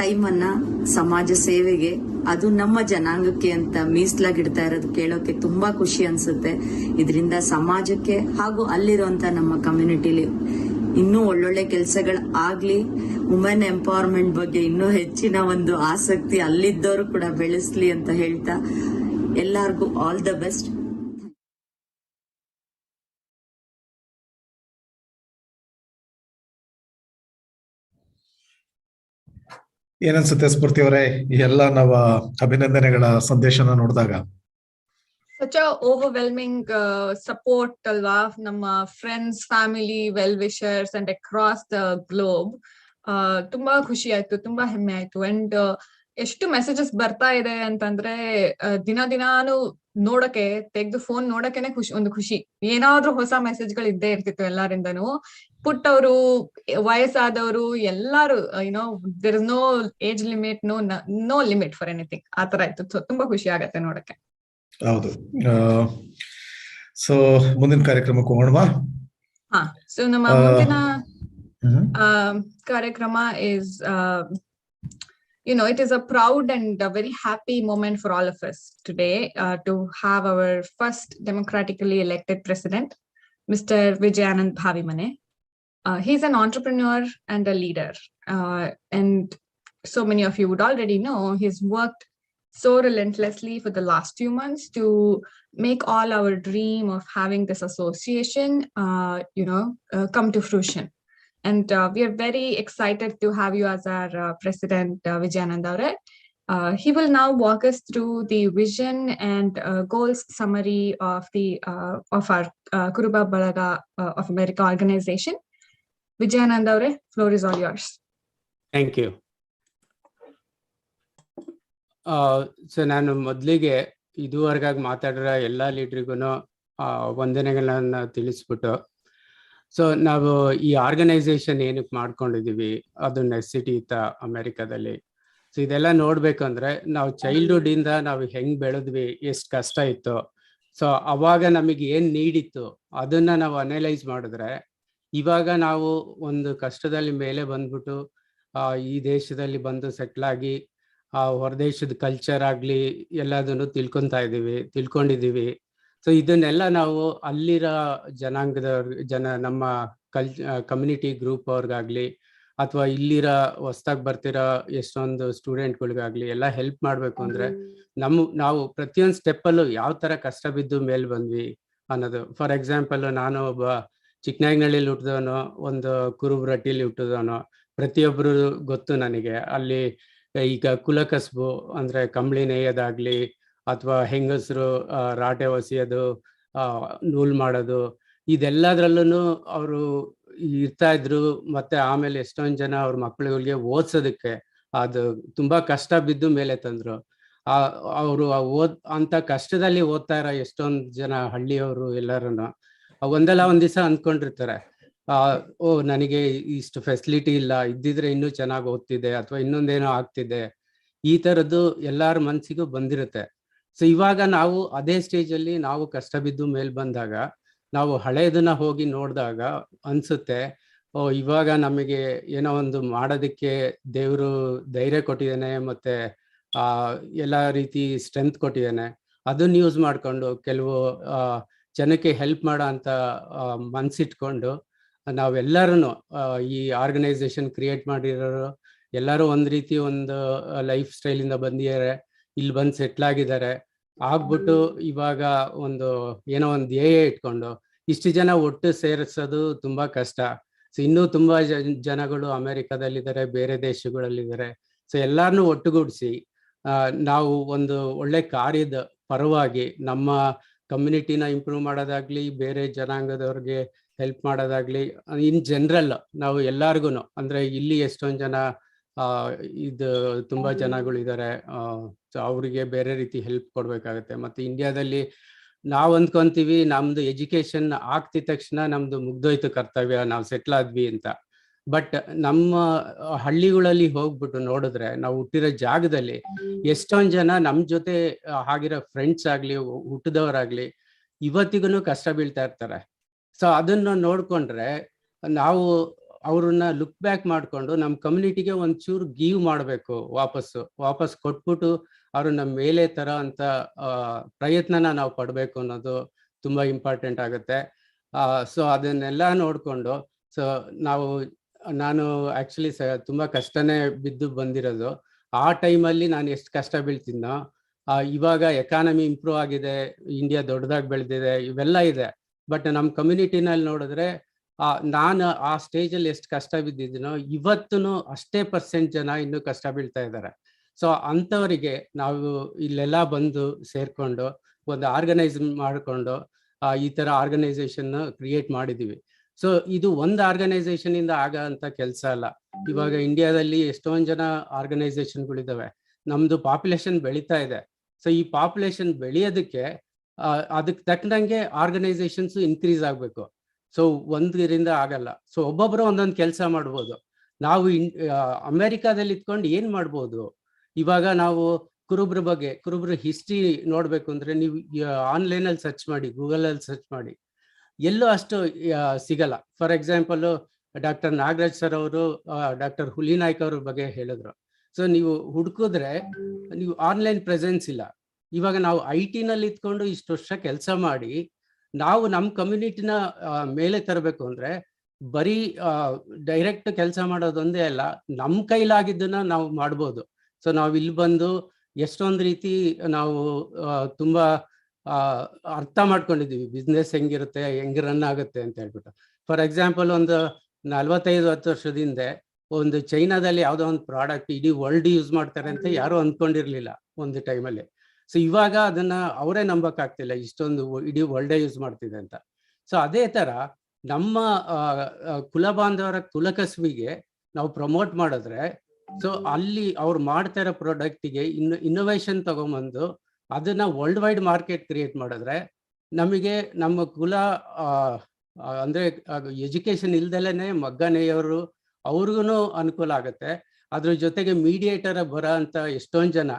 ಟೈಮನ್ನು ಸಮಾಜ ಸೇವೆಗೆ, ಅದು ನಮ್ಮ ಜನಾಂಗಕ್ಕೆ ಅಂತ ಮೀಸಲಾಗಿಡ್ತಾ ಇರೋದು ಕೇಳೋಕೆ ತುಂಬಾ ಖುಷಿ ಅನ್ಸುತ್ತೆ. ಇದರಿಂದ ಸಮಾಜಕ್ಕೆ ಹಾಗೂ ಅಲ್ಲಿರುವಂತ ನಮ್ಮ ಕಮ್ಯುನಿಟಿಲಿ ಇನ್ನೂ ಒಳ್ಳೊಳ್ಳೆ ಕೆಲಸಗಳು ಆಗ್ಲಿ, ವುಮೆನ್ ಎಂಪವರ್ಮೆಂಟ್ ಬಗ್ಗೆ ಇನ್ನೂ ಹೆಚ್ಚಿನ ಒಂದು ಆಸಕ್ತಿ ಅಲ್ಲಿದ್ದವರು ಕೂಡ ಬೆಳೆಸ್ಲಿ ಅಂತ ಹೇಳ್ತಾ ಎಲ್ಲರಿಗೂ ಆಲ್ ದ ಬೆಸ್ಟ್. ಏನನ್ಸುತ್ತೆ ಸ್ಫೂರ್ತಿ ಅವರೇ, ಈ ಎಲ್ಲ ನಾವು ಅಭಿನಂದನೆಗಳ ಸಂದೇಶನ ನೋಡಿದಾಗ? Such a overwhelming support ಅಲ್ವಾ, ನಮ್ಮ friends, family, well wishers and across the globe. ತುಂಬಾ ಖುಷಿ ಆಯ್ತು, ತುಂಬಾ ಹೆಮ್ಮೆ ಆಯ್ತು. ಅಂಡ್ ಎಷ್ಟು ಮೆಸೇಜಸ್ ಬರ್ತಾ ಇದೆ ಅಂತಂದ್ರೆ ದಿನಾನು ನೋಡಕ್ಕೆ, ತೆಗೆದು ಫೋನ್ ನೋಡಕೆನೆ ಖುಷಿ. ಏನಾದ್ರೂ ಹೊಸ ಮೆಸೇಜ್ಗಳು ಇದ್ದೇ ಇರ್ತಿತ್ತು ಎಲ್ಲರಿಂದನೂ. ಪುಟ್ಟವರು, ವಯಸ್ಸಾದವರು ಎಲ್ಲಾರು, there is no age limit, no limit for anything. ಆತರ ಇತ್ತು. ತುಂಬಾ ಖುಷಿ ಆಗತ್ತೆ ನೋಡಕ್ಕೆ. ಹೌದು. ಸೊ ಮುಂದಿನ ಕಾರ್ಯಕ್ರಮಕ್ಕೆ ಹೋಗೋಣವಾ? ಸೊ ನಮ್ಮ ಮುಂದಿನ ಕಾರ್ಯಕ್ರಮ is it is a proud and a very happy moment for all of us today to have our first democratically elected president, Mr. Vijayanand Bhavimane. He's an entrepreneur and a leader, and so many of you would already know he's worked so relentlessly for the last few months to make all our dream of having this association come to fruition. And we are very excited to have you as our president, Vijayanand Avare. He will now walk us through the vision and goals summary of our Kurubara Balaga of America organization. Vijayanand Avare, floor is all yours. Thank you. So ನಾನು ಮೊದಲಿಗೆ ಇದುವರೆಗಾಗಿ ಮಾತಾಡಿರೋ ಎಲ್ಲ ಲೀಡ್ರಿಗೂ ವಂದನೆಗಳನ್ನ ತಿಳಿಸ್ಬಿಟ್ಟು, so ನಾವು ಈ organisation ಏನಕ್ಕೆ ಮಾಡ್ಕೊಂಡಿದೀವಿ, ಅದು necessity ಇತ್ತ ಅಮೆರಿಕಾದಲ್ಲಿ. So ಇದೆಲ್ಲ ನೋಡ್ಬೇಕಂದ್ರೆ ನಾವು ಚೈಲ್ಡ್ಹುಡ್ ಇಂದ ನಾವು ಹೆಂಗ್ ಬೆಳೆದ್ವಿ, ಎಷ್ಟು ಕಷ್ಟ ಇತ್ತು, ಸೊ ಅವಾಗ ನಮಗೆ ಏನ್ ನೀಡಿತ್ತು ಅದನ್ನ ನಾವು ಅನಲೈಸ್ ಮಾಡಿದ್ರೆ, ಇವಾಗ ನಾವು ಒಂದು ಕಷ್ಟದಲ್ಲಿ ಮೇಲೆ ಬಂದ್ಬಿಟ್ಟು ಈ ದೇಶದಲ್ಲಿ ಬಂದು ಸೆಟ್ಲ್ ಆಗಿ ಹೊರದೇಶದ ಕಲ್ಚರ್ ಆಗ್ಲಿ ಎಲ್ಲದನ್ನು ತಿಳ್ಕೊಂಡಿದೀವಿ. ಸೊ ಇದನ್ನೆಲ್ಲ ನಾವು ಅಲ್ಲಿರೋ ನಮ್ಮ ಕಮ್ಯುನಿಟಿ ಗ್ರೂಪ್ ಅವ್ರಿಗಾಗ್ಲಿ ಅಥವಾ ಇಲ್ಲಿರೋ ಹೊಸ್ದಾಗಿ ಬರ್ತಿರೋ ಎಷ್ಟೊಂದು ಸ್ಟೂಡೆಂಟ್ಗಳಿಗಾಗ್ಲಿ ಎಲ್ಲ ಹೆಲ್ಪ್ ಮಾಡ್ಬೇಕು ಅಂದ್ರೆ ನಾವು ಪ್ರತಿಯೊಂದು ಸ್ಟೆಪ್ಪಲ್ಲೂ ಯಾವ ತರ ಕಷ್ಟ ಬಿದ್ದು ಮೇಲೆ ಬಂದ್ವಿ ಅನ್ನೋದು. ಫಾರ್ ಎಕ್ಸಾಂಪಲ್, ನಾನು ಒಬ್ಬ ಚಿಕ್ಕನಾಯಕನಹಳ್ಳಿಲಿ ಹುಟ್ಟಿದವನು, ಒಂದು ಕುರುಬರಟ್ಟಿಲಿ ಹುಟ್ಟಿದವನು. ಪ್ರತಿಯೊಬ್ಬರು ಗೊತ್ತು ನನಗೆ. ಅಲ್ಲಿ ಈಗ ಕುಲಕಸ್ಬು ಅಂದ್ರೆ ಕಂಬಳಿ ನೇಯೋದಾಗ್ಲಿ ಅಥವಾ ಹೆಂಗಸರು ರಾಟೆ ಹೊಸಿಯೋದು, ನೂಲ್ ಮಾಡೋದು, ಇದೆಲ್ಲದ್ರಲ್ಲೂ ಅವರು ಇರ್ತಾ ಇದ್ರು. ಮತ್ತೆ ಆಮೇಲೆ ಎಷ್ಟೊಂದು ಜನ ಅವ್ರ ಮಕ್ಕಳುಗಳಿಗೆ ಓದ್ಸೋದಕ್ಕೆ ಅದು ತುಂಬಾ ಕಷ್ಟ ಬಿದ್ದು ಮೇಲೆ ತಂದ್ರು. ಅವರು ಅಂತ ಕಷ್ಟದಲ್ಲಿ ಓದ್ತಾ ಇರೋ ಎಷ್ಟೊಂದು ಜನ ಹಳ್ಳಿಯವರು ಎಲ್ಲರೂ ಒಂದಲ್ಲ ಒಂದ್ ದಿವಸ ಅಂದ್ಕೊಂಡಿರ್ತಾರೆ, ನನಗೆ ಇಷ್ಟು ಫೆಸಿಲಿಟಿ ಇಲ್ಲ, ಇದ್ದಿದ್ರೆ ಇನ್ನೂ ಚೆನ್ನಾಗಿ ಓದ್ತಿದ್ದೆ ಅಥವಾ ಇನ್ನೊಂದೇನೋ ಆಗ್ತಿದೆ. ಈ ತರದ್ದು ಎಲ್ಲಾರ ಮನ್ಸಿಗೂ ಬಂದಿರುತ್ತೆ. ಸೊ ಇವಾಗ ನಾವು ಅದೇ ಸ್ಟೇಜ್ ಅಲ್ಲಿ ನಾವು ಕಷ್ಟ ಬಿದ್ದು ಮೇಲ್ ಬಂದಾಗ ನಾವು ಹಳೇದನ್ನ ಹೋಗಿ ನೋಡಿದಾಗ ಅನ್ಸುತ್ತೆ, ಇವಾಗ ನಮಗೆ ಏನೋ ಒಂದು ಮಾಡೋದಕ್ಕೆ ದೇವರು ಧೈರ್ಯ ಕೊಟ್ಟಿದ್ದಾನೆ, ಮತ್ತೆ ಎಲ್ಲ ರೀತಿ ಸ್ಟ್ರೆಂತ್ ಕೊಟ್ಟಿದ್ದಾನೆ. ಅದನ್ನ ಯೂಸ್ ಮಾಡ್ಕೊಂಡು ಕೆಲವು ಜನಕ್ಕೆ ಹೆಲ್ಪ್ ಮಾಡೋ ಅಂತ ಮನ್ಸಿಟ್ಕೊಂಡು ನಾವೆಲ್ಲರೂ ಈ ಆರ್ಗನೈಸೇಷನ್ ಕ್ರಿಯೇಟ್ ಮಾಡಿರೋರು ಎಲ್ಲರೂ ಒಂದ್ ರೀತಿ ಒಂದು ಲೈಫ್ ಸ್ಟೈಲ್ ಇಂದ ಬಂದಿದ್ದಾರೆ, ಇಲ್ಲಿ ಬಂದು ಸೆಟ್ಲ್ ಆಗಿದ್ದಾರೆ. ಆಗ್ಬಿಟ್ಟು ಇವಾಗ ಒಂದು ಏನೋ ಒಂದು ಧ್ಯೇಯ ಇಟ್ಕೊಂಡು ಇಷ್ಟು ಜನ ಒಟ್ಟು ಸೇರಿಸೋದು ತುಂಬಾ ಕಷ್ಟ. ಸೊ ಇನ್ನೂ ತುಂಬಾ ಜನಗಳು ಅಮೆರಿಕದಲ್ಲಿದ್ದಾರೆ, ಬೇರೆ ದೇಶಗಳಲ್ಲಿದ್ದಾರೆ. ಸೊ ಎಲ್ಲಾರನ್ನೂ ಒಟ್ಟುಗೂಡಿಸಿ ನಾವು ಒಂದು ಒಳ್ಳೆ ಕಾರ್ಯದ ಪರವಾಗಿ ನಮ್ಮ ಕಮ್ಯುನಿಟಿನ ಇಂಪ್ರೂವ್ ಮಾಡೋದಾಗ್ಲಿ, ಬೇರೆ ಜನಾಂಗದವ್ರಿಗೆ ಹೆಲ್ಪ್ ಮಾಡೋದಾಗ್ಲಿ, ಇನ್ ಜನರಲ್ ನಾವು ಎಲ್ಲಾರ್ಗು ಅಂದ್ರೆ ಇಲ್ಲಿ ಎಷ್ಟೊಂದು ಜನ ಇದು ತುಂಬಾ ಜನಗಳಿದ್ದಾರೆ, ಸೊ ಅವರಿಗೆ ಬೇರೆ ರೀತಿ ಹೆಲ್ಪ್ ಕೊಡ್ಬೇಕಾಗತ್ತೆ. ಮತ್ತೆ ಇಂಡಿಯಾದಲ್ಲಿ ನಾವ್ ಅಂದ್ಕೊಂತೀವಿ ನಮ್ದು ಎಜುಕೇಶನ್ ಆಗ್ತಿದ ತಕ್ಷಣ ನಮ್ದು ಮುಗ್ದೋಯ್ತು ಕರ್ತವ್ಯ, ನಾವು ಸೆಟ್ಲ್ ಆದ್ವಿ ಅಂತ. ಬಟ್ ನಮ್ಮ ಹಳ್ಳಿಗಳಲ್ಲಿ ಹೋಗ್ಬಿಟ್ಟು ನೋಡಿದ್ರೆ, ನಾವು ಹುಟ್ಟಿರೋ ಜಾಗದಲ್ಲಿ ಎಷ್ಟೊಂದ್ ಜನ ನಮ್ ಜೊತೆ ಆಗಿರೋ ಫ್ರೆಂಡ್ಸ್ ಆಗ್ಲಿ, ಹುಟ್ಟಿದವರಾಗ್ಲಿ ಇವತ್ತಿಗೂ ಕಷ್ಟ ಬೀಳ್ತಾ ಇರ್ತಾರೆ. ಸೊ ಅದನ್ನ ನೋಡ್ಕೊಂಡ್ರೆ ನಾವು ಅವ್ರನ್ನ ಲುಕ್ ಬ್ಯಾಕ್ ಮಾಡ್ಕೊಂಡು ನಮ್ಮ ಕಮ್ಯುನಿಟಿಗೆ ಒಂಚೂರು ಗಿವ್ ಮಾಡಬೇಕು, ವಾಪಸ್ ಕೊಟ್ಬಿಟ್ಟು ಅವ್ರನ್ನ ಮೇಲೆ ತರ ಅಂತ ಪ್ರಯತ್ನನ ನಾವು ಪಡ್ಬೇಕು ಅನ್ನೋದು ತುಂಬಾ ಇಂಪಾರ್ಟೆಂಟ್ ಆಗುತ್ತೆ. ಸೊ ಅದನ್ನೆಲ್ಲ ನೋಡ್ಕೊಂಡು ಸೊ ನಾನು ಆಕ್ಚುಲಿ ತುಂಬಾ ಕಷ್ಟನೇ ಬಿದ್ದು ಬಂದಿರೋದು. ಆ ಟೈಮಲ್ಲಿ ನಾನು ಎಷ್ಟು ಕಷ್ಟ ಬೀಳ್ತಿದ್ನೋ, ಇವಾಗ ಎಕಾನಮಿ ಇಂಪ್ರೂವ್ ಆಗಿದೆ, ಇಂಡಿಯಾ ದೊಡ್ಡದಾಗಿ ಬೆಳೆದಿದೆ, ಇವೆಲ್ಲ ಇದೆ. ಬಟ್ ನಮ್ಮ ಕಮ್ಯುನಿಟಿನಲ್ಲಿ ನೋಡಿದ್ರೆ ನಾನು ಆ ಸ್ಟೇಜಲ್ಲಿ ಎಷ್ಟು ಕಷ್ಟ ಬಿದ್ದಿದ್ದೀನೋ ಇವತ್ತೂ ಅಷ್ಟೇ % ಜನ ಇನ್ನೂ ಕಷ್ಟ ಬೀಳ್ತಾ ಇದ್ದಾರೆ. ಸೊ ಅಂಥವರಿಗೆ ನಾವು ಇಲ್ಲೆಲ್ಲ ಬಂದು ಸೇರ್ಕೊಂಡು ಒಂದು ಆರ್ಗನೈಸ್ ಮಾಡಿಕೊಂಡು ಈ ಥರ ಆರ್ಗನೈಸೇಷನ್ ಕ್ರಿಯೇಟ್ ಮಾಡಿದ್ದೀವಿ. ಸೊ ಇದು ಒಂದು ಆರ್ಗನೈಸೇಷನ್ ಇಂದ ಆಗಂತ ಕೆಲಸ ಅಲ್ಲ. ಇವಾಗ ಇಂಡಿಯಾದಲ್ಲಿ ಎಷ್ಟೊಂದು ಜನ ಆರ್ಗನೈಸೇಷನ್ಗಳಿದ್ದಾವೆ. ನಮ್ದು ಪಾಪ್ಯುಲೇಷನ್ ಬೆಳೀತಾ ಇದೆ. ಸೊ ಈ ಪಾಪ್ಯುಲೇಷನ್ ಬೆಳೆಯೋದಕ್ಕೆ ಅದಕ್ಕೆ ತಕ್ಕಂಗೆ ಆರ್ಗನೈಸೇಷನ್ಸ್ ಇನ್ಕ್ರೀಸ್ ಆಗಬೇಕು. ಸೊ ಒಂದರಿಂದ ಆಗಲ್ಲ. ಸೊ ಒಬ್ಬೊಬ್ಬರು ಒಂದೊಂದು ಕೆಲಸ ಮಾಡ್ಬೋದು. ನಾವು ಅಮೆರಿಕಾದಲ್ಲಿ ಇದ್ಕೊಂಡು ಏನ್ ಮಾಡ್ಬೋದು? ಇವಾಗ ನಾವು ಕುರುಬ್ರ ಹಿಸ್ಟ್ರಿ ನೋಡ್ಬೇಕು ಅಂದ್ರೆ ನೀವು ಆನ್ಲೈನಲ್ಲಿ ಸರ್ಚ್ ಮಾಡಿ, ಗೂಗಲಲ್ಲಿ ಸರ್ಚ್ ಮಾಡಿ, ಎಲ್ಲೂ ಅಷ್ಟು ಸಿಗಲ್ಲ. For example, doctor Nagaraj sir ಅವರು ಡಾಕ್ಟರ್ ಹುಲಿನಾಯ್ಕ ಅವ್ರ ಬಗ್ಗೆ ಹೇಳಿದ್ರು. ಸೊ ನೀವು ಹುಡುಕಿದ್ರೆ ನೀವು ಆನ್ಲೈನ್ ಪ್ರೆಸೆನ್ಸ್ ಇಲ್ಲ. ಇವಾಗ ನಾವು IT ನಲ್ಲಿ ಇದ್ಕೊಂಡು ಇಷ್ಟು ವರ್ಷ ಕೆಲಸ ಮಾಡಿ ನಾವು ನಮ್ಮ ಕಮ್ಯುನಿಟಿನ ಮೇಲೆ ತರಬೇಕು ಅಂದ್ರೆ ಬರೀ ಡೈರೆಕ್ಟ್ ಕೆಲಸ ಮಾಡೋದೊಂದೇ ಅಲ್ಲ, ನಮ್ಮ ಕೈಲಾಗಿದ್ದನ್ನ ನಾವು ಮಾಡ್ಬೋದು. ಸೊ ನಾವು ಇಲ್ಲಿ ಬಂದು ಎಷ್ಟೊಂದು ರೀತಿ ನಾವು ತುಂಬಾ ಅರ್ಥ ಮಾಡ್ಕೊಂಡಿದ್ದೀವಿ ಬಿಸ್ನೆಸ್ ಹೆಂಗಿರುತ್ತೆ, ಹೆಂಗ್ ರನ್ ಆಗುತ್ತೆ ಅಂತ ಹೇಳ್ಬಿಟ್ಟು. ಫಾರ್ ಎಕ್ಸಾಂಪಲ್, ಒಂದು 45-40 ವರ್ಷದ ಹಿಂದೆ ಒಂದು ಚೈನಾದಲ್ಲಿ ಯಾವುದೋ ಒಂದು ಪ್ರಾಡಕ್ಟ್ ಇಡೀ ವರ್ಲ್ಡ್ ಯೂಸ್ ಮಾಡ್ತಾರೆ ಅಂತ ಯಾರು ಅಂದ್ಕೊಂಡಿರ್ಲಿಲ್ಲ ಒಂದು ಟೈಮಲ್ಲಿ. ಸೊ ಇವಾಗ ಅದನ್ನ ಅವರೇ ನಂಬಕ್ಕಾಗ್ತಿಲ್ಲ, ಇಷ್ಟೊಂದು ಇಡೀ ವರ್ಲ್ಡೇ ಯೂಸ್ ಮಾಡ್ತಿದೆ ಅಂತ. ಸೊ ಅದೇ ತರ ನಮ್ಮ ಕುಲಬಾಂಧವರ ಕುಲಕಸುವಿಗೆ ನಾವು ಪ್ರಮೋಟ್ ಮಾಡಿದ್ರೆ ಸೊ ಅಲ್ಲಿ ಅವ್ರು ಮಾಡ್ತಾ ಇರೋ ಪ್ರಾಡಕ್ಟಿಗೆ ಇನ್ನೋವೇಷನ್ ತಗೊಂಬಂದು ಅದನ್ನ ವರ್ಲ್ಡ್ ವೈಡ್ ಮಾರ್ಕೆಟ್ ಕ್ರಿಯೇಟ್ ಮಾಡಿದ್ರೆ ನಮಗೆ ನಮ್ಮ ಕುಲ ಅಂದ್ರೆ ಎಜುಕೇಶನ್ ಇಲ್ದಲೇನೆ ಮಗ್ಗನೆಯವರು ಅವ್ರಿಗೂ ಅನುಕೂಲ ಆಗುತ್ತೆ. ಅದ್ರ ಜೊತೆಗೆ ಮೀಡಿಯೇಟರ್ ಬರೋ ಅಂತ ಎಷ್ಟೊಂದು ಜನ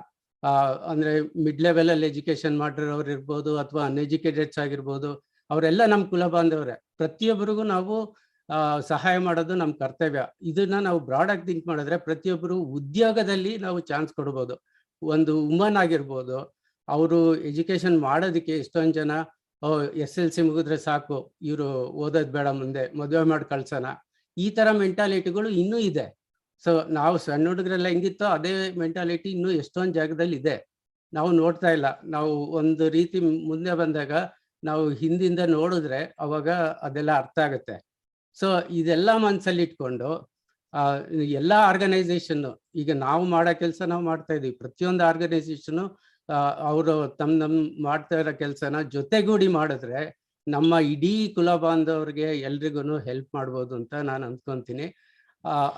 ಅಂದ್ರೆ ಮಿಡ್ ಲೆವೆಲ್ ಅಲ್ಲಿ ಎಜುಕೇಶನ್ ಮಾಡಿರೋರು ಇರ್ಬೋದು ಅಥವಾ ಅನ್ಎಜುಕೇಟೆಡ್ಸ್ ಆಗಿರ್ಬೋದು, ಅವರೆಲ್ಲ ನಮ್ಮ ಕುಲ ಬಾಂಧವರೇ. ಪ್ರತಿಯೊಬ್ಬರಿಗೂ ನಾವು ಸಹಾಯ ಮಾಡೋದು ನಮ್ಮ ಕರ್ತವ್ಯ. ಇದನ್ನ ನಾವು ಬ್ರಾಡ್ ಆಗಿ ಥಿಂಕ್ ಮಾಡಿದ್ರೆ ಪ್ರತಿಯೊಬ್ಬರು ಉದ್ಯೋಗದಲ್ಲಿ ನಾವು ಚಾನ್ಸ್ ಕೊಡ್ಬೋದು. ಒಂದು ವುಮನ್ ಆಗಿರ್ಬೋದು, ಅವರು ಎಜುಕೇಶನ್ ಮಾಡೋದಕ್ಕೆ ಎಷ್ಟೊಂದು ಜನ SLC ಮುಗಿದ್ರೆ ಸಾಕು, ಇವರು ಓದೋದ್ ಬೇಡ, ಮುಂದೆ ಮದುವೆ ಮಾಡಿ ಕಳ್ಸೋಣ, ಈ ತರ ಮೆಂಟಾಲಿಟಿಗಳು ಇನ್ನೂ ಇದೆ. ಸೊ ನಾವು ಸಣ್ಣ ಹುಡುಗರೆಲ್ಲ ಹೆಂಗಿತ್ತೋ ಅದೇ ಮೆಂಟಾಲಿಟಿ ಇನ್ನೂ ಎಷ್ಟೊಂದು ಜಾಗದಲ್ಲಿ ಇದೆ. ನಾವು ನೋಡ್ತಾ ಇಲ್ಲ. ನಾವು ಒಂದು ರೀತಿ ಮುಂದೆ ಬಂದಾಗ ನಾವು ಹಿಂದಿಂದ ನೋಡಿದ್ರೆ ಅವಾಗ ಅದೆಲ್ಲ ಅರ್ಥ ಆಗುತ್ತೆ. ಸೊ ಇದೆಲ್ಲ ಮನಸ್ಸಲ್ಲಿ ಇಟ್ಕೊಂಡು ಎಲ್ಲ ಆರ್ಗನೈಸೇಷನ್, ಈಗ ನಾವು ಮಾಡೋ ಕೆಲಸ ನಾವು ಮಾಡ್ತಾ ಇದೀವಿ. ಪ್ರತಿಯೊಂದು ಆರ್ಗನೈಸೇಷನ್ ಅವರು ನಮ್ಮ ಮಾಡ್ತಾ ಇರೋ ಕೆಲಸನ ಜೊತೆಗೂಡಿ ಮಾಡಿದ್ರೆ ನಮ್ಮ ಇಡೀ ಕುಲ ಬಾಂಧವ್ರಿಗೆ ಎಲ್ರಿಗೂ ಹೆಲ್ಪ್ ಮಾಡ್ಬೋದು ಅಂತ ನಾನು ಅಂದ್ಕೊಂತೀನಿ.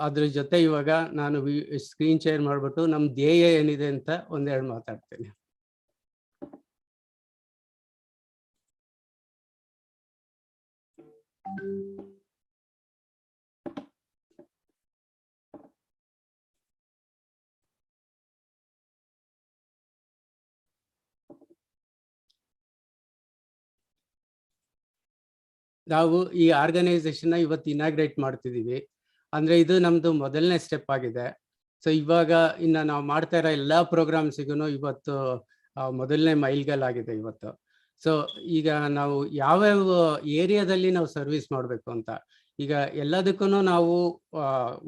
ಅದ್ರ ಜೊತೆ ಇವಾಗ ನಾನು ಸ್ಕ್ರೀನ್ ಶೇರ್ ಮಾಡ್ಬಿಟ್ಟು ನಮ್ಮ ಧ್ಯೇಯ ಏನಿದೆ ಅಂತ ಒಂದೆರಡು ಮಾತಾಡ್ತೀನಿ. ನಾವು ಈ ಆರ್ಗನೈಸೇಷನ್ ಇವತ್ತು ಇನಾಗ್ರೇಟ್ ಮಾಡ್ತಿದ್ದೀವಿ. ಅಂದ್ರೆ ಇದು ನಮ್ದು ಮೊದಲನೇ ಸ್ಟೆಪ್ ಆಗಿದೆ. ಸೊ ಇವಾಗ ಇನ್ನ ನಾವು ಮಾಡ್ತಾ ಇರೋ ಎಲ್ಲಾ ಪ್ರೋಗ್ರಾಮ್ಸಿಗೂ ಇವತ್ತು ಮೊದಲನೇ ಮೈಲ್ಗಲ್ಲಾಗಿದೆ ಇವತ್ತು. ಸೊ ಈಗ ನಾವು ಯಾವ್ಯಾವ ಏರಿಯಾದಲ್ಲಿ ನಾವು ಸರ್ವಿಸ್ ಮಾಡಬೇಕು ಅಂತ, ಈಗ ಎಲ್ಲದಕ್ಕೂ ನಾವು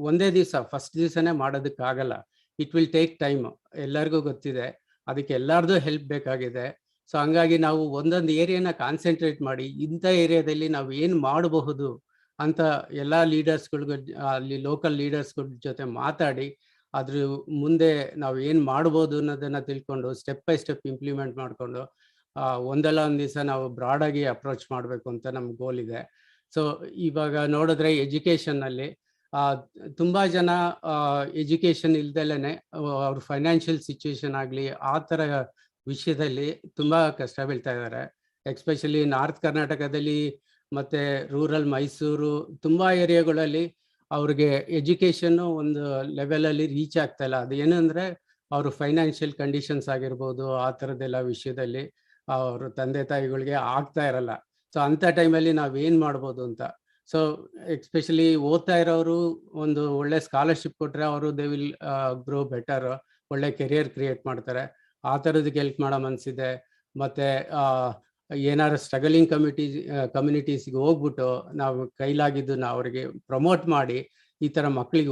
ಒಂದೇ ದಿವಸ ಫಸ್ಟ್ ದಿವಸನೇ ಮಾಡೋದಕ್ಕಾಗಲ್ಲ. ಇಟ್ ವಿಲ್ ಟೇಕ್ ಟೈಮ್, ಎಲ್ಲರಿಗೂ ಗೊತ್ತಿದೆ. ಅದಕ್ಕೆ ಎಲ್ಲಾರ್ದು ಹೆಲ್ಪ್ ಬೇಕಾಗಿದೆ. ಸೊ ಹಂಗಾಗಿ ನಾವು ಒಂದೊಂದು ಏರಿಯಾನ ಕಾನ್ಸಂಟ್ರೇಟ್ ಮಾಡಿ ಇಂಥ ಏರಿಯಾದಲ್ಲಿ ನಾವು ಏನು ಮಾಡಬಹುದು ಅಂತ ಎಲ್ಲ ಲೀಡರ್ಸ್ಗಳಿಗೂ ಅಲ್ಲಿ ಲೋಕಲ್ ಲೀಡರ್ಸ್ಗಳ ಜೊತೆ ಮಾತಾಡಿ ಅದ್ರ ಮುಂದೆ ನಾವು ಏನು ಮಾಡ್ಬೋದು ಅನ್ನೋದನ್ನ ತಿಳ್ಕೊಂಡು ಸ್ಟೆಪ್ ಬೈ ಸ್ಟೆಪ್ ಇಂಪ್ಲಿಮೆಂಟ್ ಮಾಡಿಕೊಂಡು ಒಂದಲ್ಲ ಒಂದು ದಿವಸ ನಾವು ಬ್ರಾಡ್ ಆಗಿ ಅಪ್ರೋಚ್ ಮಾಡಬೇಕು ಅಂತ ನಮ್ಮ ಗೋಲ್ ಇದೆ. ಸೊ ಇವಾಗ ನೋಡಿದ್ರೆ ಎಜುಕೇಷನ್ನಲ್ಲಿ ತುಂಬಾ ಜನ ಎಜುಕೇಷನ್ ಇಲ್ದಲೇನೆ ಅವ್ರ ಫೈನಾನ್ಷಿಯಲ್ ಸಿಚುವೇಶನ್ ಆಗಲಿ ಆ ಥರ ವಿಷಯದಲ್ಲಿ ತುಂಬಾ ಕಷ್ಟ ಬೀಳ್ತಾ ಇದ್ದಾರೆ. ಎಸ್ಪೆಷಲಿ ನಾರ್ತ್ ಕರ್ನಾಟಕದಲ್ಲಿ ಮತ್ತೆ ರೂರಲ್ ಮೈಸೂರು ತುಂಬಾ ಏರಿಯಾಗಳಲ್ಲಿ ಅವ್ರಿಗೆ ಎಜುಕೇಶನ್ ಒಂದು ಲೆವೆಲಲ್ಲಿ ರೀಚ್ ಆಗ್ತಾ ಇಲ್ಲ. ಅದೇನು ಅಂದ್ರೆ ಅವ್ರ ಫೈನಾನ್ಷಿಯಲ್ ಕಂಡೀಷನ್ಸ್ ಆಗಿರ್ಬೋದು, ಆ ಥರದ್ದೆಲ್ಲ ವಿಷಯದಲ್ಲಿ ಅವ್ರ ತಂದೆ ತಾಯಿಗಳಿಗೆ ಆಗ್ತಾ ಇರಲ್ಲ. ಸೊ ಅಂಥ ಟೈಮಲ್ಲಿ ನಾವೇನು ಮಾಡ್ಬೋದು ಅಂತ. ಸೊ ಎಸ್ಪೆಷಲಿ ಓದ್ತಾ ಇರೋರು ಒಂದು ಒಳ್ಳೆ ಸ್ಕಾಲರ್ಶಿಪ್ ಕೊಟ್ಟರೆ ಅವರು ದೇ ವಿಲ್ ಗ್ರೋ ಬೆಟರ್, ಒಳ್ಳೆ ಕೆರಿಯರ್ ಕ್ರಿಯೇಟ್ ಮಾಡ್ತಾರೆ. ಆ ಥರದಕ್ಕೆ ಹೆಲ್ಪ್ ಮಾಡೋ ಮನಸ್ಸಿದೆ. ಮತ್ತು ಏನಾದ್ರು ಸ್ಟ್ರಗಲಿಂಗ್ ಕಮ್ಯುನಿಟೀಸ್ಗೆ ಹೋಗ್ಬಿಟ್ಟು ನಾವು ಕೈಲಾಗಿದ್ದನ್ನ ಅವರಿಗೆ ಪ್ರಮೋಟ್ ಮಾಡಿ ಈ ಥರ ಮಕ್ಕಳಿಗೆ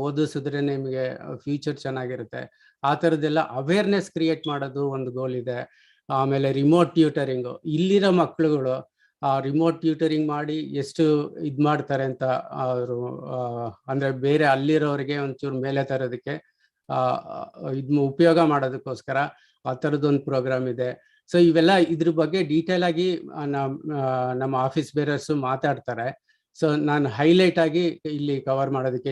ಓದಿಸಿದ್ರೆ ನಿಮಗೆ ಫ್ಯೂಚರ್ ಚೆನ್ನಾಗಿರುತ್ತೆ, ಆ ಥರದ್ದೆಲ್ಲ ಅವೇರ್ನೆಸ್ ಕ್ರಿಯೇಟ್ ಮಾಡೋದು ಒಂದು ಗೋಲ್ ಇದೆ. ಆಮೇಲೆ ರಿಮೋಟ್ ಟ್ಯೂಟರಿಂಗು, ಇಲ್ಲಿರೋ ಮಕ್ಕಳುಗಳು ರಿಮೋಟ್ ಟ್ಯೂಟರಿಂಗ್ ಮಾಡಿ ಎಷ್ಟು ಇದು ಮಾಡ್ತಾರೆ ಅಂತ ಅವರು ಅಂದರೆ ಬೇರೆ ಅಲ್ಲಿರೋರಿಗೆ ಒಂಚೂರು ಮೇಲೆ ತರೋದಕ್ಕೆ ಇದು ಉಪಯೋಗ ಮಾಡೋದಕ್ಕೋಸ್ಕರ ಆ ಥರದ್ದೊಂದು ಪ್ರೋಗ್ರಾಮ್ ಇದೆ. ಸೊ ಇವೆಲ್ಲ ಇದ್ರ ಬಗ್ಗೆ ಡೀಟೇಲ್ ಆಗಿ ನಮ್ಮ ಆಫೀಸ್ ಬೇರರ್ಸು ಮಾತಾಡ್ತಾರೆ. ಸೊ ನಾನು ಹೈಲೈಟ್ ಆಗಿ ಇಲ್ಲಿ ಕವರ್ ಮಾಡೋದಕ್ಕೆ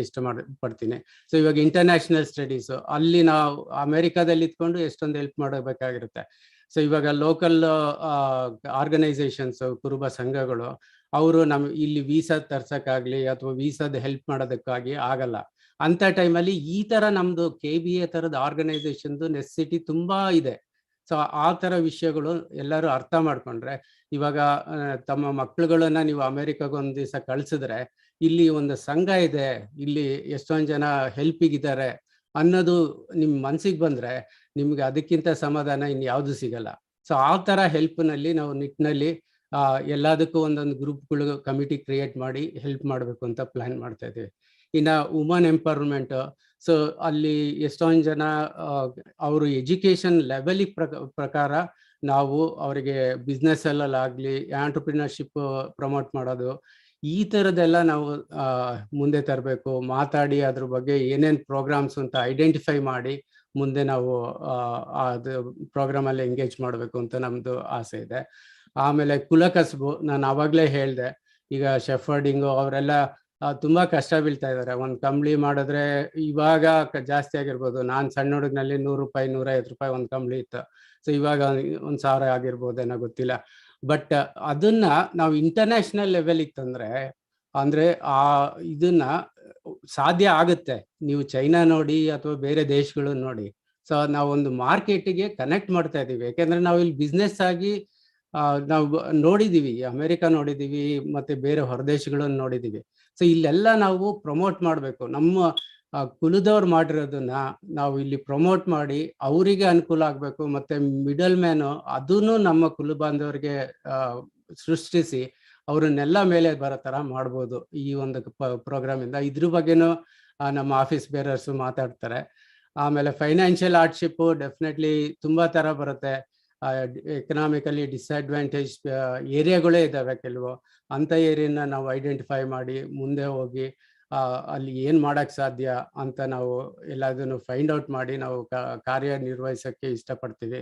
ಪಡ್ತೀನಿ. ಸೊ ಇವಾಗ ಇಂಟರ್ನ್ಯಾಷನಲ್ ಸ್ಟಡೀಸು, ಅಲ್ಲಿ ನಾವು ಅಮೆರಿಕಾದಲ್ಲಿ ಇದ್ಕೊಂಡು ಎಷ್ಟೊಂದು ಹೆಲ್ಪ್ ಮಾಡಬೇಕಾಗಿರುತ್ತೆ. ಸೊ ಇವಾಗ ಲೋಕಲ್ ಆರ್ಗನೈಸೇಷನ್ಸ್, ಕುರುಬ ಸಂಘಗಳು, ಅವರು ಇಲ್ಲಿ ವೀಸಾ ತರ್ಸಕ್ಕಾಗ್ಲಿ ಅಥವಾ ವೀಸಾದ ಹೆಲ್ಪ್ ಮಾಡೋದಕ್ಕಾಗಿ ಆಗಲ್ಲ. ಅಂಥ ಟೈಮಲ್ಲಿ ಈ ಥರ ನಮ್ಮದು KBA ಥರದ ಆರ್ಗನೈಸೇಷನ್ದು ನೆಸೆಸಿಟಿ ತುಂಬ ಇದೆ. ಸೊ ಆ ಥರ ವಿಷಯಗಳು ಎಲ್ಲರೂ ಅರ್ಥ ಮಾಡ್ಕೊಂಡ್ರೆ, ಇವಾಗ ತಮ್ಮ ಮಕ್ಕಳುಗಳನ್ನ ನೀವು ಅಮೆರಿಕಾಗೆ ಒಂದು ದಿವಸ ಕಳಿಸಿದ್ರೆ ಇಲ್ಲಿ ಒಂದು ಸಂಘ ಇದೆ, ಇಲ್ಲಿ ಎಷ್ಟೊಂದು ಜನ ಹೆಲ್ಪಿಗಿದ್ದಾರೆ ಅನ್ನೋದು ನಿಮ್ಮ ಮನಸ್ಸಿಗೆ ಬಂದರೆ ನಿಮ್ಗೆ ಅದಕ್ಕಿಂತ ಸಮಾಧಾನ ಇನ್ಯಾವುದು ಸಿಗಲ್ಲ. ಸೊ ಆ ಥರ ಹೆಲ್ಪ್ನಲ್ಲಿ ನಾವು ನಿಟ್ಟಿನಲ್ಲಿ ಎಲ್ಲದಕ್ಕೂ ಒಂದೊಂದು ಗ್ರೂಪ್ಗಳು ಕಮಿಟಿ ಕ್ರಿಯೇಟ್ ಮಾಡಿ ಹೆಲ್ಪ್ ಮಾಡಬೇಕು ಅಂತ ಪ್ಲ್ಯಾನ್ ಮಾಡ್ತಾ ಇದ್ದೀವಿ. ಇನ್ನು ವುಮನ್ ಎಂಪವರ್ಮೆಂಟ್, ಸೊ ಅಲ್ಲಿ ಎಷ್ಟೊಂದು ಜನ ಅವರು ಎಜುಕೇಷನ್ ಲೆವೆಲಿಗೆ ಪ್ರಕಾರ ನಾವು ಅವರಿಗೆ ಬಿಸ್ನೆಸ್ಸಲ್ಲಾಗಲಿ ಆಂಟ್ರಪ್ರಿನರ್ಶಿಪ್ ಪ್ರಮೋಟ್ ಮಾಡೋದು, ಈ ಥರದ್ದೆಲ್ಲ ನಾವು ಮುಂದೆ ತರಬೇಕು. ಮಾತಾಡಿ ಅದ್ರ ಬಗ್ಗೆ ಏನೇನು ಪ್ರೋಗ್ರಾಮ್ಸ್ ಅಂತ ಐಡೆಂಟಿಫೈ ಮಾಡಿ ಮುಂದೆ ನಾವು ಅದು ಪ್ರೋಗ್ರಾಮಲ್ಲಿ ಎಂಗೇಜ್ ಮಾಡಬೇಕು ಅಂತ ನಮ್ಮದು ಆಸೆ ಇದೆ. ಆಮೇಲೆ ಕುಲಕಸಬು, ನಾನು ಆವಾಗಲೇ ಹೇಳಿದೆ, ಈಗ ಶೆಫರ್ಡಿಂಗು ಅವರೆಲ್ಲ ತುಂಬಾ ಕಷ್ಟ ಬೀಳ್ತಾ ಇದ್ದಾರೆ. ಒಂದು ಕಂಬಳಿ ಮಾಡಿದ್ರೆ ಇವಾಗ ಜಾಸ್ತಿ ಆಗಿರ್ಬೋದು. ನಾನು ಸಣ್ಣ ಹುಡುಗನಲ್ಲಿ 100 ರೂಪಾಯಿ 150 ರೂಪಾಯಿ ಒಂದು ಕಂಬಳಿ ಇತ್ತು. ಸೊ ಇವಾಗ 1000 ಆಗಿರ್ಬೋದೇನೋ ಗೊತ್ತಿಲ್ಲ. ಬಟ್ ಅದನ್ನ ನಾವು ಇಂಟರ್ನ್ಯಾಷನಲ್ ಲೆವೆಲ್ಗೆ ತಂದ್ರೆ ಅಂದ್ರೆ ಇದನ್ನ ಸಾಧ್ಯ ಆಗುತ್ತೆ. ನೀವು ಚೈನಾ ನೋಡಿ ಅಥವಾ ಬೇರೆ ದೇಶಗಳು ನೋಡಿ. ಸೊ ನಾವೊಂದು ಮಾರ್ಕೆಟಿಗೆ ಕನೆಕ್ಟ್ ಮಾಡ್ತಾ ಇದೀವಿ. ಯಾಕೆಂದ್ರೆ ನಾವು ಇಲ್ಲಿ ಬಿಸ್ನೆಸ್ ಆಗಿ ನಾವು ನೋಡಿದೀವಿ, ಅಮೆರಿಕ ನೋಡಿದೀವಿ, ಮತ್ತೆ ಬೇರೆ ಹೊರದೇಶಗಳನ್ನು ನೋಡಿದೀವಿ. ಸೊ ಇಲ್ಲೆಲ್ಲ ನಾವು ಪ್ರಮೋಟ್ ಮಾಡಬೇಕು. ನಮ್ಮ ಕುಲದವ್ರು ಮಾಡಿರೋದನ್ನ ನಾವು ಇಲ್ಲಿ ಪ್ರಮೋಟ್ ಮಾಡಿ ಅವರಿಗೆ ಅನುಕೂಲ ಆಗ್ಬೇಕು. ಮತ್ತೆ ಮಿಡಲ್ ಮ್ಯಾನು ಅದನ್ನು ನಮ್ಮ ಕುಲ ಬಾಂಧವರಿಗೆ ಸೃಷ್ಟಿಸಿ ಅವ್ರನ್ನೆಲ್ಲ ಮೇಲೆ ಬರೋ ತರ ಮಾಡ್ಬೋದು ಈ ಒಂದು ಪ್ರೋಗ್ರಾಮ್ ಇಂದ. ಇದ್ರ ಬಗ್ಗೆನೂ ನಮ್ಮ ಆಫೀಸ್ ಬೇರರ್ಸು ಮಾತಾಡ್ತಾರೆ. ಆಮೇಲೆ ಫೈನಾನ್ಷಿಯಲ್ ಹಾರ್ಡ್ಶಿಪ್ ಡೆಫಿನೆಟ್ಲಿ ತುಂಬಾ ತರ ಬರುತ್ತೆ. ಎಕನಾಮಿಕಲಿ ಡಿಸ್ಅಡ್ವಾಂಟೇಜ್ ಏರಿಯಾಗಳೇ ಇದ್ದಾವೆ ಕೆಲವು. ಅಂಥ ಏರಿಯಾನ ನಾವು ಐಡೆಂಟಿಫೈ ಮಾಡಿ ಮುಂದೆ ಹೋಗಿ ಅಲ್ಲಿ ಏನು ಮಾಡಕ್ ಸಾಧ್ಯ ಅಂತ ನಾವು ಎಲ್ಲದನ್ನು ಫೈಂಡ್ ಔಟ್ ಮಾಡಿ ನಾವು ಕಾರ್ಯನಿರ್ವಹಿಸೋಕ್ಕೆ ಇಷ್ಟಪಡ್ತೀವಿ.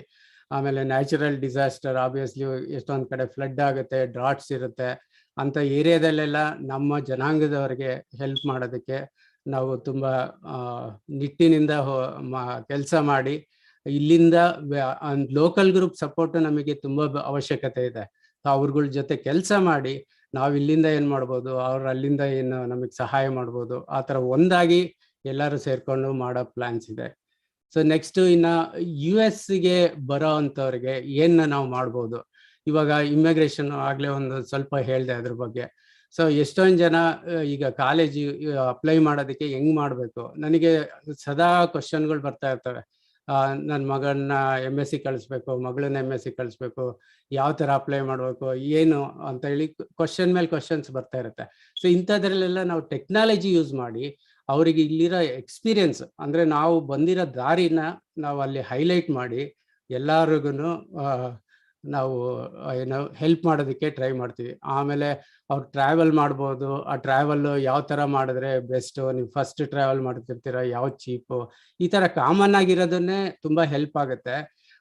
ಆಮೇಲೆ ನ್ಯಾಚುರಲ್ ಡಿಸಾಸ್ಟರ್ ಆಬ್ವಿಯಸ್ಲಿ ಎಷ್ಟೊಂದು ಕಡೆ ಫ್ಲಡ್ ಆಗುತ್ತೆ, ಡ್ರಾಟ್ಸ್ ಇರುತ್ತೆ. ಅಂಥ ಏರಿಯಾದಲ್ಲೆಲ್ಲ ನಮ್ಮ ಜನಾಂಗದವರಿಗೆ ಹೆಲ್ಪ್ ಮಾಡೋದಕ್ಕೆ ನಾವು ತುಂಬ ನಿಟ್ಟಿನಿಂದ ಕೆಲಸ ಮಾಡಿ ಇಲ್ಲಿಂದ ಲೋಕಲ್ ಗ್ರೂಪ್ ಸಪೋರ್ಟ್ ನಮಗೆ ತುಂಬ ಅವಶ್ಯಕತೆ ಇದೆ. ಅವ್ರಗಳ ಜೊತೆ ಕೆಲಸ ಮಾಡಿ ನಾವು ಇಲ್ಲಿಂದ ಏನು ಮಾಡ್ಬೋದು, ಅವ್ರು ಅಲ್ಲಿಂದ ಏನು ನಮಗೆ ಸಹಾಯ ಮಾಡ್ಬೋದು. ಆ ಥರ ಒಂದಾಗಿ ಎಲ್ಲರೂ ಸೇರ್ಕೊಂಡು ಮಾಡೋ ಪ್ಲಾನ್ಸ್ ಇದೆ. ಸೊ ನೆಕ್ಸ್ಟ್ ಇನ್ನು US-ಗೆ ಬರೋ ಅಂಥವ್ರಿಗೆ ಏನು ನಾವು ಮಾಡ್ಬೋದು. ಇವಾಗ ಇಮಿಗ್ರೇಷನ್ ಆಗಲೇ ಒಂದು ಸ್ವಲ್ಪ ಹೇಳಿದೆ ಅದ್ರ ಬಗ್ಗೆ. ಸೊ ಎಷ್ಟೊಂದು ಜನ ಈಗ ಕಾಲೇಜ್ ಅಪ್ಲೈ ಮಾಡೋದಕ್ಕೆ ಹೆಂಗ್ ಮಾಡಬೇಕು, ನನಗೆ ಸದಾ ಕ್ವಶನ್ಗಳು ಬರ್ತಾ ಇರ್ತವೆ. ನನ್ನ ಮಗನ್ನ MSc ಕಳಿಸ್ಬೇಕು, ಮಗಳನ್ನ MSc ಕಳಿಸ್ಬೇಕು, ಯಾವ ಥರ ಅಪ್ಲೈ ಮಾಡಬೇಕು ಏನು ಅಂತ ಹೇಳಿ ಕ್ವಶನ್ ಮೇಲೆ ಕ್ವಶನ್ಸ್ ಬರ್ತಾ ಇರುತ್ತೆ. ಸೊ ಇಂಥದ್ರಲ್ಲೆಲ್ಲ ನಾವು ಟೆಕ್ನಾಲಜಿ ಯೂಸ್ ಮಾಡಿ ಅವರಿಗೆ ಇಲ್ಲಿರೋ ಎಕ್ಸ್ಪೀರಿಯನ್ಸ್ ಅಂದರೆ ನಾವು ಬಂದಿರೋ ದಾರಿನ ನಾವು ಅಲ್ಲಿ ಹೈಲೈಟ್ ಮಾಡಿ ಎಲ್ಲರಿಗೂ ನಾವು ಏನೋ ಹೆಲ್ಪ್ ಮಾಡೋದಕ್ಕೆ ಟ್ರೈ ಮಾಡ್ತೀವಿ. ಆಮೇಲೆ ಅವ್ರು ಟ್ರಾವೆಲ್ ಮಾಡ್ಬೋದು. ಆ ಟ್ರಾವೆಲ್ಲು ಯಾವ ಥರ ಮಾಡಿದ್ರೆ ಬೆಸ್ಟು, ನೀವು ಫಸ್ಟ್ ಟ್ರಾವೆಲ್ ಮಾಡ್ತಿರ್ತೀರ ಯಾವ ಚೀಪು, ಈ ಥರ ಕಾಮನ್ ಆಗಿರೋದನ್ನೇ ತುಂಬ ಹೆಲ್ಪ್ ಆಗುತ್ತೆ.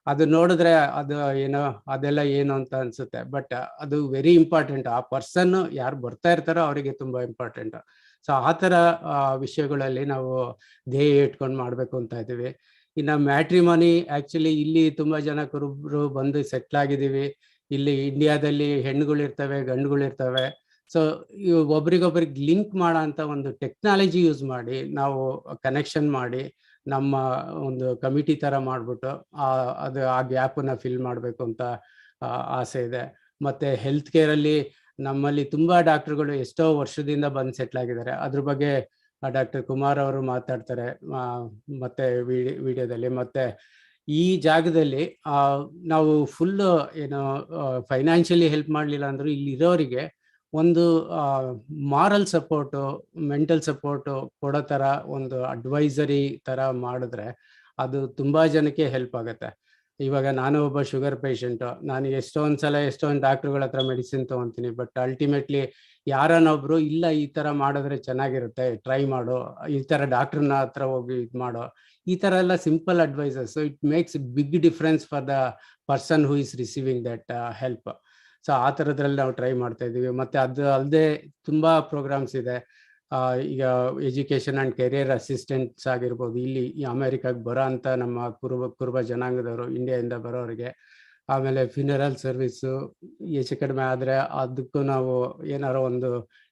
ಅದು ನೋಡಿದ್ರೆ ಅದು ಏನೋ ಅದೆಲ್ಲ ಏನು ಅಂತ ಅನ್ಸುತ್ತೆ. ಬಟ್ ಅದು ವೆರಿ ಇಂಪಾರ್ಟೆಂಟ್. ಆ ಪರ್ಸನ್ ಯಾರು ಬರ್ತಾ ಇರ್ತಾರೋ ಅವರಿಗೆ ತುಂಬ ಇಂಪಾರ್ಟೆಂಟ್. ಸೊ ಆ ಥರ ವಿಷಯಗಳಲ್ಲಿ ನಾವು ಧ್ಯೇಯ ಇಟ್ಕೊಂಡು ಮಾಡಬೇಕು ಅಂತ ಇದ್ದೀವಿ. ಇನ್ನು ಮ್ಯಾಟ್ರಿಮನಿ ಆ್ಯಕ್ಚುಲಿ ಇಲ್ಲಿ ತುಂಬ ಜನ ಕುರುಬರು ಬಂದು ಸೆಟ್ಲ್ ಆಗಿದ್ದೀವಿ. ಇಲ್ಲಿ ಇಂಡಿಯಾದಲ್ಲಿ ಹೆಣ್ಣುಗಳಿರ್ತವೆ, ಗಂಡುಗಳಿರ್ತವೆ. ಸೊ ಒಬ್ರಿಗೊಬ್ರಿಗೆ ಲಿಂಕ್ ಮಾಡೋ ಅಂತ ಒಂದು ಟೆಕ್ನಾಲಜಿ ಯೂಸ್ ಮಾಡಿ ನಾವು ಕನೆಕ್ಷನ್ ಮಾಡಿ ನಮ್ಮ ಒಂದು ಕಮಿಟಿ ಥರ ಮಾಡಿಬಿಟ್ಟು ಅದು ಆ ಗ್ಯಾಪನ್ನ ಫಿಲ್ ಮಾಡಬೇಕು ಅಂತ ಆಸೆ ಇದೆ. ಮತ್ತು ಹೆಲ್ತ್ ಕೇರಲ್ಲಿ ನಮ್ಮಲ್ಲಿ ತುಂಬ ಡಾಕ್ಟ್ರುಗಳು ಎಷ್ಟೋ ವರ್ಷದಿಂದ ಬಂದು ಸೆಟ್ಲ್ ಆಗಿದ್ದಾರೆ. ಅದ್ರ ಬಗ್ಗೆ ಡಾಕ್ಟರ್ ಕುಮಾರ್ ಅವರು ಮಾತಾಡ್ತಾರೆ ಮತ್ತೆ ವಿಡಿಯೋದಲ್ಲಿ. ಮತ್ತೆ ಈ ಜಾಗದಲ್ಲಿ ನಾವು ಫುಲ್ ಏನು ಫೈನಾನ್ಷಿಯಲಿ ಹೆಲ್ಪ್ ಮಾಡಲಿಲ್ಲ ಅಂದರೂ ಇಲ್ಲಿರೋರಿಗೆ ಒಂದು ಮಾರಲ್ ಸಪೋರ್ಟು, ಮೆಂಟಲ್ ಸಪೋರ್ಟು ಕೊಡೋ ಥರ ಒಂದು ಅಡ್ವೈಸರಿ ಥರ ಮಾಡಿದ್ರೆ ಅದು ತುಂಬ ಜನಕ್ಕೆ ಹೆಲ್ಪ್ ಆಗುತ್ತೆ. ಇವಾಗ ನಾನು ಒಬ್ಬ ಶುಗರ್ ಪೇಷಂಟು. ನಾನು ಎಷ್ಟೊಂದು ಡಾಕ್ಟ್ರುಗಳ ಹತ್ರ ಮೆಡಿಸಿನ್ ತೊಗೊತೀನಿ. ಬಟ್ ಅಲ್ಟಿಮೇಟ್ಲಿ ಯಾರನ್ನೊಬ್ರು ಇಲ್ಲ ಈ ಥರ ಮಾಡಿದ್ರೆ ಚೆನ್ನಾಗಿರುತ್ತೆ, ಟ್ರೈ ಮಾಡು, ಈ ಥರ ಡಾಕ್ಟ್ರನ್ನ ಹತ್ರ ಹೋಗಿ ಇದು ಮಾಡೋ, ಈ ಥರ ಎಲ್ಲ simple advices. So it makes big difference for the person who is receiving that help. So ಆ ಥರದ್ರಲ್ಲಿ ನಾವು ಟ್ರೈ ಮಾಡ್ತಾ ಇದ್ದೀವಿ. ಮತ್ತು ಅದು ಅಲ್ಲದೆ ತುಂಬ ಪ್ರೋಗ್ರಾಮ್ಸ್ ಇದೆ. ಈಗ ಎಜುಕೇಷನ್ ಆ್ಯಂಡ್ ಕೆರಿಯರ್ ಅಸಿಸ್ಟೆಂಟ್ಸ್ ಆಗಿರ್ಬೋದು, ಇಲ್ಲಿ ಈ ಅಮೇರಿಕಾಗೆ ಬರೋ ಅಂಥ ನಮ್ಮ ಕುರುಬ ಜನಾಂಗದವರು ಇಂಡಿಯಾದಿಂದ ಬರೋರಿಗೆ. ಆಮೇಲೆ ಫ್ಯೂನರಲ್ ಸರ್ವಿಸು ಹೆಚ್ಚು ಕಡಿಮೆ ಆದರೆ ಅದಕ್ಕೂ ನಾವು ಏನಾರೋ ಒಂದು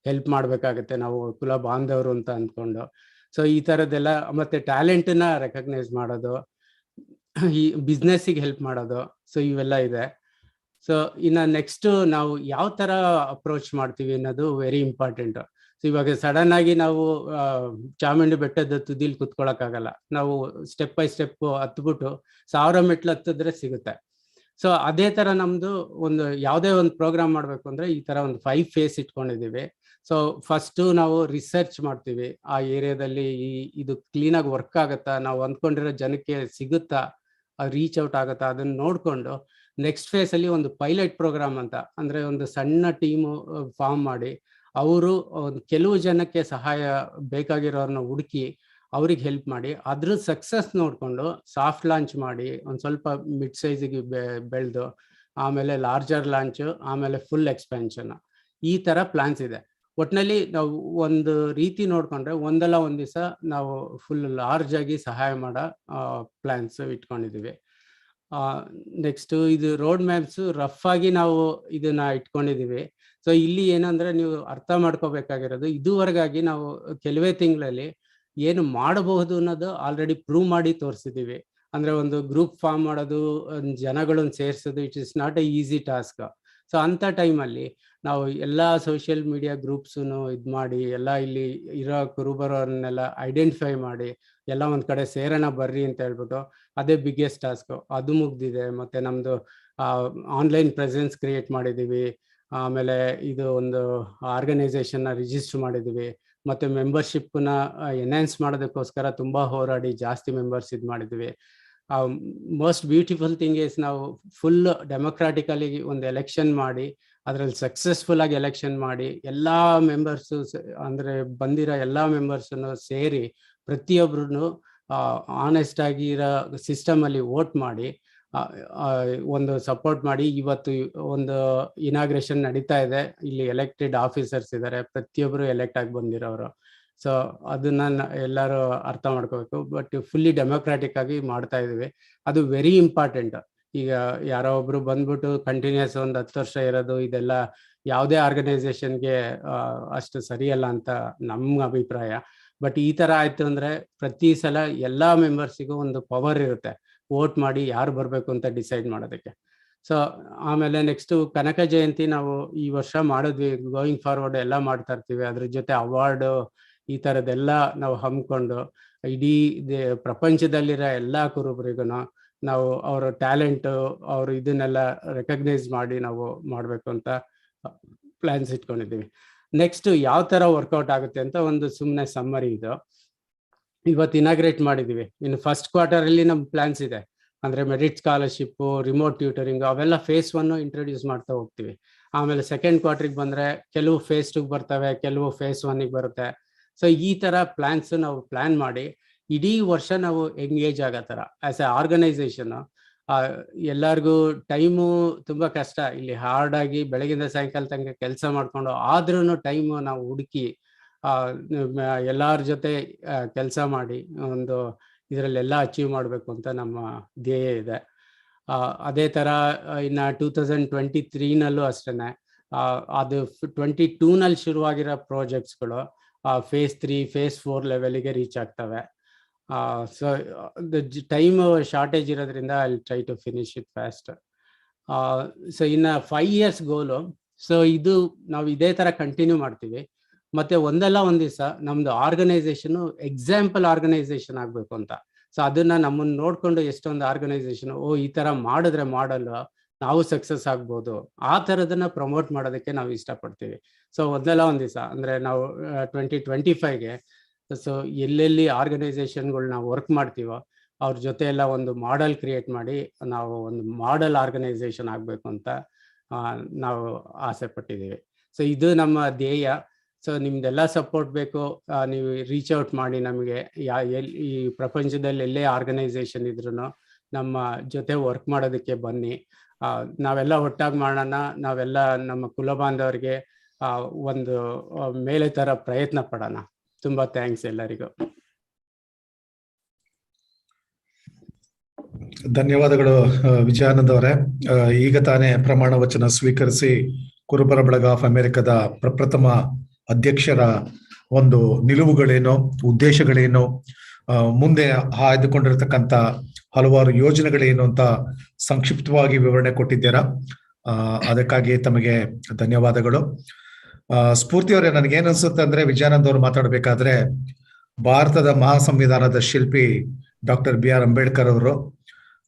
ಹೆಲ್ಪ್ ಮಾಡಬೇಕಾಗತ್ತೆ, ನಾವು ಕುಲ ಬಾಂಧವರು ಅಂತ ಅಂದ್ಕೊಂಡು. ಸೊ ಈ ಥರದ್ದೆಲ್ಲ. ಮತ್ತು ಟ್ಯಾಲೆಂಟನ್ನ ರೆಕಗ್ನೈಸ್ ಮಾಡೋದು, ಈ ಬಿಸ್ನೆಸ್ಸಿಗೆ ಹೆಲ್ಪ್ ಮಾಡೋದು. ಸೊ ಇವೆಲ್ಲ ಇದೆ. ಸೊ ಇನ್ನು ನೆಕ್ಸ್ಟು ನಾವು ಯಾವ ಥರ ಅಪ್ರೋಚ್ ಮಾಡ್ತೀವಿ ಅನ್ನೋದು ವೆರಿ ಇಂಪಾರ್ಟೆಂಟ್. ಸೊ ಇವಾಗ ಸಡನ್ ಆಗಿ ನಾವು ಚಾಮುಂಡಿ ಬೆಟ್ಟದ ತುದಿಲಿ ಕುತ್ಕೊಳ್ಳೋಕ್ಕಾಗಲ್ಲ. ನಾವು ಸ್ಟೆಪ್ ಬೈ ಸ್ಟೆಪ್ ಹತ್ಬಿಟ್ಟು 1000 ಮೆಟ್ಲು ಹತ್ತಿದ್ರೆ ಸಿಗುತ್ತೆ. ಸೊ ಅದೇ ಥರ ನಮ್ಮದು ಒಂದು ಯಾವುದೇ ಒಂದು ಪ್ರೋಗ್ರಾಮ್ ಮಾಡಬೇಕು ಅಂದರೆ ಈ ಥರ ಒಂದು 5 ಫೇಸ್ ಇಟ್ಕೊಂಡಿದ್ದೀವಿ. ಸೊ ಫಸ್ಟು ನಾವು ರಿಸರ್ಚ್ ಮಾಡ್ತೀವಿ, ಆ ಏರಿಯಾದಲ್ಲಿ ಇದು ಕ್ಲೀನಾಗಿ ವರ್ಕ್ ಆಗುತ್ತಾ, ನಾವು ಅಂದ್ಕೊಂಡಿರೋ ಜನಕ್ಕೆ ಸಿಗುತ್ತಾ, ರೀಚ್ ಔಟ್ ಆಗುತ್ತಾ, ಅದನ್ನು ನೋಡಿಕೊಂಡು ನೆಕ್ಸ್ಟ್ ಫೇಸಲ್ಲಿ ಒಂದು ಪೈಲಟ್ ಪ್ರೋಗ್ರಾಮ್ ಅಂತ ಅಂದರೆ ಒಂದು ಸಣ್ಣ ಟೀಮು ಫಾರ್ಮ್ ಮಾಡಿ ಅವರು ಕೆಲವು ಜನಕ್ಕೆ ಸಹಾಯ ಬೇಕಾಗಿರೋರನ್ನ ಹುಡುಕಿ ಅವ್ರಿಗೆ ಹೆಲ್ಪ್ ಮಾಡಿ ಅದ್ರ ಸಕ್ಸಸ್ ನೋಡಿಕೊಂಡು ಸಾಫ್ಟ್ ಲಾಂಚ್ ಮಾಡಿ ಒಂದು ಸ್ವಲ್ಪ ಮಿಡ್ ಸೈಜಿಗೆ ಬೆಳೆದು ಆಮೇಲೆ ಲಾರ್ಜರ್ ಲಾಂಚು, ಆಮೇಲೆ ಫುಲ್ ಎಕ್ಸ್ಪೆನ್ಷನ್, ಈ ಥರ ಪ್ಲಾನ್ಸ್ ಇದೆ. ಒಟ್ಟಿನಲ್ಲಿ ನಾವು ಒಂದು ರೀತಿ ನೋಡ್ಕೊಂಡ್ರೆ ಒಂದಲ್ಲ ಒಂದ್ ದಿವಸ ನಾವು ಫುಲ್ ಲಾರ್ಜ್ ಆಗಿ ಸಹಾಯ ಮಾಡೋ ಪ್ಲಾನ್ಸ್ ಇಟ್ಕೊಂಡಿದೀವಿ. ನೆಕ್ಸ್ಟ್ ಇದು ರೋಡ್ ಮ್ಯಾಪ್ಸ್ ರಫ್ ಆಗಿ ನಾವು ಇದನ್ನ ಇಟ್ಕೊಂಡಿದೀವಿ. ಸೊ ಇಲ್ಲಿ ಏನಂದ್ರೆ ನೀವು ಅರ್ಥ ಮಾಡ್ಕೋಬೇಕಾಗಿರೋದು, ಇದುವರೆಗಾಗಿ ನಾವು ಕೆಲವೇ ತಿಂಗಳಲ್ಲಿ ಏನು ಮಾಡಬಹುದು ಅನ್ನೋದು ಆಲ್ರೆಡಿ ಪ್ರೂವ್ ಮಾಡಿ ತೋರಿಸಿದೀವಿ. ಅಂದ್ರೆ ಒಂದು ಗ್ರೂಪ್ ಫಾರ್ಮ್ ಮಾಡೋದು, ಜನಗಳನ್ನ ಸೇರಿಸೋದು, it is not A easy task. So ಅಂಥ ಟೈಮಲ್ಲಿ ನಾವು ಎಲ್ಲ ಸೋಷಿಯಲ್ ಮೀಡಿಯಾ ಗ್ರೂಪ್ಸನ್ನು ಇದು ಮಾಡಿ ಎಲ್ಲ ಇಲ್ಲಿ ಇರೋ ಕುರುಬರನ್ನೆಲ್ಲ ಐಡೆಂಟಿಫೈ ಮಾಡಿ ಎಲ್ಲ ಒಂದು ಕಡೆ ಸೇರೋಣ ಬರ್ರಿ ಅಂತ ಹೇಳ್ಬಿಟ್ಟು ಅದೇ ಬಿಗ್ಗೆಸ್ಟ್ ಟಾಸ್ಕ್. ಅದು ಮುಗ್ದಿದೆ. ಮತ್ತೆ ನಮ್ಮದು ಆನ್ಲೈನ್ ಪ್ರೆಸೆನ್ಸ್ ಕ್ರಿಯೇಟ್ ಮಾಡಿದ್ದೀವಿ. ಆಮೇಲೆ ಇದು ಒಂದು ಆರ್ಗನೈಸೇಷನ್ನ ರಿಜಿಸ್ಟರ್ ಮಾಡಿದ್ದೀವಿ. ಮತ್ತು ಮೆಂಬರ್ಶಿಪ್ನ ಎನ್ಹ್ಯಾನ್ಸ್ ಮಾಡೋದಕ್ಕೋಸ್ಕರ ತುಂಬ ಹೋರಾಡಿ ಜಾಸ್ತಿ ಮೆಂಬರ್ಸ್ ಇದು ಮಾಡಿದ್ದೀವಿ. ಮೋಸ್ಟ್ ಬ್ಯೂಟಿಫುಲ್ ಥಿಂಗ್ ಇಸ್ ನಾವು ಫುಲ್ ಡೆಮೊಕ್ರಾಟಿಕಲಿ ಒಂದು ಎಲೆಕ್ಷನ್ ಮಾಡಿ ಅದರಲ್ಲಿ ಸಕ್ಸಸ್ಫುಲ್ ಆಗಿ ಎಲೆಕ್ಷನ್ ಮಾಡಿ ಎಲ್ಲ ಮೆಂಬರ್ಸು ಅಂದರೆ ಬಂದಿರೋ ಎಲ್ಲ ಮೆಂಬರ್ಸನ್ನು ಸೇರಿ ಪ್ರತಿಯೊಬ್ಬರೂ ಆನೆಸ್ಟ್ ಆಗಿರೋ ಸಿಸ್ಟಮಲ್ಲಿ ವೋಟ್ ಮಾಡಿ ಒಂದು ಸಪೋರ್ಟ್ ಮಾಡಿ ಇವತ್ತು ಒಂದು ಇನಾಗ್ರೇಷನ್ ನಡೀತಾ ಇದೆ. ಇಲ್ಲಿ ಎಲೆಕ್ಟೆಡ್ ಆಫೀಸರ್ಸ್ ಇದ್ದಾರೆ, ಪ್ರತಿಯೊಬ್ಬರು ಎಲೆಕ್ಟ್ ಆಗಿ ಬಂದಿರೋರು. ಸೊ ಅದನ್ನ ಎಲ್ಲರೂ ಅರ್ಥ ಮಾಡ್ಕೋಬೇಕು. ಬಟ್ ಫುಲ್ಲಿ ಡೆಮೊಕ್ರಾಟಿಕ್ ಆಗಿ ಮಾಡ್ತಾ ಇದೀವಿ. ಅದು ವೆರಿ ಇಂಪಾರ್ಟೆಂಟ್. ಈಗ ಯಾರೋ ಒಬ್ರು ಬಂದ್ಬಿಟ್ಟು ಕಂಟಿನ್ಯೂಸ್ ಒಂದು 10 ವರ್ಷ ಇರೋದು ಇದೆಲ್ಲ ಯಾವುದೇ ಆರ್ಗನೈಸೇಷನ್ಗೆ ಅಷ್ಟು ಸರಿಯಲ್ಲ ಅಂತ ನಮ್ಮ ಅಭಿಪ್ರಾಯ. ಬಟ್ ಈ ತರ ಆಯ್ತು ಅಂದ್ರೆ ಪ್ರತಿ ಸಲ ಎಲ್ಲಾ ಮೆಂಬರ್ಸಿಗೂ ಒಂದು ಪವರ್ ಇರುತ್ತೆ ವೋಟ್ ಮಾಡಿ ಯಾರು ಬರಬೇಕು ಅಂತ ಡಿಸೈಡ್ ಮಾಡೋದಕ್ಕೆ. ಸೊ ಆಮೇಲೆ ನೆಕ್ಸ್ಟ್ ಕನಕ ಜಯಂತಿ ನಾವು ಈ ವರ್ಷ ಮಾಡಿದ್ವಿ. ಗೋಯಿಂಗ್ ಫಾರ್ವರ್ಡ್ ಎಲ್ಲ ಮಾಡ್ತಾ ಇರ್ತೀವಿ. ಅದ್ರ ಜೊತೆ ಅವಾರ್ಡ್ ಈ ಥರದ್ದೆಲ್ಲ ನಾವು ಹಮ್ಮಿಕೊಂಡು ಇಡೀ ಪ್ರಪಂಚದಲ್ಲಿರೋ ಎಲ್ಲ ಕುರುಬರಿಗೂ ನಾವು ಅವರ ಟ್ಯಾಲೆಂಟು ಅವರು ಇದನ್ನೆಲ್ಲ ರೆಕಗ್ನೈಸ್ ಮಾಡಿ ನಾವು ಮಾಡಬೇಕು ಅಂತ ಪ್ಲ್ಯಾನ್ಸ್ ಇಟ್ಕೊಂಡಿದ್ದೀವಿ. ನೆಕ್ಸ್ಟ್ ಯಾವ ಥರ ವರ್ಕೌಟ್ ಆಗುತ್ತೆ ಅಂತ ಒಂದು ಸುಮ್ಮನೆ ಸಮ್ಮರಿ ಇದು. ಇವತ್ತು ಇನಾಗ್ರೇಟ್ ಮಾಡಿದ್ದೀವಿ. ಇನ್ನು ಫಸ್ಟ್ ಕ್ವಾರ್ಟರಲ್ಲಿ ನಮ್ಮ ಪ್ಲ್ಯಾನ್ಸ್ ಇದೆ. ಅಂದರೆ ಮೆರಿಟ್ ಸ್ಕಾಲರ್ಶಿಪ್ಪು, ರಿಮೋಟ್ ಟ್ಯೂಟರಿಂಗ್ ಅವೆಲ್ಲ ಫೇಸ್ 1 ಇಂಟ್ರೊಡ್ಯೂಸ್ ಮಾಡ್ತಾ ಹೋಗ್ತೀವಿ. ಆಮೇಲೆ ಸೆಕೆಂಡ್ ಕ್ವಾರ್ಟ್ರಿಗೆ ಬಂದರೆ ಕೆಲವು ಫೇಸ್ 2 ಬರ್ತವೆ, ಕೆಲವು ಫೇಸ್ 1ಗೆ ಬರುತ್ತೆ. ಸೊ ಈ ಥರ ಪ್ಲ್ಯಾನ್ಸ್ ನಾವು ಪ್ಲ್ಯಾನ್ ಮಾಡಿ ಇಡೀ ವರ್ಷ ನಾವು ಎಂಗೇಜ್ ಆಗೋ ಥರ ಆ್ಯಸ್ ಎ ಆರ್ಗನೈಸೇಷನ್. ಎಲ್ಲರಿಗೂ ಟೈಮು ತುಂಬ ಕಷ್ಟ. ಇಲ್ಲಿ ಹಾರ್ಡಾಗಿ ಬೆಳಗಿಂದ ಸಾಯಂಕಾಲ ತನಕ ಕೆಲಸ ಮಾಡಿಕೊಂಡು ಆದ್ರೂ ಟೈಮು ನಾವು ಹುಡುಕಿ ಎಲ್ಲರ ಜೊತೆ ಕೆಲಸ ಮಾಡಿ ಒಂದು ಇದರಲ್ಲೆಲ್ಲ ಅಚೀವ್ ಮಾಡಬೇಕು ಅಂತ ನಮ್ಮ ಧ್ಯೇಯ ಇದೆ. ಅದೇ ಥರ ಇನ್ನು 2023ನಲ್ಲೂ ಅಷ್ಟೇ ಅದು 22ನಲ್ಲಿ ಶುರುವಾಗಿರೋ ಪ್ರಾಜೆಕ್ಟ್ಸ್ಗಳು ಫೇಸ್ 3 ಫೇಸ್ 4 ಲೆವೆಲ್ಗೆ ರೀಚ್ ಆಗ್ತವೆ. ಸೊ ಟೈಮ್ ಶಾರ್ಟೇಜ್ ಇರೋದ್ರಿಂದ I try to finish it fast. So ಇನ್ನು 5 years ಗೋಲು. ಸೊ ಇದು ನಾವು ಇದೇ ಥರ ಕಂಟಿನ್ಯೂ ಮಾಡ್ತೀವಿ. ಮತ್ತೆ ಒಂದಲ್ಲ ಒಂದು ದಿವಸ ನಮ್ದು ಆರ್ಗನೈಸೇಷನ್ ಎಕ್ಸಾಂಪಲ್ ಆರ್ಗನೈಸೇಷನ್ ಆಗಬೇಕು ಅಂತ. ಸೊ ಅದನ್ನ ನಮ್ಮನ್ನು ನೋಡ್ಕೊಂಡು ಎಷ್ಟೊಂದು ಆರ್ಗನೈಸೇಷನ್ ಈ ತರ ಮಾಡಿದ್ರೆ ಮಾಡಲ್ಲ ನಾವು ಸಕ್ಸಸ್ ಆಗ್ಬೋದು, ಆ ಥರದನ್ನ ಪ್ರಮೋಟ್ ಮಾಡೋದಕ್ಕೆ ನಾವು ಇಷ್ಟಪಡ್ತೀವಿ. ಸೊ ಒಂದಲ್ಲ ಒಂದು ದಿವಸ ಅಂದರೆ ನಾವು 2025ಗೆ ಸೊ ಎಲ್ಲೆಲ್ಲಿ ಆರ್ಗನೈಸೇಷನ್ಗಳು ನಾವು ವರ್ಕ್ ಮಾಡ್ತೀವೋ ಅವ್ರ ಜೊತೆ ಎಲ್ಲ ಒಂದು ಮಾಡೆಲ್ ಕ್ರಿಯೇಟ್ ಮಾಡಿ ನಾವು ಒಂದು ಮಾಡೆಲ್ ಆರ್ಗನೈಸೇಷನ್ ಆಗಬೇಕು ಅಂತ ನಾವು ಆಸೆ ಪಟ್ಟಿದ್ದೀವಿ. ಸೊ ಇದು ನಮ್ಮ ಧ್ಯೇಯ. ಸೊ ನಿಮ್ದೆಲ್ಲ ಸಪೋರ್ಟ್ ಬೇಕು. ನೀವು ರೀಚ್ ಔಟ್ ಮಾಡಿ ನಮಗೆ. ಈ ಪ್ರಪಂಚದಲ್ಲಿ ಎಲ್ಲೇ ಆರ್ಗನೈಸೇಷನ್ ಇದ್ರೂ ನಮ್ಮ ಜೊತೆ ವರ್ಕ್ ಮಾಡೋದಕ್ಕೆ ಬನ್ನಿ. ನಾವೆಲ್ಲ ಒಟ್ಟಾಗಿ ಮಾಡೋಣ. ನಾವೆಲ್ಲ ನಮ್ಮ ಕುಲಬಾಂಧವರಿಗೆ ಒಂದು ಮೇಲೆ ಥರ ಪ್ರಯತ್ನ ಪಡೋಣ. ತುಂಬ ಥ್ಯಾಂಕ್ಸ್ ಎಲ್ಲರಿಗೂ. ಧನ್ಯವಾದಗಳು ವಿಜಯಾನಂದ್ ಅವರೇ. ಈಗ ತಾನೇ ಪ್ರಮಾಣ ವಚನ ಸ್ವೀಕರಿಸಿ ಕುರುಬರ ಬಳಗ ಆಫ್ ಅಮೆರಿಕದ ಪ್ರಪ್ರಥಮ ಅಧ್ಯಕ್ಷರ ಒಂದು ನಿಲುವುಗಳೇನು, ಉದ್ದೇಶಗಳೇನು, ಮುಂದೆ ಆಯ್ದುಕೊಂಡಿರ್ತಕ್ಕಂಥ ಹಲವಾರು ಯೋಜನೆಗಳೇನು ಅಂತ ಸಂಕ್ಷಿಪ್ತವಾಗಿ ವಿವರಣೆ ಕೊಟ್ಟಿದ್ದೀರಾ. ಅದಕ್ಕಾಗಿ ತಮಗೆ ಧನ್ಯವಾದಗಳು. ಸ್ಫೂರ್ತಿಯವರೇ, ನನಗೇನು ಅನ್ಸುತ್ತೆ ಅಂದ್ರೆ ವಿಜಯಾನಂದ್ ಅವರು ಮಾತಾಡಬೇಕಾದ್ರೆ ಭಾರತದ ಮಹಾ ಸಂವಿಧಾನದ ಶಿಲ್ಪಿ ಡಾಕ್ಟರ್ BR ಅಂಬೇಡ್ಕರ್ ಅವರು,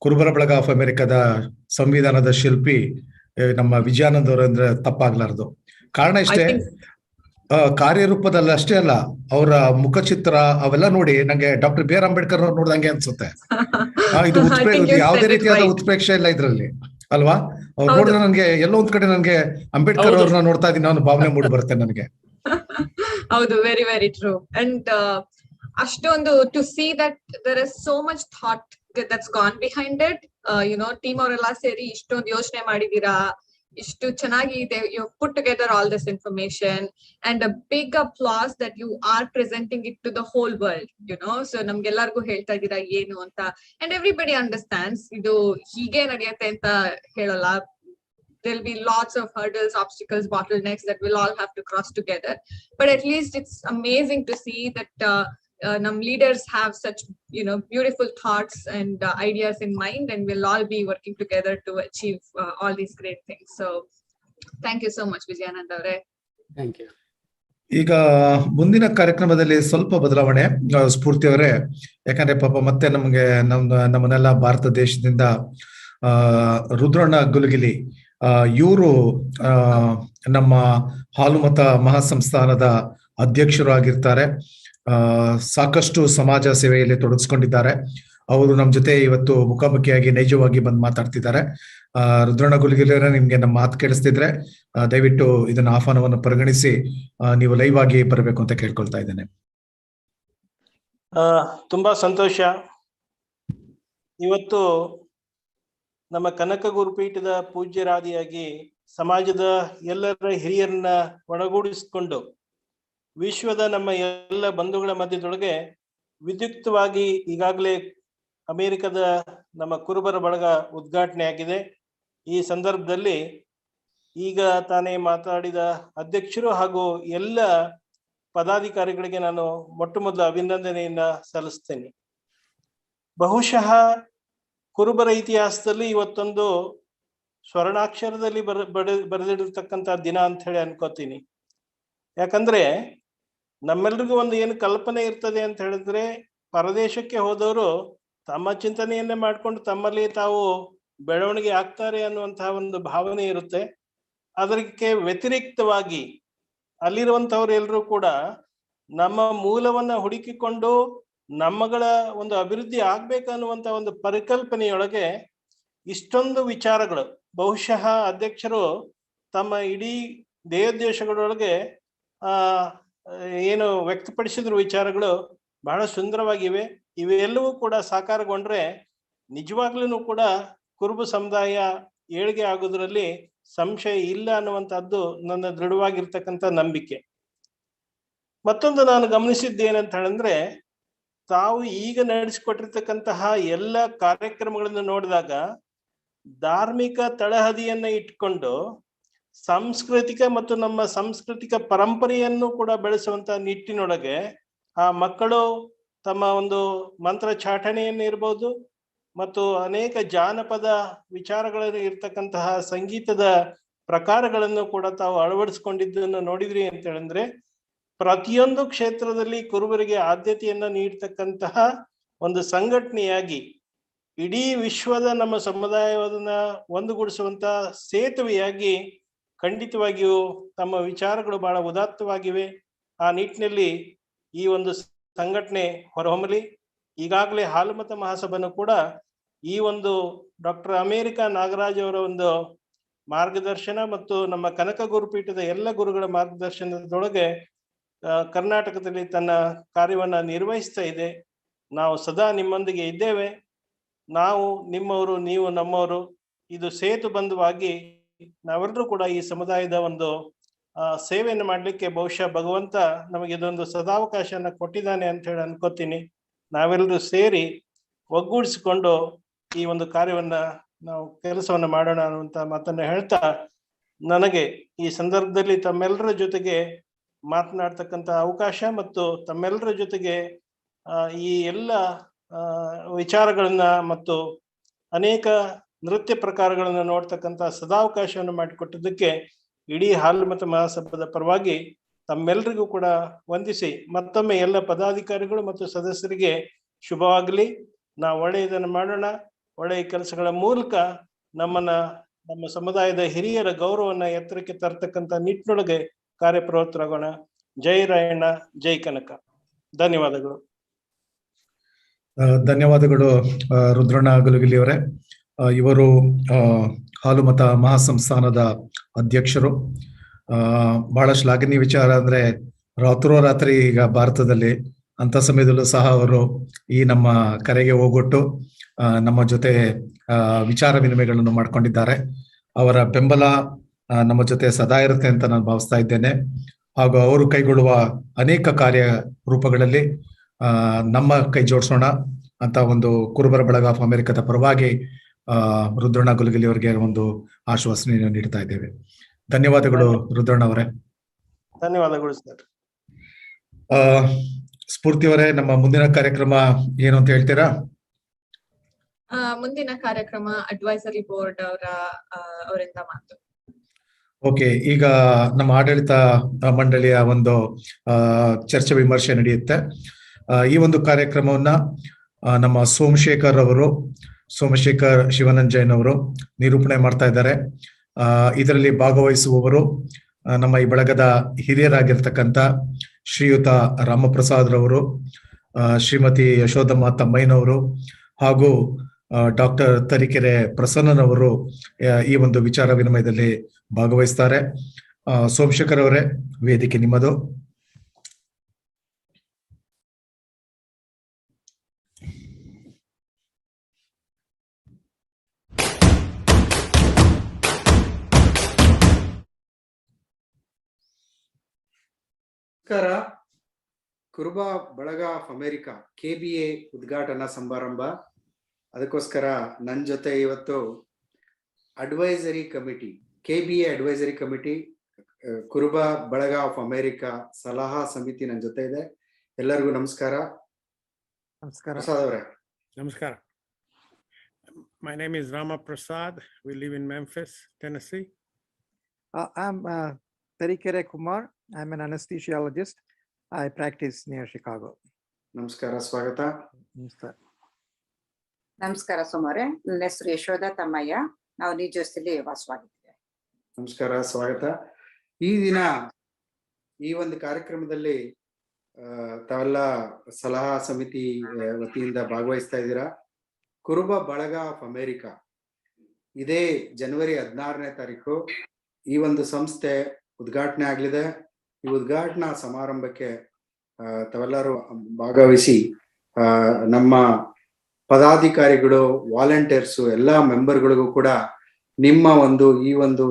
ಕುರುಬರ ಬಳಗ ಆಫ್ ಅಮೆರಿಕದ ಸಂವಿಧಾನದ ಶಿಲ್ಪಿ ನಮ್ಮ ವಿಜಯಾನಂದ್ ಅವರು ಅಂದ್ರೆ ತಪ್ಪಾಗ್ಲಾರ್ದು. ಕಾರಣ ಇಷ್ಟೇ, ಕಾರ್ಯರೂಪದಲ್ಲಿ ಅಷ್ಟೇ ಅಲ್ಲ, ಅವರ ಮುಖಚಿತ್ರ ಅವೆಲ್ಲ ನೋಡಿ ನಂಗೆ ಡಾಕ್ಟರ್ BR ಅಂಬೇಡ್ಕರ್ ಅವ್ರು ನೋಡ್ದಂಗೆ ಅನ್ಸುತ್ತೆ. ಇದು ಯಾವುದೇ ರೀತಿಯಾದ ಉತ್ಪ್ರೇಕ್ಷೆ ಇಲ್ಲ ಇದ್ರಲ್ಲಿ ಅಲ್ವಾ? ಅವ್ರು ನೋಡಿದ್ರೆ ನನ್ಗೆ ಎಲ್ಲೋ ಒಂದ್ ಕಡೆ ನನ್ಗೆ ಅಂಬೇಡ್ಕರ್ ಅವ್ರನ್ನ ನೋಡ್ತಾ ಇದೀನಿ ಅನ್ನೋ ಭಾವನೆ ಮೂಡಿ ಬರುತ್ತೆ ನನಗೆ. ಹೌದು, ವೆರಿ ವೆರಿ ಟ್ರೂ. ಅಂಡ್ ಅಷ್ಟೊಂದು to see that there is so much thought that's gone behind it. Team ಅವರೆಲ್ಲ ಸೇರಿ ಇಷ್ಟೊಂದು ಯೋಚನೆ ಮಾಡಿದೀರಾ, Ishtu chanagi you put together all this information, and a big applause that you are presenting it to the whole world, so namgellargu ಹೇಳ್ತಾ ಇದೀರಾ ಏನು ಅಂತ, and everybody understands ಇದು ಹೀಗೆ ನಡೆಯುತ್ತೆ ಅಂತ ಹೇಳಲ್ಲ. There'll be lots of hurdles, obstacles, bottlenecks that we'll all have to cross together, but at least it's amazing to see that nam leaders have such beautiful thoughts and ideas in mind, and we'll all be working together to achieve all these great things. So thank you so much, Vijayanand avare. Thank you. ಈಗ ಮುಂದಿನ ಕಾರ್ಯಕ್ರಮದಲ್ಲಿ ಸ್ವಲ್ಪ ಬದಲಾವಣೆ ಸ್ಫೂರ್ತಿ ಅವರೇ, ಯಾಕಂದ್ರೆ ಪಾಪ ಮತ್ತೆ ನಮ್ಗೆ ನಮ್ಮನ್ನೆಲ್ಲ ಭಾರತ ದೇಶದಿಂದ ರುದ್ರಣ್ಣ ಗುಲಗಿಲಿ ಇವರು ನಮ್ಮ ಹಾಲುಮತ ಮಹಾಸಂಸ್ಥಾನದ ಅಧ್ಯಕ್ಷರು ಆಗಿರ್ತಾರೆ. ಸಾಕಷ್ಟು ಸಮಾಜ ಸೇವೆಯಲ್ಲಿ ತೊಡಗಿಸ್ಕೊಂಡಿದ್ದಾರೆ. ಅವರು ನಮ್ಮ ಜೊತೆ ಇವತ್ತು ಮುಖಾಮುಖಿಯಾಗಿ ನೈಜವಾಗಿ ಬಂದು ಮಾತಾಡ್ತಿದ್ದಾರೆ. ರುದ್ರಣ್ಣ ಗುಲಗಿಲಿಯವರೇ, ನಿಮ್ಗೆ ನಮ್ಮ ಮಾತು ಕೇಳಿಸ್ತಿದ್ರೆ ದಯವಿಟ್ಟು ಇದನ್ನ ಆಹ್ವಾನವನ್ನು ಪರಿಗಣಿಸಿ ನೀವು ಲೈವ್ ಆಗಿ ಬರಬೇಕು ಅಂತ ಕೇಳ್ಕೊಳ್ತಾ ಇದ್ದೇನೆ. ತುಂಬಾ ಸಂತೋಷ. ಇವತ್ತು ನಮ್ಮ ಕನಕ ಗುರುಪೀಠದ ಪೂಜ್ಯರಾದಿಯಾಗಿ ಸಮಾಜದ ಎಲ್ಲರ ಹಿರಿಯರನ್ನ ಒಳಗೂಡಿಸಿಕೊಂಡು ವಿಶ್ವದ ನಮ್ಮ ಎಲ್ಲ ಬಂಧುಗಳ ಮಧ್ಯದೊಳಗೆ ವಿದ್ಯುಕ್ತವಾಗಿ ಈಗಾಗಲೇ ಅಮೆರಿಕದ ನಮ್ಮ ಕುರುಬರ ಬಳಗ ಉದ್ಘಾಟನೆ ಆಗಿದೆ. ಈ ಸಂದರ್ಭದಲ್ಲಿ ಈಗ ತಾನೇ ಮಾತಾಡಿದ ಅಧ್ಯಕ್ಷರು ಹಾಗೂ ಎಲ್ಲ ಪದಾಧಿಕಾರಿಗಳಿಗೆ ನಾನು ಮೊಟ್ಟ ಮೊದಲು ಅಭಿನಂದನೆಯನ್ನ ಸಲ್ಲಿಸ್ತೇನೆ. ಬಹುಶಃ ಕುರುಬರ ಇತಿಹಾಸದಲ್ಲಿ ಇವತ್ತೊಂದು ಸ್ವರ್ಣಾಕ್ಷರದಲ್ಲಿ ಬರೆದಿಡಿರ್ತಕ್ಕಂಥ ದಿನ ಅಂತ ಹೇಳಿ ಅನ್ಕೋತೀನಿ. ಯಾಕಂದ್ರೆ ನಮ್ಮೆಲ್ರಿಗೂ ಒಂದು ಏನು ಕಲ್ಪನೆ ಇರ್ತದೆ ಅಂತ ಹೇಳಿದ್ರೆ, ಪರದೇಶಕ್ಕೆ ಹೋದವರು ತಮ್ಮ ಚಿಂತನೆಯನ್ನೇ ಮಾಡ್ಕೊಂಡು ತಮ್ಮಲ್ಲಿ ತಾವು ಬೆಳವಣಿಗೆ ಆಗ್ತಾರೆ ಅನ್ನುವಂತಹ ಒಂದು ಭಾವನೆ ಇರುತ್ತೆ. ಅದಕ್ಕೆ ವ್ಯತಿರಿಕ್ತವಾಗಿ ಅಲ್ಲಿರುವಂತವ್ರು ಎಲ್ಲರೂ ಕೂಡ ನಮ್ಮ ಮೂಲವನ್ನ ಹುಡುಕಿಕೊಂಡು ನಮ್ಮಗಳ ಒಂದು ಅಭಿವೃದ್ಧಿ ಆಗ್ಬೇಕನ್ನುವಂತ ಒಂದು ಪರಿಕಲ್ಪನೆಯೊಳಗೆ ಇಷ್ಟೊಂದು ವಿಚಾರಗಳು, ಬಹುಶಃ ಅಧ್ಯಕ್ಷರು ತಮ್ಮ ಇಡೀ ದೇಶಗಳೊಳಗೆ ಏನು ವ್ಯಕ್ತಪಡಿಸಿದ್ರು ವಿಚಾರಗಳು ಬಹಳ ಸುಂದರವಾಗಿವೆ. ಇವೆಲ್ಲವೂ ಕೂಡ ಸಾಕಾರಗೊಂಡ್ರೆ ನಿಜವಾಗ್ಲೂ ಕೂಡ ಕುರುಬ ಸಮುದಾಯ ಏಳಿಗೆ ಆಗೋದ್ರಲ್ಲಿ ಸಂಶಯ ಇಲ್ಲ ಅನ್ನುವಂಥದ್ದು ನನ್ನ ದೃಢವಾಗಿರ್ತಕ್ಕಂಥ ನಂಬಿಕೆ. ಮತ್ತೊಂದು ನಾನು ಗಮನಿಸಿದ್ದೇನಂತ ಹೇಳಿದ್ರೆ, ತಾವು ಈಗ ನಡೆಸಿಕೊಟ್ಟಿರ್ತಕ್ಕಂತಹ ಎಲ್ಲ ಕಾರ್ಯಕ್ರಮಗಳನ್ನು ನೋಡಿದಾಗ ಧಾರ್ಮಿಕ ತಳಹದಿಯನ್ನ ಇಟ್ಕೊಂಡು ಸಾಂಸ್ಕೃತಿಕ ಮತ್ತು ನಮ್ಮ ಸಾಂಸ್ಕೃತಿಕ ಪರಂಪರೆಯನ್ನು ಕೂಡ ಬೆಳೆಸುವಂತ ನಿಟ್ಟಿನೊಳಗೆ ಆ ಮಕ್ಕಳು ತಮ್ಮ ಒಂದು ಮಂತ್ರ ಚಾಟಣೆಯನ್ನು ಇರ್ಬೋದು ಮತ್ತು ಅನೇಕ ಜಾನಪದ ವಿಚಾರಗಳಲ್ಲಿ ಇರ್ತಕ್ಕಂತಹ ಸಂಗೀತದ ಪ್ರಕಾರಗಳನ್ನು ಕೂಡ ತಾವು ಅಳವಡಿಸ್ಕೊಂಡಿದ್ದನ್ನು ನೋಡಿದ್ರಿ ಅಂತ ಹೇಳಿದ್ರೆ, ಪ್ರತಿಯೊಂದು ಕ್ಷೇತ್ರದಲ್ಲಿ ಕುರುಬರಿಗೆ ಆದ್ಯತೆಯನ್ನ ನೀಡ್ತಕ್ಕಂತಹ ಒಂದು ಸಂಘಟನೆಯಾಗಿ ಇಡೀ ವಿಶ್ವದ ನಮ್ಮ ಸಮುದಾಯವನ್ನ ಒಂದುಗೂಡಿಸುವಂತ ಸೇತುವೆಯಾಗಿ ಖಂಡಿತವಾಗಿಯೂ ತಮ್ಮ ವಿಚಾರಗಳು ಬಹಳ ಉದಾತ್ತವಾಗಿವೆ. ಆ ನಿಟ್ಟಿನಲ್ಲಿ ಈ ಒಂದು ಸಂಘಟನೆ ಹೊರಹೊಮ್ಮಲಿ. ಈಗಾಗಲೇ ಹಾಲುಮತ ಮಹಾಸಭೆಯನ್ನು ಕೂಡ ಈ ಒಂದು ಡಾಕ್ಟರ್ ಅಮೇರಿಕಾ ನಾಗರಾಜ್ ಅವರ ಒಂದು ಮಾರ್ಗದರ್ಶನ ಮತ್ತು ನಮ್ಮ ಕನಕ ಗುರುಪೀಠದ ಎಲ್ಲ ಗುರುಗಳ ಮಾರ್ಗದರ್ಶನದೊಳಗೆ ಕರ್ನಾಟಕದಲ್ಲಿ ತನ್ನ ಕಾರ್ಯವನ್ನ ನಿರ್ವಹಿಸ್ತಾ ಇದೆ. ನಾವು ಸದಾ ನಿಮ್ಮೊಂದಿಗೆ ಇದ್ದೇವೆ. ನಾವು ನಿಮ್ಮವರು, ನೀವು ನಮ್ಮವರು. ಇದು ಸೇತು ಬಂಧವಾಗಿ ನಾವೆಲ್ಲರೂ ಕೂಡ ಈ ಸಮುದಾಯದ ಒಂದು ಸೇವೆಯನ್ನು ಮಾಡ್ಲಿಕ್ಕೆ ಬಹುಶಃ ಭಗವಂತ ನಮಗೆ ಇದೊಂದು ಸದಾವಕಾಶನ ಕೊಟ್ಟಿದ್ದಾನೆ ಅಂತ ಹೇಳಿ ಅನ್ಕೋತೀನಿ. ನಾವೆಲ್ಲರೂ ಸೇರಿ ಒಗ್ಗೂಡಿಸಿಕೊಂಡು ಈ ಒಂದು ಕಾರ್ಯವನ್ನ ನಾವು ಕೆಲಸವನ್ನ ಮಾಡೋಣ ಅನ್ನುವಂತ ಮಾತನ್ನ ಹೇಳ್ತಾ, ನನಗೆ ಈ ಸಂದರ್ಭದಲ್ಲಿ ತಮ್ಮೆಲ್ಲರ ಜೊತೆಗೆ ಮಾತನಾಡ್ತಕ್ಕಂಥ ಅವಕಾಶ ಮತ್ತು ತಮ್ಮೆಲ್ಲರ ಜೊತೆಗೆ ಈ ಎಲ್ಲ ವಿಚಾರಗಳನ್ನ ಮತ್ತು ಅನೇಕ ನೃತ್ಯ ಪ್ರಕಾರಗಳನ್ನ ನೋಡ್ತಕ್ಕಂಥ ಸದಾವಕಾಶವನ್ನು ಮಾಡಿಕೊಟ್ಟಿದ್ದಕ್ಕೆ ಇಡೀ ಹಾಲುಮತ ಮಹಾಸಭಾದ ಪರವಾಗಿ ತಮ್ಮೆಲ್ಲರಿಗೂ ಕೂಡ ವಂದಿಸಿ ಮತ್ತೊಮ್ಮೆ ಎಲ್ಲ ಪದಾಧಿಕಾರಿಗಳು ಮತ್ತು ಸದಸ್ಯರಿಗೆ ಶುಭವಾಗಲಿ. ನಾವು ಒಳ್ಳೆಯದನ್ನು ಮಾಡೋಣ. ಒಳ್ಳೆಯ ಕೆಲಸಗಳ ಮೂಲಕ ನಮ್ಮ ಸಮುದಾಯದ ಹಿರಿಯರ ಗೌರವವನ್ನ ಎತ್ತರಕ್ಕೆ ತರ್ತಕ್ಕಂಥ ನಿಟ್ಟಿನೊಳಗೆ ಕಾರ್ಯಪ್ರವೃತ್ತರಾಗೋಣ. ಜೈ ರಾಯಣ್ಣ, ಜೈ ಕನಕ. ಧನ್ಯವಾದಗಳು. ಧನ್ಯವಾದಗಳು ರುದ್ರಣ್ಣ ಗುಲಗಿಲಿ ಅವರೇ. ಇವರು ಹಾಲುಮತ ಮಹಾಸಂಸ್ಥಾನದ ಅಧ್ಯಕ್ಷರು. ಬಹಳ ಶ್ಲಾಘನೀಯ ವಿಚಾರ ಅಂದ್ರೆ ರಾತ್ರೋರಾತ್ರಿ ಈಗ ಭಾರತದಲ್ಲಿ ಅಂತ ಸಮಯದಲ್ಲೂ ಸಹ ಅವರು ಈ ನಮ್ಮ ಕರೆಗೆ ಹೋಗೊಟ್ಟು ನಮ್ಮ ಜೊತೆ ವಿಚಾರ ವಿನಿಮಯಗಳನ್ನು ಮಾಡ್ಕೊಂಡಿದ್ದಾರೆ. ಅವರ ಬೆಂಬಲ ನಮ್ಮ ಜೊತೆ ಸದಾ ಇರುತ್ತೆ ಅಂತ ನಾನು ಭಾವಿಸ್ತಾ ಇದ್ದೇನೆ. ಹಾಗೂ ಅವರು ಕೈಗೊಳ್ಳುವ ಅನೇಕ ಕಾರ್ಯ ರೂಪಗಳಲ್ಲಿ ನಮ್ಮ ಕೈ ಜೋಡಿಸೋಣ ಅಂತ ಒಂದು ಕುರುಬರ ಬಳಗ ಆಫ್ ಅಮೆರಿಕದ ಪರವಾಗಿ ರುದ್ರಣ್ಣ ಗುಲಗಲಿ ಅವರಿಗೆ ಒಂದು ಆಶ್ವಾಸನೆಯನ್ನು ನೀಡ್ತಾ ಇದ್ದೇವೆ. ಧನ್ಯವಾದಗಳು ರುದ್ರಣ್ಣ ಅವರೇ. ಧನ್ಯವಾದಗಳು ಸರ್. ಸ್ಫೂರ್ತಿ ಅವರೇ, ನಮ್ಮ ಮುಂದಿನ ಕಾರ್ಯಕ್ರಮ ಏನು ಅಂತ ಹೇಳ್ತೀರಾ? ಮುಂದಿನ ಕಾರ್ಯಕ್ರಮ ಅಡ್ವೈಸರಿ ಬೋರ್ಡ್ ಅವರಿಂದ ಮಾತು. ಓಕೆ, ಈಗ ನಮ್ಮ ಆಡಳಿತ ಮಂಡಳಿಯ ಒಂದು ಚರ್ಚೆ ವಿಮರ್ಶೆ ನಡೆಯುತ್ತೆ. ಈ ಒಂದು ಕಾರ್ಯಕ್ರಮವನ್ನ ನಮ್ಮ ಸೋಮಶೇಖರ್ ಶಿವನಂಜಯನ್ ಅವರು ನಿರೂಪಣೆ ಮಾಡ್ತಾ ಇದ್ದಾರೆ. ಇದರಲ್ಲಿ ಭಾಗವಹಿಸುವವರು ನಮ್ಮ ಈ ಬಳಗದ ಹಿರಿಯರಾಗಿರ್ತಕ್ಕಂಥ ಶ್ರೀಯುತ ರಾಮಪ್ರಸಾದ್ ರವರು, ಶ್ರೀಮತಿ ಯಶೋಧಮ್ಮ ತಮ್ಮಯ್ಯನವರು ಹಾಗೂ ಡಾಕ್ಟರ್ ತರೀಕೆರೆ ಪ್ರಸನ್ನನವರು ಈ ಒಂದು ವಿಚಾರ ವಿನಿಮಯದಲ್ಲಿ ಭಾಗವಹಿಸ್ತಾರೆ. ಸೋಮಶೇಖರ್ ಅವರೇ, ವೇದಿಕೆ ನಿಮ್ಮದು. ನಮಸ್ಕಾರ. ಕುರುಬ ಬಳಗ ಆಫ್ ಅಮೆರಿಕಾ KBA ಉದ್ಘಾಟನಾ ಸಮಾರಂಭ. ಅದಕ್ಕೋಸ್ಕರ ನನ್ನ ಜೊತೆ ಇವತ್ತು advisory committee, KBA advisory committee, ಕುರುಬ ಬಳಗ ಆಫ್ ಅಮೆರಿಕಾ ಸಲಹಾ ಸಮಿತಿ ನನ್ನ ಜೊತೆ ಇದೆ. ಎಲ್ಲರಿಗೂ ನಮಸ್ಕಾರ. ನಮಸ್ಕಾರ. ಪ್ರಸಾದ್ ಅವರೇ. ನಮಸ್ಕಾರ. My name is Rama Prasad. We live in Memphis, Tennessee. I'm Tarikere Kumar. I'm an anesthesiologist. I practice near Chicago. ನಮಸ್ಕಾರ, ಸ್ವಾಗತ. ನಮಸ್ಕಾರ. ನಮಸ್ಕಾರ ಸುಮಾರೆ. ನನ್ನ ಹೆಸರು ಯಶೋಧ ತಮ್ಮಯ್ಯ. ನಾವು ನಿಜಸ್ಥಿಲಿ ವಾಸವಾಗಿದ್ದೇವೆ. ನಮಸ್ಕಾರ, ಸ್ವಾಗತ. ಈ ದಿನ ಈ ಒಂದು ಕಾರ್ಯಕ್ರಮದಲ್ಲಿ ತಾವೆಲ್ಲ ಸಲಹಾ ಸಮಿತಿ ವತಿಯಿಂದ ಭಾಗವಹಿಸ್ತಾ ಇದ್ದೀರಾ. ಕುರುಬ ಬಳಗ ಆಫ್ ಅಮೆರಿಕಾ ಇದೇ ಜನವರಿ 16ನೇ ತಾರೀಕು ಈ ಒಂದು ಸಂಸ್ಥೆ ಉದ್ಘಾಟನೆ ಆಗಲಿದೆ. ಈ ಉದ್ಘಾಟನಾ ಸಮಾರಂಭಕ್ಕೆ ತಾವೆಲ್ಲರೂ ಭಾಗವಹಿಸಿ ನಮ್ಮ ಪದಾಧಿಕಾರಿಗಳು, ವಾಲಂಟಿಯರ್ಸು, ಎಲ್ಲ ಮೆಂಬರ್ಗಳಿಗೂ ಕೂಡ ನಿಮ್ಮ ಈ ಒಂದು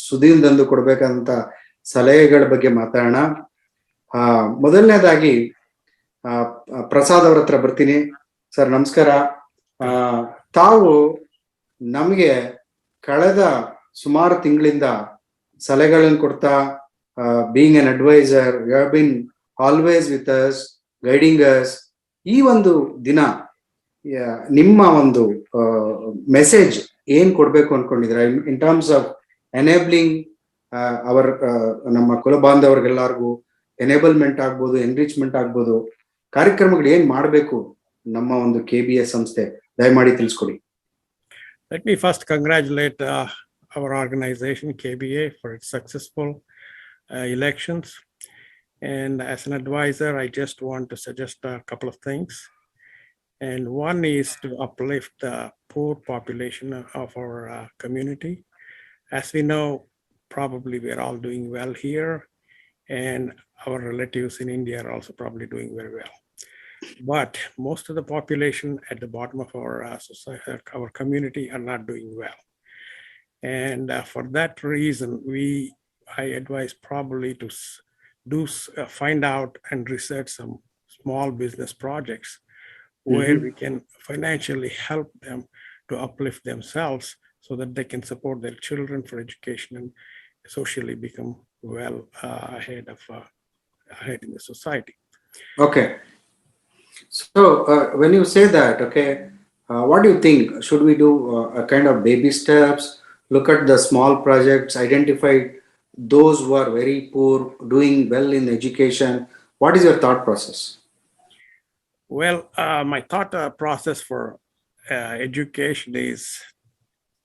ಸುದ್ದಿಯಿಂದಂದು ಕೊಡ್ಬೇಕಂತ ಸಲಹೆಗಳ ಬಗ್ಗೆ ಮಾತಾಡೋಣ. ಮೊದಲನೇದಾಗಿ ಪ್ರಸಾದ್ ಅವ್ರ ಹತ್ರ ಬರ್ತೀನಿ. ಸರ್ ನಮಸ್ಕಾರ. ತಾವು ನಮಗೆ ಕಳೆದ ಸುಮಾರು ತಿಂಗಳಿಂದ ಸಲಹೆಗಳನ್ನು ಕೊಡ್ತಾ, being an advisor, you have been always with us, guiding us. ಈ ಒಂದು ದಿನ ನಿಮ್ಮ ಒಂದು ಮೆಸೇಜ್ ಏನ್ ಕೊಡ್ಬೇಕು ಅನ್ಕೊಂಡಿದ್ರ in terms of enabling our ನಮ್ಮ ಕುಲ ಬಾಂಧವರಿಗೆಲ್ಲರಿಗೂ ಎನೇಬಲ್ಮೆಂಟ್ ಆಗ್ಬೋದು, ಎನ್ರಿಚ್ಮೆಂಟ್ ಆಗ್ಬೋದು, ಕಾರ್ಯಕ್ರಮಗಳು ಏನ್ ಮಾಡಬೇಕು ನಮ್ಮ ಒಂದು KBA ಸಂಸ್ಥೆ, ದಯಮಾಡಿ ತಿಳಿಸ್ಕೊಡಿ. Let me first congratulate our organization KBA for its successful elections. And as an advisor, I just want to suggest a couple of things. And one is to uplift the poor population of our community. As we know, probably we are all doing well here, and our relatives in India are also probably doing very well. But most of the population at the bottom of our society, our community, are not doing well. And for that reason, I advise probably to find out and research some small business projects where we can financially help them to uplift themselves so that they can support their children for education and socially become well ahead in the society. Okay. So when you say that, okay, what do you think? Should we do a kind of baby steps, look at the small projects, identify those who are very poor, doing well in education? What is your thought process? Well, my thought process for education is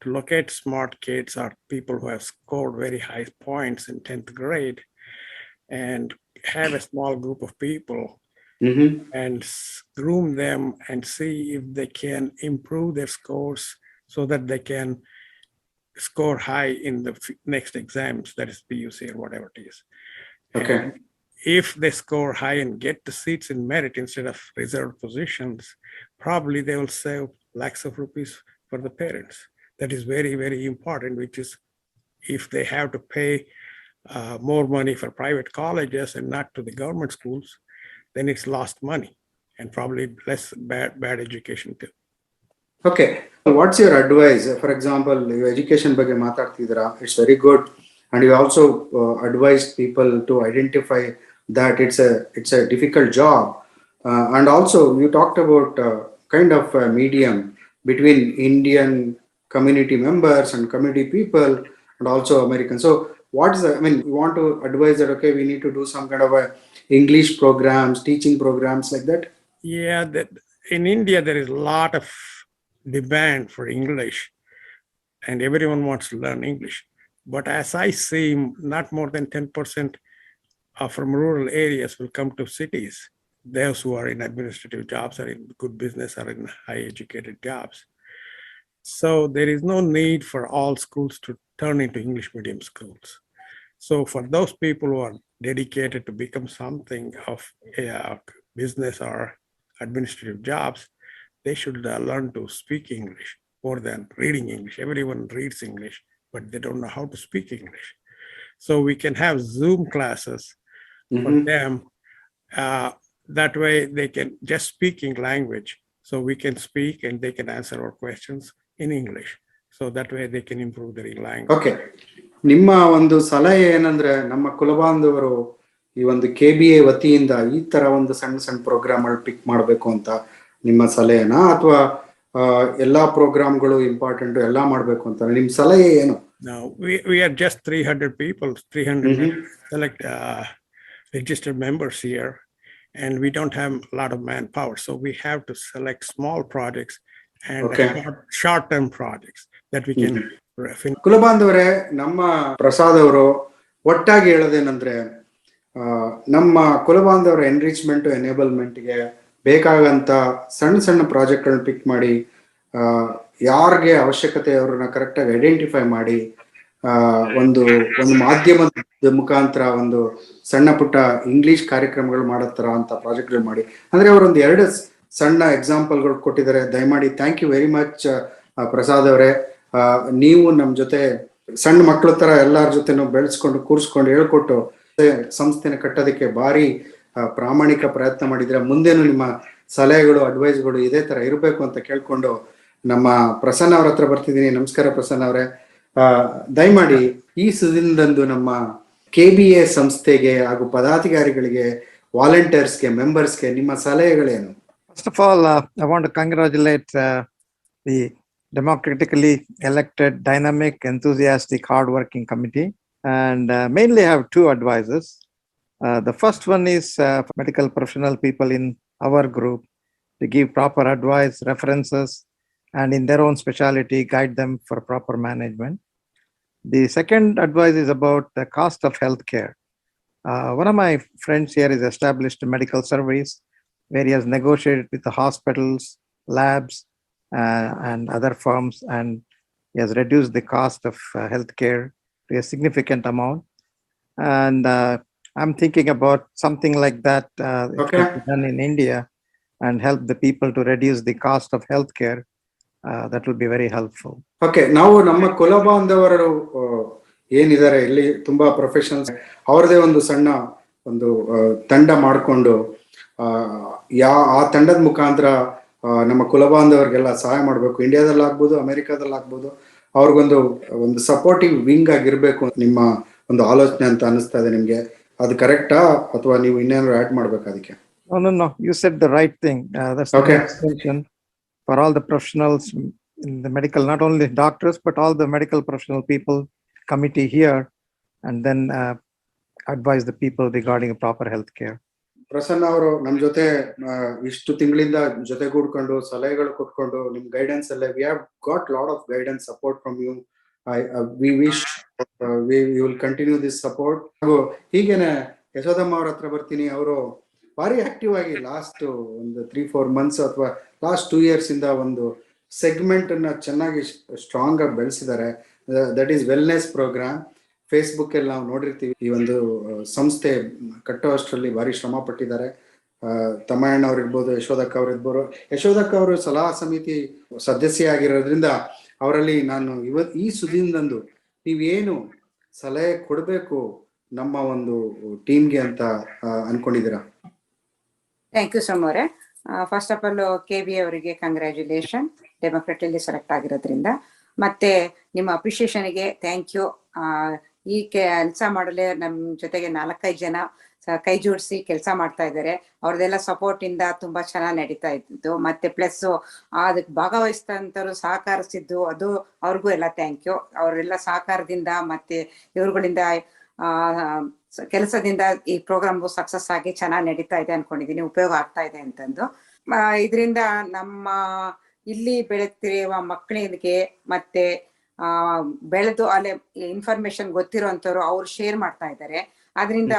to locate smart kids or people who have scored very high points in 10th grade and have a small group of people and groom them and see if they can improve their scores so that they can score high in the next exams, that is PUC or whatever it is. Okay. And if they score high and get the seats in merit instead of reserved positions, probably they will save lakhs of rupees for the parents. That is very, very important, which is if they have to pay more money for private colleges and not to the government schools, then it's lost money and probably less bad education too. Okay, what's your advice? For example, your education ಬಗ್ಗೆ ಮಾತಾಡ್ತಿದ್ದೀರಾ, it's very good, and you also advised people to identify that it's a difficult job, and also you talked about kind of a medium between Indian community members and community people and also American. So what is the, I mean, you want to advise that, okay, we need to do some kind of a English programs, teaching programs like that? Yeah, that in India there is a lot of demand for English and everyone wants to learn English. But as I see, not more than 10% from rural areas will come to cities. Those who are in administrative jobs or in good business or in high educated jobs. So there is no need for all schools to turn into English medium schools. So for those people who are dedicated to become something of a business or administrative jobs, they should learn to speak English more than reading English. Everyone reads English, but they don't know how to speak English. So we can have Zoom classes for them. That way they can just speaking language. So we can speak and they can answer our questions in English. So that way they can improve their language. Okay. ನಿಮ್ಮ ಒಂದು ಸಲಹೆ ಏನಂದ್ರೆ, ನಮ್ಮ ಕುಲಬಾಂಧವರು ಈ ಒಂದು KBA ವತಿಯಿಂದ ಈ ತರ ಒಂದು ಸಣ್ಣ ಸಣ್ಣ ಪ್ರೋಗ್ರಾಮ್ಗಳು ಪಿಕ್ ಮಾಡಬೇಕು ಅಂತ ನಿಮ್ಮ ಸಲಹೆನಾ, ಅಥವಾ ಎಲ್ಲಾ ಪ್ರೋಗ್ರಾಮ್ಗಳು ಇಂಪಾರ್ಟೆಂಟ್ ಎಲ್ಲಾ ಮಾಡಬೇಕು ಅಂತ ನಿಮ್ಮ ಸಲಹೆ ಏನು? No, we are just 300 people, 300 select registered members here, and we don't have a lot of manpower. So we have to select small projects and short-term projects that we can finish. ಕುಲಬಾಂಧವರೇ, ನಮ್ಮ ಪ್ರಸಾದ್ ಅವರು ಒಟ್ಟಾಗಿ ಹೇಳೋದೇನಂದ್ರೆ, ನಮ್ಮ ಕುಲಬಾಂಧವರ enrichment ಎನೇಬಲ್ಮೆಂಟ್ಗೆ ಬೇಕಾಗಂತ ಸಣ್ಣ ಸಣ್ಣ ಪ್ರಾಜೆಕ್ಟ್ಗಳನ್ನ ಪಿಕ್ ಮಾಡಿ, ಯಾರಿಗೆ ಅವಶ್ಯಕತೆ ಅವ್ರನ್ನ ಕರೆಕ್ಟಾಗಿ ಐಡೆಂಟಿಫೈ ಮಾಡಿ, ಒಂದು ಮಾಧ್ಯಮದ ಮುಖಾಂತರ ಒಂದು ಸಣ್ಣ ಪುಟ್ಟ ಇಂಗ್ಲಿಷ್ ಕಾರ್ಯಕ್ರಮಗಳು ಮಾಡತ್ತರ ಅಂತ ಪ್ರಾಜೆಕ್ಟ್ಗಳು ಮಾಡಿ, ಅಂದ್ರೆ ಅವರೊಂದು 2 ಸಣ್ಣ ಎಕ್ಸಾಂಪಲ್ಗಳು ಕೊಟ್ಟಿದ್ದಾರೆ. ದಯಮಾಡಿ thank you very much Prasad ಅವರೇ. ನೀವು ನಮ್ಮ ಜೊತೆ ಸಣ್ಣ ಮಕ್ಕಳ ತರ ಎಲ್ಲಾರ ಜೊತೆನೂ ಬೆಳೆಸ್ಕೊಂಡು ಕೂರಿಸ್ಕೊಂಡು ಹೇಳ್ಕೊಟ್ಟು ಸಂಸ್ಥೆನ ಕಟ್ಟೋದಕ್ಕೆ ಭಾರಿ ಪ್ರಾಮಾಣಿಕ ಪ್ರಯತ್ನ ಮಾಡಿದ್ರೆ, ಮುಂದೇನು ನಿಮ್ಮ ಸಲಹೆಗಳು ಅಡ್ವೈಸ್ಗಳು ಇದೇ ತರ ಇರಬೇಕು ಅಂತ ಕೇಳ್ಕೊಂಡು ನಮ್ಮ ಪ್ರಸನ್ನ ಅವ್ರ ಹತ್ರ ಬರ್ತಿದ್ದೀನಿ. ನಮಸ್ಕಾರ ಪ್ರಸನ್ನ ಅವರೇ. ದಯಮಾಡಿ ಈ ಸುದಿನದಂದು ನಮ್ಮ KBA ಸಂಸ್ಥೆಗೆ ಹಾಗೂ ಪದಾಧಿಕಾರಿಗಳಿಗೆ, ವಾಲಂಟಿಯರ್ಸ್ಗೆ, ಮೆಂಬರ್ಸ್ಗೆ ನಿಮ್ಮ ಸಲಹೆಗಳೇನು? First of all, I want to congratulate the democratically elected, dynamic, enthusiastic, hardworking committee, and mainly I have 2 advisors. The first one is medical professional people in our group to give proper advice, references, and in their own specialty, guide them for proper management. The second advice is about the cost of healthcare. One of my friends here is established a medical service where he has negotiated with the hospitals, labs, and other firms, and he has reduced the cost of healthcare to a significant amount. And I'm thinking about something like that done in India and help the people to reduce the cost of healthcare. That will be very helpful. Okay, ನಾವು ನಮ್ಮ ಕುಲಬಾಂಧವರು ಏನಿದ್ದಾರೆ ಇಲ್ಲಿ ತುಂಬಾ professionals, ಅವ್ರದೇ ಒಂದು ಸಣ್ಣ ಒಂದು ತಂಡ ಮಾಡಿಕೊಂಡು ಆ ತಂಡದ ಮುಖಾಂತರ ನಮ್ಮ ಕುಲಬಾಂಧವರಿಗೆಲ್ಲ ಸಹಾಯ ಮಾಡಬೇಕು. ಇಂಡಿಯಾದಲ್ಲಾಗ್ಬೋದು, ಅಮೆರಿಕಾದಲ್ಲಾಗ್ಬೋದು, ಅವ್ರಿಗೊಂದು ಸಪೋರ್ಟಿವ್ ವಿಂಗ್ ಆಗಿರ್ಬೇಕು ನಿಮ್ಮ ಒಂದು ಆಲೋಚನೆ ಅಂತ ಅನಿಸ್ತಾ ಇದೆ. ನಿಮ್ಗೆ ಅದು ಕರೆಕ್ಟಾ, ಅಥವಾ ನೀವು ಇನ್ನೇನಾದ್ರು ಆಡ್ ಮಾಡ್ಬೇಕು ಅದಕ್ಕೆ? No, you said the right thing. That's the extension for all the professionals in the medical, not only doctors, but all the medical professional people committee here, and then advise the people regarding proper health care. Prasanna ಅವರು ನಮ್ಮ ಜೊತೆ ಇಷ್ಟು ತಿಂಗಳಿಂದ ಜೊತೆಗೂಡ್ಕೊಂಡು ಸಲಹೆಗಳು ಕೊಟ್ಕೊಂಡು ನಿಮ್ guidance ಎಲ್ಲ, we have got lot of guidance support from you. We wish we will continue this support. ಹಾಗೂ ಹೀಗೇನೆ ಯಶೋದಮ್ಮ ಅವ್ರ ಹತ್ರ ಬರ್ತೀನಿ. ಅವರು ಭಾರಿ ಆಕ್ಟಿವ್ ಆಗಿ ಲಾಸ್ಟ್ ಒಂದು 3-4 months ಅಥವಾ ಲಾಸ್ಟ್ 2 years ಇಂದ ಒಂದು ಸೆಗ್ಮೆಂಟ್ ಅನ್ನ ಚೆನ್ನಾಗಿ ಸ್ಟ್ರಾಂಗ್ ಆಗಿ ಬೆಳೆಸಿದ್ದಾರೆ. That is wellness programme. Facebook ಅಲ್ಲಿ ನಾವು ನೋಡಿರ್ತೀವಿ. ಈ ಒಂದು ಸಂಸ್ಥೆ ಕಟ್ಟೋ ಅಷ್ಟರಲ್ಲಿ ಭಾರಿ ಶ್ರಮ ಪಟ್ಟಿದ್ದಾರೆ. ತಮ್ಮಣ್ಣ ಅವ್ರು ಇರ್ಬೋದು, ಯಶೋದಕ್ಕ ಅವ್ರು ಇರ್ಬೋದು. ಯಶೋದಕ್ಕ ಅವರು ಸಲಹಾ ಸಮಿತಿ ಸದಸ್ಯ ಆಗಿರೋದ್ರಿಂದ ಅವರಲ್ಲಿ ನಾನು ಈ ಸುದಿನದಂದು ನೀವೇನು ಸಲಹೆ ಕೊಡಬೇಕು ನಮ್ಮ ಒಂದು ಟೀಮ್ಗೆ ಅಂತ ಅನ್ಕೊಂಡಿದ್ದೀರಾ? ಥ್ಯಾಂಕ್ ಯು ಸೋಮವಾರೆ. ಫಸ್ಟ್ ಆಫ್ ಆಲ್ KBA ಅವರಿಗೆ ಕಂಗ್ರ್ಯಾಚುಲೇಷನ್ ಡೆಮೋಕ್ರೆಟಲ್ಲಿ ಸೆಲೆಕ್ಟ್ ಆಗಿರೋದ್ರಿಂದ. ಮತ್ತೆ ನಿಮ್ಮ ಅಪ್ರಿಷಿಯೇಷನ್ಗೆ ಥ್ಯಾಂಕ್ ಯು. ಈ ಕೆಲಸ ಮಾಡಲು ನಮ್ಮ ಜೊತೆಗೆ 4-5 ಜನ ಕೈ ಜೋಡಿಸಿ ಕೆಲಸ ಮಾಡ್ತಾ ಇದ್ದಾರೆ. ಅವ್ರದ್ದೆಲ್ಲ ಸಪೋರ್ಟ್ ಇಂದ ತುಂಬಾ ಚೆನ್ನಾಗಿ ನಡೀತಾ ಇದ್ದು. ಮತ್ತೆ ಪ್ಲಸ್ ಅದಕ್ಕೆ ಭಾಗವಹಿಸಿದಂತರು ಸಹಕರಿಸಿದ್ದು ಅದು ಅವ್ರಿಗೂ ಎಲ್ಲ ಥ್ಯಾಂಕ್ ಯು. ಅವರೆಲ್ಲ ಸಹಕಾರದಿಂದ ಮತ್ತೆ ಇವ್ರುಗಳಿಂದ ಕೆಲಸದಿಂದ ಈ ಪ್ರೋಗ್ರಾಮ್ ಸಕ್ಸಸ್ ಆಗಿ ಚೆನ್ನಾಗಿ ನಡೀತಾ ಇದೆ ಅನ್ಕೊಂಡಿದೀನಿ, ಉಪಯೋಗ ಆಗ್ತಾ ಇದೆ ಅಂತಂದು. ಇದರಿಂದ ನಮ್ಮ ಇಲ್ಲಿ ಬೆಳೆತಿರುವ ಮಕ್ಕಳಿಗೆ ಮತ್ತೆ ಬೆಳೆದು ಅಲ್ಲೇ ಇನ್ಫಾರ್ಮೇಶನ್ ಗೊತ್ತಿರೋಂಥವ್ರು ಅವ್ರು ಶೇರ್ ಮಾಡ್ತಾ ಇದ್ದಾರೆ. ಅದರಿಂದ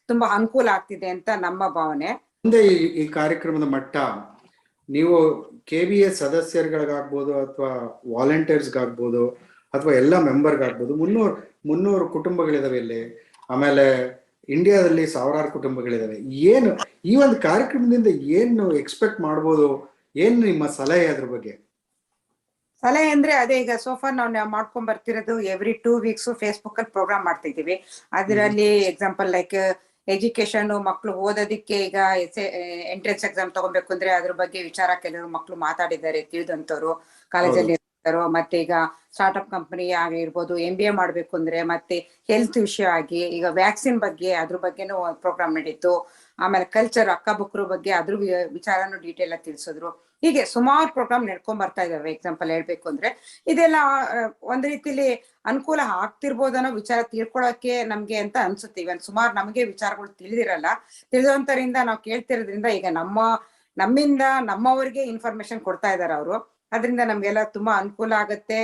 ತುಂಬಾ ಅನುಕೂಲ ಆಗ್ತಿದೆ ಅಂತ ನಮ್ಮ ಭಾವನೆ. ಮುಂದೆ ಈ ಕಾರ್ಯಕ್ರಮದ ಮಟ್ಟ ನೀವು KBA ಸದಸ್ಯರುಗಳಿಗಾಗ್ಬೋದು ಅಥವಾ ವಾಲಂಟಿಯರ್ಸ್ಗಾಗ್ಬೋದು ಅಥವಾ ಎಲ್ಲ ಮೆಂಬರ್ಗಾಗ್ಬೋದು, 300 ಕುಟುಂಬಗಳಿದಾವೆ ಇಲ್ಲಿ. ಆಮೇಲೆ ಇಂಡಿಯಾದಲ್ಲಿ 1000 ಕುಟುಂಬಗಳಿದಾವೆ. ಏನು ಈ ಒಂದು ಕಾರ್ಯಕ್ರಮದಿಂದ ಏನು ಎಕ್ಸ್ಪೆಕ್ಟ್ ಮಾಡ್ಬೋದು? ಏನು ನಿಮ್ಮ ಸಲಹೆ ಅದ್ರ ಬಗ್ಗೆ? ಸಲಹೆ ಅಂದ್ರೆ ಅದೇ, ಈಗ ಸೋಫಾ ನಾವು ಮಾಡ್ಕೊಂಡ್ ಬರ್ತಿರೋದು ಎವ್ರಿ 2 weeks ಫೇಸ್ಬುಕ್ ಅಲ್ಲಿ ಪ್ರೋಗ್ರಾಮ್ ಮಾಡ್ತಾ ಇದೀವಿ. ಅದರಲ್ಲಿ ಎಕ್ಸಾಂಪಲ್ ಲೈಕ್ ಎಜುಕೇಶನ್, ಮಕ್ಳು ಓದೋದಿಕ್ಕೆ ಈಗ ಎಂಟ್ರೆನ್ಸ್ ಎಕ್ಸಾಮ್ ತಗೊಬೇಕು ಅಂದ್ರೆ ಅದ್ರ ಬಗ್ಗೆ ವಿಚಾರ ಕೆಲವರು ಮಕ್ಳು ಮಾತಾಡಿದ್ದಾರೆ, ತಿಳಿದಂತವ್ರು ಕಾಲೇಜಲ್ಲಿ ಇರ್ತಾರೋ. ಮತ್ತೆ ಈಗ ಸ್ಟಾರ್ಟ್ಅಪ್ ಕಂಪನಿ ಆಗಿರ್ಬೋದು, MBA ಮಾಡ್ಬೇಕು ಅಂದ್ರೆ, ಮತ್ತೆ ಹೆಲ್ತ್ ವಿಷಯ ಆಗಿ ಈಗ ವ್ಯಾಕ್ಸಿನ್ ಬಗ್ಗೆ ಅದ್ರ ಬಗ್ಗೆನೂ ಪ್ರೋಗ್ರಾಮ್ ನಡೀತು. ಆಮೇಲೆ ಕಲ್ಚರ್ ಅಕ್ಕಬುಕ್ರ ಬಗ್ಗೆ ಅದ್ರ ವಿಚಾರನೂ ಡೀಟೇಲ್ ಆಗಿ ತಿಳಿಸಿದ್ರು. ಹೀಗೆ ಸುಮಾರು ಪ್ರೋಗ್ರಾಮ್ ನಡ್ಕೊಂಡ್ ಬರ್ತಾ ಇದಾವೆ. ಎಕ್ಸಾಂಪಲ್ ಹೇಳ್ಬೇಕು ಅಂದ್ರೆ ಇದೆಲ್ಲ ಒಂದ್ ರೀತಿಲಿ ಅನುಕೂಲ ಆಗ್ತಿರ್ಬೋದು ಅನ್ನೋ ವಿಚಾರ ತಿಳ್ಕೊಳಕ್ಕೆ ನಮ್ಗೆ ಅಂತ ಅನ್ಸುತ್ತೆ. ಇವನ್ ಸುಮಾರು ನಮಗೆ ವಿಚಾರಗಳು ತಿಳಿದಿರಲ್ಲ, ತಿಳಿದಂತರಿಂದ ನಾವು ಕೇಳ್ತಿರೋದ್ರಿಂದ ಈಗ ನಮ್ಮಿಂದ ನಮ್ಮವ್ರಿಗೆ ಇನ್ಫಾರ್ಮೇಶನ್ ಕೊಡ್ತಾ ಇದಾರೆ ಅವರು. ಅದರಿಂದ ನಮ್ಗೆಲ್ಲ ತುಂಬಾ ಅನುಕೂಲ ಆಗತ್ತೆ.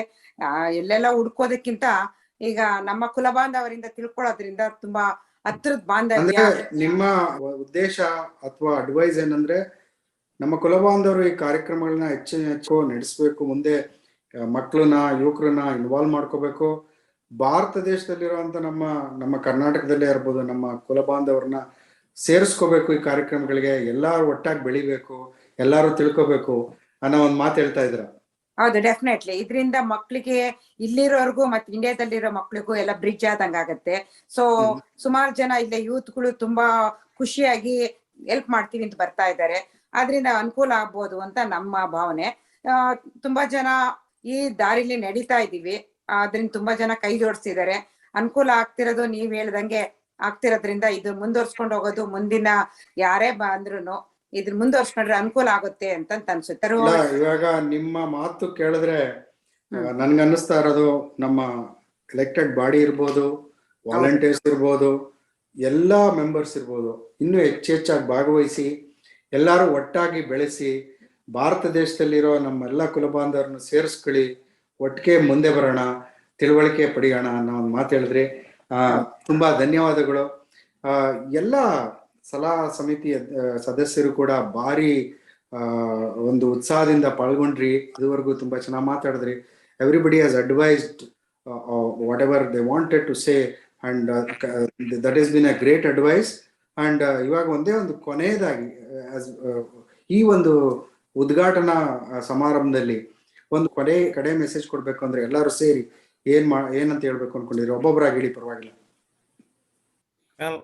ಎಲ್ಲೆಲ್ಲ ಹುಡ್ಕೋದಕ್ಕಿಂತ ಈಗ ನಮ್ಮ ಕುಲಬಾಂಧವರಿಂದ ತಿಳ್ಕೊಳ್ಳೋದ್ರಿಂದ ತುಂಬಾ ಹತ್ರದ ಬಾಂಧವ್ಯ. ನಿಮ್ಮ ಉದ್ದೇಶ ಅಥವಾ ಅಡ್ವೈಸ್ ಏನಂದ್ರೆ, ನಮ್ಮ ಕುಲಬಾಂಧವರು ಈ ಕಾರ್ಯಕ್ರಮಗಳನ್ನ ಹೆಚ್ಚು ನಡೆಸಬೇಕು, ಮುಂದೆ ಮಕ್ಕಳನ್ನ ಯುವಕರನ್ನ ಇನ್ವಾಲ್ವ್ ಮಾಡ್ಕೋಬೇಕು. ಭಾರತ ದೇಶದಲ್ಲಿರುವಂತ ನಮ್ಮ ಕರ್ನಾಟಕದಲ್ಲೇ ಇರ್ಬೋದು, ನಮ್ಮ ಕುಲಬಾಂಧವ್ರನ್ನ ಸೇರಿಸ್ಕೋಬೇಕು ಈ ಕಾರ್ಯಕ್ರಮಗಳಿಗೆ. ಎಲ್ಲಾರು ಒಟ್ಟಾಗಿ ಬೆಳಿಬೇಕು, ಎಲ್ಲಾರು ತಿಳ್ಕೋಬೇಕು ಅನ್ನೋ ಒಂದು ಮಾತು ಹೇಳ್ತಾ ಇದ್ರ. ಹೌದು, ಡೆಫಿನೆಟ್ಲಿ. ಇದರಿಂದ ಮಕ್ಳಿಗೆ ಇಲ್ಲಿರೋರ್ಗು ಮತ್ತೆ ಇಂಡಿಯಾದಲ್ಲಿರೋ ಮಕ್ಳಿಗೂ ಎಲ್ಲ ಬ್ರಿಡ್ಜ್ ಆದಂಗ ಆಗತ್ತೆ. ಸೊ ಸುಮಾರು ಜನ ಇಲ್ಲೇ ಯೂತ್ಗಳು ತುಂಬಾ ಖುಷಿಯಾಗಿ ಹೆಲ್ಪ್ ಮಾಡ್ತೀವಿ ಅಂತ ಬರ್ತಾ ಇದ್ದಾರೆ. ಆದ್ರಿಂದ ಅನುಕೂಲ ಆಗ್ಬೋದು ಅಂತ ನಮ್ಮ ಭಾವನೆ. ತುಂಬಾ ಜನ ಈ ದಾರಿಲಿ ನಡೀತಾ ಇದೀವಿ. ಅದ್ರಿಂದ ತುಂಬಾ ಜನ ಕೈ ಜೋಡಿಸಿದ್ದಾರೆ. ಅನುಕೂಲ ಆಗ್ತಿರೋದು ನೀವ್ ಹೇಳ್ದಂಗೆ ಆಗ್ತಿರೋದ್ರಿಂದ ಇದು ಮುಂದುವರ್ಸ್ಕೊಂಡು ಹೋಗೋದು, ಮುಂದಿನ ಯಾರೇ ಬಂದ್ರು ಇದ್ರ ಮುಂದುವರ್ಸ್ಕೊಂಡ್ರೆ ಅನುಕೂಲ ಆಗುತ್ತೆ ಅಂತ ಅನ್ಸುತ್ತೆ. ಇವಾಗ ನಿಮ್ಮ ಮಾತು ಕೇಳಿದ್ರೆ ನನ್ಗೆ ಅನ್ನಿಸ್ತಾ ಇರೋದು, ನಮ್ಮ ಎಲೆಕ್ಟೆಡ್ ಬಾಡಿ ಇರ್ಬೋದು, ವಾಲಂಟಿಯರ್ಸ್ ಇರ್ಬೋದು, ಎಲ್ಲಾ ಮೆಂಬರ್ಸ್ ಇರ್ಬೋದು, ಇನ್ನೂ ಹೆಚ್ಚಾಗಿ ಭಾಗವಹಿಸಿ ಎಲ್ಲಾರು ಒಟ್ಟಾಗಿ ಬೆಳೆಸಿ ಭಾರತ ದೇಶದಲ್ಲಿರೋ ನಮ್ಮೆಲ್ಲ ಕುಲಬಾಂಧವರನ್ನು ಸೇರಿಸ್ಕೊಳ್ಳಿ, ಒಟ್ಟಿಗೆ ಮುಂದೆ ಬರೋಣ, ತಿಳುವಳಿಕೆ ಪಡೆಯೋಣ ಅನ್ನೋ ಒಂದು ಮಾತು ಹೇಳಿದ್ರಿ. ತುಂಬಾ ಧನ್ಯವಾದಗಳು. ಎಲ್ಲ ಸಲಹಾ ಸಮಿತಿ ಸದಸ್ಯರು ಕೂಡ ಭಾರಿ ಒಂದು ಉತ್ಸಾಹದಿಂದ ಪಾಲ್ಗೊಂಡ್ರಿ. ಇದುವರೆಗೂ ತುಂಬಾ ಚೆನ್ನಾಗಿ ಮಾತಾಡಿದ್ರಿ. Everybody has advised whatever they wanted to say and that is been a great advice. And ಇವಾಗ ಒಂದೇ ಒಂದು ಕೊನೆಯದಾಗಿ ಈ ಒಂದು ಉದ್ಘಾಟನಾ ಸಮಾರಂಭದಲ್ಲಿ ಒಂದು ಕಡೆ ಮೆಸೇಜ್ ಕೊಡ್ಬೇಕು ಅಂದ್ರೆ ಎಲ್ಲರೂ ಸೇರಿ ಏನಂತ ಹೇಳ್ಬೇಕು ಅನ್ಕೊಂಡಿದ್ರಿ? ಒಬ್ಬೊಬ್ಬರಾಗಿ ಹೇಳಿ, ಪರವಾಗಿಲ್ಲ. Well,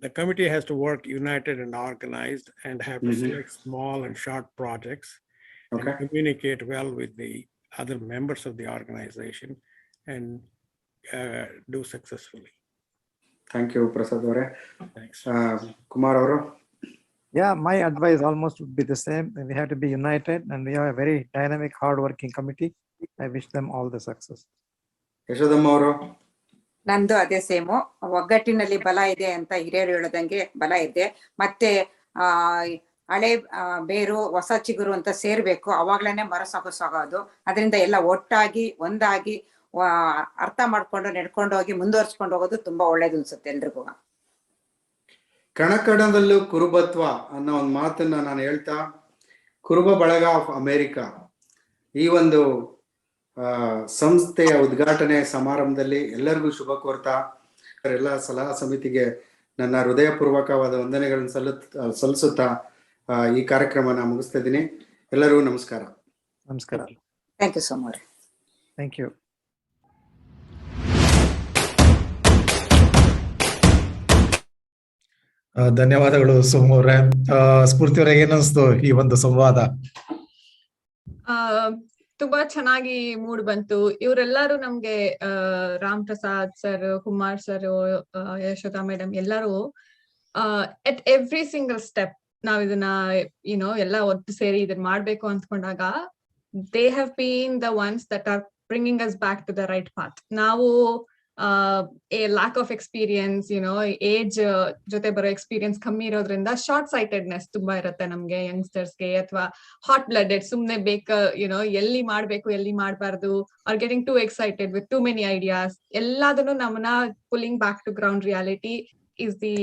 the committee has to work united and organized and have to select small and short projects and communicate well with the other members of the organization and do successfully. Thank you, Prasad avare. Thanks. Kumar avaru? Yeah, my advice almost would be the same. We have to be united and we have a very dynamic, hard-working committee. I wish them all the success. Yashodamma ಅವರು? ನಂದು ಅದೇ same. ಒಗ್ಗಟ್ಟಿನಲ್ಲಿ ಬಲ ಇದೆ ಅಂತ ಹಿರಿಯರು ಹೇಳದಂಗೆ ಬಲ ಇದೆ. ಮತ್ತೆ ಹಳೆ ಬೇರು ಹೊಸ ಚಿಗುರು ಅಂತ ಸೇರ್ಬೇಕು, ಅವಾಗ್ಲೇನೆ ಮರ ಸಾಗೋದು. ಅದರಿಂದ ಎಲ್ಲ ಒಟ್ಟಾಗಿ ಒಂದಾಗಿ ಅರ್ಥ ಮಾಡ್ಕೊಂಡು ನಡ್ಕೊಂಡು ಹೋಗಿ ಮುಂದುವರ್ಸ್ಕೊಂಡು ಹೋಗೋದು ತುಂಬಾ ಒಳ್ಳೇದು ಅನ್ಸುತ್ತೆ ಎಲ್ರಿಗೂ. ಕಣಕಣದಲ್ಲೂ ಕುರುಬತ್ವ ಅನ್ನೋ ಒಂದು ಮಾತನ್ನ ನಾನು ಹೇಳ್ತಾ, ಕುರುಬ ಬಳಗ ಆಫ್ ಅಮೆರಿಕಾ ಈ ಒಂದು ಸಂಸ್ಥೆಯ ಉದ್ಘಾಟನೆ ಸಮಾರಂಭದಲ್ಲಿ ಎಲ್ಲರಿಗೂ ಶುಭ ಕೋರ್ತಾ, ಎಲ್ಲ ಸಲಹಾ ಸಮಿತಿಗೆ ನನ್ನ ಹೃದಯಪೂರ್ವಕವಾದ ವಂದನೆಗಳನ್ನು ಸಲ್ಲಿಸುತ್ತಾ ಈ ಕಾರ್ಯಕ್ರಮನ ಮುಗಿಸ್ತಾ ಇದ್ದೀನಿ. ಎಲ್ಲರಿಗೂ ನಮಸ್ಕಾರ. ನಮಸ್ಕಾರ. Thank you so much. Thank you. ಧನ್ಯವಾದಗಳು ಸೋಮು ಅವರೇ. ಸ್ಫೂರ್ತಿ ಅವರೇ, ಏನನ್ಸ್ತು ಈ ಒಂದು ಸಂವಾದ? ತುಂಬಾ ಚೆನ್ನಾಗಿ ಮೂಡ್ ಬಂತು. ಇವರೆಲ್ಲರೂ ನಮ್ಗೆ Ram Prasad sir, Kumar sir, Yashoda madam ಎಲ್ಲರೂ ಎಟ್ ಎವ್ರಿ ಸಿಂಗಲ್ ಸ್ಟೆಪ್ ನಾವ್ ಇದನ್ನ ಎಲ್ಲ ಒಟ್ಟು ಸೇರಿ ಇದನ್ನ ಮಾಡ್ಬೇಕು ಅಂದ್ಕೊಂಡಾಗ they have been the ones that are bringing us back to the right path. ನಾವು a lack of experience, age ಜೊತೆ ಬರೋ ಎಕ್ಸ್ಪೀರಿಯನ್ಸ್ ಕಮ್ಮಿ ಇರೋದ್ರಿಂದ ಶಾರ್ಟ್ ಸೈಟೆಡ್ನೆಸ್ ತುಂಬಾ ಇರುತ್ತೆ ನಮ್ಗೆ ಯಂಗ್ಸ್ಟರ್ಸ್ಗೆ, ಅಥವಾ ಹಾಟ್ ಬ್ಲಡೆಡ್ ಸುಮ್ನೆ ಎಲ್ಲಿ ಮಾಡ್ಬೇಕು ಎಲ್ಲಿ ಮಾಡ್ಬಾರ್ದು, are getting too excited with too many ideas. ಎಲ್ಲದನ್ನು ನಮ್ಮನ್ನ pulling back to ground reality is the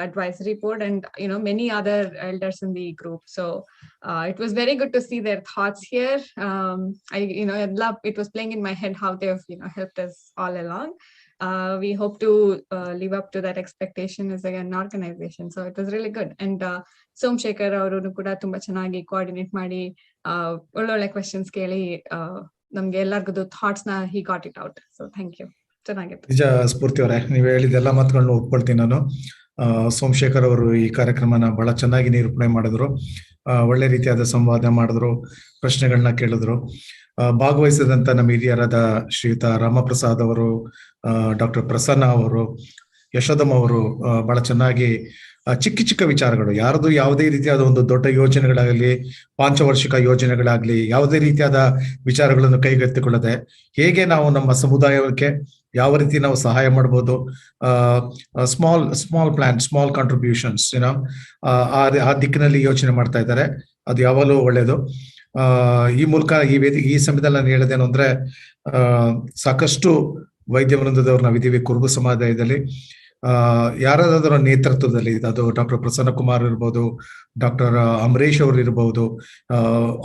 advisory board and many other elders in the group. So it was very good to see their thoughts here. It was playing in my head how they have helped us all along. We hope to live up to that expectation as an organization. So it was really good. And Somshekar ಅವರು ಕೂಡ ತುಂಬಾ ಚೆನ್ನಾಗಿ coordinate ಮಾಡಿ ಒಳ್ಳೊಳ್ಳೆ questions ಕೇಳಿ ನಮ್ಗೆ ಎಲ್ಲರಿಗೂ thoughts ನ he got it out. So thank you. ಚೆನ್ನಾಗಿತ್ತು. ನಿಜ ಸ್ಫೂರ್ತಿ ಅವರೇ, ನೀವು ಹೇಳಿದೆಲ್ಲ ಮಾತುಗಳನ್ನ ಒಪ್ಕೊಳ್ತೀನಿ ನಾನು. ಸೋಮಶೇಖರ್ ಅವರು ಈ ಕಾರ್ಯಕ್ರಮನ ಬಹಳ ಚೆನ್ನಾಗಿ ನಿರೂಪಣೆ ಮಾಡಿದ್ರು, ಒಳ್ಳೆ ರೀತಿಯಾದ ಸಂವಾದ ಮಾಡಿದ್ರು, ಪ್ರಶ್ನೆಗಳನ್ನ ಕೇಳಿದ್ರು. ಭಾಗವಹಿಸಿದಂತ ನಮ್ಮ ಹಿರಿಯರಾದ ಶ್ರೀಯುತ ರಾಮಪ್ರಸಾದ್ ಅವರು, ಡಾಕ್ಟರ್ ಪ್ರಸನ್ನ ಅವರು, ಯಶೋದಮ್ಮ ಅವರು ಬಹಳ ಚೆನ್ನಾಗಿ ಚಿಕ್ಕ ಚಿಕ್ಕ ವಿಚಾರಗಳು, ಯಾರದು ಯಾವುದೇ ರೀತಿಯಾದ ಒಂದು ದೊಡ್ಡ ಯೋಜನೆಗಳಾಗಲಿ, ಪಾಂಚವಾರ್ಷಿಕ ಯೋಜನೆಗಳಾಗ್ಲಿ, ಯಾವುದೇ ರೀತಿಯಾದ ವಿಚಾರಗಳನ್ನು ಕೈಗೆತ್ತಿಕೊಳ್ಳದೆ ಹೇಗೆ ನಾವು ನಮ್ಮ ಸಮುದಾಯಕ್ಕೆ ಯಾವ ರೀತಿ ನಾವು ಸಹಾಯ ಮಾಡ್ಬೋದು, ಸ್ಮಾಲ್ ಪ್ಲಾನ್, ಸ್ಮಾಲ್ ಕಾಂಟ್ರಿಬ್ಯೂಷನ್ಸ್ ಆ ದಿಕ್ಕಿನಲ್ಲಿ ಯೋಚನೆ ಮಾಡ್ತಾ ಇದ್ದಾರೆ. ಅದು ಯಾವಾಗಲೂ ಒಳ್ಳೇದು. ಈ ಮೂಲಕ ಈ ಸಮಯದಲ್ಲಿ ನಾನು ಹೇಳೋದೇನು ಅಂದ್ರೆ, ಸಾಕಷ್ಟು ವೈದ್ಯ ವೃಂದದವ್ರು ನಾವಿದ್ದೀವಿ ಕುರುಬ ಸಮುದಾಯದಲ್ಲಿ. ಯಾರಾದರ ನೇತೃತ್ವದಲ್ಲಿ, ಅದು ಡಾಕ್ಟರ್ ಪ್ರಸನ್ನ ಕುಮಾರ್ ಇರ್ಬೋದು, ಡಾಕ್ಟರ್ ಅಂಬರೀಶ್ ಅವರು ಇರ್ಬೋದು,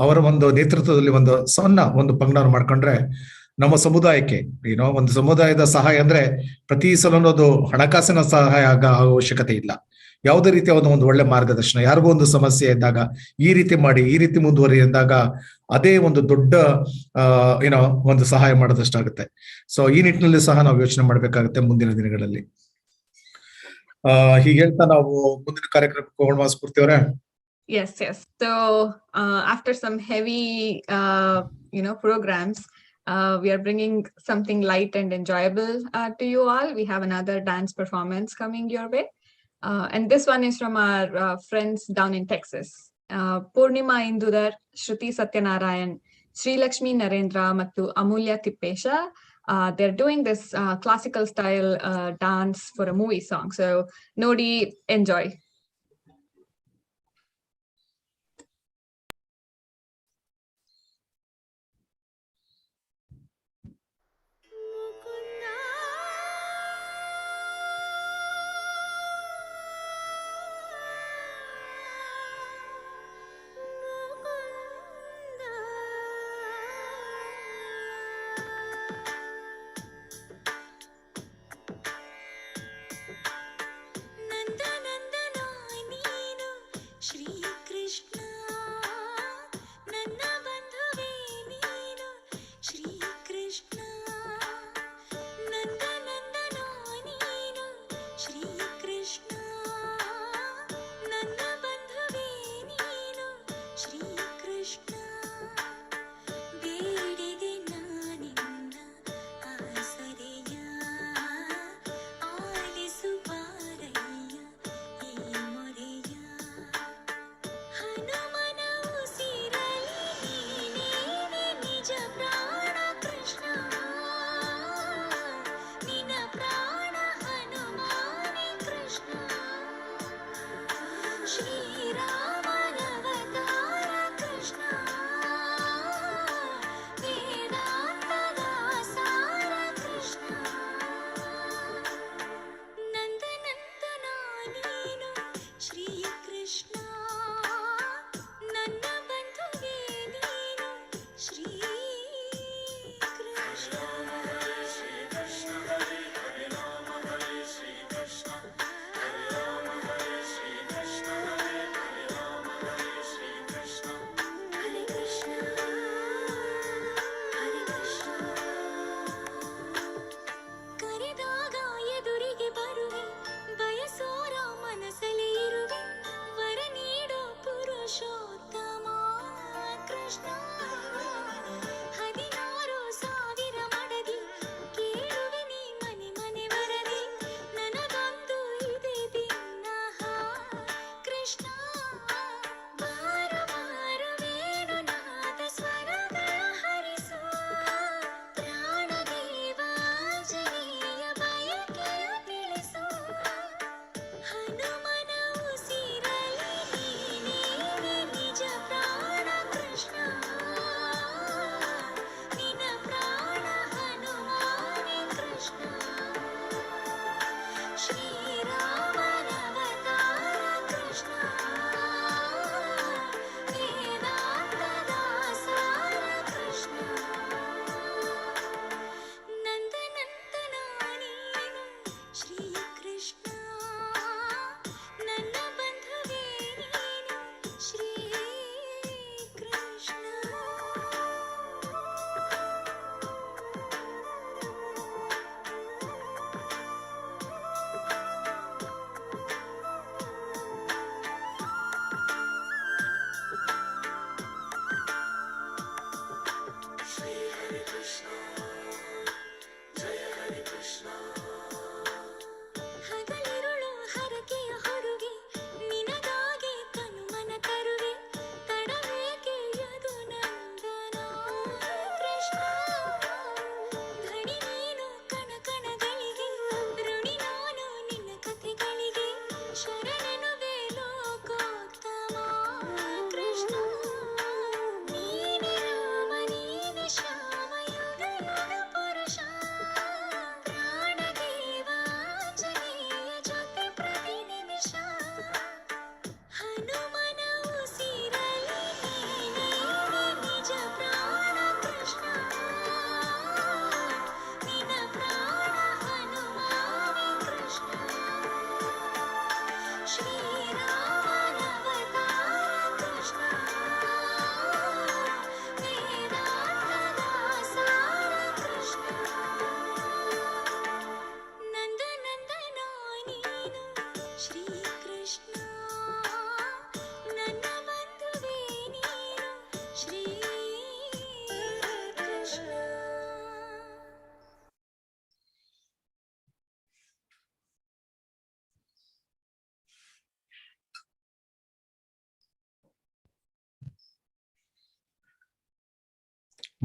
ಅವರ ಒಂದು ನೇತೃತ್ವದಲ್ಲಿ ಒಂದು ಸಣ್ಣ ಒಂದು ಪಂಗಡ ಮಾಡ್ಕೊಂಡ್ರೆ ನಮ್ಮ ಸಮುದಾಯಕ್ಕೆ ಒಂದು ಸಮುದಾಯದ ಸಹಾಯ ಅಂದ್ರೆ ಪ್ರತಿ ಸಲ ಅನ್ನೋದು ಹಣಕಾಸಿನ ಸಹಾಯ ಅವಶ್ಯಕತೆ ಇಲ್ಲ. ಯಾವುದೇ ರೀತಿಯ ಒಂದು ಒಳ್ಳೆ ಮಾರ್ಗದರ್ಶನ, ಯಾರಿಗೂ ಒಂದು ಸಮಸ್ಯೆ ಇದ್ದಾಗ ಈ ರೀತಿ ಮಾಡಿ, ಈ ರೀತಿ ಮುಂದುವರಿ ಎಂದಾಗ ಅದೇ ಒಂದು ದೊಡ್ಡ ಒಂದು ಸಹಾಯ ಮಾಡೋದಷ್ಟಾಗುತ್ತೆ. ಸೊ ಈ ನಿಟ್ಟಿನಲ್ಲಿ ಸಹ ನಾವು ಯೋಚನೆ ಮಾಡ್ಬೇಕಾಗುತ್ತೆ ಮುಂದಿನ ದಿನಗಳಲ್ಲಿ. ಹೀಗೆ ಹೇಳ್ತಾ ನಾವು ಮುಂದಿನ ಕಾರ್ಯಕ್ರಮಕ್ಕೆ ಹೋಗೋಣ ಸ್ಫೂರ್ತಿ ಅವರೇ. Yes. So after some heavy programs, we are bringing something light and enjoyable to you all. We have another dance performance coming your way, and this one is from our friends down in Texas. Purnima Indudar, Shruti Satyanarayan, Sri Lakshmi Narendra mattu Amulya Tippesha. They're doing this classical style dance for a movie song. So Nodi, enjoy. ನಂದನಂದನೋ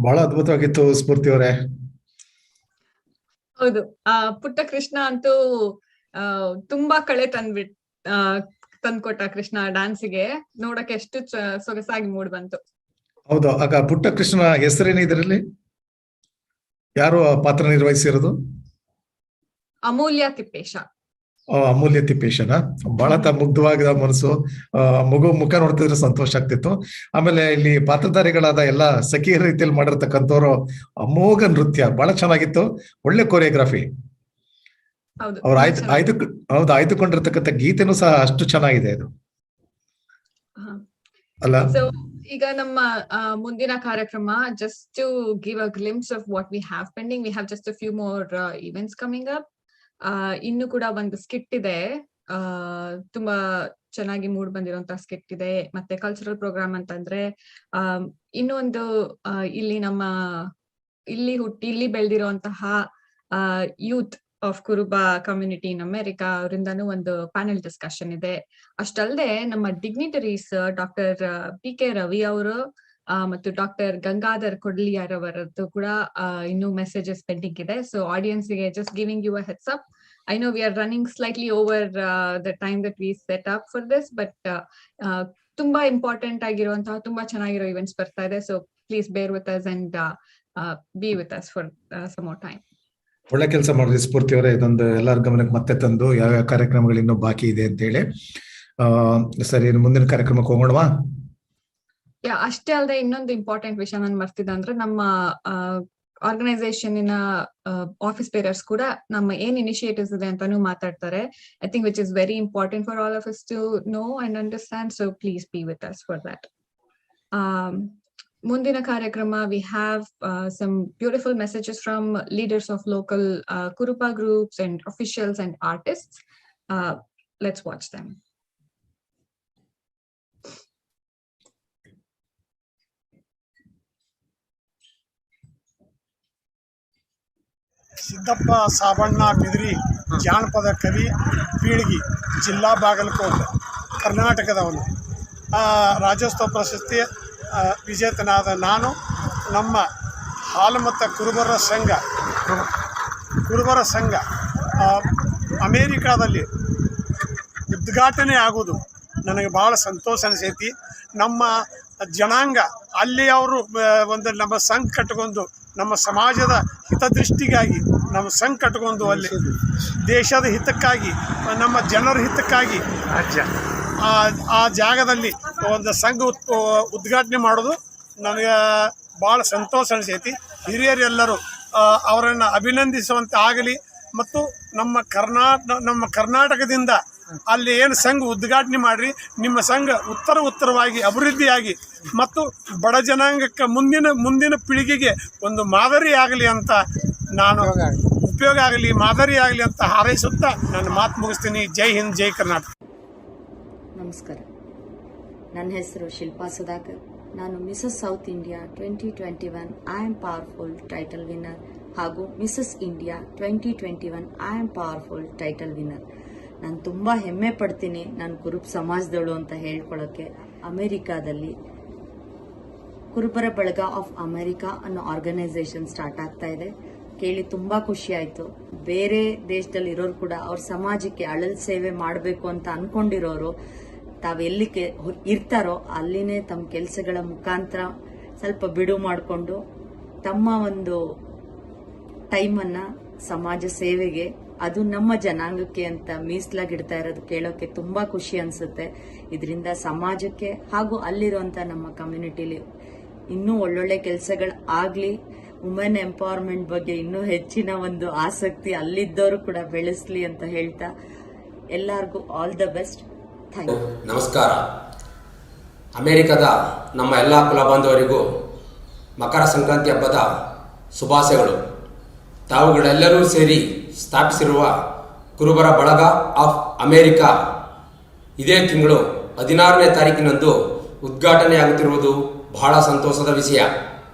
ಬಹಳ ಅದ್ಭುತವಾಗಿತ್ತು ಸ್ಫೂರ್ತಿ ಅವರೇ. ಹೌದು, ಪುಟ್ಟ ಕೃಷ್ಣ ಅಂತೂ ತುಂಬಾ ಕಳೆ ತಂದ್ಕೊಟ್ಟ. ಕೃಷ್ಣ ಡ್ಯಾನ್ಸಿಗೆ ನೋಡಕ್ಕೆ ಎಷ್ಟು ಸೊಗಸಾಗಿ ಮೂಡ್ ಬಂತು. ಹೌದು, ಆಗ ಪುಟ್ಟ ಕೃಷ್ಣನ ಹೆಸರೇನು ಇದರಲ್ಲಿ? ಯಾರು ಪಾತ್ರ ನಿರ್ವಹಿಸಿರೋದು? ಅಮೂಲ್ಯ ತಿಪ್ಪೇಶ. ಅಮೂಲ್ಯ ತಿಪ್ಪೇಶನ. ಬಹಳ ಮುಗ್ಧವಾದ ಮನಸ್ಸು, ಮುಖ ನೋಡ್ತಿದ್ರೆ ಸಂತೋಷ ಆಗ್ತಿತ್ತು. ಆಮೇಲೆ ಇಲ್ಲಿ ಪಾತ್ರಧಾರಿಗಳಾದ ಎಲ್ಲ ಸಖಿಯ ರೀತಿಯಲ್ಲಿ ಮಾಡಿರ್ತಕ್ಕಂಥವ್ರು ಅಮೋಘ ನೃತ್ಯ ಬಹಳ ಚೆನ್ನಾಗಿತ್ತು. ಒಳ್ಳೆ ಕೊರಿಯೋಗ್ರಫಿ. ಅವ್ರು ಆಯ್ದುಕೊಂಡಿರ್ತಕ್ಕಂಥ ಗೀತೆನೂ ಸಹ ಅಷ್ಟು ಚೆನ್ನಾಗಿದೆ ಅದು ಅಲ್ಲ. ಸೊ ಈಗ ನಮ್ಮ ಮುಂದಿನ ಕಾರ್ಯಕ್ರಮ, just to give a glimpse of what we have pending, we have just a few more events coming up. ಇನ್ನು ಕೂಡ ಒಂದು ಸ್ಕಿಟ್ ಇದೆ, ತುಂಬಾ ಚೆನ್ನಾಗಿ ಮೂಡ್ ಬಂದಿರುವಂತಹ ಸ್ಕಿಟ್ ಇದೆ. ಮತ್ತೆ ಕಲ್ಚರಲ್ ಪ್ರೋಗ್ರಾಮ್ ಅಂತಂದ್ರೆ ಇನ್ನೊಂದು ಇಲ್ಲಿ ಬೆಳೆದಿರುವಂತಹ youth of Kuruba community in America ಅವರಿಂದಾನು ಒಂದು ಪ್ಯಾನೆಲ್ ಡಿಸ್ಕಷನ್ ಇದೆ. ಅಷ್ಟಲ್ಲದೆ ನಮ್ಮ ಡಿಗ್ನಿಟರೀಸ್ ಡಾಕ್ಟರ್ PK ರವಿ ಅವರು ಮತ್ತು ಡಾಕ್ಟರ್ ಗಂಗಾಧರ್ ಕೊಡ್ಲಿಯಾರ್ ಅವರದ್ದು ಕೂಡ ಇನ್ನೂ ಮೆಸೇಜಸ್ ಪೆಂಡಿಂಗ್ ಇದೆ. ಸೊ ಆಡಿಯನ್ಸ್ ಗೆ just giving you a heads up. I know we are running slightly over the time that we set up for this, but ತುಂಬಾ ಇಂಪಾರ್ಟೆಂಟ್ ಆಗಿರುವಂತಹ ತುಂಬಾ ಚೆನ್ನಾಗಿರೋ ಇವೆಂಟ್ಸ್ ಬರ್ತಾ ಇದೆ. ಸೊ ಪ್ಲೀಸ್ ಬೇರ್ with us and be with us for some more time. ಒಳ್ಳೆ ಕೆಲಸ ಮಾಡಿದ್ರಿ ಸ್ಫೂರ್ತಿ ಅವರೇ. ಇದೊಂದು ಎಲ್ಲರ ಗಮನಕ್ಕೆ ಮತ್ತೆ ತಂದು ಯಾವ್ಯಾವ ಕಾರ್ಯಕ್ರಮಗಳು ಇನ್ನೂ ಬಾಕಿ ಇದೆ ಅಂತ ಹೇಳಿ. ಸರಿ, ಮುಂದಿನ ಕಾರ್ಯಕ್ರಮಕ್ಕೆ ಹೋಗೋಣವಾ? ಅಷ್ಟೇ ಅಲ್ಲದೆ ಇನ್ನೊಂದು ಇಂಪಾರ್ಟೆಂಟ್ ವಿಷಯ ನಾನು ಮರ್ತಿದ್ದೆ ಅಂದ್ರೆ, ನಮ್ಮ ಆರ್ಗನೈಸೇಷನ್ ಆಫೀಸ್ ಬೇರರ್ಸ್ ಕೂಡ ನಮ್ಮ ಏನ್ ಇನಿಷಿಯೇಟಿವ್ಸ್ ಇದೆ ಅಂತಾನು ಮಾತಾಡ್ತಾರೆ. I think which is very important for all of us to know and understand. So please be with us for that. ಮುಂದಿನ ಕಾರ್ಯಕ್ರಮ, we have some beautiful messages from leaders of local Kuruba groups and officials and artists. Let's watch them. Siddappa Sabanna ಬಿದ್ರಿ, ಜಾನಪದ ಕವಿ, ಬೀಳ್ಗಿ, ಜಿಲ್ಲಾ ಬಾಗಲಕೋಟೆ, ಕರ್ನಾಟಕದವನು. ರಾಜ್ಯೋತ್ಸವ ಪ್ರಶಸ್ತಿ ವಿಜೇತನಾದ ನಾನು ನಮ್ಮ ಹಾಲುಮತ ಕುರುಬರ ಸಂಘ ಅಮೇರಿಕಾದಲ್ಲಿ ಉದ್ಘಾಟನೆ ಆಗೋದು ನನಗೆ ಭಾಳ ಸಂತೋಷ ಅನಿಸೈತಿ. ನಮ್ಮ ಜನಾಂಗ ಅಲ್ಲಿ ಅವರು ಒಂದು ನಮ್ಮ ಸಂಘ ಕಟ್ಕೊಂಡು, ನಮ್ಮ ಸಮಾಜದ ಹಿತದೃಷ್ಟಿಗಾಗಿ ನಮ್ಮ ಸಂಘ ಕಟ್ಕೊಂಡು, ಅಲ್ಲಿ ದೇಶದ ಹಿತಕ್ಕಾಗಿ, ನಮ್ಮ ಜನರ ಹಿತಕ್ಕಾಗಿ ಆ ಜಾಗದಲ್ಲಿ ಒಂದು ಸಂಘ ಉದ್ಘಾಟನೆ ಮಾಡೋದು ನನಗೆ ಭಾಳ ಸಂತೋಷ ಅನಿಸೈತಿ. ಹಿರಿಯರೆಲ್ಲರೂ ಅವರನ್ನು ಅಭಿನಂದಿಸುವಂತೆ ಆಗಲಿ. ಮತ್ತು ನಮ್ಮ ಕರ್ನಾಟಕದಿಂದ ಅಲ್ಲಿ ಏನು ಸಂಘ ಉದ್ಘಾಟನೆ ಮಾಡಿರಿ, ನಿಮ್ಮ ಸಂಘ ಉತ್ತರವಾಗಿ ಅಭಿವೃದ್ಧಿಯಾಗಿ ಮತ್ತು ಬಡ ಜನಾಂಗಕ್ಕೆ ಮುಂದಿನ ಪೀಳಿಗೆಗೆ ಒಂದು ಮಾದರಿ ಆಗಲಿ ಅಂತ ನಾನು ಉಪಯೋಗ ಆಗಲಿ, ಮಾದರಿ ಆಗಲಿ ಅಂತ ಹಾರೈಸುತ್ತಾ ನನ್ನ ಮಾತು ಮುಗಿಸ್ತೀನಿ. ಜೈ ಹಿಂದ್, ಜೈ ಕರ್ನಾಟಕ. ನಮಸ್ಕಾರ, ನನ್ನ ಹೆಸರು ಶಿಲ್ಪಾ ಸುಧಾಕರ್. ನಾನು Mrs South India 2021 I am powerful title winner ಹಾಗೂ Mrs India 2021 I am powerful title winner. ನಾನು ತುಂಬ ಹೆಮ್ಮೆ ಪಡ್ತೀನಿ ನಾನು ಕುರುಬ ಸಮಾಜದವಳು ಅಂತ ಹೇಳ್ಕೊಳ್ಳೋಕ್ಕೆ. ಅಮೆರಿಕಾದಲ್ಲಿ ಕುರುಬರ ಬಳಗ ಆಫ್ ಅಮೆರಿಕಾ ಅನ್ನೋ ಆರ್ಗನೈಸೇಷನ್ ಸ್ಟಾರ್ಟ್ ಆಗ್ತಾ ಇದೆ. ಕೇಳಿ ತುಂಬ ಖುಷಿ ಆಯಿತು. ಬೇರೆ ದೇಶದಲ್ಲಿ ಇರೋರು ಕೂಡ ಅವ್ರ ಸಮಾಜಕ್ಕೆ ಅಳಲ್ ಸೇವೆ ಮಾಡಬೇಕು ಅಂತ ಅನ್ಕೊಂಡಿರೋರು ತಾವೆಲ್ಲಿ ಇರ್ತಾರೋ ಅಲ್ಲಿನೇ ತಮ್ಮ ಕೆಲಸಗಳ ಮುಖಾಂತರ ಸ್ವಲ್ಪ ಬಿಡುವು ಮಾಡಿಕೊಂಡು ತಮ್ಮ ಒಂದು ಟೈಮನ್ನು ಸಮಾಜ ಸೇವೆಗೆ, ಅದು ನಮ್ಮ ಜನಾಂಗಕ್ಕೆ ಅಂತ ಮೀಸಲಾಗಿಡ್ತಾ ಇರೋದು ಕೇಳೋಕೆ ತುಂಬ ಖುಷಿ ಅನಿಸುತ್ತೆ. ಇದರಿಂದ ಸಮಾಜಕ್ಕೆ ಹಾಗೂ ಅಲ್ಲಿರುವಂಥ ನಮ್ಮ ಕಮ್ಯುನಿಟಿಲಿ ಇನ್ನೂ ಒಳ್ಳೊಳ್ಳೆ ಕೆಲಸಗಳು ಆಗಲಿ. ವುಮೆನ್ ಎಂಪವರ್ಮೆಂಟ್ ಬಗ್ಗೆ ಇನ್ನೂ ಹೆಚ್ಚಿನ ಒಂದು ಆಸಕ್ತಿ ಅಲ್ಲಿದ್ದವರು ಕೂಡ ಬೆಳೆಸಲಿ ಅಂತ ಹೇಳ್ತಾ ಎಲ್ಲರಿಗೂ all the best. Thank you. ನಮಸ್ಕಾರ. ಅಮೆರಿಕದ ನಮ್ಮ ಎಲ್ಲ ಕುಲ ಬಾಂಧವರಿಗೂ ಮಕರ ಸಂಕ್ರಾಂತಿ ಹಬ್ಬದ ಶುಭಾಶಯಗಳು. ತಾವುಗಳೆಲ್ಲರೂ ಸೇರಿ ಸ್ಥಾಪಿಸಿರುವ ಕುರುಬರ ಬಳಗ ಆಫ್ ಅಮೇರಿಕಾ ಇದೇ ತಿಂಗಳು 16ನೇ ತಾರೀಕಿನಂದು ಉದ್ಘಾಟನೆಯಾಗುತ್ತಿರುವುದು ಬಹಳ ಸಂತೋಷದ ವಿಷಯ.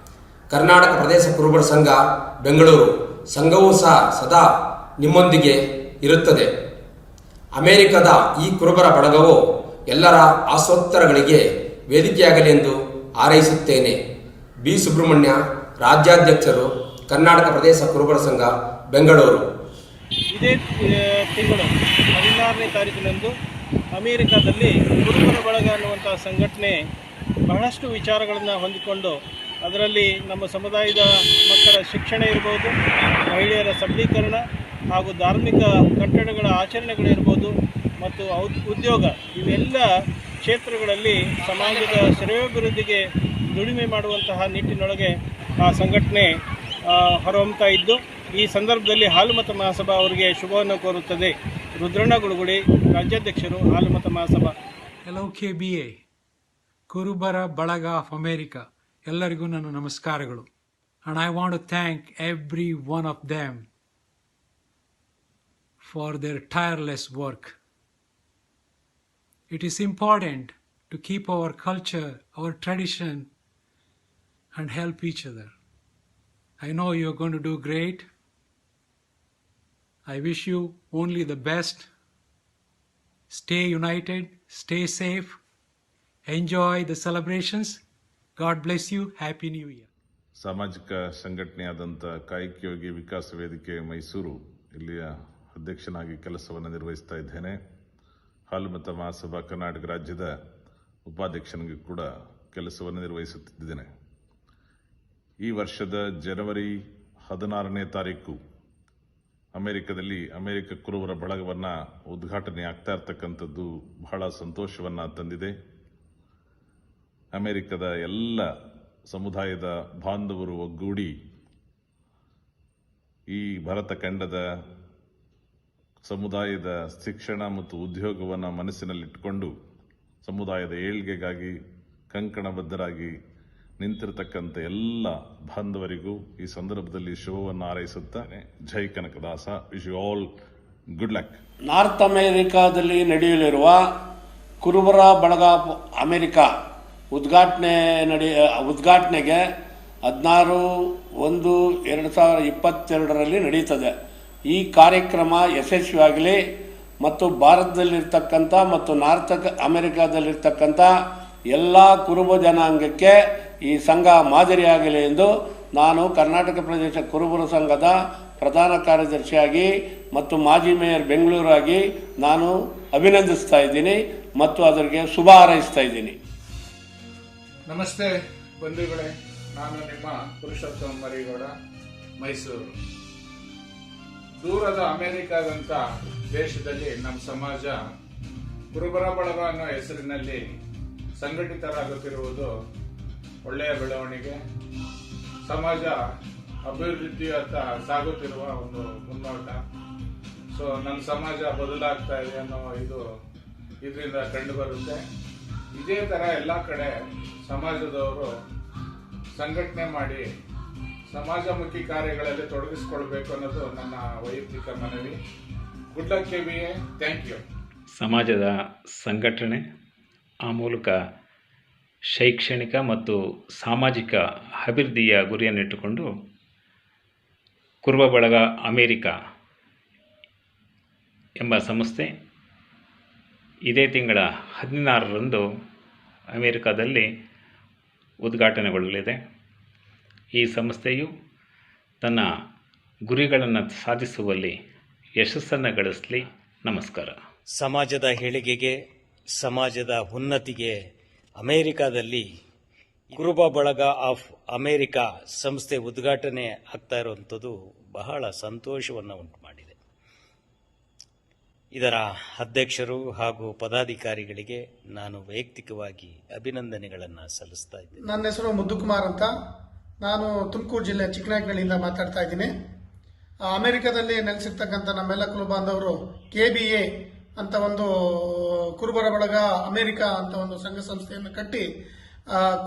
ಕರ್ನಾಟಕ ಪ್ರದೇಶ ಕುರುಬರ ಸಂಘ ಬೆಂಗಳೂರು ಸಂಘವೂ ಸಹ ಸದಾ ನಿಮ್ಮೊಂದಿಗೆ ಇರುತ್ತದೆ. ಅಮೆರಿಕದ ಈ ಕುರುಬರ ಬಳಗವು ಎಲ್ಲರ ಆಶೋತ್ತರಗಳಿಗೆ ವೇದಿಕೆಯಾಗಲಿ ಎಂದು ಹಾರೈಸುತ್ತೇನೆ. ಬಿ ಸುಬ್ರಹ್ಮಣ್ಯ, ರಾಜ್ಯಾಧ್ಯಕ್ಷರು, ಕರ್ನಾಟಕ ಪ್ರದೇಶ ಕುರುಬರ ಸಂಘ, ಬೆಂಗಳೂರು. ಇದೇ ತಿಂಗಳು 16ನೇ ತಾರೀಕಿನಂದು ಅಮೆರಿಕಾದಲ್ಲಿ ಕುರುಬರ ಬಳಗ ಅನ್ನುವಂಥ ಸಂಘಟನೆ ಬಹಳಷ್ಟು ವಿಚಾರಗಳನ್ನು ಹೊಂದಿಕೊಂಡು ಅದರಲ್ಲಿ ನಮ್ಮ ಸಮುದಾಯದ ಮಕ್ಕಳ ಶಿಕ್ಷಣ ಇರ್ಬೋದು, ಮಹಿಳೆಯರ ಸಬಲೀಕರಣ ಹಾಗೂ ಧಾರ್ಮಿಕ ಕಟ್ಟಡಗಳ ಆಚರಣೆಗಳಿರ್ಬೋದು ಮತ್ತು ಉದ್ಯೋಗ ಇವೆಲ್ಲ ಕ್ಷೇತ್ರಗಳಲ್ಲಿ ಸಮಾಜದ ಶ್ರೇಯೋಭಿವೃದ್ಧಿಗೆ ದುಡಿಮೆ ಮಾಡುವಂತಹ ನಿಟ್ಟಿನೊಳಗೆ ಆ ಸಂಘಟನೆ ಹೊರಹೊಮ್ತಾ ಇದ್ದು, ಈ ಸಂದರ್ಭದಲ್ಲಿ ಹಾಲುಮತ ಮಹಾಸಭಾ ಅವರಿಗೆ ಶುಭವನ್ನು ಕೋರುತ್ತದೆ. ರುದ್ರಣ್ಣ ಗುಡುಗುಡಿ, ರಾಜ್ಯಾಧ್ಯಕ್ಷರು, ಹಾಲುಮತ ಮಹಾಸಭಾ. Hello KBA, ಕುರುಬರ ಬಳಗ ಆಫ್ ಅಮೇರಿಕಾ, ಎಲ್ಲರಿಗೂ ನನ್ನ ನಮಸ್ಕಾರಗಳು. And I want to thank every one of them for their tireless work. It is important to keep our culture, our tradition, and help each other. I know you're going to do great. I wish you only the best. Stay united, stay safe, enjoy the celebrations. God bless you. Happy New Year. ಸಾಮಾಜಿಕ ಸಂಘಟನೆಯಾದಂಥ ಕಾಯಕಯೋಗಿ ವಿಕಾಸ ವೇದಿಕೆ ಮೈಸೂರು ಇಲ್ಲಿಯ ಅಧ್ಯಕ್ಷನಾಗಿ ಕೆಲಸವನ್ನು ನಿರ್ವಹಿಸ್ತಾ ಇದ್ದೇನೆ. ಹಾಲುಮತ ಮಹಾಸಭಾ ಕರ್ನಾಟಕ ರಾಜ್ಯದ ಉಪಾಧ್ಯಕ್ಷನಿಗೆ ಕೂಡ ಕೆಲಸವನ್ನು ನಿರ್ವಹಿಸುತ್ತಿದ್ದೇನೆ. ಈ ವರ್ಷದ ಜನವರಿ 16ನೇ ತಾರೀಕು ಅಮೆರಿಕದಲ್ಲಿ ಅಮೆರಿಕ ಕುರುಬರ ಬಳಗವನ್ನು ಉದ್ಘಾಟನೆ ಆಗ್ತಾ ಇರ್ತಕ್ಕಂಥದ್ದು ಬಹಳ ಸಂತೋಷವನ್ನು ತಂದಿದೆ. ಅಮೆರಿಕದ ಎಲ್ಲ ಸಮುದಾಯದ ಬಾಂಧವರು ಒಗ್ಗೂಡಿ ಈ ಭಾರತ ಖಂಡದ ಸಮುದಾಯದ ಶಿಕ್ಷಣ ಮತ್ತು ಉದ್ಯೋಗವನ್ನು ಮನಸ್ಸಿನಲ್ಲಿಟ್ಟುಕೊಂಡು ಸಮುದಾಯದ ಏಳ್ಗೆಗಾಗಿ ಕಂಕಣಬದ್ಧರಾಗಿ ನಿಂತಿರತಕ್ಕಂಥ ಎಲ್ಲ ಬಾಂಧವರಿಗೂ ಈ ಸಂದರ್ಭದಲ್ಲಿ ಶುಭವನ್ನು ಹಾರೈಸುತ್ತಾನೆ. ಜೈ Kanakadasa. Wish you all good luck. North ಅಮೆರಿಕಾದಲ್ಲಿ ನಡೆಯಲಿರುವ ಕುರುಬರ ಬಳಗ ಅಮೆರಿಕಾ ಉದ್ಘಾಟನೆಗೆ 16/1/2022 ನಡೆಯುತ್ತದೆ. ಈ ಕಾರ್ಯಕ್ರಮ ಯಶಸ್ವಿಯಾಗಲಿ ಮತ್ತು ಭಾರತದಲ್ಲಿರ್ತಕ್ಕಂಥ ಮತ್ತು ನಾರ್ತ್ ಅಮೆರಿಕಾದಲ್ಲಿರ್ತಕ್ಕಂಥ ಎಲ್ಲ ಕುರುಬ ಜನಾಂಗಕ್ಕೆ ಈ ಸಂಘ ಮಾದರಿಯಾಗಲಿ ಎಂದು ನಾನು ಕರ್ನಾಟಕ ಪ್ರದೇಶ ಕುರುಬರ ಸಂಘದ ಪ್ರಧಾನ ಕಾರ್ಯದರ್ಶಿಯಾಗಿ ಮತ್ತು ಮಾಜಿ ಮೇಯರ್ ಬೆಂಗಳೂರಾಗಿ ನಾನು ಅಭಿನಂದಿಸ್ತಾ ಇದ್ದೀನಿ ಮತ್ತು ಅದರಿಗೆ ಶುಭ ಹಾರೈಸ್ತಾ ಇದ್ದೀನಿ. ನಮಸ್ತೆ ಬಂಧುಗಳೇ, ನಾನು ನಿಮ್ಮ ಪುರುಷೋತ್ತಮ ಮರಿಗೌಡ, ಮೈಸೂರು. ದೂರದ ಅಮೆರಿಕಾದಂಥ ದೇಶದಲ್ಲಿ ನಮ್ಮ ಸಮಾಜ ಕುರುಬರ ಬಳಗ ಅನ್ನೋ ಹೆಸರಿನಲ್ಲಿ ಸಂಘಟಿತರಾಗುತ್ತಿರುವುದು ಒಳ್ಳೆಯ ಬೆಳವಣಿಗೆ. ಸಮಾಜ ಅಭಿವೃದ್ಧಿಯತ್ತ ಸಾಗುತ್ತಿರುವ ಒಂದು ಮುನ್ನೋಟ. ಸೊ ನಮ್ಮ ಸಮಾಜ ಬದಲಾಗ್ತಾ ಇದೆ ಅನ್ನೋ ಇದರಿಂದ ಕಂಡು ಬರುತ್ತೆ. ಇದೇ ಥರ ಎಲ್ಲ ಕಡೆ ಸಮಾಜದವರು ಸಂಘಟನೆ ಮಾಡಿ ಸಮಾಜಮುಖಿ ಕಾರ್ಯಗಳಲ್ಲಿ ತೊಡಗಿಸಿಕೊಳ್ಬೇಕು ಅನ್ನೋದು ನನ್ನ ವೈಯಕ್ತಿಕ ಮನವಿ. Good luck KBA. Thank you. ಸಮಾಜದ ಸಂಘಟನೆ, ಆ ಮೂಲಕ ಶೈಕ್ಷಣಿಕ ಮತ್ತು ಸಾಮಾಜಿಕ ಅಭಿವೃದ್ಧಿಯ ಗುರಿಯನ್ನಿಟ್ಟುಕೊಂಡು ಕುರುಬ ಬಳಗ ಅಮೇರಿಕಾ ಎಂಬ ಸಂಸ್ಥೆ ಇದೇ ತಿಂಗಳ 16ರಂದು ಅಮೇರಿಕಾದಲ್ಲಿ ಉದ್ಘಾಟನೆಗೊಳ್ಳಲಿದೆ. ಈ ಸಂಸ್ಥೆಯು ತನ್ನ ಗುರಿಗಳನ್ನು ಸಾಧಿಸುವಲ್ಲಿ ಯಶಸ್ಸನ್ನು ಗಳಿಸಲಿ. ನಮಸ್ಕಾರ. ಸಮಾಜದ ಏಳಿಗೆಗೆ, ಸಮಾಜದ ಉನ್ನತಿಗೆ ಅಮೇರಿಕಾದಲ್ಲಿ ಕುರುಬ ಬಳಗ ಆಫ್ ಅಮೇರಿಕಾ ಸಂಸ್ಥೆ ಉದ್ಘಾಟನೆ ಆಗ್ತಾ ಇರುವಂಥದ್ದು ಬಹಳ ಸಂತೋಷವನ್ನು ಉಂಟು ಮಾಡಿದೆ. ಇದರ ಅಧ್ಯಕ್ಷರು ಹಾಗೂ ಪದಾಧಿಕಾರಿಗಳಿಗೆ ನಾನು ವೈಯಕ್ತಿಕವಾಗಿ ಅಭಿನಂದನೆಗಳನ್ನು ಸಲ್ಲಿಸ್ತಾ ಇದ್ದೇನೆ. ನನ್ನ ಹೆಸರು ಮುದ್ದುಕುಮಾರ್ ಅಂತ. ನಾನು ತುಮಕೂರು ಜಿಲ್ಲೆ ಚಿಕ್ಕನಾಯಕನಹಳ್ಳಿಯಿಂದ ಮಾತಾಡ್ತಾ ಇದ್ದೀನಿ. ಅಮೆರಿಕದಲ್ಲಿ ನೆಲೆಸಿರ್ತಕ್ಕಂಥ ನಮ್ಮೆಲ್ಲ ಕುಲ ಬಾಂಧವರು KBA ಅಂತ ಒಂದು ಕುರುಬರ ಬಳಗ ಅಮೆರಿಕಾ ಅಂತ ಒಂದು ಸಂಘ ಸಂಸ್ಥೆಯನ್ನು ಕಟ್ಟಿ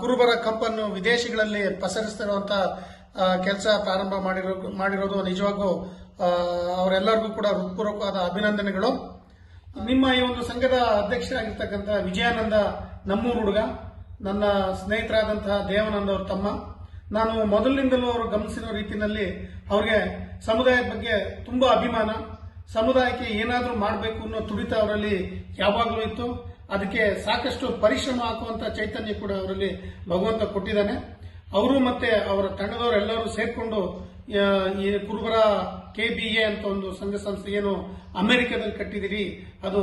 ಕುರುಬರ ಕಂಪನ್ನು ವಿದೇಶಗಳಲ್ಲಿ ಪಸರಿಸ್ತಿರುವಂತ ಕೆಲಸ ಪ್ರಾರಂಭ ಮಾಡಿರೋದು ನಿಜವಾಗೂ ಅವರೆಲ್ಲರಿಗೂ ಕೂಡ ಹೃತ್ಪೂರ್ವಕವಾದ ಅಭಿನಂದನೆಗಳು. ನಿಮ್ಮ ಈ ಒಂದು ಸಂಘದ ಅಧ್ಯಕ್ಷರಾಗಿರ್ತಕ್ಕಂಥ ವಿಜಯಾನಂದ ನಮ್ಮೂರು ಹುಡುಗ, ನನ್ನ ಸ್ನೇಹಿತರಾದಂತಹ ದೇವಾನಂದ ಅವ್ರ ತಮ್ಮ. ನಾನು ಮೊದಲಿನಿಂದಲೂ ಅವರು ಗಮನಿಸಿರೋ ರೀತಿಯಲ್ಲಿ ಅವ್ರಿಗೆ ಸಮುದಾಯದ ಬಗ್ಗೆ ತುಂಬಾ ಅಭಿಮಾನ, ಸಮುದಾಯಕ್ಕೆ ಏನಾದರೂ ಮಾಡಬೇಕು ಅನ್ನೋ ತುಡಿತ ಅವರಲ್ಲಿ ಯಾವಾಗಲೂ ಇತ್ತು. ಅದಕ್ಕೆ ಸಾಕಷ್ಟು ಪರಿಶ್ರಮ ಹಾಕುವಂತ ಚೈತನ್ಯ ಕೂಡ ಅವರಲ್ಲಿ ಭಗವಂತ ಕೊಟ್ಟಿದ್ದಾನೆ. ಅವರು ಮತ್ತೆ ಅವರ ತಂಡದವರೆಲ್ಲರೂ ಸೇರ್ಕೊಂಡು ಈ ಕುರುಬರ KBA ಅಂತ ಒಂದು ಸಂಘ ಸಂಸ್ಥೆ ಏನು ಅಮೆರಿಕದಲ್ಲಿ ಕಟ್ಟಿದಿರಿ ಅದು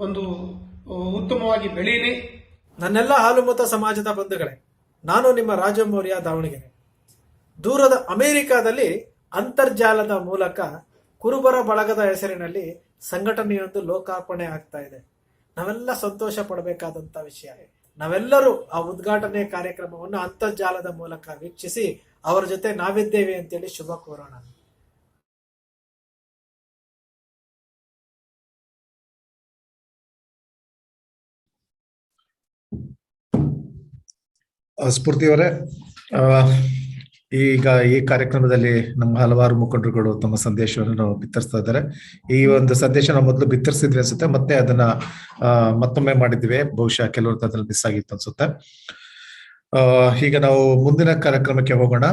ಒಂದು ಉತ್ತಮವಾಗಿ ಬೆಳೀಲಿ. ನನ್ನೆಲ್ಲ ಹಾಲುಮತ ಸಮಾಜದ ಬಂಧುಗಳೇ, ನಾನು ನಿಮ್ಮ ರಾಜ ಮೌರ್ಯ ದಾವಣಗೆರೆ. ದೂರದ ಅಮೆರಿಕಾದಲ್ಲಿ ಅಂತರ್ಜಾಲದ ಮೂಲಕ ಕುರುಬರ ಬಳಗದ ಹೆಸರಿನಲ್ಲಿ ಸಂಘಟನೆಯೊಂದು ಲೋಕಾರ್ಪಣೆ ಆಗ್ತಾ ಇದೆ. ನಾವೆಲ್ಲ ಸಂತೋಷ ಪಡಬೇಕಾದಂತ ವಿಷಯ. ನಾವೆಲ್ಲರೂ ಆ ಉದ್ಘಾಟನೆ ಕಾರ್ಯಕ್ರಮವನ್ನು ಅಂತರ್ಜಾಲದ ಮೂಲಕ ವೀಕ್ಷಿಸಿ ಅವರ ಜೊತೆ ನಾವಿದ್ದೇವೆ ಅಂತೇಳಿ ಶುಭ ಕೋರೋಣ. ಸ್ಫೂರ್ತಿಯವರೇ, ಈಗ ಈ ಕಾರ್ಯಕ್ರಮದಲ್ಲಿ ನಮ್ಮ ಹಲವಾರು ಮುಖಂಡರುಗಳು ತಮ್ಮ ಸಂದೇಶವನ್ನು ಬಿತ್ತರಿಸ್ತಾ ಇದ್ದಾರೆ. ಈ ಒಂದು ಸಂದೇಶ ನಾವು ಮೊದಲು ಬಿತ್ತರಿಸಿದ್ವಿ ಅನ್ಸುತ್ತೆ, ಮತ್ತೆ ಅದನ್ನ ಮತ್ತೊಮ್ಮೆ ಮಾಡಿದ್ವಿ. ಬಹುಶಃ ಕೆಲವರು ಅದ್ರಲ್ಲಿ ಮಿಸ್ ಆಗಿತ್ತು ಅನ್ಸುತ್ತೆ. ಈಗ ನಾವು ಮುಂದಿನ ಕಾರ್ಯಕ್ರಮಕ್ಕೆ ಹೋಗೋಣ.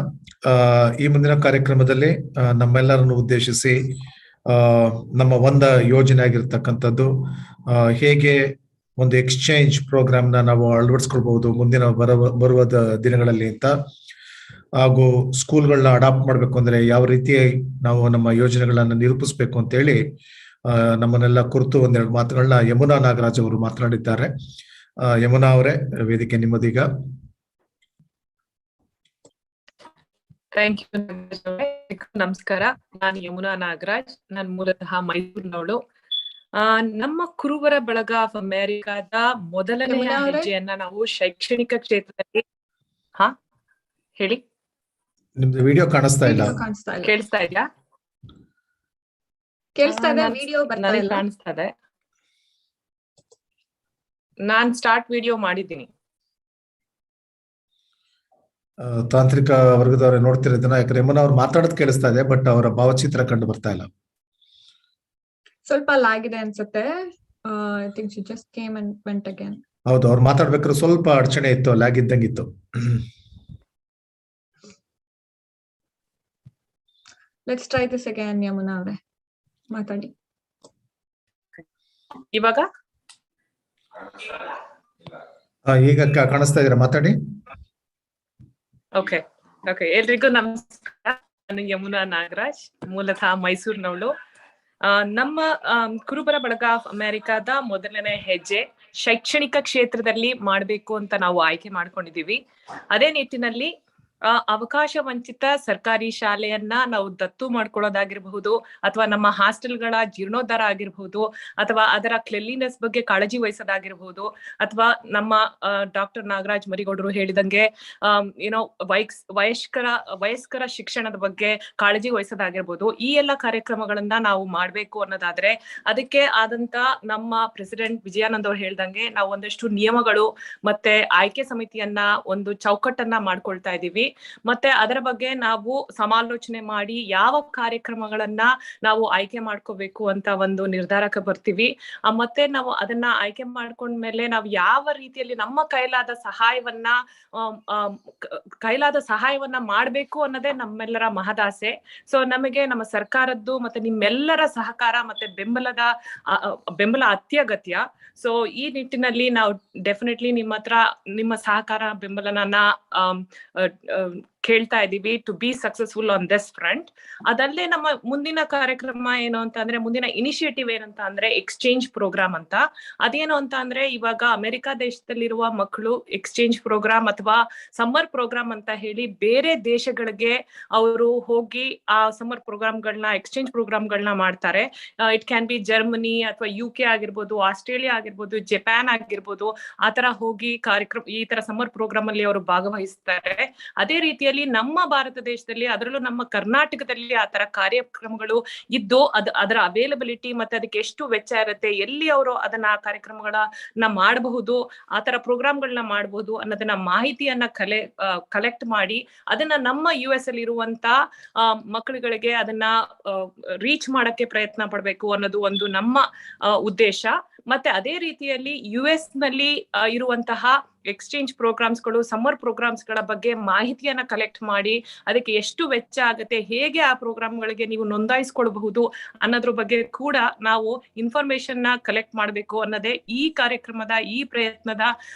ಈ ಮುಂದಿನ ಕಾರ್ಯಕ್ರಮದಲ್ಲಿ ನಮ್ಮೆಲ್ಲರನ್ನು ಉದ್ದೇಶಿಸಿ ನಮ್ಮ ಒಂದು ಯೋಜನೆ ಆಗಿರ್ತಕ್ಕಂಥದ್ದು ಹೇಗೆ ಒಂದು ಎಕ್ಸ್ಚೇಂಜ್ ಪ್ರೋಗ್ರಾಮ್ ನಾವು ಅಳವಡಿಸ್ಕೊಳ್ಬಹುದು ಮುಂದಿನ ಬರುವ ದಿನಗಳಲ್ಲಿ ಅಂತ, ಹಾಗೂ ಸ್ಕೂಲ್ಗಳನ್ನ ಅಡಾಪ್ಟ್ ಮಾಡ್ಬೇಕು ಅಂದ್ರೆ ಯಾವ ರೀತಿ ನಾವು ನಮ್ಮ ಯೋಜನೆಗಳನ್ನ ನಿರೂಪಿಸ್ಬೇಕು ಅಂತ ಹೇಳಿ ನಮ್ಮನ್ನೆಲ್ಲ ಕುರಿತು ಒಂದೆರಡು ಮಾತುಗಳನ್ನ ಯಮುನಾ ನಾಗರಾಜ್ ಅವರು ಮಾತನಾಡಿದ್ದಾರೆ. ಯಮುನಾ ಅವರೇ, ವೇದಿಕೆ ನಿಮ್ಮದೀಗ. Thank you. ನಮಸ್ಕಾರ, ನಾನು ಯಮುನಾ ನಾಗರಾಜ್. ನಾನು ಮೂಲತಃ ಮೈಸೂರಿನವಳು. ನಮ್ಮ ಕುರುಬರ ಬಳಗ ಆಫ್ ಅಮೆರಿಕಾದ ಮೊದಲನೆಯ ಹೆಜ್ಜೆಯನ್ನ ನಾವು ಶೈಕ್ಷಣಿಕ ಕ್ಷೇತ್ರದಲ್ಲಿ ಹೇಳಿ. ನಿಮ್ದು ವಿಡಿಯೋ ಕಾಣಿಸ್ತಾ ಇಲ್ಲ. ಕೇಳಿಸ್ತಾ ಇದೆಯಾ? ಕೇಳಿಸ್ತಾ ಇದೆ, ವಿಡಿಯೋ ಕಾಣಿಸ್ತಾ ಇದೆ. ನಾನ್ ಸ್ಟಾರ್ಟ್ ವಿಡಿಯೋ ಮಾಡಿದ್ದೀನಿ. ತಾಂತ್ರಿಕ ವರ್ಗದವರೇ ನೋಡ್ತಿರೋದನ್ನ, ಯಾಕಂದ್ರೆ ಯಮುನಾ ಅವ್ರು ಮಾತಾಡೋದು ಕೇಳಿಸ್ತಾ ಇದೆ, ಬಟ್ ಅವರ ಭಾವಚಿತ್ರ ಕಂಡು ಬರ್ತಾ ಇಲ್ಲ. ಸ್ವಲ್ಪ ಲ್ಯಾಗ್ ಇದೆ ಅನ್ಸುತ್ತೆ. I think she just came and went again. ಹೌದು, ಅವ್ರು ಮಾತಾಡ್ಬೇಕಾದ್ರೆ ಸ್ವಲ್ಪ ಅಡಚಣೆ ಇತ್ತು, ಲ್ಯಾಗ್ ಇದ್ದಂಗಿತ್ತು. Let's try this again. Yamuna ಅವರೇ ಮಾತಾಡಿ. ಇವಾಗ ಈಗ ಕಾಣಿಸ್ತಾ ಇದೀರಾ? ಮಾತಾಡಿ. ಓಕೆ. ಎಲ್ರಿಗೂ ನಮಸ್ಕಾರ. ನಾನು ಯಮುನಾ ನಾಗರಾಜ್, ಮೂಲತಃ ಮೈಸೂರಿನವಳು. ನಮ್ಮ ಕುರುಬರ ಬಳಗ ಆಫ್ ಅಮೆರಿಕಾದ ಮೊದಲನೇ ಹೆಜ್ಜೆ ಶೈಕ್ಷಣಿಕ ಕ್ಷೇತ್ರದಲ್ಲಿ ಮಾಡಬೇಕು ಅಂತ ನಾವು ಆಯ್ಕೆ ಮಾಡ್ಕೊಂಡಿದೀವಿ. ಅದೇ ನಿಟ್ಟಿನಲ್ಲಿ ಅವಕಾಶ ವಂಚಿತ ಸರ್ಕಾರಿ ಶಾಲೆಯನ್ನ ನಾವು ದತ್ತು ಮಾಡ್ಕೊಳ್ಳೋದಾಗಿರ್ಬಹುದು, ಅಥವಾ ನಮ್ಮ ಹಾಸ್ಟೆಲ್ಗಳ ಜೀರ್ಣೋದ್ಧಾರ ಆಗಿರ್ಬಹುದು, ಅಥವಾ ಅದರ ಕ್ಲೆನ್ಲಿನೆಸ್ ಬಗ್ಗೆ ಕಾಳಜಿ ವಹಿಸೋದಾಗಿರ್ಬಹುದು, ಅಥವಾ ನಮ್ಮ ಡಾಕ್ಟರ್ ನಾಗರಾಜ್ ಮರಿಗೌಡರು ಹೇಳಿದಂಗೆ ಏನೋ ವಯಸ್ಕರ ಶಿಕ್ಷಣದ ಬಗ್ಗೆ ಕಾಳಜಿ ವಹಿಸೋದಾಗಿರ್ಬಹುದು. ಈ ಎಲ್ಲ ಕಾರ್ಯಕ್ರಮಗಳನ್ನ ನಾವು ಮಾಡ್ಬೇಕು ಅನ್ನೋದಾದ್ರೆ ಅದಕ್ಕೆ ಆದಂತ ನಮ್ಮ ಪ್ರೆಸಿಡೆಂಟ್ ವಿಜಯಾನಂದ್ ಅವ್ರು ಹೇಳ್ದಂಗೆ ನಾವು ಒಂದಷ್ಟು ನಿಯಮಗಳು ಮತ್ತೆ ಆಯ್ಕೆ ಸಮಿತಿಯನ್ನ ಒಂದು ಚೌಕಟ್ಟನ್ನ ಮಾಡ್ಕೊಳ್ತಾ ಇದೀವಿ. ಮತ್ತೆ ಅದರ ಬಗ್ಗೆ ನಾವು ಸಮಾಲೋಚನೆ ಮಾಡಿ ಯಾವ ಕಾರ್ಯಕ್ರಮಗಳನ್ನ ನಾವು ಆಯ್ಕೆ ಮಾಡ್ಕೋಬೇಕು ಅಂತ ಒಂದು ನಿರ್ಧಾರಕ್ಕೆ ಬರ್ತೀವಿ. ಮತ್ತೆ ನಾವು ಅದನ್ನ ಆಯ್ಕೆ ಮಾಡ್ಕೊಂಡ್ಮೇಲೆ ನಾವು ಯಾವ ರೀತಿಯಲ್ಲಿ ನಮ್ಮ ಕೈಲಾದ ಸಹಾಯವನ್ನ ಮಾಡ್ಬೇಕು ಅನ್ನೋದೇ ನಮ್ಮೆಲ್ಲರ ಮಹದಾಸೆ. ಸೊ ನಮಗೆ ನಮ್ಮ ಸರ್ಕಾರದ್ದು ಮತ್ತೆ ನಿಮ್ಮೆಲ್ಲರ ಸಹಕಾರ ಮತ್ತೆ ಬೆಂಬಲ ಅತ್ಯಗತ್ಯ. ಸೊ ಈ ನಿಟ್ಟಿನಲ್ಲಿ ನಾವು ಡೆಫಿನೆಟ್ಲಿ ನಿಮ್ಮ ಸಹಕಾರ ಬೆಂಬಲನ ಕೇಳ್ತಾ ಇದೀವಿ to be successful on this front. ಅದಲ್ಲದೆ ನಮ್ಮ ಮುಂದಿನ ಕಾರ್ಯಕ್ರಮ ಏನು ಅಂತ ಅಂದ್ರೆ, ಮುಂದಿನ ಇನಿಷಿಯೇಟಿವ್ ಏನಂತ ಅಂದ್ರೆ ಎಕ್ಸ್ಚೇಂಜ್ ಪ್ರೋಗ್ರಾಮ್ ಅಂತ. ಅದೇನು ಅಂತ ಅಂದ್ರೆ, ಇವಾಗ ಅಮೆರಿಕಾ ದೇಶದಲ್ಲಿರುವ ಮಕ್ಕಳು ಎಕ್ಸ್ಚೇಂಜ್ ಪ್ರೋಗ್ರಾಮ್ ಅಥವಾ ಸಮ್ಮರ್ ಪ್ರೋಗ್ರಾಮ್ ಅಂತ ಹೇಳಿ ಬೇರೆ ದೇಶಗಳಿಗೆ ಅವರು ಹೋಗಿ ಆ ಸಮ್ಮರ್ ಪ್ರೋಗ್ರಾಮ್ಗಳನ್ನ ಎಕ್ಸ್ಚೇಂಜ್ ಪ್ರೋಗ್ರಾಮ್ಗಳನ್ನ ಮಾಡ್ತಾರೆ. ಇಟ್ ಕ್ಯಾನ್ ಬಿ ಜರ್ಮನಿ ಅಥವಾ UK ಆಗಿರ್ಬೋದು, ಆಸ್ಟ್ರೇಲಿಯಾ ಆಗಿರ್ಬೋದು, ಜಪಾನ್ ಆಗಿರ್ಬೋದು. ಆತರ ಹೋಗಿ ಈ ತರ ಸಮ್ಮರ್ ಪ್ರೋಗ್ರಾಮ್ ಅಲ್ಲಿ ಅವರು ಭಾಗವಹಿಸ್ತಾರೆ. ಅದೇ ರೀತಿಯಲ್ಲಿ ನಮ್ಮ ಭಾರತ ದೇಶದಲ್ಲಿ, ಅದರಲ್ಲೂ ನಮ್ಮ ಕರ್ನಾಟಕದಲ್ಲಿ ಆ ತರ ಕಾರ್ಯಕ್ರಮಗಳು ಇದ್ದು ಅದರ ಅವೈಲಬಿಲಿಟಿ ಮತ್ತೆ ಅದಕ್ಕೆ ಎಷ್ಟು ವೆಚ್ಚ ಇರುತ್ತೆ, ಎಲ್ಲಿ ಅವರು ಅದನ್ನ ಕಾರ್ಯಕ್ರಮಗಳನ್ನ ಮಾಡಬಹುದು, ಆ ತರ ಪ್ರೋಗ್ರಾಮ್ಗಳನ್ನ ಮಾಡಬಹುದು ಅನ್ನೋದನ್ನ ಮಾಹಿತಿಯನ್ನ ಕಲೆಕ್ಟ್ ಮಾಡಿ ಅದನ್ನ ನಮ್ಮ US ಅಲ್ಲಿ ಇರುವಂತ ಮಕ್ಕಳುಗಳಿಗೆ ಅದನ್ನ ರೀಚ್ ಮಾಡಕ್ಕೆ ಪ್ರಯತ್ನ ಪಡ್ಬೇಕು ಅನ್ನೋದು ಒಂದು ನಮ್ಮ ಉದ್ದೇಶ. ಮತ್ತೆ ಅದೇ ರೀತಿಯಲ್ಲಿ US ನಲ್ಲಿ ಇರುವಂತಹ ಎಕ್ಸ್ಚೇಂಜ್ ಪ್ರೋಗ್ರಾಮ್ಸ್ಗಳು, ಸಮ್ಮರ್ ಪ್ರೋಗ್ರಾಮ್ಸ್ಗಳ ಬಗ್ಗೆ ಮಾಹಿತಿಯನ್ನ ಕಲೆಕ್ಟ್ ಮಾಡಿ ಅದಕ್ಕೆ ಎಷ್ಟು ವೆಚ್ಚ ಆಗುತ್ತೆ, ಹೇಗೆ ಆ ಪ್ರೋಗ್ರಾಮ್ಗಳಿಗೆ ನೀವು ನೋಂದಾಯಿಸ್ಕೊಳ್ಬಹುದು ಅನ್ನೋದ್ರ ಬಗ್ಗೆ ಕೂಡ ನಾವು ಇನ್ಫಾರ್ಮೇಶನ್ ನ ಕಲೆಕ್ಟ್ ಮಾಡಬೇಕು ಅನ್ನೋದೇ ಈ ಕಾರ್ಯಕ್ರಮದ, ಈ ಪ್ರಯತ್ನದ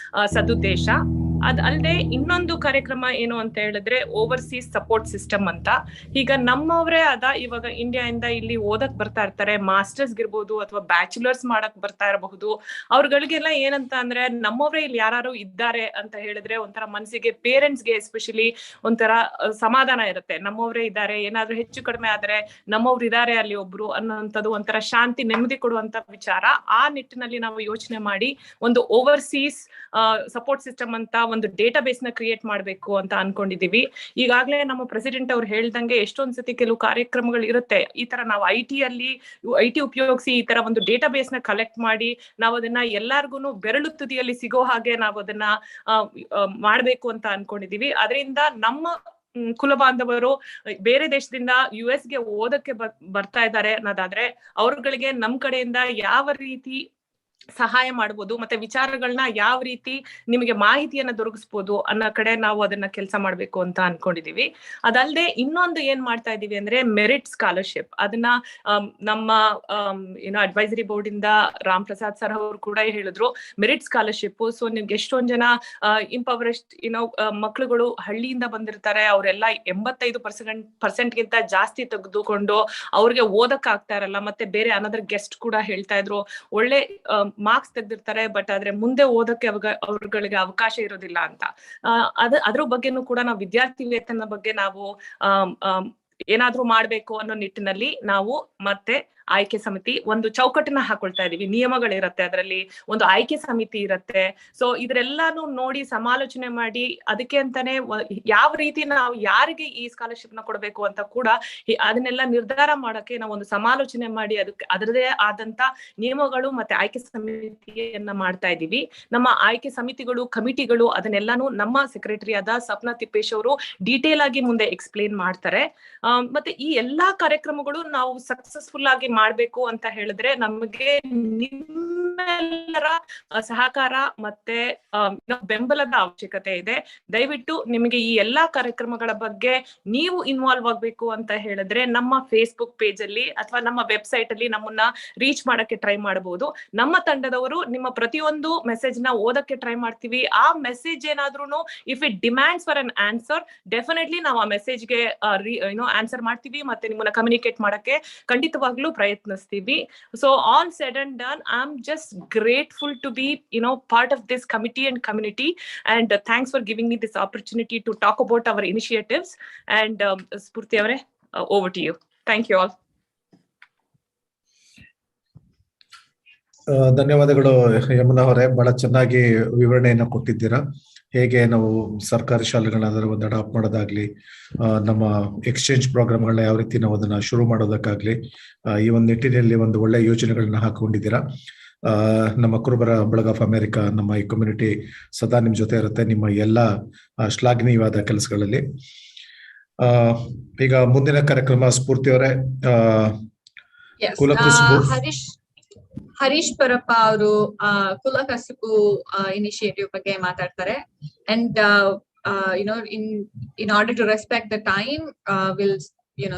ಸದುದ್ದೇಶ. ಅಲ್ಲದೆ ಇನ್ನೊಂದು ಕಾರ್ಯಕ್ರಮ ಏನು ಅಂತ ಹೇಳಿದ್ರೆ ಓವರ್ಸೀಸ್ ಸಪೋರ್ಟ್ ಸಿಸ್ಟಮ್ ಅಂತ. ಈಗ ನಮ್ಮವರೇ ಆದ ಇವಾಗ ಇಂಡಿಯಾದಿಂದ ಇಲ್ಲಿ ಓದಕ್ ಬರ್ತಾ ಇರ್ತಾರೆ, ಮಾಸ್ಟರ್ಸ್ ಇರ್ಬೋದು ಅಥವಾ ಬ್ಯಾಚುಲರ್ಸ್ ಮಾಡಕ್ ಬರ್ತಾ ಇರಬಹುದು. ಅವ್ರಗಳಿಗೆಲ್ಲ ಏನಂತ ಅಂದ್ರೆ ನಮ್ಮವರೇ ಇಲ್ಲಿ ಯಾರು ಇದ್ದಾರೆ ಅಂತ ಹೇಳಿದ್ರೆ ಒಂಥರ ಮನಸ್ಸಿಗೆ, ಪೇರೆಂಟ್ಸ್ಗೆ ಎಸ್ಪೆಷಲಿ ಒಂಥರ ಸಮಾಧಾನ ಇರುತ್ತೆ. ನಮ್ಮವರೇ ಇದ್ದಾರೆ, ಏನಾದ್ರೂ ಹೆಚ್ಚು ಕಡಿಮೆ ಆದ್ರೆ ನಮ್ಮವ್ರು ಇದ್ದಾರೆ ಅಲ್ಲಿ ಒಬ್ರು ಅನ್ನೋಂಥದ್ದು ಒಂಥರ ಶಾಂತಿ, ನೆಮ್ಮದಿ ಕೊಡುವಂತ ವಿಚಾರ. ಆ ನಿಟ್ಟಿನಲ್ಲಿ ನಾವು ಯೋಚನೆ ಮಾಡಿ ಒಂದು ಓವರ್ಸೀಸ್ ಸಪೋರ್ಟ್ ಸಿಸ್ಟಮ್ ಅಂತ ಒಂದು ಡೇಟಾ ಬೇಸ್ ನ ಕ್ರಿಯೇಟ್ ಮಾಡ್ಬೇಕು ಅಂತ ಅನ್ಕೊಂಡಿದೀವಿ. ಈಗಾಗಲೇ ನಮ್ಮ ಪ್ರೆಸಿಡೆಂಟ್ ಅವ್ರು ಹೇಳ್ದಂಗೆ ಎಷ್ಟೊಂದ್ ಸತಿ ಕೆಲವು ಕಾರ್ಯಕ್ರಮಗಳು ಇರುತ್ತೆ, ಈ ತರ ನಾವು ಐಟಿ ಉಪಯೋಗಿಸಿ ಈ ತರ ಒಂದು ಡೇಟಾ ಬೇಸ್ ನ ಕಲೆಕ್ಟ್ ಮಾಡಿ ನಾವು ಅದನ್ನ ಎಲ್ಲಾರ್ಗು ಬೆರಳು ತುದಿಯಲ್ಲಿ ಸಿಗೋ ಹಾಗೆ ನಾವು ಅದನ್ನ ಮಾಡ್ಬೇಕು ಅಂತ ಅನ್ಕೊಂಡಿದೀವಿ. ಅದರಿಂದ ನಮ್ಮ ಕುಲ ಬಾಂಧವರು ಬೇರೆ ದೇಶದಿಂದ US ಗೆ ಓದಕ್ಕೆ ಬರ್ತಾ ಇದ್ದಾರೆ ಅನ್ನೋದಾದ್ರೆ ಅವ್ರಗಳಿಗೆ ನಮ್ ಕಡೆಯಿಂದ ಯಾವ ರೀತಿ ಸಹಾಯ ಮಾಡ್ಬೋದು ಮತ್ತೆ ವಿಚಾರಗಳನ್ನ ಯಾವ ರೀತಿ ನಿಮಗೆ ಮಾಹಿತಿಯನ್ನ ದೊರಕಿಸ್ಬೋದು ಅನ್ನೋ ಕಡೆ ನಾವು ಅದನ್ನ ಕೆಲಸ ಮಾಡ್ಬೇಕು ಅಂತ ಅನ್ಕೊಂಡಿದೀವಿ. ಅದಲ್ಲದೆ ಇನ್ನೊಂದು ಏನ್ ಮಾಡ್ತಾ ಇದೀವಿ ಅಂದ್ರೆ ಮೆರಿಟ್ ಸ್ಕಾಲರ್ಶಿಪ್. ಅದನ್ನ ನಮ್ಮ ಅಡ್ವೈಸರಿ ಬೋರ್ಡ್ ಇಂದ ರಾಮ್ ಪ್ರಸಾದ್ ಸರ್ ಅವರು ಕೂಡ ಹೇಳಿದ್ರು, ಮೆರಿಟ್ ಸ್ಕಾಲರ್ಶಿಪ್. ಸೊ ನಿಮ್ಗೆ ಎಷ್ಟೊಂದ್ ಜನ ಇಂಪವರಿಸ್ಟ್ ಮಕ್ಳುಗಳು ಹಳ್ಳಿಯಿಂದ ಬಂದಿರ್ತಾರೆ, ಅವರೆಲ್ಲ 85% ಗಿಂತ ಜಾಸ್ತಿ ತೆಗೆದುಕೊಂಡು ಅವ್ರಿಗೆ ಓದಕ್ ಆಗ್ತಾ ಇರಲ್ಲ. ಮತ್ತೆ ಬೇರೆ ಅನದರ್ ಗೆಸ್ಟ್ ಕೂಡ ಹೇಳ್ತಾ ಇದ್ರು, ಒಳ್ಳೆ ಮಾರ್ಕ್ಸ್ ತೆಗ್ದಿರ್ತಾರೆ ಬಟ್ ಆದ್ರೆ ಮುಂದೆ ಓದಕ್ಕೆ ಅವ್ರಗಳಿಗೆ ಅವಕಾಶ ಇರೋದಿಲ್ಲ ಅಂತ. ಅದ್ರ ಬಗ್ಗೆನೂ ಕೂಡ ನಾವು ವಿದ್ಯಾರ್ಥಿ ವೇತನ ಬಗ್ಗೆ ನಾವು ಏನಾದ್ರೂ ಮಾಡ್ಬೇಕು ಅನ್ನೋ ನಿಟ್ಟಿನಲ್ಲಿ ನಾವು ಮತ್ತೆ ಆಯ್ಕೆ ಸಮಿತಿ ಒಂದು ಚೌಕಟ್ಟನ್ನ ಹಾಕೊಳ್ತಾ ಇದೀವಿ. ನಿಯಮಗಳಿರತ್ತೆ, ಅದರಲ್ಲಿ ಒಂದು ಆಯ್ಕೆ ಸಮಿತಿ ಇರತ್ತೆ. ಸೊ ಇದ್ರೆಲ್ಲಾನು ನೋಡಿ ಸಮಾಲೋಚನೆ ಮಾಡಿ ಅದಕ್ಕೆ ಅಂತಾನೆ ಯಾವ ರೀತಿ ನಾವು ಯಾರಿಗೆ ಈ ಸ್ಕಾಲರ್ಶಿಪ್ ನ ಕೊಡಬೇಕು ಅಂತ ಕೂಡ ಅದನ್ನೆಲ್ಲ ನಿರ್ಧಾರ ಮಾಡಕ್ಕೆ ನಾವು ಒಂದು ಸಮಾಲೋಚನೆ ಮಾಡಿ ಅದಕ್ಕೆ ಅದರದೇ ಆದಂತ ನಿಯಮಗಳು ಮತ್ತೆ ಆಯ್ಕೆ ಸಮಿತಿಯನ್ನ ಮಾಡ್ತಾ ಇದೀವಿ. ನಮ್ಮ ಆಯ್ಕೆ ಸಮಿತಿಗಳು, ಕಮಿಟಿಗಳು ಅದನ್ನೆಲ್ಲಾನು ನಮ್ಮ ಸೆಕ್ರೆಟರಿ ಆದ ಸಪ್ನಾ ತಿಪ್ಪೇಶ್ ಅವರು ಡೀಟೇಲ್ ಆಗಿ ಮುಂದೆ ಎಕ್ಸ್ಪ್ಲೇನ್ ಮಾಡ್ತಾರೆ. ಮತ್ತೆ ಈ ಎಲ್ಲಾ ಕಾರ್ಯಕ್ರಮಗಳು ನಾವು ಸಕ್ಸಸ್ಫುಲ್ ಆಗಿ ಮಾಡ್ಬೇಕು ಅಂತ ಹೇಳಿದ್ರೆ ನಮಗೆ ನಿಮ್ಮೆಲ್ಲರ ಸಹಕಾರ ಮತ್ತೆ ಬೆಂಬಲದ ಅವಶ್ಯಕತೆ ಇದೆ. ದಯವಿಟ್ಟು ನಿಮಗೆ ಈ ಎಲ್ಲಾ ಕಾರ್ಯಕ್ರಮಗಳ ಬಗ್ಗೆ ನೀವು ಇನ್ವಾಲ್ವ್ ಆಗ್ಬೇಕು ಅಂತ ಹೇಳಿದ್ರೆ ನಮ್ಮ ಫೇಸ್ಬುಕ್ ಪೇಜ್ ಅಲ್ಲಿ ಅಥವಾ ನಮ್ಮ ವೆಬ್ಸೈಟ್ ಅಲ್ಲಿ ನಮ್ಮನ್ನ ರೀಚ್ ಮಾಡಕ್ಕೆ ಟ್ರೈ ಮಾಡಬಹುದು. ನಮ್ಮ ತಂಡದವರು ನಿಮ್ಮ ಪ್ರತಿಯೊಂದು ಮೆಸೇಜ್ ನ ಓದಕ್ಕೆ ಟ್ರೈ ಮಾಡ್ತೀವಿ. ಆ ಮೆಸೇಜ್ ಏನಾದ್ರೂ if it demands for an answer, definitely ನಾವು ಆ ಮೆಸೇಜ್ಗೆ ಆನ್ಸರ್ ಮಾಡ್ತೀವಿ ಮತ್ತೆ ನಿಮ್ಮನ್ನ ಕಮ್ಯುನಿಕೇಟ್ ಮಾಡಕ್ಕೆ ಖಂಡಿತವಾಗ್ಲೂ ಪ್ರಯತ್ನಿಸ್ತೀವಿ. So all said and done, I'm just grateful to be part of this committee and community, and thanks for giving me this opportunity to talk about our initiatives. And Spurti avare, over to you. Thank you all. ಧನ್ಯವಾದಗಳು ಯಮುನಾ ಅವರೇ, ಬಹಳ ಚೆನ್ನಾಗಿ ವಿವರಣೆಯನ್ನು ಕೊಟ್ಟಿದ್ದೀರಾ. ಹೇಗೆ ನಾವು ಸರ್ಕಾರಿ ಶಾಲೆಗಳನ್ನ ಒಂದು ಅಡಾಪ್ಟ್ ಮಾಡೋದಾಗ್ಲಿ, ನಮ್ಮ ಎಕ್ಸ್ಚೇಂಜ್ ಪ್ರೋಗ್ರಾಮ್ಗಳನ್ನ ಯಾವ ರೀತಿ ನಾವು ಅದನ್ನ ಶುರು ಮಾಡೋದಕ್ಕಾಗ್ಲಿ, ಈ ಒಂದು ನಿಟ್ಟಿನಲ್ಲಿ ಒಂದು ಒಳ್ಳೆ ಯೋಜನೆಗಳನ್ನ ಹಾಕೊಂಡಿದ್ದೀರಾ. ನಮ್ಮ ಕುರುಬರ ಬಳಗ ಆಫ್ ಅಮೆರಿಕಾ, ನಮ್ಮ ಈ ಕಮ್ಯುನಿಟಿ ಸದಾ ನಿಮ್ ಜೊತೆ ಇರುತ್ತೆ ನಿಮ್ಮ ಎಲ್ಲ ಶ್ಲಾಘನೀಯವಾದ ಕೆಲಸಗಳಲ್ಲಿ. ಈಗ ಮುಂದಿನ ಕಾರ್ಯಕ್ರಮ ಸ್ಫೂರ್ತಿ ಅವರೇ, ಕುಲಕುಸುಬು ಹರೀಶ್ ಪರಪ್ಪ ಅವರು ಕುಲ ಕಸುಬು ಇನಿಷಿಯೇಟಿವ್ ಬಗ್ಗೆ ಮಾತಾಡ್ತಾರೆ. And in order to respect the time, we'll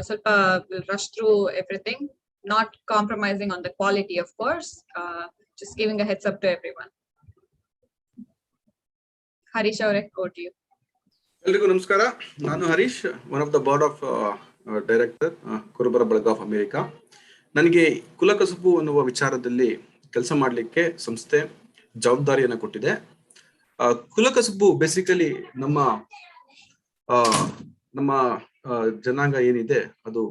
ಸ್ವಲ್ಪ we'll rush through everything, not compromising on the quality, of course, just giving a heads up to everyone. Harish avare, over to you. ಎಲ್ರಿಗೂ ನಮಸ್ಕಾರ. ನಾನು Harish, one of the board of director ಕುರುಬರ ಬಳಗ of America. ನನಗೆ ಕುಲಕಸುಬು ಅನ್ನುವ ವಿಚಾರದಲ್ಲಿ ಕೆಲಸ ಮಾಡಲಿಕ್ಕೆ ಸಂಸ್ಥೆ ಜವಾಬ್ದಾರಿಯನ್ನು ಕೊಟ್ಟಿದೆ. ಕುಲಕಸುಬು ಬೇಸಿಕಲಿ ನಮ್ಮ ಜನಾಂಗ ಏನಿದೆ ಅದು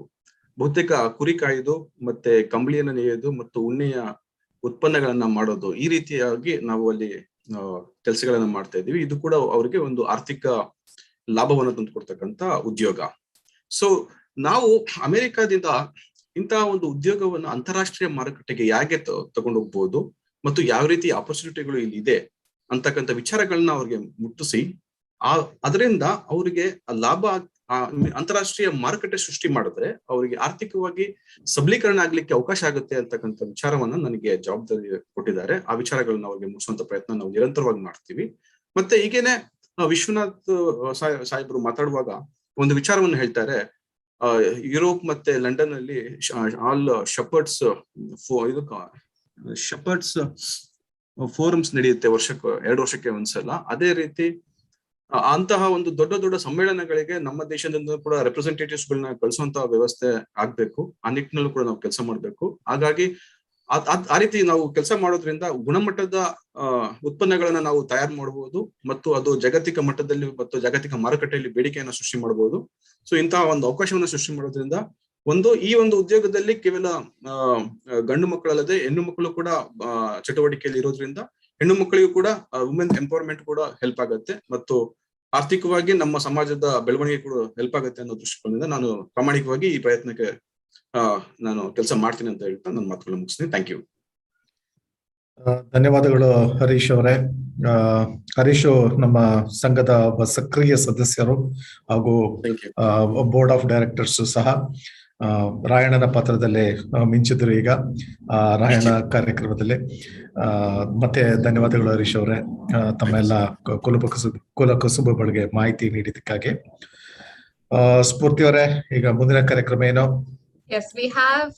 ಬಹುತೇಕ ಕುರಿ ಕಾಯೋದು ಮತ್ತೆ ಕಂಬಳಿಯನ್ನ ನೇಯೋದು ಮತ್ತು ಉಣ್ಣೆಯ ಉತ್ಪನ್ನಗಳನ್ನ ಮಾಡೋದು, ಈ ರೀತಿಯಾಗಿ ನಾವು ಅಲ್ಲಿ ಕೆಲಸಗಳನ್ನ ಮಾಡ್ತಾ ಇದ್ದೀವಿ. ಇದು ಕೂಡ ಅವರಿಗೆ ಒಂದು ಆರ್ಥಿಕ ಲಾಭವನ್ನು ತಂದುಕೊಡ್ತಕ್ಕಂತ ಉದ್ಯೋಗ. ಸೊ ನಾವು ಅಮೆರಿಕಾದಿಂದ ಇಂತಹ ಒಂದು ಉದ್ಯೋಗವನ್ನು ಅಂತಾರಾಷ್ಟ್ರೀಯ ಮಾರುಕಟ್ಟೆಗೆ ಹೇಗೆ ತಗೊಂಡು ಹೋಗ್ಬೋದು ಮತ್ತು ಯಾವ ರೀತಿ ಆಪರ್ಚುನಿಟಿಗಳು ಇಲ್ಲಿ ಇದೆ ಅಂತಕ್ಕಂಥ ವಿಚಾರಗಳನ್ನ ಅವ್ರಿಗೆ ಮುಟ್ಟಿಸಿ ಅದರಿಂದ ಅವರಿಗೆ ಲಾಭ, ಅಂತಾರಾಷ್ಟ್ರೀಯ ಮಾರುಕಟ್ಟೆ ಸೃಷ್ಟಿ ಮಾಡಿದ್ರೆ ಅವರಿಗೆ ಆರ್ಥಿಕವಾಗಿ ಸಬಲೀಕರಣ ಆಗ್ಲಿಕ್ಕೆ ಅವಕಾಶ ಆಗುತ್ತೆ ಅಂತಕ್ಕಂಥ ವಿಚಾರವನ್ನ ನನಗೆ ಜವಾಬ್ದಾರಿ ಕೊಟ್ಟಿದ್ದಾರೆ. ಆ ವಿಚಾರಗಳನ್ನ ಅವ್ರಿಗೆ ಮುಟ್ಟಿಸುವಂತ ಪ್ರಯತ್ನ ನಾವು ನಿರಂತರವಾಗಿ ಮಾಡ್ತೀವಿ. ಮತ್ತೆ ಈಗೇನೆ ವಿಶ್ವನಾಥ್ ಸಾಹೇಬರು ಮಾತಾಡುವಾಗ ಒಂದು ವಿಚಾರವನ್ನು ಹೇಳ್ತಾರೆ, ಯುರೋಪ್ ಮತ್ತೆ ಲಂಡನ್ ಅಲ್ಲಿ ಆಲ್ ಶೆಪರ್ಡ್ಸ್ ಫೋರಮ್ಸ್ ನಡೆಯುತ್ತೆ 2 ವರ್ಷಕ್ಕೆ ಒಂದ್ಸಲ. ಅದೇ ರೀತಿ ಅಂತಹ ಒಂದು ದೊಡ್ಡ ದೊಡ್ಡ ಸಮ್ಮೇಳನಗಳಿಗೆ ನಮ್ಮ ದೇಶದಿಂದ ಕೂಡ ರೆಪ್ರೆಸೆಂಟೇಟಿವ್ಸ್ ಗಳನ್ನ ಕಳಿಸುವಂತಹ ವ್ಯವಸ್ಥೆ ಆಗ್ಬೇಕು. ಆ ನಿಟ್ಟಿನಲ್ಲೂ ಕೂಡ ನಾವು ಕೆಲಸ ಮಾಡ್ಬೇಕು. ಹಾಗಾಗಿ ಆ ರೀತಿ ನಾವು ಕೆಲಸ ಮಾಡೋದ್ರಿಂದ ಗುಣಮಟ್ಟದ ಉತ್ಪನ್ನಗಳನ್ನ ನಾವು ತಯಾರು ಮಾಡಬಹುದು ಮತ್ತು ಅದು ಜಾಗತಿಕ ಮಟ್ಟದಲ್ಲಿ ಮತ್ತು ಜಾಗತಿಕ ಮಾರುಕಟ್ಟೆಯಲ್ಲಿ ಬೇಡಿಕೆಯನ್ನು ಸೃಷ್ಟಿ ಮಾಡಬಹುದು. ಸೊ ಇಂತಹ ಒಂದು ಅವಕಾಶವನ್ನು ಸೃಷ್ಟಿ ಮಾಡೋದ್ರಿಂದ ಈ ಒಂದು ಉದ್ಯೋಗದಲ್ಲಿ ಕೇವಲ ಗಂಡು ಮಕ್ಕಳಲ್ಲದೆ ಹೆಣ್ಣು ಮಕ್ಕಳು ಕೂಡ ಚಟುವಟಿಕೆಯಲ್ಲಿ ಇರೋದ್ರಿಂದ ಹೆಣ್ಣು ಮಕ್ಕಳಿಗೂ ಕೂಡ ವುಮೆನ್ ಎಂಪವರ್ಮೆಂಟ್ ಕೂಡ ಹೆಲ್ಪ್ ಆಗುತ್ತೆ ಮತ್ತು ಆರ್ಥಿಕವಾಗಿ ನಮ್ಮ ಸಮಾಜದ ಬೆಳವಣಿಗೆ ಕೂಡ ಹೆಲ್ಪ್ ಆಗುತ್ತೆ ಅನ್ನೋ ದೃಷ್ಟಿಕೋನದಿಂದ ನಾನು ಪ್ರಾಮಾಣಿಕವಾಗಿ ಈ ಪ್ರಯತ್ನಕ್ಕೆ ನಾನು ಕೆಲಸ ಮಾಡ್ತೀನಿ ಅಂತ ಹೇಳ್ತಾ ನನ್ನ ಮಾತುಗಳನ್ನ ಮುಗಿಸ್ತೀನಿ. Thank you. ಧನ್ಯವಾದಗಳು ಹರೀಶ್ ಅವರೇ. ಹರೀಶ್ ನಮ್ಮ ಸಂಘದ ಒಬ್ಬ ಸಕ್ರಿಯ ಸದಸ್ಯರು ಹಾಗೂ ಬೋರ್ಡ್ ಆಫ್ ಡೈರೆಕ್ಟರ್ಸ್ ಸಹ. ರಾಯಣ್ಣನ ಪಾತ್ರದಲ್ಲಿ ಮಿಂಚಿದ್ರು ಈಗ ರಾಯಣ್ಣ ಕಾರ್ಯಕ್ರಮದಲ್ಲಿ. ಮತ್ತೆ ಧನ್ಯವಾದಗಳು ಹರೀಶ್ ಅವರೇ, ತಮ್ಮೆಲ್ಲ ಕುಲಕಸುಬುಗಳಿಗೆ ಮಾಹಿತಿ ನೀಡಿದ್ದಕ್ಕಾಗಿ. ಸ್ಫೂರ್ತಿ ಅವರೇ, ಈಗ ಮುಂದಿನ ಕಾರ್ಯಕ್ರಮ ಏನು? Yes, we have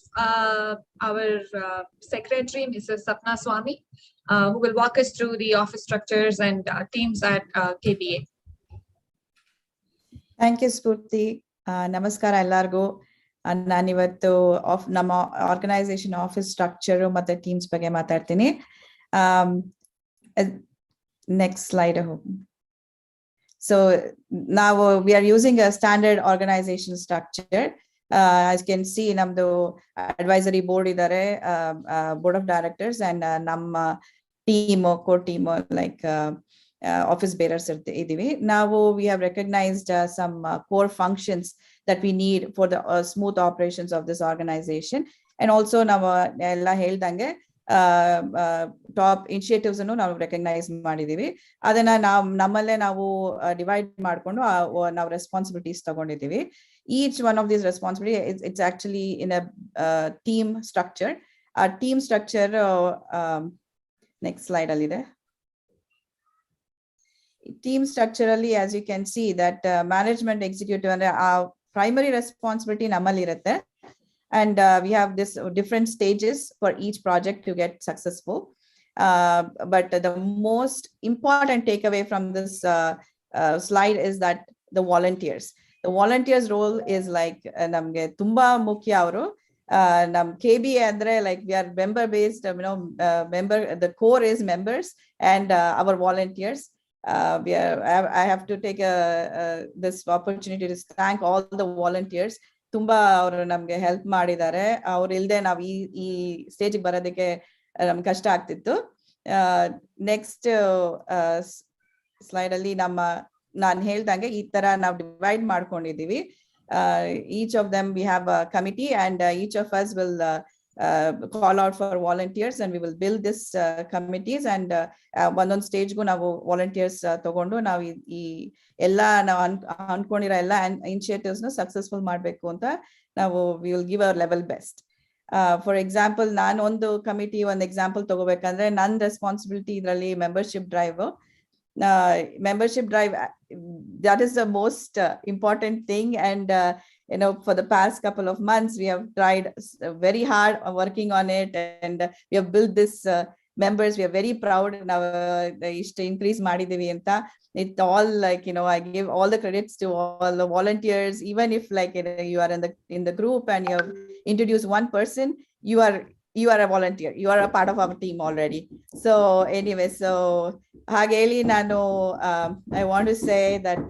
our secretary, Mrs. Sapna Swami, who will walk us through the office structures and teams at KBA. Thank you, Spurti. Namaskara ellargu. ನಾನಿವತ್ತು ನಮ್ಮ ಆರ್ಗನೈಸೇಷನ್ ಆಫೀಸ್ ಸ್ಟ್ರಕ್ಚರ್ ಮತ್ತೆ ಟೀಮ್ಸ್ ಬಗ್ಗೆ ಮಾತಾಡ್ತೀನಿ. ನೆಕ್ಸ್ಟ್ ಸ್ಲೈಡ್ ಹೋಗಿ. So ನಾವು we are using a standard organisation structure. as you can see, ನಮ್ದು advisory board ಇದ್ದಾರೆ, board of directors, and ನಮ್ಮ team co team like office bearers iddivi. Now we have recognized some core functions that we need for the smooth operations of this organization, and also now ella heldange top initiatives annu ನಾವು recognize ಮಾಡಿದೀವಿ. ಅದನ್ನ ನಮ್ಮಲ್ಲೇ ನಾವು divide ಮಾಡ್ಕೊಂಡು ನಾವು responsibilities ತಗೊಂಡಿದ್ದೀವಿ. Each one of these responsibilities, it's actually in a team structure. Our team structure next slide ಅಲ್ಲಿ ಇದೆ. Team structurally, as you can see, that management executive and our primary responsibility namal irutte, and we have this different stages for each project to get successful. But the most important takeaway from this slide is that the volunteers role is like namge tumba mukhya. Avaru nam KBA andre like we are member based, member, the core is members and our volunteers. I have to take this opportunity to thank all the volunteers. ತುಂಬಾ ಅವರು ನಮ್ಗೆ help ಮಾಡಿದ್ದಾರೆ. ಅವ್ರು ಇಲ್ದೆ ನಾವು ಈ ಸ್ಟೇಜಿಗೆ ಬರೋದಕ್ಕೆ ನಮ್ಗೆ ಕಷ್ಟ ಆಗ್ತಿತ್ತು. ನೆಕ್ಸ್ಟ್ ಸ್ಲೈಡ್ ಅಲ್ಲಿ ನಾನು ಹೇಳ್ದಂಗೆ ಈ ತರ ನಾವು ಡಿವೈಡ್ ಮಾಡ್ಕೊಂಡಿದೀವಿ. Each of them we have a committee and each of us will call out for volunteers, and we will build this committees, and one stage go now volunteers ತಗೊಂಡು ನಾವು ಈ ಎಲ್ಲಾ ನಾವು ಅನ್ಕೊಂಡಿರೋ ಎಲ್ಲ ಇನಿಷಿಯೇಟಿವ್ಸ್ ನ ಸಕ್ಸಸ್ಫುಲ್ ಮಾಡ್ಬೇಕು ಅಂತ ನಾವು we will give our level best. For example, ನಾನು ಒಂದು ಕಮಿಟಿ ಒಂದು ಎಕ್ಸಾಂಪಲ್ ತಗೋಬೇಕಂದ್ರೆ ನನ್ನ ರೆಸ್ಪಾನ್ಸಿಬಿಲಿಟಿ ಇದರಲ್ಲಿ membership drive. Membership drive, that is the most important thing, and for the past couple of months we have tried very hard working on it, and we have built this members. We are very proud now ishte increase ಮಾಡಿದೀವಿ ಅಂತ. It all like I give all the credits to all the volunteers. Even if like you are in the group and you have introduced one person, you are a volunteer, you are a part of our team already. So anyway, so hageli nanu I want to say that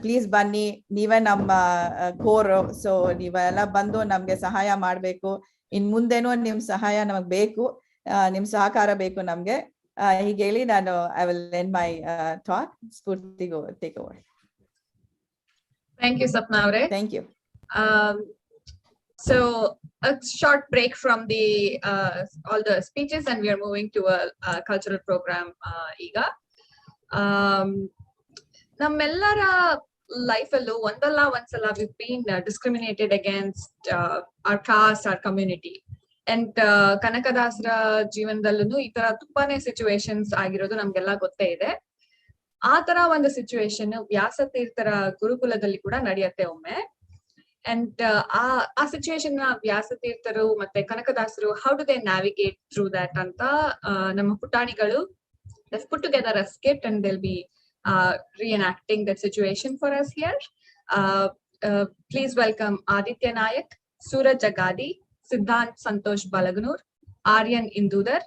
please ಬನ್ನಿ, ನೀವೇ ನಮ್ಮ core. So ನೀವೆಲ್ಲ ಬಂದು ನಮ್ಗೆ ಸಹಾಯ ಮಾಡ್ಬೇಕು. ಇನ್ ಮುಂದೆನೂ ನಿಮ್ ಸಹಾಯ ನಮಗ್ ಬೇಕು, ನಿಮ್ ಸಹಕಾರ ಬೇಕು ನಮ್ಗೆ. ಹೀಗೆ ಹೇಳಿ ನಾನು I will end my talk. Spoorthi take over. Thank you, Sapna avre. Thank you. So a short break from the all the speeches, and we are moving to a cultural program ಈಗ. ನಮ್ಮೆಲ್ಲರ life ಅಲ್ಲೂ ಒಂದಲ್ಲ ಒಂದ್ಸಲ we've been discriminated against our caste, our community, and ಕನಕದಾಸರ ಜೀವನದಲ್ಲೂ ಈ ತರ ತುಂಬಾನೇ ಸಿಚುವೇಶನ್ಸ್ ಆಗಿರೋದು ನಮ್ಗೆಲ್ಲ ಗೊತ್ತೇ ಇದೆ. ಆ ತರ ಒಂದು ಸಿಚುವೇಶನ್ ವ್ಯಾಸತೀರ್ಥರ ಗುರುಕುಲದಲ್ಲಿ ಕೂಡ ನಡೆಯುತ್ತೆ ಒಮ್ಮೆ. ಅಂಡ್ ಆ ಸಿಚುವೇಶನ್ ನ ವ್ಯಾಸತೀರ್ಥರು ಮತ್ತೆ ಕನಕದಾಸರು how do they navigate through that ಅಂತ ನಮ್ಮ ಪುಟಾಣಿಗಳು put together a skit, and they'll be reenacting that situation for us here. Please welcome Aditya Nayak, Suraj Jagadi, Siddhant Santosh Balaganur, Aryan Indudar,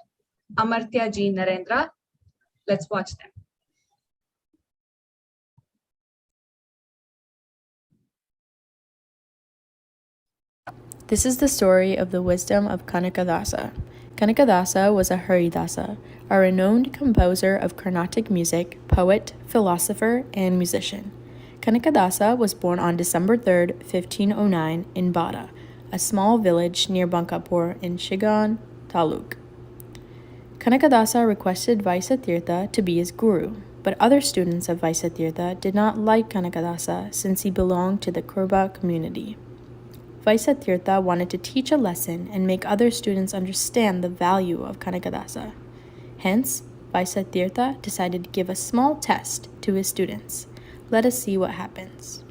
Amartya G. Narendra. Let's watch them. This is the story of the wisdom of Kanakadasa. Kanakadasa was a Haridasa, a renowned composer of Carnatic music, poet, philosopher, and musician. Kanakadasa was born on December 3, 1509, in Bada, a small village near Bankapur in Shigan Taluk. Kanakadasa requested Vaisatirtha to be his guru, but other students of Vaisatirtha did not like Kanakadasa since he belonged to the Kurba community. Vaisatirtha wanted to teach a lesson and make other students understand the value of Kanakadasa. Hence, Vaisatirtha decided to give a small test to his students. Let us see what happens.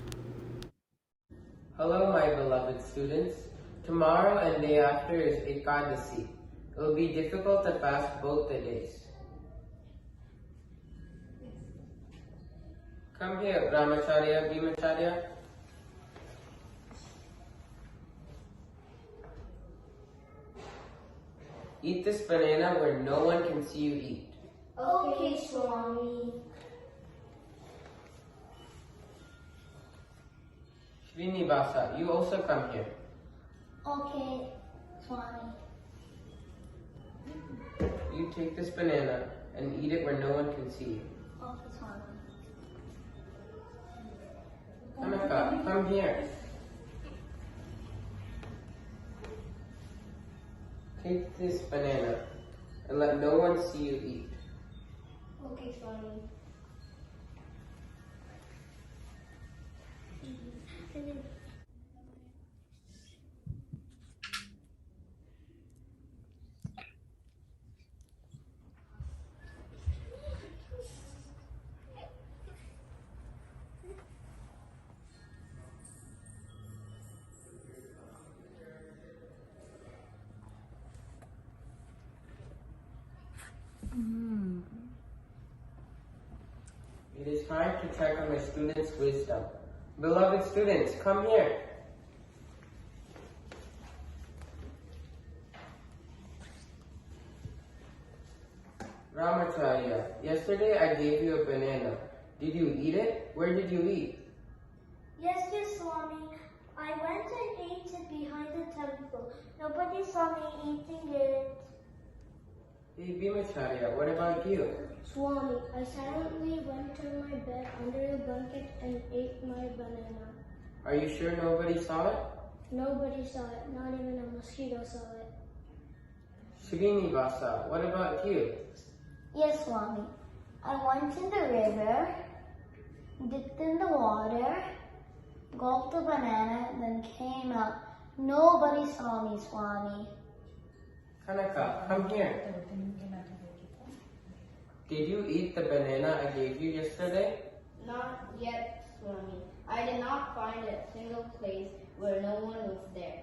Hello, my beloved students. Tomorrow and day after is Ekadasi. It will be difficult to fast both the days. Come here, Brahmacharya, Bhimacharya. Eat this banana where no one can see you eat. Okay, Swami. Srinivasa, you also come here. Okay, Swami. You take this banana and eat it where no one can see you. Okay, Swami. Kanaka, come here. Take this banana and let no one see you eat. Okay, Swami. It is time to check on my students' wisdom. Beloved students, come here. Ramacharya, yesterday I gave you a banana. Did you eat it? Where did you eat? Yes, Swami. I went and ate it behind the temple. Nobody saw me eating it. Hey, Bhimacharya, what about you? Swami, I silently went to my bed under the blanket and ate my banana. Are you sure nobody saw it? Nobody saw it, not even a mosquito saw it. Srinivasa, what about you? Yes, Swami. I went in the river, dipped in the water, gulped the banana, then came out. Nobody saw me, Swami. Kanaka, come here. Did you eat the banana I gave you yesterday? Not yet, Swami. I did not find a single place where no one was there.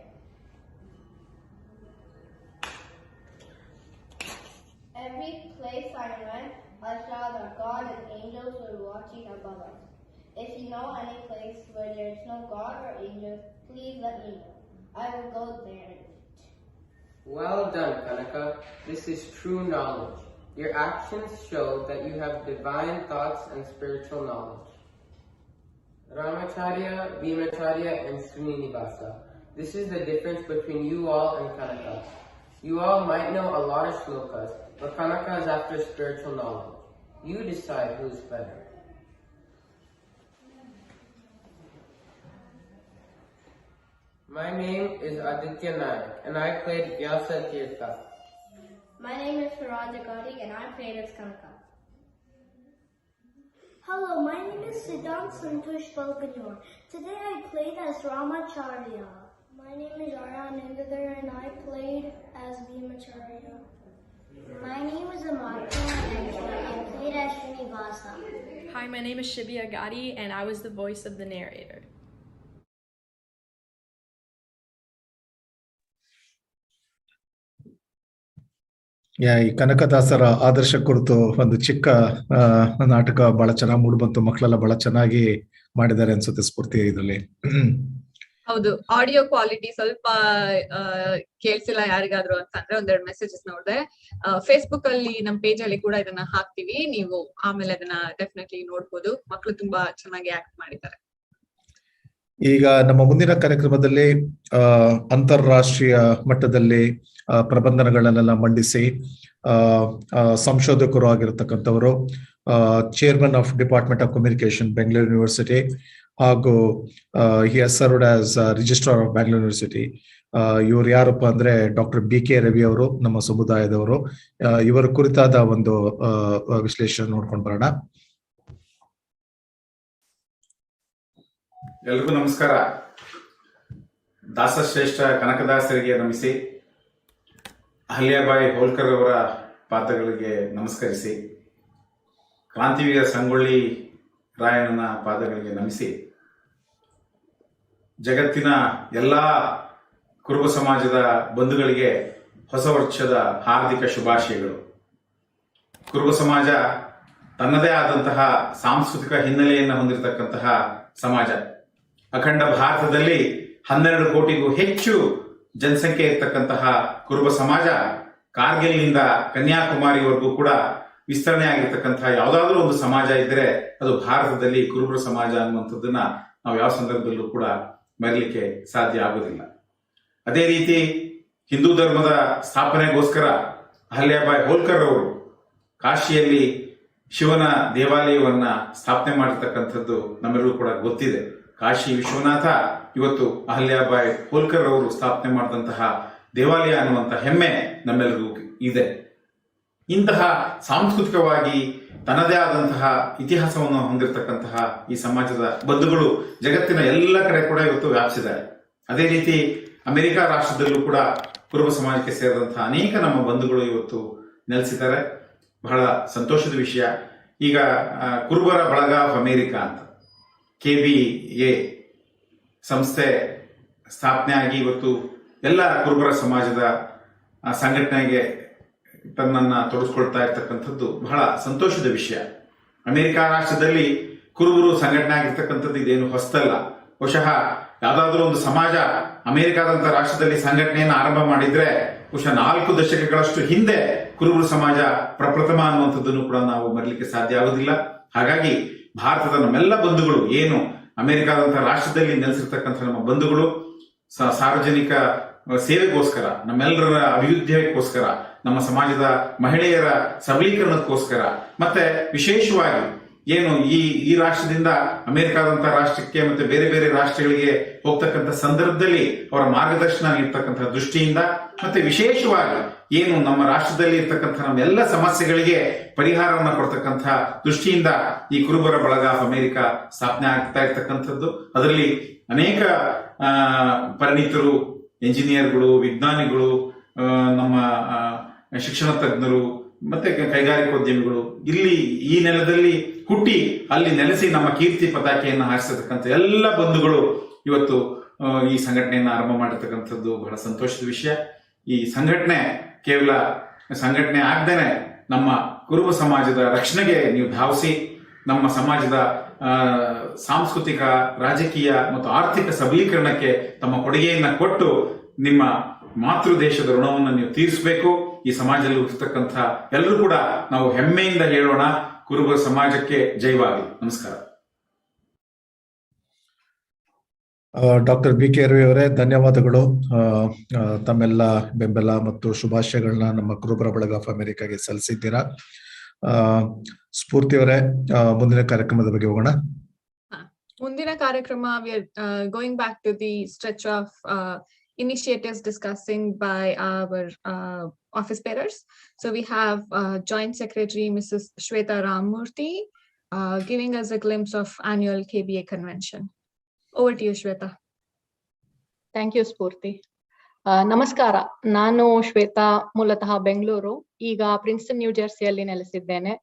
Every place I went, I saw that God and angels were watching above us. If you know any place where there is no God or angels, please let me know. I will go there. Well done, Kanaka. This is true knowledge. Your actions show that you have divine thoughts and spiritual knowledge. Ramacharya, Bhimacharya, and Srinivasa. This is the difference between you all and Kanaka. You all might know a lot of shlokas, but Kanaka is after spiritual knowledge. You decide who's better. My name is Aditya Nayak, and I played Vyasa Tirtha. My name is Suraj Jagadi and I played as Kanaka. Hello, my name is Siddhant Santosh Balaga. Today I played as Ramacharya. My name is Aryan Indudar and I played as Bhimacharya. My name is Amartya and I played as Srinivasa. Hi, my name is Shibi Agadi and I was the voice of the narrator. ಈ ಕನಕದಾಸರ ಆದರ್ಶ ಕುರಿತು ಒಂದು ಚಿಕ್ಕ ನಾಟಕ ಬಹಳ ಚೆನ್ನಾಗಿ ಮೂಡಿ ಬಂತು. ಮಕ್ಕಳೆಲ್ಲ ಬಹಳ ಚೆನ್ನಾಗಿ ಮಾಡಿದ್ದಾರೆ ಅನ್ಸುತ್ತೆ ಸ್ಫೂರ್ತಿ ಇದರಲ್ಲಿ. ಹೌದು, ಆಡಿಯೋ ಕ್ವಾಲಿಟಿ ಸ್ವಲ್ಪ ಕೇಳಿಸಿಲ್ಲ ಯಾರಿಗಾದ್ರು ಅಂತಂದ್ರೆ ಒಂದೆರಡು ಮೆಸೇಜಸ್ ನೋಡಿದೆ. ಫೇಸ್ಬುಕ್ ಅಲ್ಲಿ ನಮ್ಮ ಪೇಜ್ ಅಲ್ಲಿ ಕೂಡ ಇದನ್ನ ಹಾಕ್ತಿವಿ, ನೀವು ಆಮೇಲೆ ಅದನ್ನ ಡೆಫಿನೆಟ್ಲಿ ನೋಡ್ಬೋದು. ಮಕ್ಕಳು ತುಂಬಾ ಚೆನ್ನಾಗಿ ಆಕ್ಟ್ ಮಾಡಿದ್ದಾರೆ. ಈಗ ನಮ್ಮ ಮುಂದಿನ ಕಾರ್ಯಕ್ರಮದಲ್ಲಿ ಅಂತಾರಾಷ್ಟ್ರೀಯ ಮಟ್ಟದಲ್ಲಿ ಪ್ರಬಂಧನಗಳನ್ನೆಲ್ಲ ಮಂಡಿಸಿ ಸಂಶೋಧಕರು ಆಗಿರತಕ್ಕಂಥವರು, chairman of department of communication Bengaluru university ಹಾಗೂ he has served as registrar of Bangalore university. ಇವರು ಯಾರಪ್ಪ ಅಂದ್ರೆ ಡಾಕ್ಟರ್ BK ರವಿ ಅವರು, ನಮ್ಮ ಸಮುದಾಯದವರು. ಇವರ ಕುರಿತಾದ ಒಂದು ವಿಶ್ಲೇಷಣೆ ನೋಡ್ಕೊಂಡು ಬರೋಣ. ಎಲ್ರಿಗೂ ನಮಸ್ಕಾರ. ದಾಸಶ್ರೇಷ್ಠ ಕನಕದಾಸರಿಗೆ ನಮಿಸಿ, ಅಹಲ್ಯಾಬಾಯಿ ಹೋಳ್ಕರ್ ಅವರ ಪಾದಗಳಿಗೆ ನಮಸ್ಕರಿಸಿ, ಕ್ರಾಂತಿವೀರ ಸಂಗೊಳ್ಳಿ ರಾಯಣ್ಣನ ಪಾದಗಳಿಗೆ ನಮಿಸಿ, ಜಗತ್ತಿನ ಎಲ್ಲ ಕುರುಬ ಸಮಾಜದ ಬಂಧುಗಳಿಗೆ ಹೊಸ ವರ್ಷದ ಹಾರ್ದಿಕ ಶುಭಾಶಯಗಳು. ಕುರುಬ ಸಮಾಜ ತನ್ನದೇ ಆದಂತಹ ಸಾಂಸ್ಕೃತಿಕ ಹಿನ್ನೆಲೆಯನ್ನು ಹೊಂದಿರತಕ್ಕಂತಹ ಸಮಾಜ. ಅಖಂಡ ಭಾರತದಲ್ಲಿ 12 ಕೋಟಿಗೂ ಹೆಚ್ಚು ಜನಸಂಖ್ಯೆ ಇರತಕ್ಕಂತಹ ಕುರುಬ ಸಮಾಜ ಕಾರ್ಗಿಲ್ನಿಂದ ಕನ್ಯಾಕುಮಾರಿವರೆಗೂ ಕೂಡ ವಿಸ್ತರಣೆ ಆಗಿರ್ತಕ್ಕಂತಹ ಯಾವುದಾದ್ರೂ ಒಂದು ಸಮಾಜ ಇದ್ದರೆ ಅದು ಭಾರತದಲ್ಲಿ ಕುರುಬರ ಸಮಾಜ ಅನ್ನುವಂಥದ್ದನ್ನ ನಾವು ಯಾವ ಸಂದರ್ಭದಲ್ಲೂ ಕೂಡ ಮರೆಯಲಿಕ್ಕೆ ಸಾಧ್ಯ ಆಗುವುದಿಲ್ಲ. ಅದೇ ರೀತಿ ಹಿಂದೂ ಧರ್ಮದ ಸ್ಥಾಪನೆಗೋಸ್ಕರ ಅಹಲ್ಯಾಬಾಯಿ ಹೋಳ್ಕರ್ ಅವರು ಕಾಶಿಯಲ್ಲಿ ಶಿವನ ದೇವಾಲಯವನ್ನ ಸ್ಥಾಪನೆ ಮಾಡಿರ್ತಕ್ಕಂಥದ್ದು ನಮ್ಮೆಲ್ಲರೂ ಕೂಡ ಗೊತ್ತಿದೆ. ಕಾಶಿ ವಿಶ್ವನಾಥ ಇವತ್ತು ಅಹಲ್ಯಾಬಾಯಿ ಹೋಳ್ಕರ್ ಅವರು ಸ್ಥಾಪನೆ ಮಾಡಿದಂತಹ ದೇವಾಲಯ ಅನ್ನುವಂಥ ಹೆಮ್ಮೆ ನಮ್ಮೆಲ್ಲರಿಗೂ ಇದೆ. ಇಂತಹ ಸಾಂಸ್ಕೃತಿಕವಾಗಿ ತನ್ನದೇ ಆದಂತಹ ಇತಿಹಾಸವನ್ನು ಹೊಂದಿರತಕ್ಕಂತಹ ಈ ಸಮಾಜದ ಬಂಧುಗಳು ಜಗತ್ತಿನ ಎಲ್ಲ ಕಡೆ ಕೂಡ ಇವತ್ತು ವ್ಯಾಪಿಸಿದ್ದಾರೆ. ಅದೇ ರೀತಿ ಅಮೆರಿಕ ರಾಷ್ಟ್ರದಲ್ಲೂ ಕೂಡ ಕುರುಬ ಸಮಾಜಕ್ಕೆ ಸೇರಿದಂತಹ ಅನೇಕ ನಮ್ಮ ಬಂಧುಗಳು ಇವತ್ತು ನೆಲೆಸಿದ್ದಾರೆ. ಬಹಳ ಸಂತೋಷದ ವಿಷಯ. ಈಗ ಕುರುಬರ ಬಳಗ ಆಫ್ ಅಮೆರಿಕಾ ಅಂತ KBA ಸಂಸ್ಥೆ ಸ್ಥಾಪನೆ ಆಗಿ ಇವತ್ತು ಎಲ್ಲ ಕುರುಬರ ಸಮಾಜದ ಸಂಘಟನೆಗೆ ತನ್ನನ್ನ ತೊಡಗಿಸ್ಕೊಳ್ತಾ ಇರ್ತಕ್ಕಂಥದ್ದು ಬಹಳ ಸಂತೋಷದ ವಿಷಯ. ಅಮೆರಿಕ ರಾಷ್ಟ್ರದಲ್ಲಿ ಕುರುಬರು ಸಂಘಟನೆ ಆಗಿರ್ತಕ್ಕಂಥದ್ದು ಇದೇನು ಹೊಸತಲ್ಲ. ಬಹುಶಃ ಯಾವ್ದಾದ್ರೂ ಒಂದು ಸಮಾಜ ಅಮೆರಿಕಾದಂತ ರಾಷ್ಟ್ರದಲ್ಲಿ ಸಂಘಟನೆಯನ್ನು ಆರಂಭ ಮಾಡಿದ್ರೆ ಬಹುಶಃ 4 ದಶಕಗಳಷ್ಟು ಹಿಂದೆ ಕುರುಬರು ಸಮಾಜ ಪ್ರಪ್ರಥಮ ಅನ್ನುವಂಥದ್ದನ್ನು ಕೂಡ ನಾವು ಮರಲಿಕ್ಕೆ ಸಾಧ್ಯ ಆಗುದಿಲ್ಲ. ಹಾಗಾಗಿ ಭಾರತದ ನಮ್ಮೆಲ್ಲ ಬಂಧುಗಳು ಏನು ಅಮೆರಿಕಾದಂತಹ ರಾಷ್ಟ್ರದಲ್ಲಿ ನೆಲೆಸಿರ್ತಕ್ಕಂಥ ನಮ್ಮ ಬಂಧುಗಳು ಸಾರ್ವಜನಿಕ ಸೇವೆಗೋಸ್ಕರ, ನಮ್ಮೆಲ್ಲರ ಅಭಿವೃದ್ಧಿಗೋಸ್ಕರ, ನಮ್ಮ ಸಮಾಜದ ಮಹಿಳೆಯರ ಸಬಲೀಕರಣಕ್ಕೋಸ್ಕರ, ಮತ್ತೆ ವಿಶೇಷವಾಗಿ ಏನು ಈ ರಾಷ್ಟ್ರದಿಂದ ಅಮೆರಿಕಾದಂತಹ ರಾಷ್ಟ್ರಕ್ಕೆ ಮತ್ತೆ ಬೇರೆ ಬೇರೆ ರಾಷ್ಟ್ರಗಳಿಗೆ ಹೋಗ್ತಕ್ಕಂಥ ಸಂದರ್ಭದಲ್ಲಿ ಅವರ ಮಾರ್ಗದರ್ಶನ ನೀಡ್ತಕ್ಕಂಥ ದೃಷ್ಟಿಯಿಂದ, ಮತ್ತೆ ವಿಶೇಷವಾಗಿ ಏನು ನಮ್ಮ ರಾಷ್ಟ್ರದಲ್ಲಿ ಇರ್ತಕ್ಕಂಥ ನಮ್ಮ ಎಲ್ಲ ಸಮಸ್ಯೆಗಳಿಗೆ ಪರಿಹಾರವನ್ನು ಕೊಡ್ತಕ್ಕಂಥ ದೃಷ್ಟಿಯಿಂದ ಈ ಕುರುಬರ ಬಳಗ ಆಫ್ ಅಮೆರಿಕ ಸ್ಥಾಪನೆ ಆಗ್ತಾ ಇರ್ತಕ್ಕಂಥದ್ದು. ಅದರಲ್ಲಿ ಅನೇಕ ಪರಿಣಿತರು, ಎಂಜಿನಿಯರ್ಗಳು, ವಿಜ್ಞಾನಿಗಳು, ನಮ್ಮ ಶಿಕ್ಷಣ ತಜ್ಞರು ಮತ್ತೆ ಕೈಗಾರಿಕೋದ್ಯಮಿಗಳು ಇಲ್ಲಿ ಈ ನೆಲದಲ್ಲಿ ಹುಟ್ಟಿ ಅಲ್ಲಿ ನೆಲೆಸಿ ನಮ್ಮ ಕೀರ್ತಿ ಪತಾಕೆಯನ್ನು ಹಾರಿಸತಕ್ಕಂಥ ಎಲ್ಲ ಬಂಧುಗಳು ಇವತ್ತು ಈ ಸಂಘಟನೆಯನ್ನು ಆರಂಭ ಮಾಡಿರ್ತಕ್ಕಂಥದ್ದು ಬಹಳ ಸಂತೋಷದ ವಿಷಯ. ಈ ಸಂಘಟನೆ ಕೇವಲ ಸಂಘಟನೆ ಆಗದೇನೆ ನಮ್ಮ ಕುರುಬ ಸಮಾಜದ ರಕ್ಷಣೆಗೆ ನೀವು ಧಾವಿಸಿ ನಮ್ಮ ಸಮಾಜದ ಸಾಂಸ್ಕೃತಿಕ, ರಾಜಕೀಯ ಮತ್ತು ಆರ್ಥಿಕ ಸಬಲೀಕರಣಕ್ಕೆ ತಮ್ಮ ಕೊಡುಗೆಯನ್ನ ಕೊಟ್ಟು ನಿಮ್ಮ ಮಾತೃ ದೇಶದ ಋಣವನ್ನು ನೀವು ತೀರಿಸಬೇಕು. ಈ ಸಮಾಜದಲ್ಲಿ ಇರ್ತಕ್ಕಂಥ ಎಲ್ಲರೂ ಕೂಡ ನಾವು ಹೆಮ್ಮೆಯಿಂದ ಹೇಳೋಣ, ಕುರುಬ ಸಮಾಜಕ್ಕೆ ಜೈವಾಗಲಿ. ನಮಸ್ಕಾರ. ಡಾಕ್ಟರ್ BK ರವಿ ಅವರೇ, ಧನ್ಯವಾದಗಳು. ತಮ್ಮೆಲ್ಲ ಬೆಂಬಲ ಮತ್ತು ಶುಭಾಶಯಗಳನ್ನ ನಮ್ಮ ಕುರುಬರ ಬಳಗ ಆಫ್ ಅಮೆರಿಕಾಗೆ ಸಲ್ಲಿಸಿದ್ದೀರಾ. ಸ್ಫೂರ್ತಿ ಅವರೇ, ಮುಂದಿನ ಕಾರ್ಯಕ್ರಮದ ಬಗ್ಗೆ ಹೋಗೋಣ. ಮುಂದಿನ ಕಾರ್ಯಕ್ರಮ, we are going back to the stretch of initiatives discussing by our office bearers. So we have Joint Secretary Mrs. Shweta Ramurthy giving us a glimpse of annual KBA convention. Over to you, Shweta. Thank you, Spurti. ನಮಸ್ಕಾರ. ನಾನು ಶ್ವೇತಾ, ಮೂಲತಃ ಬೆಂಗಳೂರು, ಈಗ Princeton new ಜೆರ್ಸಿಯಲ್ಲಿ ನೆಲೆಸಿದ್ದೇನೆ.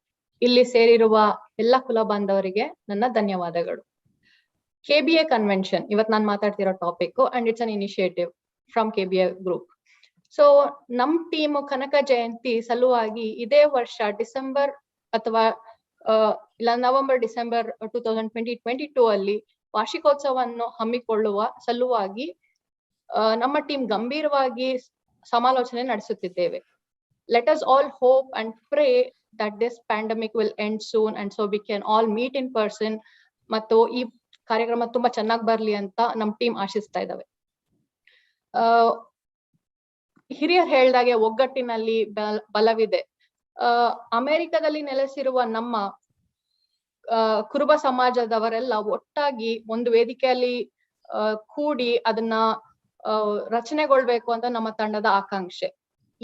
ಇಲ್ಲಿ ಸೇರಿರುವ ಎಲ್ಲ ಕುಲ ಬಾಂಧವರಿಗೆ ನನ್ನ ಧನ್ಯವಾದಗಳು. KBA ಕನ್ವೆನ್ಷನ್ ಇವತ್ತು ನಾನು ಮಾತಾಡ್ತಿರೋ topic, and it's an initiative from KBA group. So ನಮ್ ಟೀಮ್ ಕನಕ ಜಯಂತಿ ಸಲುವಾಗಿ ಇದೇ ವರ್ಷ ಡಿಸೆಂಬರ್ ಅಥವಾ ಇಲ್ಲ ನವೆಂಬರ್ ಡಿಸೆಂಬರ್ 2022 ಅಲ್ಲಿ ವಾರ್ಷಿಕೋತ್ಸವವನ್ನು ಹಮ್ಮಿಕೊಳ್ಳುವ ಸಲುವಾಗಿ ನಮ್ಮ ಟೀಮ್ ಗಂಭೀರವಾಗಿ ಸಮಾಲೋಚನೆ ನಡೆಸುತ್ತಿದ್ದೇವೆ. Let us all hope and pray that this pandemic will end soon and so we can all meet in person. ಮತ್ತು ಈ ಕಾರ್ಯಕ್ರಮ ತುಂಬಾ ಚೆನ್ನಾಗಿ ಬರ್ಲಿ ಅಂತ ನಮ್ ಟೀಮ್ ಆಶಿಸ್ತಾ ಇದ್ದಾವೆ. ಹಿರಿಯರು ಹೇಳ್ದಾಗೆ ಒಗ್ಗಟ್ಟಿನಲ್ಲಿ ಬಲವಿದೆ. ಅಮೆರಿಕದಲ್ಲಿ ನೆಲೆಸಿರುವ ನಮ್ಮ ಕುರುಬ ಸಮಾಜದವರೆಲ್ಲ ಒಟ್ಟಾಗಿ ಒಂದು ವೇದಿಕೆಯಲ್ಲಿ ಕೂಡಿ ಅದನ್ನ ರಚನೆಗೊಳ್ಬೇಕು ಅಂತ ನಮ್ಮ ತಂಡದ ಆಕಾಂಕ್ಷೆ.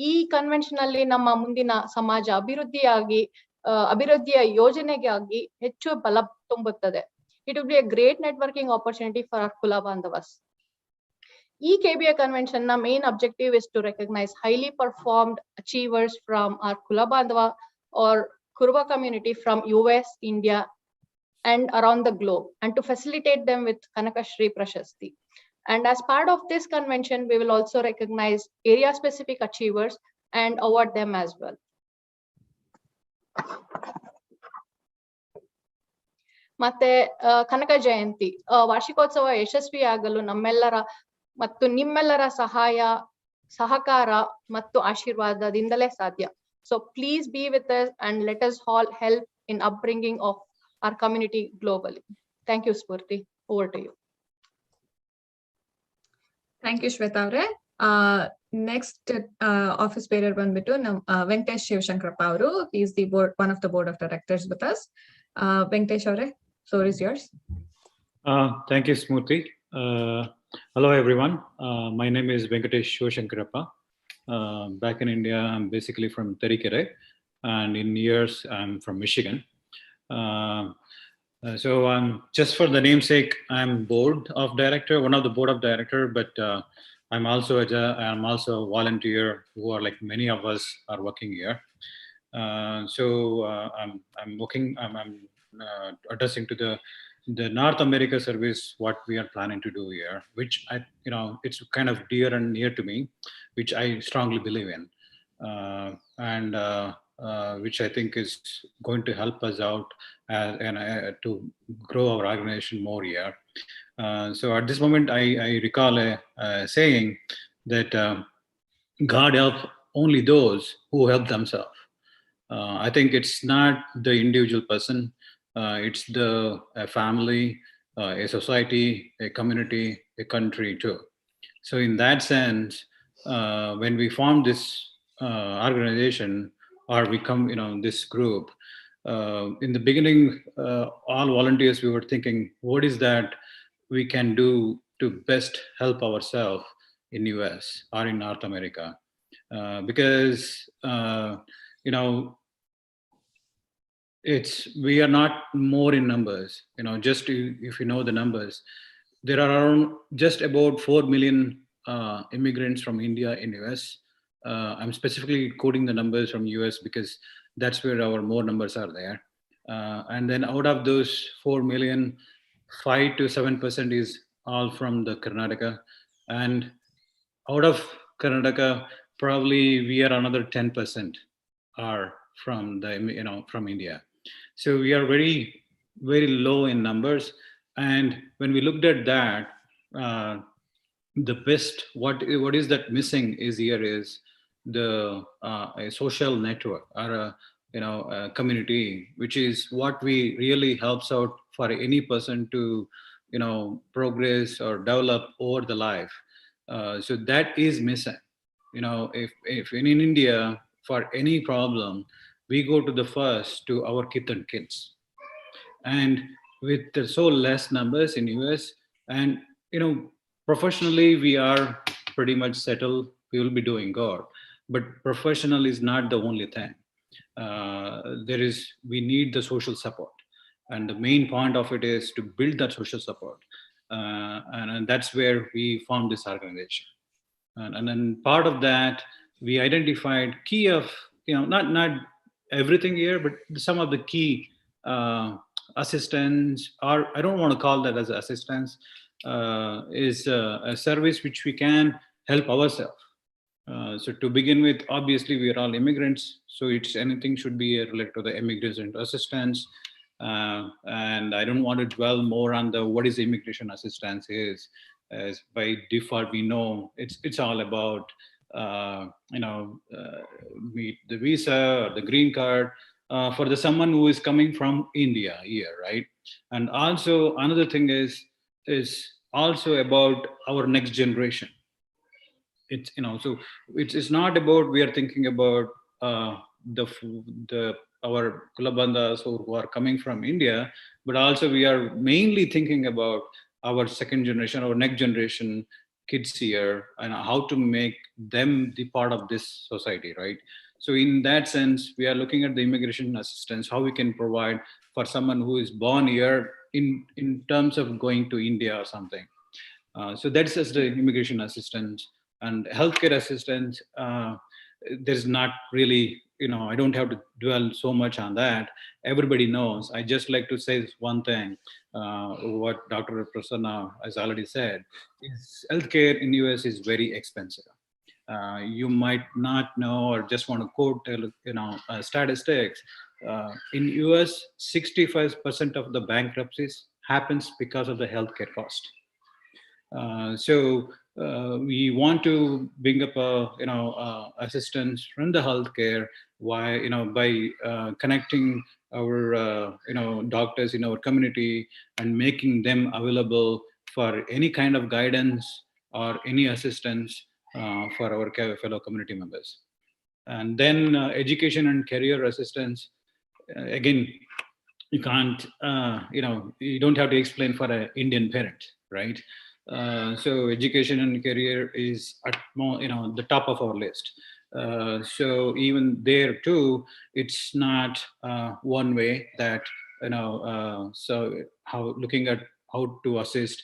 ಈ ಕನ್ವೆನ್ಷನ್ ಅಲ್ಲಿ ನಮ್ಮ ಮುಂದಿನ ಸಮಾಜ ಅಭಿವೃದ್ಧಿಯ ಯೋಜನೆಗಾಗಿ ಹೆಚ್ಚು ಬಲ ತುಂಬುತ್ತದೆ. It will be a great networking opportunity for our Kula Bandhavas. ಈ KBA convention na main objective is to recognize highly performed achievers from our Kula Bandhava or Kuruba community from US, India and around the globe, and to facilitate them with Kanaka Shri Prashasti. And as part of this convention, we will also recognize area specific achievers and award them as well. ಮತ್ತೆ ಕನಕ ಜಯಂತಿ ವಾರ್ಷಿಕೋತ್ಸವ ಯಶಸ್ವಿಯಾಗಲು ನಮ್ಮೆಲ್ಲರ ಮತ್ತು ನಿಮ್ಮೆಲ್ಲರ ಸಹಕಾರ ಮತ್ತು ಆಶೀರ್ವಾದದಿಂದಲೇ ಸಾಧ್ಯ. So please be with us and let us all help in upbringing of our community globally. Thank you, Spurti. Over to you. Thank you, Shweta avre. Next office bearer ಬಂದ್ಬಿಟ್ಟು ವೆಂಕಟೇಶ್ ಶಿವಶಂಕರಪ್ಪ ಅವರು. He is the one of the board of directors with us. Venkatesh avre, floor is yours. Thank you, Smurti. Hello, everyone. My name is Venkatesh Shivashankarappa. Back in India, I'm basically from Terikere, and in years, I'm from Michigan. So I'm just for the namesake, I'm one of the board of director, but I'm also a volunteer who are like many of us are working here. I'm addressing to the North America service what we are planning to do here, which it's kind of dear and near to me, which I strongly believe in, and which I think is going to help us out and to grow our organization more here. So at this moment, I recall a saying that God help only those who help themselves. I think it's not the individual person, it's the family, a society, a community, a country too. So in that sense, when we formed this organization, or we come, this group, in the beginning, all volunteers, we were thinking, what is that we can do to best help ourselves in US or in North America? Because, we are not more in numbers, just if you know the numbers, there are around just about 4 million immigrants from India in US. I'm specifically quoting the numbers from US because that's where our more numbers are there. And then out of those 4 million, 5 to 7% is all from the Karnataka. And out of Karnataka, probably we are another 10% are from from India. So we are very, very low in numbers. And when we looked at that, the best, what is that missing is here is a social network or a community, which is what we really helps out for any person to progress or develop over the life. So that is missing. If in India for any problem, we go to the first to our kith and kids, and with the so less numbers in US, and professionally we are pretty much settled, we will be doing good, but professional is not the only thing. We need the social support, and the main point of it is to build that social support, and that's where we formed this organization. And then part of that, we identified key of not everything here, but some of the key assistance, or I don't want to call that as assistance, is a service which we can help ourselves. So to begin with, obviously we are all immigrants, so it's anything should be related to the immigration assistance. And I don't want to dwell more on the what is immigration assistance is, as by default we know it's all about the visa or the green card for the someone who is coming from India here, right? And also another thing is also about our next generation. It's so it's not about we are thinking about the our kulabandas who are coming from India, but also we are mainly thinking about our second generation, our next generation kids here, and how to make them the part of this society, right? So in that sense, we are looking at the immigration assistance, how we can provide for someone who is born here in terms of going to India or something. So that's just the immigration assistance. And healthcare assistance, there's not really, I don't have to dwell so much on that. Everybody knows. I just like to say one thing, what Dr. Prasanna has already said, is healthcare in US is very expensive. You might not know or just want to quote, statistics. In US, 65% of the bankruptcies happens because of the healthcare cost. So we want to bring up assistance from the healthcare by connecting our doctors in our community and making them available for any kind of guidance or any assistance for our fellow community members. And then education and career assistance. Again, you can't, you don't have to explain for an Indian parent, right? So education and career is at the top of our list. So even there too, it's not one way that so how looking at how to assist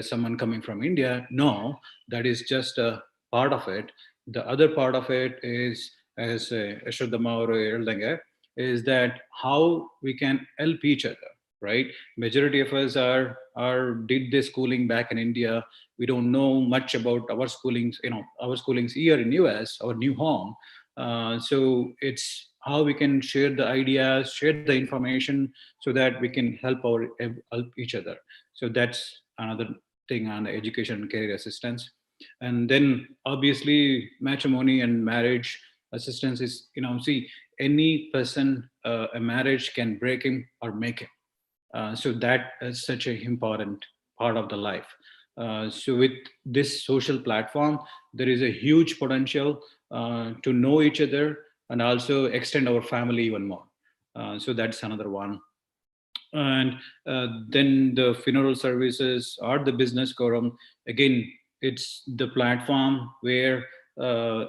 someone coming from India. No, that is just a part of it. The other part of it is, as Ashwadama is that how we can help each other, right? Majority of us are did this schooling back in India. We don't know much about our schoolings, our schoolings here in US, our new home. So it's how we can share the ideas, share the information, so that we can help each other. So that's another thing on the education and career assistance. And then obviously matrimony and marriage assistance is, see, any person, a marriage can break him or make him. So that is such an important part of the life. So with this social platform, there is a huge potential to know each other and also extend our family even more. So that's another one. And then the funeral services or the business quorum, again, it's the platform where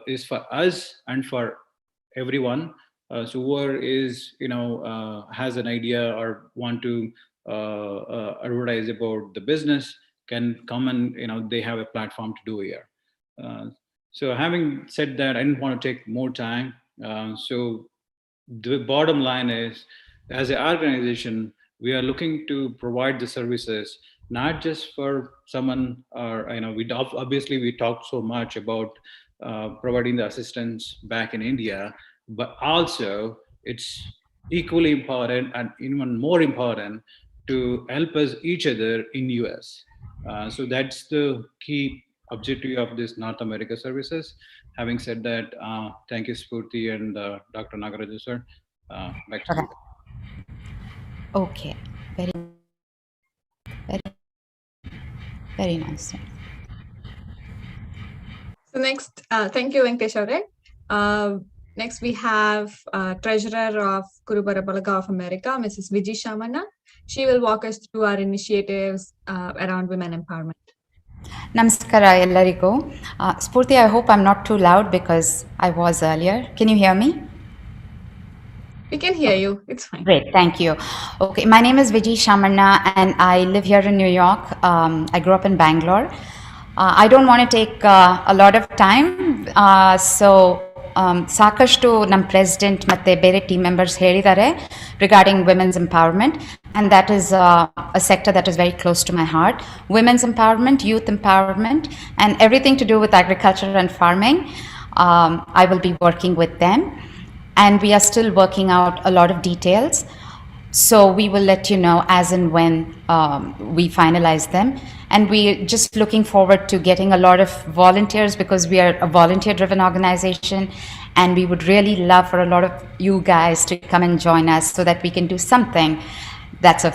is for us and for everyone. So whoever is, has an idea or want to advertise about the business can come and, they have a platform to do here. So having said that, I didn't want to take more time. So the bottom line is, as an organization, we are looking to provide the services not just for someone, or obviously we talked so much about providing the assistance back in India, but also it's equally important and even more important to help us each other in US. So that's the key objective of this North America services. Having said that, thank you, Spurti and Dr. Nagaraju sir. Back to you. Okay, very, very nice. So next, thank you, Venkatesh Avre. Next, we have Treasurer of Kurubara Balaga of America, Mrs. Vijay Shamana. She will walk us through our initiatives around women empowerment. Namaskara ellarigu. Spurti, I hope I'm not too loud because I was earlier. Can you hear me? We can hear you. It's fine. Great. Thank you. Okay. My name is Vijay Shamana and I live here in New York. I grew up in Bangalore. I don't want to take a lot of time. So ಸಾಕಷ್ಟು ನಮ್ಮ president ಮತ್ತು ಬೇರೆ team members ಹೇಳಿದ್ದಾರೆ regarding women's empowerment, and that is a sector that is very close to my heart. Women's empowerment, youth empowerment, and everything to do with agriculture and farming. I will be working with them, and we are still working out a lot of details. So we will let you know as and when we finalize them. And we're just looking forward to getting a lot of volunteers, because we are a volunteer-driven organization, and we would really love for a lot of you guys to come and join us so that we can do something that's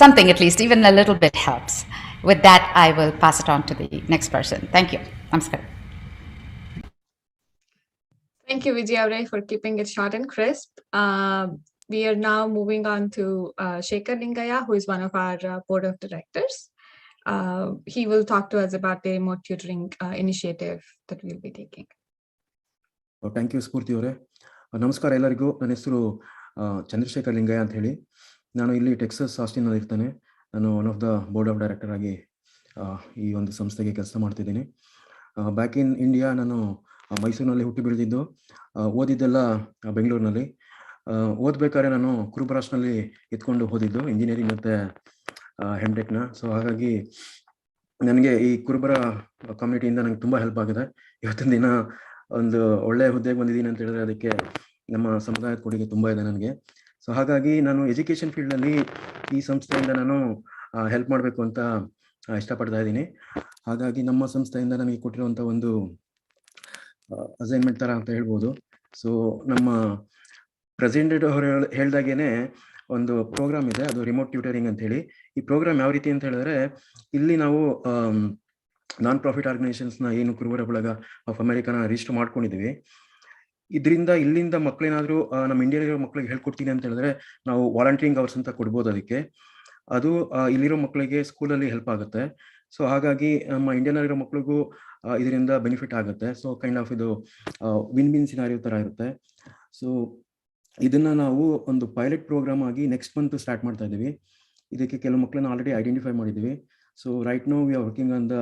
something at least, even a little bit helps. With that, I will pass it on to the next person. Thank you. Namaskar. Thank you, Vijay, for keeping it short and crisp. We are now moving on to Shekhar Lingaya, who is one of our board of directors. He will talk to us about the remote tutoring initiative that we'll be taking. Thank you Spoorthi ಅವರೇ. ನಮಸ್ಕಾರ ಎಲ್ಲರಿಗೂ. ನನ್ನ ಹೆಸರು ಚಂದ್ರಶೇಖರ್ ಲಿಂಗಯ್ಯ ಅಂತ ಹೇಳಿ. ನಾನು ಇಲ್ಲಿ Texas ಆಸ್ಟಿನಲ್ಲಿ ಇರ್ತೇನೆ. ನಾನು one of the board of director ಆಗಿ ಈ ಒಂದು ಸಂಸ್ಥೆಗೆ ಕೆಲಸ ಮಾಡ್ತಿದ್ದೀನಿ. ಬ್ಯಾಕ್ ಇನ್ ಇಂಡಿಯಾ ನಾನು ಮೈಸೂರಿನಲ್ಲಿ ಹುಟ್ಟಿ ಬೆಳೆದಿದ್ದು, ಓದಿದ್ದೆಲ್ಲ ಬೆಂಗಳೂರಿನಲ್ಲಿ. ಓದ್ಬೇಕಾದ್ರೆ ನಾನು ಕುರುಬರಾಷ್ನಲ್ಲಿ ಎತ್ಕೊಂಡು ಓದಿದ್ದು ಇಂಜಿನಿಯರಿಂಗ್ ಮತ್ತು ಹೆಮ್ಟೆಕ್ನ. ಸೊ ಹಾಗಾಗಿ ನನಗೆ ಈ ಕುರುಬರ ಕಮ್ಯುನಿಟಿಯಿಂದ ನನಗೆ ತುಂಬ ಹೆಲ್ಪ್ ಆಗಿದೆ. ಇವತ್ತಿನ ದಿನ ಒಂದು ಒಳ್ಳೆಯ ಹುದ್ದೆಗೆ ಬಂದಿದ್ದೀನಿ ಅಂತ ಹೇಳಿದ್ರೆ ಅದಕ್ಕೆ ನಮ್ಮ ಸಮುದಾಯದ ಕೊಡುಗೆ ತುಂಬ ಇದೆ ನನಗೆ. ಸೊ ಹಾಗಾಗಿ ನಾನು ಎಜುಕೇಷನ್ ಫೀಲ್ಡಲ್ಲಿ ಈ ಸಂಸ್ಥೆಯಿಂದ ನಾನು ಹೆಲ್ಪ್ ಮಾಡಬೇಕು ಅಂತ ಇಷ್ಟಪಡ್ತಾ ಇದ್ದೀನಿ. ಹಾಗಾಗಿ ನಮ್ಮ ಸಂಸ್ಥೆಯಿಂದ ನನಗೆ ಕೊಟ್ಟಿರುವಂಥ ಒಂದು ಅಸೈನ್ಮೆಂಟ್ ಥರ ಅಂತ ಹೇಳ್ಬೋದು. ಸೊ ನಮ್ಮ ಪ್ರೆಸಿಡೆಂಟ್ ಅವರು ಹೇಳ್ದಾಗೇನೆ ಒಂದು ಪ್ರೋಗ್ರಾಮ್ ಇದೆ, ಅದು ರಿಮೋಟ್ ಟ್ಯೂಟರಿಂಗ್ ಅಂತ ಹೇಳಿ. ಈ ಪ್ರೋಗ್ರಾಮ್ ಯಾವ ರೀತಿ ಅಂತ ಹೇಳಿದ್ರೆ, ಇಲ್ಲಿ ನಾವು ನಾನ್ ಪ್ರಾಫಿಟ್ ಆರ್ಗನೈಸೇಷನ್ಸ್ನ ಏನು ಕುರುಬರ ಬಳಗ ಆಫ್ ಅಮೆರಿಕನ ರಿಜಿಸ್ಟರ್ ಮಾಡ್ಕೊಂಡಿದ್ದೀವಿ. ಇದರಿಂದ ಇಲ್ಲಿಂದ ಮಕ್ಕಳೇನಾದರೂ ನಮ್ಮ ಇಂಡಿಯಾದಲ್ಲಿರೋ ಮಕ್ಕಳಿಗೆ ಹೇಳ್ಕೊಡ್ತೀನಿ ಅಂತ ಹೇಳಿದ್ರೆ ನಾವು ವಾಲಂಟಿಯರಿಂಗ್ ಅವರ್ಸ್ ಅಂತ ಕೊಡ್ಬೋದು ಅದಕ್ಕೆ. ಅದು ಇಲ್ಲಿರೋ ಮಕ್ಕಳಿಗೆ ಸ್ಕೂಲಲ್ಲಿ ಹೆಲ್ಪ್ ಆಗುತ್ತೆ. ಸೊ ಹಾಗಾಗಿ ನಮ್ಮ ಇಂಡಿಯಾನಲ್ಲಿರೋ ಮಕ್ಕಳಿಗೂ ಇದರಿಂದ ಬೆನಿಫಿಟ್ ಆಗುತ್ತೆ. ಸೊ ಕೈಂಡ್ ಆಫ್ ಇದು ವಿನ್ ವಿನ್ ಸಿನಾರಿಯೋ ಥರ ಇರುತ್ತೆ. ಸೊ ಇದನ್ನು ನಾವು ಒಂದು ಪೈಲಟ್ ಪ್ರೋಗ್ರಾಮ್ ಆಗಿ ನೆಕ್ಸ್ಟ್ ಮಂತ್ ಸ್ಟಾರ್ಟ್ ಮಾಡ್ತಾ ಇದ್ದೀವಿ. ಇದಕ್ಕೆ ಕೆಲವು ಮಕ್ಕಳನ್ನ ಆಲ್ರೆಡಿ ಐಡೆಂಟಿಫೈ ಮಾಡಿದ್ದೀವಿ. So right now we are working on the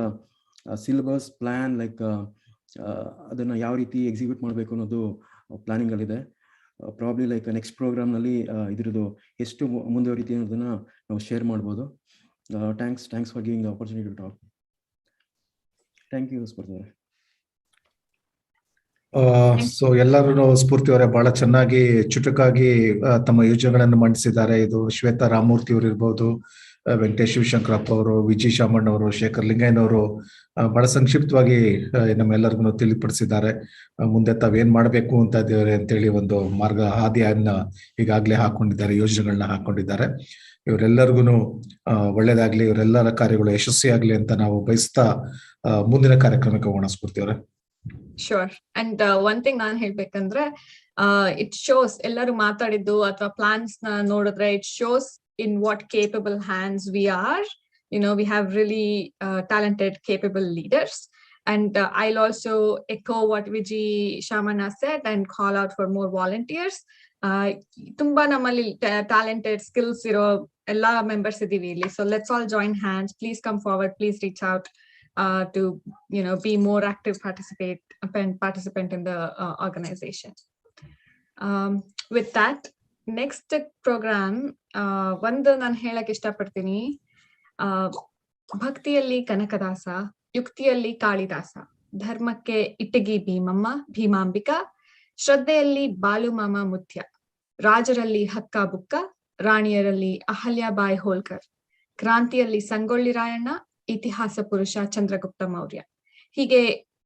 syllabus plan, like ಅದನ್ನು ಯಾವ ರೀತಿ ಎಕ್ಸಿಕ್ಯೂಟ್ ಮಾಡಬೇಕು ಅನ್ನೋದು ಪ್ಲಾನಿಂಗಲ್ಲಿದೆ. ಪ್ರಾಬ್ಲಿ ಲೈಕ್ ನೆಕ್ಸ್ಟ್ ಪ್ರೋಗ್ರಾಮ್ನಲ್ಲಿ ಇದ್ರದ್ದು ಎಷ್ಟು ಮುಂದುವರಿತಿ ಅನ್ನೋದನ್ನು ನಾವು ಶೇರ್ ಮಾಡ್ಬೋದು. Thanks for giving the opportunity to talk. Thank you ಸ್ಪರ್ಧೆ. ಸೊ ಎಲ್ಲರೂ ಸ್ಫೂರ್ತಿ ಅವರೇ ಬಹಳ ಚೆನ್ನಾಗಿ ಚುಟುಕಾಗಿ ತಮ್ಮ ಯೋಜನೆಗಳನ್ನು ಮಂಡಿಸಿದ್ದಾರೆ. ಇದು ಶ್ವೇತಾ ರಾಮಮೂರ್ತಿ ಅವರು ಇರ್ಬೋದು, ವೆಂಕಟೇಶ್ ಶಿವಶಂಕರಪ್ಪ ಅವರು, ವಿಜಿ ಶಾಮಣ್ಣ ಅವರು, ಶೇಖರ್ ಲಿಂಗಯ್ಯನವರು ಬಹಳ ಸಂಕ್ಷಿಪ್ತವಾಗಿ ನಮ್ಮೆಲ್ಲರಿಗೂ ತಿಳಿಪಡಿಸಿದ್ದಾರೆ. ಮುಂದೆ ತಾವೇನ್ ಮಾಡಬೇಕು ಅಂತ ಇದ್ದೇವೆ ಅಂತೇಳಿ ಒಂದು ಮಾರ್ಗ ಹಾದಿಯನ್ನ ಈಗಾಗಲೇ ಹಾಕೊಂಡಿದ್ದಾರೆ, ಯೋಜನೆಗಳನ್ನ ಹಾಕೊಂಡಿದ್ದಾರೆ. ಇವರೆಲ್ಲರಿಗೂ ಒಳ್ಳೇದಾಗ್ಲಿ, ಇವರೆಲ್ಲರ ಕಾರ್ಯಗಳು ಯಶಸ್ವಿಯಾಗ್ಲಿ ಅಂತ ನಾವು ಬಯಸ್ತಾ ಮುಂದಿನ ಕಾರ್ಯಕ್ರಮಕ್ಕೆ ಹೋಗೋಣ. ಸ್ಫೂರ್ತಿ ಅವರೇ. ಶೋರ್. ಅಂಡ್ ಒನ್ ಥಿಂಗ್ ನಾನ್ ಹೇಳ್ಬೇಕಂದ್ರೆ, ಇಟ್ ಶೋಸ್ ಎಲ್ಲರೂ ಮಾತಾಡಿದ್ದು ಅಥವಾ ಪ್ಲಾನ್ಸ್ ನ ನೋಡಿದ್ರೆ it shows in what capable hands we are. You know, we have really talented, capable leaders. And I'll also echo what Vijay Shamana said and call out for more volunteers. Tumba namalli talented skills iro ella members idivi illi. So let's all join hands. Please come forward. Please reach out to, you know, be more active participant in the organization. With that, next programme ಒಂದು ನಾನು ಹೇಳಕ್ ಇಷ್ಟಪಡ್ತೀನಿ. ಭಕ್ತಿಯಲ್ಲಿ ಕನಕದಾಸ, ಯುಕ್ತಿಯಲ್ಲಿ ಕಾಳಿದಾಸ, ಧರ್ಮಕ್ಕೆ ಇಟ್ಟಗಿ ಭೀಮಾಂಬಿಕಾ, ಶ್ರದ್ಧೆಯಲ್ಲಿ ಬಾಲುಮಾಮ ಮುತ್ಯ, ರಾಜರಲ್ಲಿ ಹಕ್ಕ ಬುಕ್ಕ, ರಾಣಿಯರಲ್ಲಿ ಅಹಲ್ಯಾಬಾಯಿ ಹೋಳ್ಕರ್, ಕ್ರಾಂತಿಯಲ್ಲಿ ಸಂಗೊಳ್ಳಿ ರಾಯಣ್ಣ, ಇತಿಹಾಸ ಪುರುಷ ಚಂದ್ರಗುಪ್ತ ಮೌರ್ಯ. ಹೀಗೆ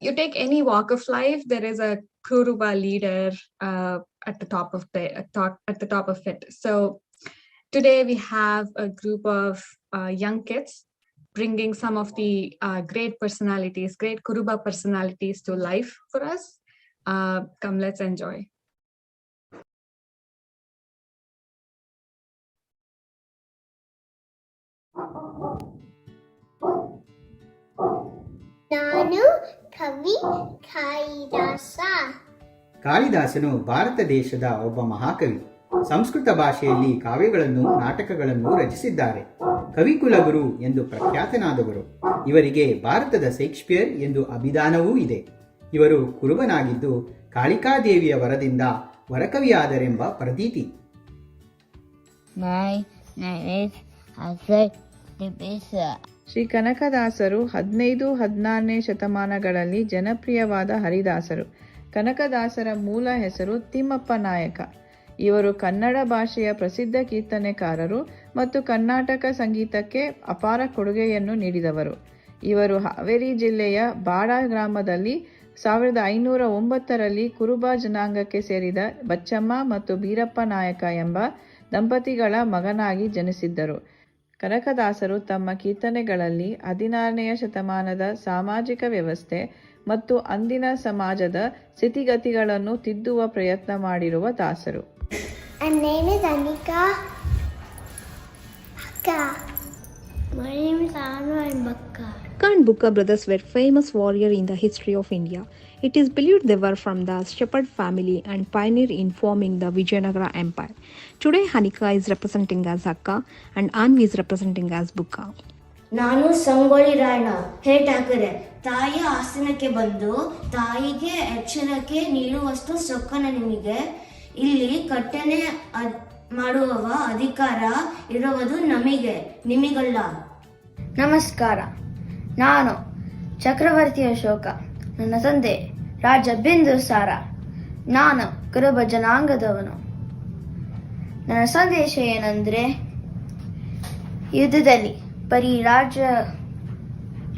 you take any walk of life, there is a Kuruba leader at the top of it. So today we have a group of young kids bringing some of the great personalities, great Kuruba personalities to life for us. Come, let's enjoy. ನಾನು ಕವಿ ಕಾಳಿದಾಸ. ಕಾಳಿದಾಸನು ಭಾರತ ದೇಶದ ಒಬ್ಬ ಮಹಾಕವಿ. ಸಂಸ್ಕೃತ ಭಾಷೆಯಲ್ಲಿ ಕಾವ್ಯಗಳನ್ನು, ನಾಟಕಗಳನ್ನು ರಚಿಸಿದ್ದಾರೆ. ಕವಿಕುಲಗುರು ಎಂದು ಪ್ರಖ್ಯಾತನಾದವರು. ಇವರಿಗೆ ಭಾರತದ ಶೇಕ್ಸ್ಪಿಯರ್ ಎಂದು ಅಭಿಧಾನವೂ ಇದೆ. ಇವರು ಕುರುಬನಾಗಿದ್ದು ಕಾಳಿಕಾದೇವಿಯ ವರದಿಂದ ವರಕವಿಯಾದರೆಂಬ ಪ್ರತೀತಿ. My name is Hassan Dibisa. Shri ಕನಕದಾಸರು 15-16ನೇ ಶತಮಾನಗಳಲ್ಲಿ ಜನಪ್ರಿಯವಾದ ಹರಿದಾಸರು. ಕನಕದಾಸರ ಮೂಲ ಹೆಸರು ತಿಮ್ಮಪ್ಪ ನಾಯಕ. ಇವರು ಕನ್ನಡ ಭಾಷೆಯ ಪ್ರಸಿದ್ಧ ಕೀರ್ತನೆಕಾರರು ಮತ್ತು ಕರ್ನಾಟಕ ಸಂಗೀತಕ್ಕೆ ಅಪಾರ ಕೊಡುಗೆಯನ್ನು ನೀಡಿದವರು. ಇವರು ಹಾವೇರಿ ಜಿಲ್ಲೆಯ ಬಾಡ ಗ್ರಾಮದಲ್ಲಿ 1509ರಲ್ಲಿ ಕುರುಬ ಜನಾಂಗಕ್ಕೆ ಸೇರಿದ ಬಚ್ಚಮ್ಮ ಮತ್ತು ಬೀರಪ್ಪ ನಾಯಕ ಎಂಬ ದಂಪತಿಗಳ ಮಗನಾಗಿ ಜನಿಸಿದ್ದರು. ಕನಕದಾಸರು ತಮ್ಮ ಕೀರ್ತನೆಗಳಲ್ಲಿ 16ನೇ ಶತಮಾನದ ಸಾಮಾಜಿಕ ವ್ಯವಸ್ಥೆ ಮತ್ತು ಅಂದಿನ ಸಮಾಜದ ಸ್ಥಿತಿಗತಿಗಳನ್ನು ತಿದ್ದುವ ಪ್ರಯತ್ನ ಮಾಡಿರುವ ದಾಸರು. My name is Anika. Akka. My name is Anu and Bakka. Akka and Bukka brothers were famous warriors in the history of India. It is believed they were from the shepherd family and pioneer in forming the Vijayanagara Empire. Today, Hanika is representing as Akka and Anvi is representing as Bukka. ನಾನು ಸಂಗೊಳ್ಳಿ ರಾಯಣ್ಣ ಹೇ ಠಾಕರೆ. ತಾಯಿಯ ಆಸನಕ್ಕೆ ಬಂದು ತಾಯಿಗೆ ಅಕ್ಷರಕ್ಕೆ ನೀಡುವಷ್ಟು ಸೊಕ್ಕನ ನಿಮಗೆ ಇಲ್ಲಿ ಕಟ್ಟನೆ ಮಾಡುವ ಅಧಿಕಾರ ಇರುವುದು ನಮಗೆ, ನಿಮಗಲ್ಲ. ನಮಸ್ಕಾರ, ನಾನು ಚಕ್ರವರ್ತಿ ಅಶೋಕ. ನನ್ನ ತಂದೆ ರಾಜ ಬಿಂದುಸಾರ. ನಾನು ಕುರುಬ ಜನಾಂಗದವನು. ನನ್ನ ಸಂದೇಶ ಏನಂದ್ರೆ, ಯುದ್ಧದಲ್ಲಿ ಬರೀ ರಾಜ್ಯ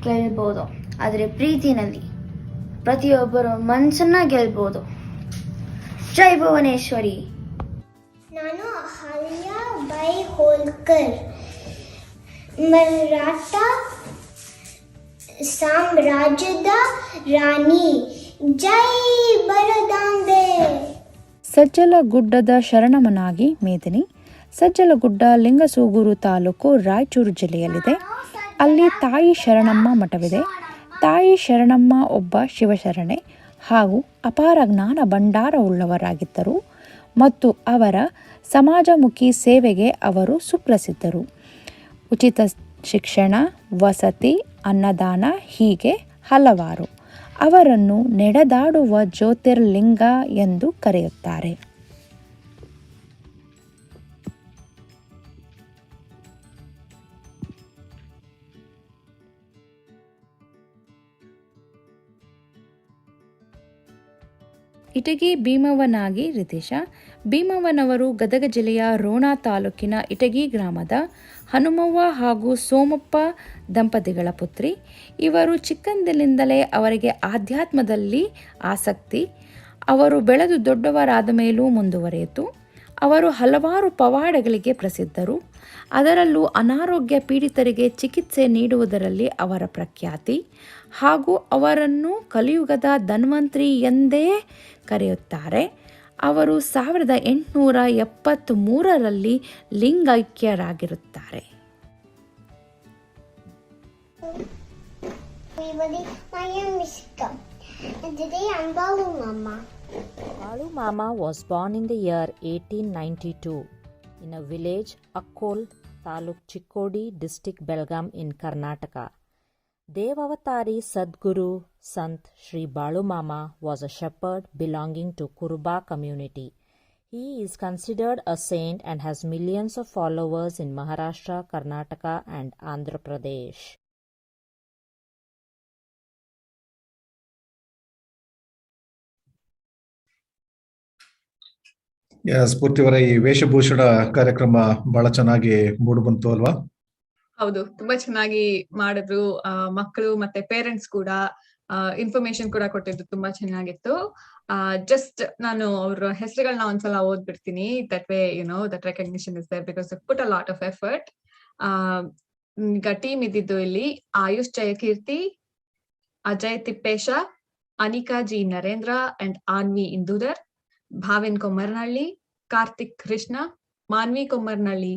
ಗೆಲ್ಬೋದು, ಆದರೆ ಪ್ರೀತಿನಲ್ಲಿ ಪ್ರತಿಯೊಬ್ಬರು ಮನಸ್ಸನ್ನ ಗೆಲ್ಬೋದು. ಜೈ ಭುವನೇಶ್ವರಿ. ನಾನು ಅಹಲ್ಯ ಬೈ ಹೋಲ್ಕರ್. ಮರಾಠ ಸಾಮ್ರಾಜ್ಯದ ರಾಣಿ. ಜೈ ಬರದಾಂಬೆ. ಸಜ್ಜಲಗುಡ್ಡದ ಶರಣಮನಾಗಿ ಮೇದಿನಿ. ಸಜ್ಜಲಗುಡ್ಡ ಲಿಂಗಸೂಗೂರು ತಾಲೂಕು ರಾಯಚೂರು ಜಿಲ್ಲೆಯಲ್ಲಿದೆ. ಅಲ್ಲಿ ತಾಯಿ ಶರಣಮ್ಮ ಮಠವಿದೆ. ತಾಯಿ ಶರಣಮ್ಮ ಒಬ್ಬ ಶಿವಶರಣೆ ಹಾಗೂ ಅಪಾರ ಜ್ಞಾನ ಭಂಡಾರವುಳ್ಳವರಾಗಿದ್ದರು ಮತ್ತು ಅವರ ಸಮಾಜಮುಖಿ ಸೇವೆಗೆ ಅವರು ಸುಪ್ರಸಿದ್ಧರು. ಉಚಿತ ಶಿಕ್ಷಣ, ವಸತಿ, ಅನ್ನದಾನ ಹೀಗೆ ಹಲವಾರು. ಅವರನ್ನು ನಡೆದಾಡುವ ಜ್ಯೋತಿರ್ಲಿಂಗ ಎಂದು ಕರೆಯುತ್ತಾರೆ. ಇಟಗಿ ಭೀಮವ್ವನಾಗಿ ರಿತೇಶ. ಭೀಮವ್ವನವರು ಗದಗ ಜಿಲ್ಲೆಯ ರೋಣ ತಾಲೂಕಿನ ಇಟಗಿ ಗ್ರಾಮದ ಹನುಮವ್ವ ಹಾಗೂ ಸೋಮಪ್ಪ ದಂಪತಿಗಳ ಪುತ್ರಿ. ಇವರು ಚಿಕ್ಕಂದಿನಿಂದಲೇ ಅವರಿಗೆ ಆಧ್ಯಾತ್ಮದಲ್ಲಿ ಆಸಕ್ತಿ. ಅವರು ಬೆಳೆದು ದೊಡ್ಡವರಾದ ಮೇಲೂ ಮುಂದುವರಿಯಿತು. ಅವರು ಹಲವಾರು ಪವಾಡಗಳಿಗೆ ಪ್ರಸಿದ್ಧರು. ಅದರಲ್ಲೂ ಅನಾರೋಗ್ಯ ಪೀಡಿತರಿಗೆ ಚಿಕಿತ್ಸೆ ನೀಡುವುದರಲ್ಲಿ ಅವರ ಪ್ರಖ್ಯಾತಿ ಹಾಗೂ ಅವರನ್ನು ಕಲಿಯುಗದ ಧನ್ವಂತ್ರಿ ಎಂದೇ ಕರೆಯುತ್ತಾರೆ. ಅವರು 1873ರಲ್ಲಿ ಲಿಂಗೈಕ್ಯರಾಗಿರುತ್ತಾರೆ. My name is Shika. And today I'm Balu Mama. Balu Mama was born in the year 1892 in a village Akkol, Taluk Chikkodi, district Belgaum in Karnataka. Devavatari Sadguru Sant Sri Balu Mama was a shepherd belonging to Kuruba community. He is considered a saint and has millions of followers in Maharashtra, Karnataka and Andhra Pradesh. ಸ್ಫೂರ್ತಿಯವರ ಈ ವೇಷಭೂಷಣ ಕಾರ್ಯಕ್ರಮ ಬಹಳ ಚೆನ್ನಾಗಿ ಮೂಡಿ ಬಂತು ಅಲ್ವಾ? ಹೌದು, ತುಂಬಾ ಚೆನ್ನಾಗಿ ಮಾಡಿದ್ರು. ಮಕ್ಕಳು ಮತ್ತೆ ಪೇರೆಂಟ್ಸ್ ಕೂಡ ಇನ್ಫಾರ್ಮೇಶನ್ ಕೂಡ ಕೊಟ್ಟಿದ್ದು ತುಂಬಾ ಚೆನ್ನಾಗಿತ್ತು. ಜಸ್ಟ್ ನಾನು ಅವ್ರ ಹೆಸರುಗಳನ್ನ ಒಂದ್ಸಲ ಓದ್ಬಿಡ್ತೀನಿ. That way that recognition is there because they put a lot of effort. ಈಗ ಟೀಮ್ ಇದ್ದಿದ್ದು ಇಲ್ಲಿ Ayush Jayakeerthi, Ajay Thippesha, Anika G Narendra and Anvi Indudhar, Bhavin Kommarnahalli, Karthik Krishna, Manvi Kommarnahalli,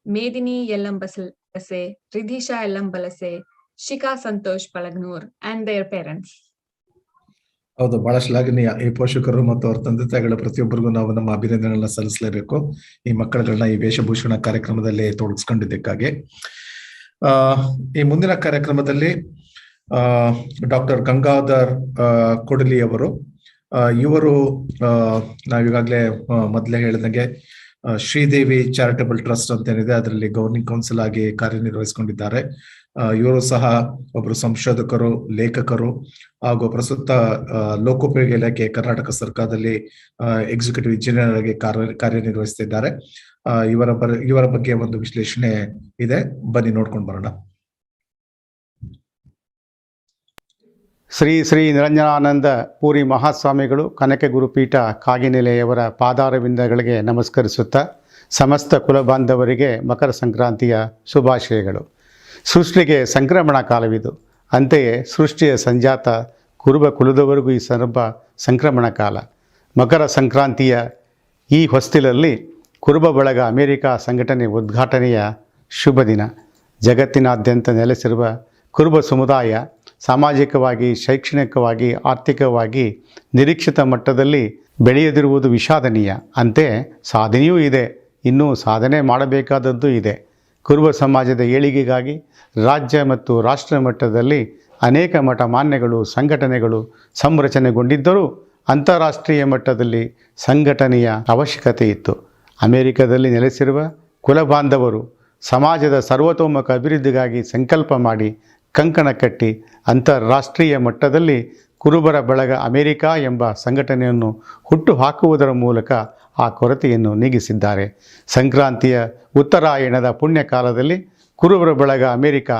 Medini Yallambalase, Ridhisha Yallambalase, Shikha Santosh Palagnur and their parents. ಹೌದು, ಬಹಳ ಶ್ಲಾಘನೀಯ. ಈ ಪೋಷಕರು ಮತ್ತು ಅವರ ತಂದೆ ತಾಯಿಗಳ ಪ್ರತಿಯೊಬ್ಬರಿಗೂ ನಾವು ನಮ್ಮ ಅಭಿನಂದನೆಗಳನ್ನ ಸಲ್ಲಿಸಲೇಬೇಕು, ಈ ಮಕ್ಕಳುಗಳನ್ನ ಈ ವೇಷಭೂಷಣ ಕಾರ್ಯಕ್ರಮದಲ್ಲಿ ತೊಡಗಿಸ್ಕೊಂಡಿದ್ದಕ್ಕಾಗಿ. ಈ ಮುಂದಿನ ಕಾರ್ಯಕ್ರಮದಲ್ಲಿ ಡಾಕ್ಟರ್ ಗಂಗಾಧರ್ ಕೊಡಲಿ ಅವರು, ಇವರು ನಾವೀಗಾಗಲೇ ಮೊದಲೇ ಹೇಳಿದಂಗೆ ಶ್ರೀದೇವಿ ಚಾರಿಟಬಲ್ ಟ್ರಸ್ಟ್ ಅಂತ ಏನಿದೆ ಅದರಲ್ಲಿ ಗವರ್ನಿಂಗ್ ಕೌನ್ಸಿಲ್ ಆಗಿ ಕಾರ್ಯನಿರ್ವಹಿಸಿಕೊಂಡಿದ್ದಾರೆ. ಇವರು ಸಹ ಒಬ್ಬರು ಸಂಶೋಧಕರು, ಲೇಖಕರು ಹಾಗೂ ಪ್ರಸ್ತುತ ಲೋಕೋಪಯೋಗಿ ಇಲಾಖೆ ಕರ್ನಾಟಕ ಸರ್ಕಾರದಲ್ಲಿ ಎಕ್ಸಿಕ್ಯೂಟಿವ್ ಇಂಜಿನಿಯರ್ ಆಗಿ ಕಾರ್ಯನಿರ್ವಹಿಸುತ್ತಿದ್ದಾರೆ. ಇವರ ಬಗ್ಗೆ ಒಂದು ವಿಶ್ಲೇಷಣೆ ಇದೆ, ಬನ್ನಿ ನೋಡ್ಕೊಂಡು ಬರೋಣ. ಶ್ರೀ ಶ್ರೀ ನಿರಂಜನಾನಂದ ಪೂರಿ ಮಹಾಸ್ವಾಮಿಗಳು ಕನಕ ಗುರುಪೀಠ ಕಾಗಿನೆಲೆಯವರ ಪಾದಾರವಿಂದಗಳಿಗೆ ನಮಸ್ಕರಿಸುತ್ತಾ ಸಮಸ್ತ ಕುಲಬಾಂಧವರಿಗೆ ಮಕರ ಸಂಕ್ರಾಂತಿಯ ಶುಭಾಶಯಗಳು. ಸೃಷ್ಟಿಗೆ ಸಂಕ್ರಮಣ ಕಾಲವಿದು. ಅಂತೆಯೇ ಸೃಷ್ಟಿಯ ಸಂಜಾತ ಕುರುಬ ಕುಲದವರೆಗೂ ಈ ಸಂಕ್ರಮಣ ಕಾಲ. ಮಕರ ಸಂಕ್ರಾಂತಿಯ ಈ ಹೊಸ್ತಿಲಲ್ಲಿ ಕುರುಬ ಬಳಗ ಅಮೆರಿಕ ಸಂಘಟನೆ ಉದ್ಘಾಟನೆಯ ಶುಭ ದಿನ. ಜಗತ್ತಿನಾದ್ಯಂತ ನೆಲೆಸಿರುವ ಕುರುಬ ಸಮುದಾಯ ಸಾಮಾಜಿಕವಾಗಿ, ಶೈಕ್ಷಣಿಕವಾಗಿ, ಆರ್ಥಿಕವಾಗಿ ನಿರೀಕ್ಷಿತ ಮಟ್ಟದಲ್ಲಿ ಬೆಳೆಯದಿರುವುದು ವಿಷಾದನೀಯ. ಅಂತೆ ಸಾಧನೆಯೂ ಇದೆ, ಇನ್ನೂ ಸಾಧನೆ ಮಾಡಬೇಕಾದದ್ದು ಇದೆ. ಕುರುಬ ಸಮಾಜದ ಏಳಿಗೆಗಾಗಿ ರಾಜ್ಯ ಮತ್ತು ರಾಷ್ಟ್ರ ಮಟ್ಟದಲ್ಲಿ ಅನೇಕ ಮಠ ಮಾನ್ಯಗಳು, ಸಂಘಟನೆಗಳು ಸಂರಚನೆಗೊಂಡಿದ್ದರೂ ಅಂತಾರಾಷ್ಟ್ರೀಯ ಮಟ್ಟದಲ್ಲಿ ಸಂಘಟನೆಯ ಅವಶ್ಯಕತೆ ಇತ್ತು. ಅಮೆರಿಕದಲ್ಲಿ ನೆಲೆಸಿರುವ ಕುಲಬಾಂಧವರು ಸಮಾಜದ ಸರ್ವತೋಮುಖ ಅಭಿವೃದ್ಧಿಗಾಗಿ ಸಂಕಲ್ಪ ಮಾಡಿ ಕಂಕಣ ಕಟ್ಟಿ ಅಂತಾರಾಷ್ಟ್ರೀಯ ಮಟ್ಟದಲ್ಲಿ ಕುರುಬರ ಬಳಗ ಅಮೆರಿಕ ಎಂಬ ಸಂಘಟನೆಯನ್ನು ಹುಟ್ಟು ಹಾಕುವುದರ ಮೂಲಕ ಆ ಕೊರತೆಯನ್ನು ನೀಗಿಸಿದ್ದಾರೆ. ಸಂಕ್ರಾಂತಿಯ ಉತ್ತರಾಯಣದ ಪುಣ್ಯ ಕಾಲದಲ್ಲಿ ಕುರುಬರ ಬಳಗ ಅಮೆರಿಕ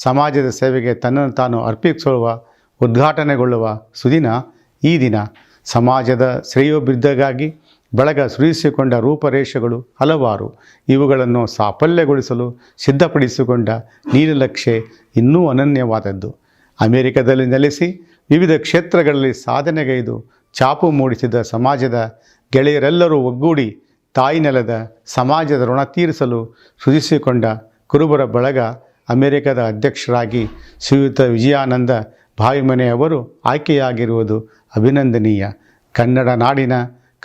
ಸಮಾಜದ ಸೇವೆಗೆ ತನ್ನನ್ನು ತಾನು ಅರ್ಪಿಸುವ ಉದ್ಘಾಟನೆಗೊಳ್ಳುವ ಸುದಿನ ಈ ದಿನ. ಸಮಾಜದ ಶ್ರೇಯೋಭಿವೃದ್ಧಿಗಾಗಿ ಬಳಗ ಸುರಿಸಿಕೊಂಡ ರೂಪರೇಷೆಗಳು ಹಲವಾರು. ಇವುಗಳನ್ನು ಸಾಫಲ್ಯಗೊಳಿಸಲು ಸಿದ್ಧಪಡಿಸಿಕೊಂಡ ನೀಲನಕ್ಷೆ ಇನ್ನೂ ಅನನ್ಯವಾದದ್ದು. ಅಮೆರಿಕದಲ್ಲಿ ನೆಲೆಸಿ ವಿವಿಧ ಕ್ಷೇತ್ರಗಳಲ್ಲಿ ಸಾಧನೆಗೈದು ಛಾಪು ಮೂಡಿಸಿದ ಸಮಾಜದ ಗೆಳೆಯರೆಲ್ಲರೂ ಒಗ್ಗೂಡಿ ತಾಯ್ನೆಲದ ಸಮಾಜದ ಋಣ ತೀರಿಸಲು ಸೃಜಿಸಿಕೊಂಡ ಕುರುಬರ ಬಳಗ ಅಮೆರಿಕದ ಅಧ್ಯಕ್ಷರಾಗಿ ಶ್ರೀಯುತ ವಿಜಯಾನಂದ ಭಾವಿಮನೆ ಅವರು ಆಯ್ಕೆಯಾಗಿರುವುದು ಅಭಿನಂದನೀಯ. ಕನ್ನಡ ನಾಡಿನ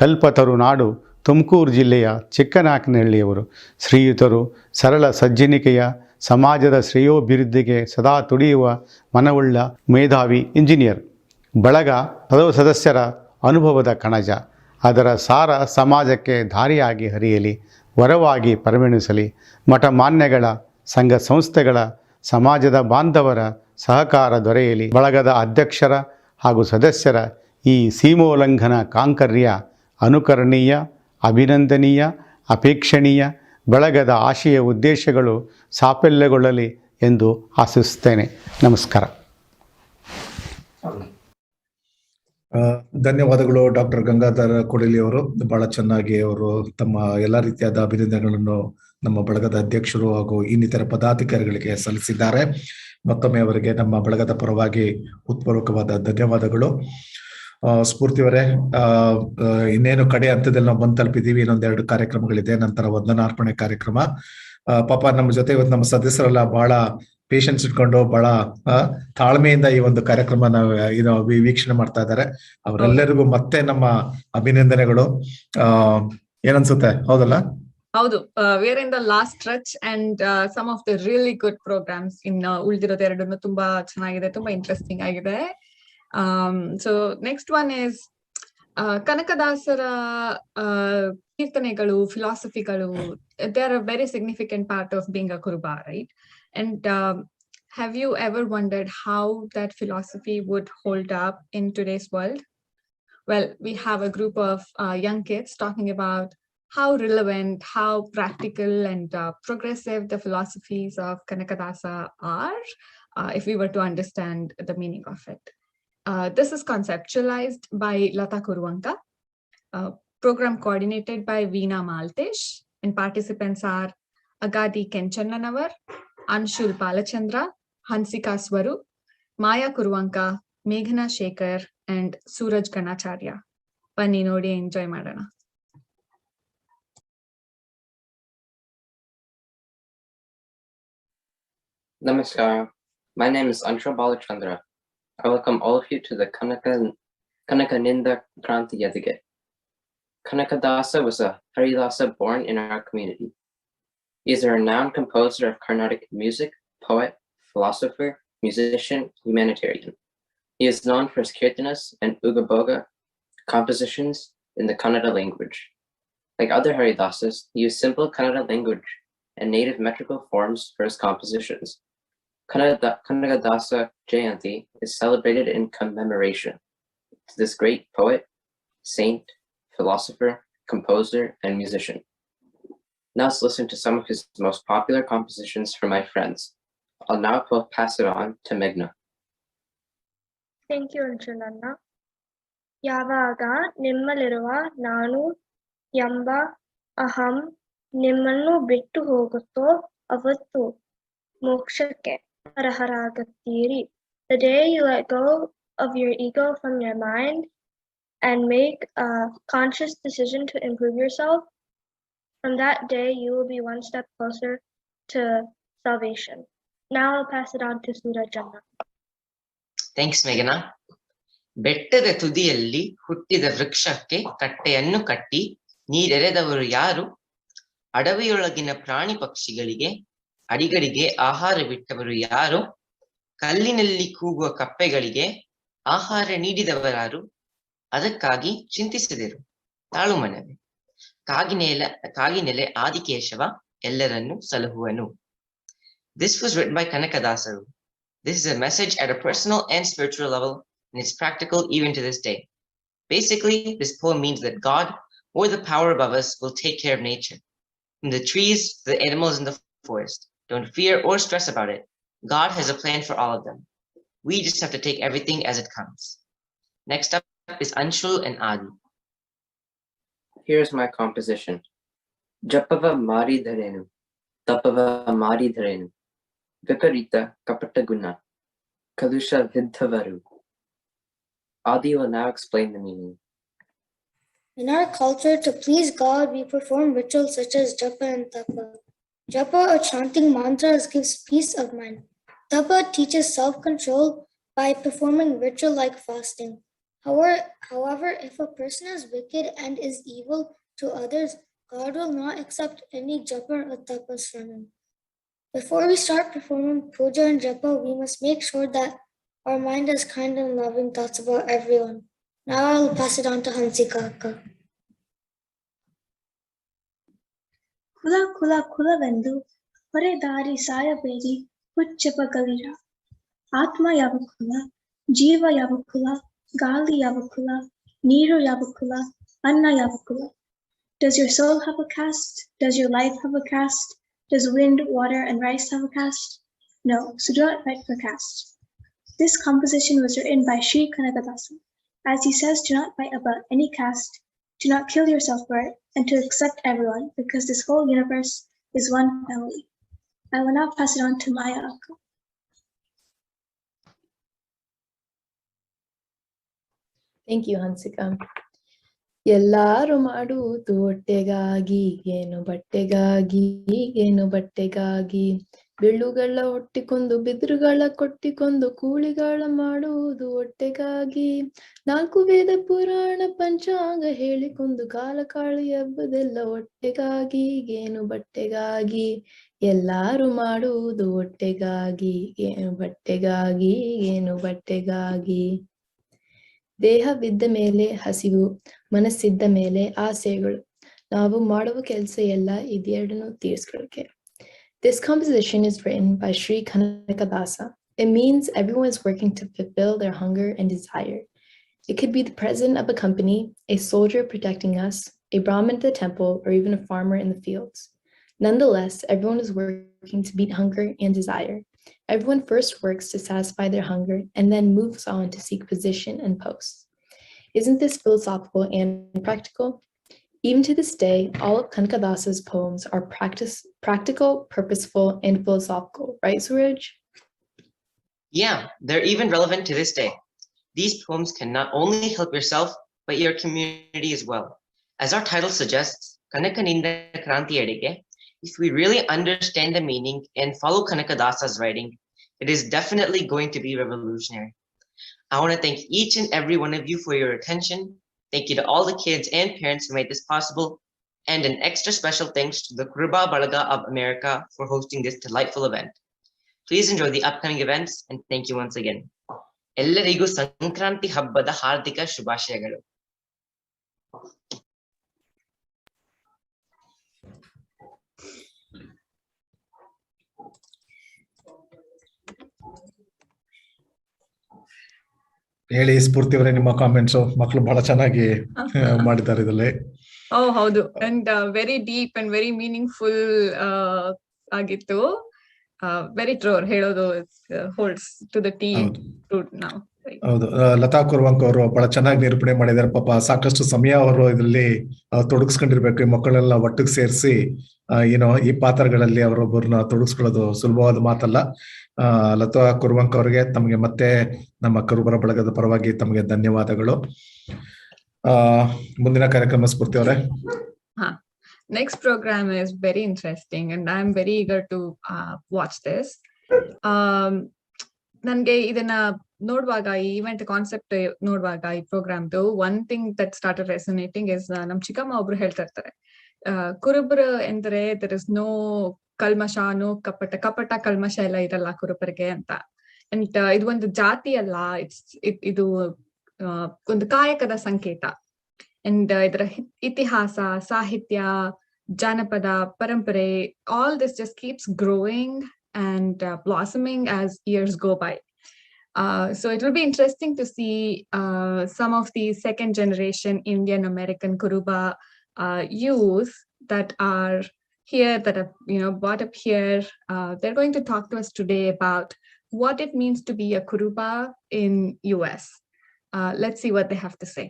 ಕಲ್ಪತರು ನಾಡು ತುಮಕೂರು ಜಿಲ್ಲೆಯ ಚಿಕ್ಕನಾಯಕನಹಳ್ಳಿಯವರು. ಶ್ರೀಯುತರು ಸರಳ ಸಜ್ಜನಿಕೆಯ ಸಮಾಜದ ಶ್ರೇಯೋಭಿವೃದ್ಧಿಗೆ ಸದಾ ತುಡಿಯುವ ಮನವುಳ್ಳ ಮೇಧಾವಿ ಇಂಜಿನಿಯರ್. ಬಳಗ ಸದಸ್ಯರ ಅನುಭವದ ಕಣಜ. ಅದರ ಸಾರ ಸಮಾಜಕ್ಕೆ ದಾರಿಯಾಗಿ ಹರಿಯಲಿ, ವರವಾಗಿ ಪರಿಗಣಿಸಲಿ. ಮಠ ಮಾನ್ಯಗಳ, ಸಂಘ ಸಂಸ್ಥೆಗಳ, ಸಮಾಜದ ಬಾಂಧವರ ಸಹಕಾರ ದೊರೆಯಲಿ. ಬಳಗದ ಅಧ್ಯಕ್ಷರ ಹಾಗೂ ಸದಸ್ಯರ ಈ ಸೀಮೋಲ್ಲಂಘನ ಕಾಂಕರ್ಯ ಅನುಕರಣೀಯ, ಅಭಿನಂದನೀಯ, ಅಪೇಕ್ಷಣೀಯ. ಬಳಗದ ಆಶಯ ಉದ್ದೇಶಗಳು ಸಾಫಲ್ಯಗೊಳ್ಳಲಿ ಎಂದು ಆಶಿಸುತ್ತೇನೆ. ನಮಸ್ಕಾರ. ಧನ್ಯವಾದಗಳು ಡಾಕ್ಟರ್ ಗಂಗಾಧರ ಕೊಡಲಿ ಅವರು. ಬಹಳ ಚೆನ್ನಾಗಿ ಅವರು ತಮ್ಮ ಎಲ್ಲ ರೀತಿಯಾದ ಅಭಿನಂದನೆಗಳನ್ನು ನಮ್ಮ ಬಳಗದ ಅಧ್ಯಕ್ಷರು ಹಾಗೂ ಇನ್ನಿತರ ಪದಾಧಿಕಾರಿಗಳಿಗೆ ಸಲ್ಲಿಸಿದ್ದಾರೆ. ಮತ್ತೊಮ್ಮೆ ಅವರಿಗೆ ನಮ್ಮ ಬಳಗದ ಪರವಾಗಿ ಹೃತ್ಪೂರ್ವಕವಾದ ಧನ್ಯವಾದಗಳು. ಸ್ಫೂರ್ತಿಯವರೇ, ಇನ್ನೇನು ಕಡೆ ಹಂತದಲ್ಲಿ ನಾವು ಬಂದು ತಲುಪಿದ್ದೀವಿ. ಇನ್ನೊಂದೆರಡು ಕಾರ್ಯಕ್ರಮಗಳಿದೆ, ನಂತರ ವಂದನಾರ್ಪಣೆ ಕಾರ್ಯಕ್ರಮ. ಪಾಪ ನಮ್ಮ ಜೊತೆ ಇವತ್ತು ನಮ್ಮ ಸದಸ್ಯರೆಲ್ಲ ಬಹಳ ಪೇಷನ್ಸ್ ಇಟ್ಕೊಂಡು ಬಹಳ ತಾಳ್ಮೆಯಿಂದ ಈ ಒಂದು ಕಾರ್ಯಕ್ರಮನ ವೀಕ್ಷಣೆ ಮಾಡ್ತಾ ಇದ್ದಾರೆ. ಅವರೆಲ್ಲರಿಗೂ ಮತ್ತೆ ನಮ್ಮ ಅಭಿನಂದನೆಗಳು. ಏನನ್ಸುತ್ತೆ, ಹೌದಲ್ಲ? ಹೌದು, we're in the last stretch and some of the really good programmes. ಇನ್ನು ಉಳಿದಿರೋದು ಎರಡನ್ನು ತುಂಬಾ ಚೆನ್ನಾಗಿದೆ, ತುಂಬಾ ಇಂಟ್ರೆಸ್ಟಿಂಗ್ ಆಗಿದೆ. ಸೊ ನೆಕ್ಸ್ಟ್ ಒನ್ ಇಸ್ ಕನಕದಾಸರ ಕೀರ್ತನೆಗಳು, ಫಿಲಾಸಫಿಗಳು. They are a very significant part of being a Kuruba, right? And have you ever wondered how that philosophy would hold up in today's world? Well, we have a group of young kids talking about how relevant, how practical and progressive the philosophies of Kanakadasa are, if we were to understand the meaning of it. This is conceptualized by Lata Kurwanka, program coordinated by Veena Maltesh, and participants are Agadi Kenchananavar, Anshul Palachandra, Hansika Swarup, Maya Kurwanka, Meghna Shekhar, and Suraj Ganacharya. Panni nodi enjoy madana. Namaskar. My name is Anshul Balachandra. I welcome all of you to the Kanakaninda Kranti Yadige. Kanakadasa was a Haridasa born in our community. He is a renowned composer of Carnatic music, poet, philosopher, musician, humanitarian. He is known for his kirtanas and ugaboga compositions in the Kannada language. Like other Haridasas, he used simple Kannada language and native metrical forms for his compositions. Kanagadasa Jayanti is celebrated in commemoration to this great poet, saint, philosopher, composer, and musician. Now let's listen to some of his most popular compositions from my friends. I'll now pass it on to Meghna. Thank you, Anjananna. ಯಾವಾಗ ನಿಮ್ಮಲ್ಲಿರುವ ನಾನು ಎಂಬ ಅಹಂ ನಿಮ್ಮನ್ನು ಬಿಟ್ಟು ಹೋಗುತ್ತೋ ಅವತ್ತು ಮೋಕ್ಷಕ್ಕೆ ಅರ್ಹರಾಗುತ್ತೀರಿ. The day you let go of your ego from your mind and make a conscious decision to improve yourself, from that day you will be one step closer to salvation. Now I'll pass it on to Surajanna. Thanks, Meghna. ಬೆಟ್ಟದ ತುದಿಯಲ್ಲಿ ಹುಟ್ಟಿದ ವೃಕ್ಷಕ್ಕೆ ಕಟ್ಟೆಯನ್ನು ಕಟ್ಟಿ ನೀರೆರೆದವರು ಯಾರು? ಅಡವಿಯೊಳಗಿನ ಪ್ರಾಣಿ ಪಕ್ಷಿಗಳಿಗೆ ಅಡಿಗಡಿಗೆ ಆಹಾರವಿಟ್ಟವರು ಯಾರು? ಕಲ್ಲಿನಲ್ಲಿ ಕೂಗುವ ಕಪ್ಪೆಗಳಿಗೆ ಆಹಾರ ನೀಡಿದವರಾರು? ಅದಕ್ಕಾಗಿ ಚಿಂತಿಸಿದರು ತಾಳು ಮನವೇ. ಕಾಗಿನೆಲೆ ಆದಿಕೇಶವ ಎಲ್ಲರನ್ನೂ ಸಲಹುವನು. This was written by Kanakadasaru. This is a message at a personal and spiritual level, and it's practical even to this day. Basically, this poem means that God, or the power above us, will take care of nature. From the trees to the animals in the forest. Don't fear or stress about it. God has a plan for all of them. We just have to take everything as it comes. Next up is Anshul and Adi. Here's my composition. Japava Mari Dharenu, Tapava Mari Dharenu, Viparita Kapataguna, Kalusha Vidhavaru. Adi will now explain the meaning. In our culture, to please God, we perform rituals such as japa and tapa. Japa, or chanting mantras, gives peace of mind. Tapa teaches self-control by performing ritual like fasting. However, if a person is wicked and is evil to others, God will not accept any japa or tapas from him. Before we start performing puja and japa, we must make sure that our mind has kind and loving thoughts about everyone. Now I'll pass it on to Hansika Akka. ಕುಲವೆಂದು ಹೊರೆದಾರಿ ಸಾಯಬೇಡಿ ಹುಚ್ಚಪಗಲಿರ. ಆತ್ಮ ಯಾವ ಕುಲ, ಜೀವ ಯಾವ ಕುಲ, ಗಾಳಿ ಯಾವ ಕುಲ, ನೀರು ಯಾವ ಕುಲ, ಅನ್ನ ಯಾವ ಕುಲ? Does your soul have a caste? Does your life have a caste? Does wind, water, and rice have a caste? No, so do not fight for caste. This composition was written by Sri Kanakadasa. As he says, do not fight about any caste, do not kill yourself for it, and to accept everyone, because this whole universe is one family. I will now pass it on to Maya Akka. Thank you, Hansika. ಎಲ್ಲಾರು ಮಾಡುವುದು ಹೊಟ್ಟೆಗಾಗಿ, ಏನು ಬಟ್ಟೆಗಾಗಿ, ಏನು ಬಟ್ಟೆಗಾಗಿ. ಬೀಳುಗಳ ಹೊಟ್ಟಿಕೊಂಡು ಬಿದಿರುಗಳ ಕೊಟ್ಟಿಕೊಂಡು ಕೂಳಿಗಳ ಮಾಡುವುದು ಹೊಟ್ಟೆಗಾಗಿ. 4 ವೇದ ಪುರಾಣ ಪಂಚಾಂಗ ಹೇಳಿಕೊಂಡು ಕಾಳಿ ಹಬ್ಬದೆಲ್ಲ ಹೊಟ್ಟೆಗಾಗಿ, ಏನು ಬಟ್ಟೆಗಾಗಿ. ಎಲ್ಲಾರು ಮಾಡುವುದು ಹೊಟ್ಟೆಗಾಗಿ, ಏನು ಬಟ್ಟೆಗಾಗಿ, ಏನು ಬಟ್ಟೆಗಾಗಿ. ದೇಹವಿದ್ದ ಮೇಲೆ ಹಸಿವು, ಮನಸ್ಸಿದ್ದ ಮೇಲೆ ಆಸೆಗಳು. ನಾವು ಮಾಡುವ ಕೆಲಸ ಎಲ್ಲ ಇದೆರಡನ್ನು ತೀರಿಸ್ಕೊಳ್ಳಕ್ಕೆ. This composition is written by Sri Kanakadasa. It means everyone is working to fulfill their hunger and desire. It could be the president of a company, a soldier protecting us, a Brahmin at the temple, or even a farmer in the fields. Nonetheless, everyone is working to beat hunger and desire. Everyone first works to satisfy their hunger and then moves on to seek position and posts. Isn't this philosophical and practical? Even to this day, all of Kanakadasa's poems are practical, purposeful, and philosophical, right, Suraj? Yeah, they're even relevant to this day. These poems can not only help yourself, but your community as well. As our title suggests, Kanakaninda Kranti Edege, if we really understand the meaning and follow Kanakadasa's writing, it is definitely going to be revolutionary. I want to thank each and every one of you for your attention. Thank you to all the kids and parents who made this possible, and an extra special thanks to the Kurubara Balaga of America for hosting this delightful event. Please enjoy the upcoming events, and thank you once again. ಎಲ್ಲರಿಗೂ ಸಂಕ್ರಾಂತಿ ಹಬ್ಬದ ಹಾರ್ದಿಕ ಶುಭಾಶಯಗಳು. ಹೇಳಿ ಸ್ಫೂರ್ತಿ ಅವರೇ, ನಿಮ್ಮ comments. ಮಕ್ಕಳು ಬಹಳ ಚೆನ್ನಾಗಿ ಮಾಡಿದ್ದಾರೆ ಇದರಲ್ಲಿ. Oh, howdo. And very deep and very meaningful ಆಗಿತ್ತು. Very true. ಹೇಳೋದು holds to the T root now. ಹೌದು, ಲತಾ ಕುರ್ವಂಕ್ ಅವರು ಬಹಳ ಚೆನ್ನಾಗಿ ನಿರೂಪಣೆ ಮಾಡಿದ್ದಾರೆ. ಪಾಪ ಸಾಕಷ್ಟು ಸಮಯ ಅವರು ಇದರಲ್ಲಿ ತೊಡಗಿಸ್ಕೊಂಡಿರ್ಬೇಕು. ಈ ಮಕ್ಕಳೆಲ್ಲ ಒಟ್ಟಿಗೆ ಸೇರಿಸಿ ಈ ಪಾತ್ರಗಳಲ್ಲಿ ಅವರೊಬ್ಬರನ್ನ ತೊಡಗಿಸ್ಕೊಳ್ಳೋದು ಸುಲಭವಾದ ಮಾತಲ್ಲ. ಲತಾ ಕುರ್ವಂಕ್ ಅವರಿಗೆ ತಮಗೆ ಮತ್ತೆ ನಮ್ಮ ಕುರುಬರ ಬಳಗದ ಪರವಾಗಿ ತಮಗೆ ಧನ್ಯವಾದಗಳು. ಮುಂದಿನ ಕಾರ್ಯಕ್ರಮ ಸ್ಫೂರ್ತಿ ಅವರೇ. Next program is very interesting and I am very eager to watch this. ನನ್ಗೆ ಇದನ್ನ ನೋಡುವಾಗ, ಈ ಇವೆಂಟ್ ಕಾನ್ಸೆಪ್ಟ್ ನೋಡುವಾಗ, ಈ ಪ್ರೋಗ್ರಾಮ್ದು one thing that started resonating is, ನಮ್ ಚಿಕ್ಕಮ್ಮ ಒಬ್ರು ಹೇಳ್ತಾ ಇರ್ತಾರೆ, ಕುರುಬರು ಎಂದರೆ ದರ್ ಇಸ್ ನೋ ಕಲ್ಮಶ, ನೋ ಕಪಟ ಕಲ್ಮಶ ಎಲ್ಲ ಇರಲ್ಲ ಕುರುಬರಿಗೆ ಅಂತ. ಅಂಡ್ ಇದು ಒಂದು ಜಾತಿ ಅಲ್ಲ, ಇದು ಒಂದು ಕಾಯಕದ ಸಂಕೇತ. ಅಂಡ್ ಇದರ ಇತಿಹಾಸ, ಸಾಹಿತ್ಯ, ಜಾನಪದ ಪರಂಪರೆ, all this just keeps growing and blossoming as years go by. So it will be interesting to see some of the second generation Indian American Kuruba youth that are here, that have brought up here. They're going to talk to us today about what it means to be a Kuruba in US. Let's see what they have to say.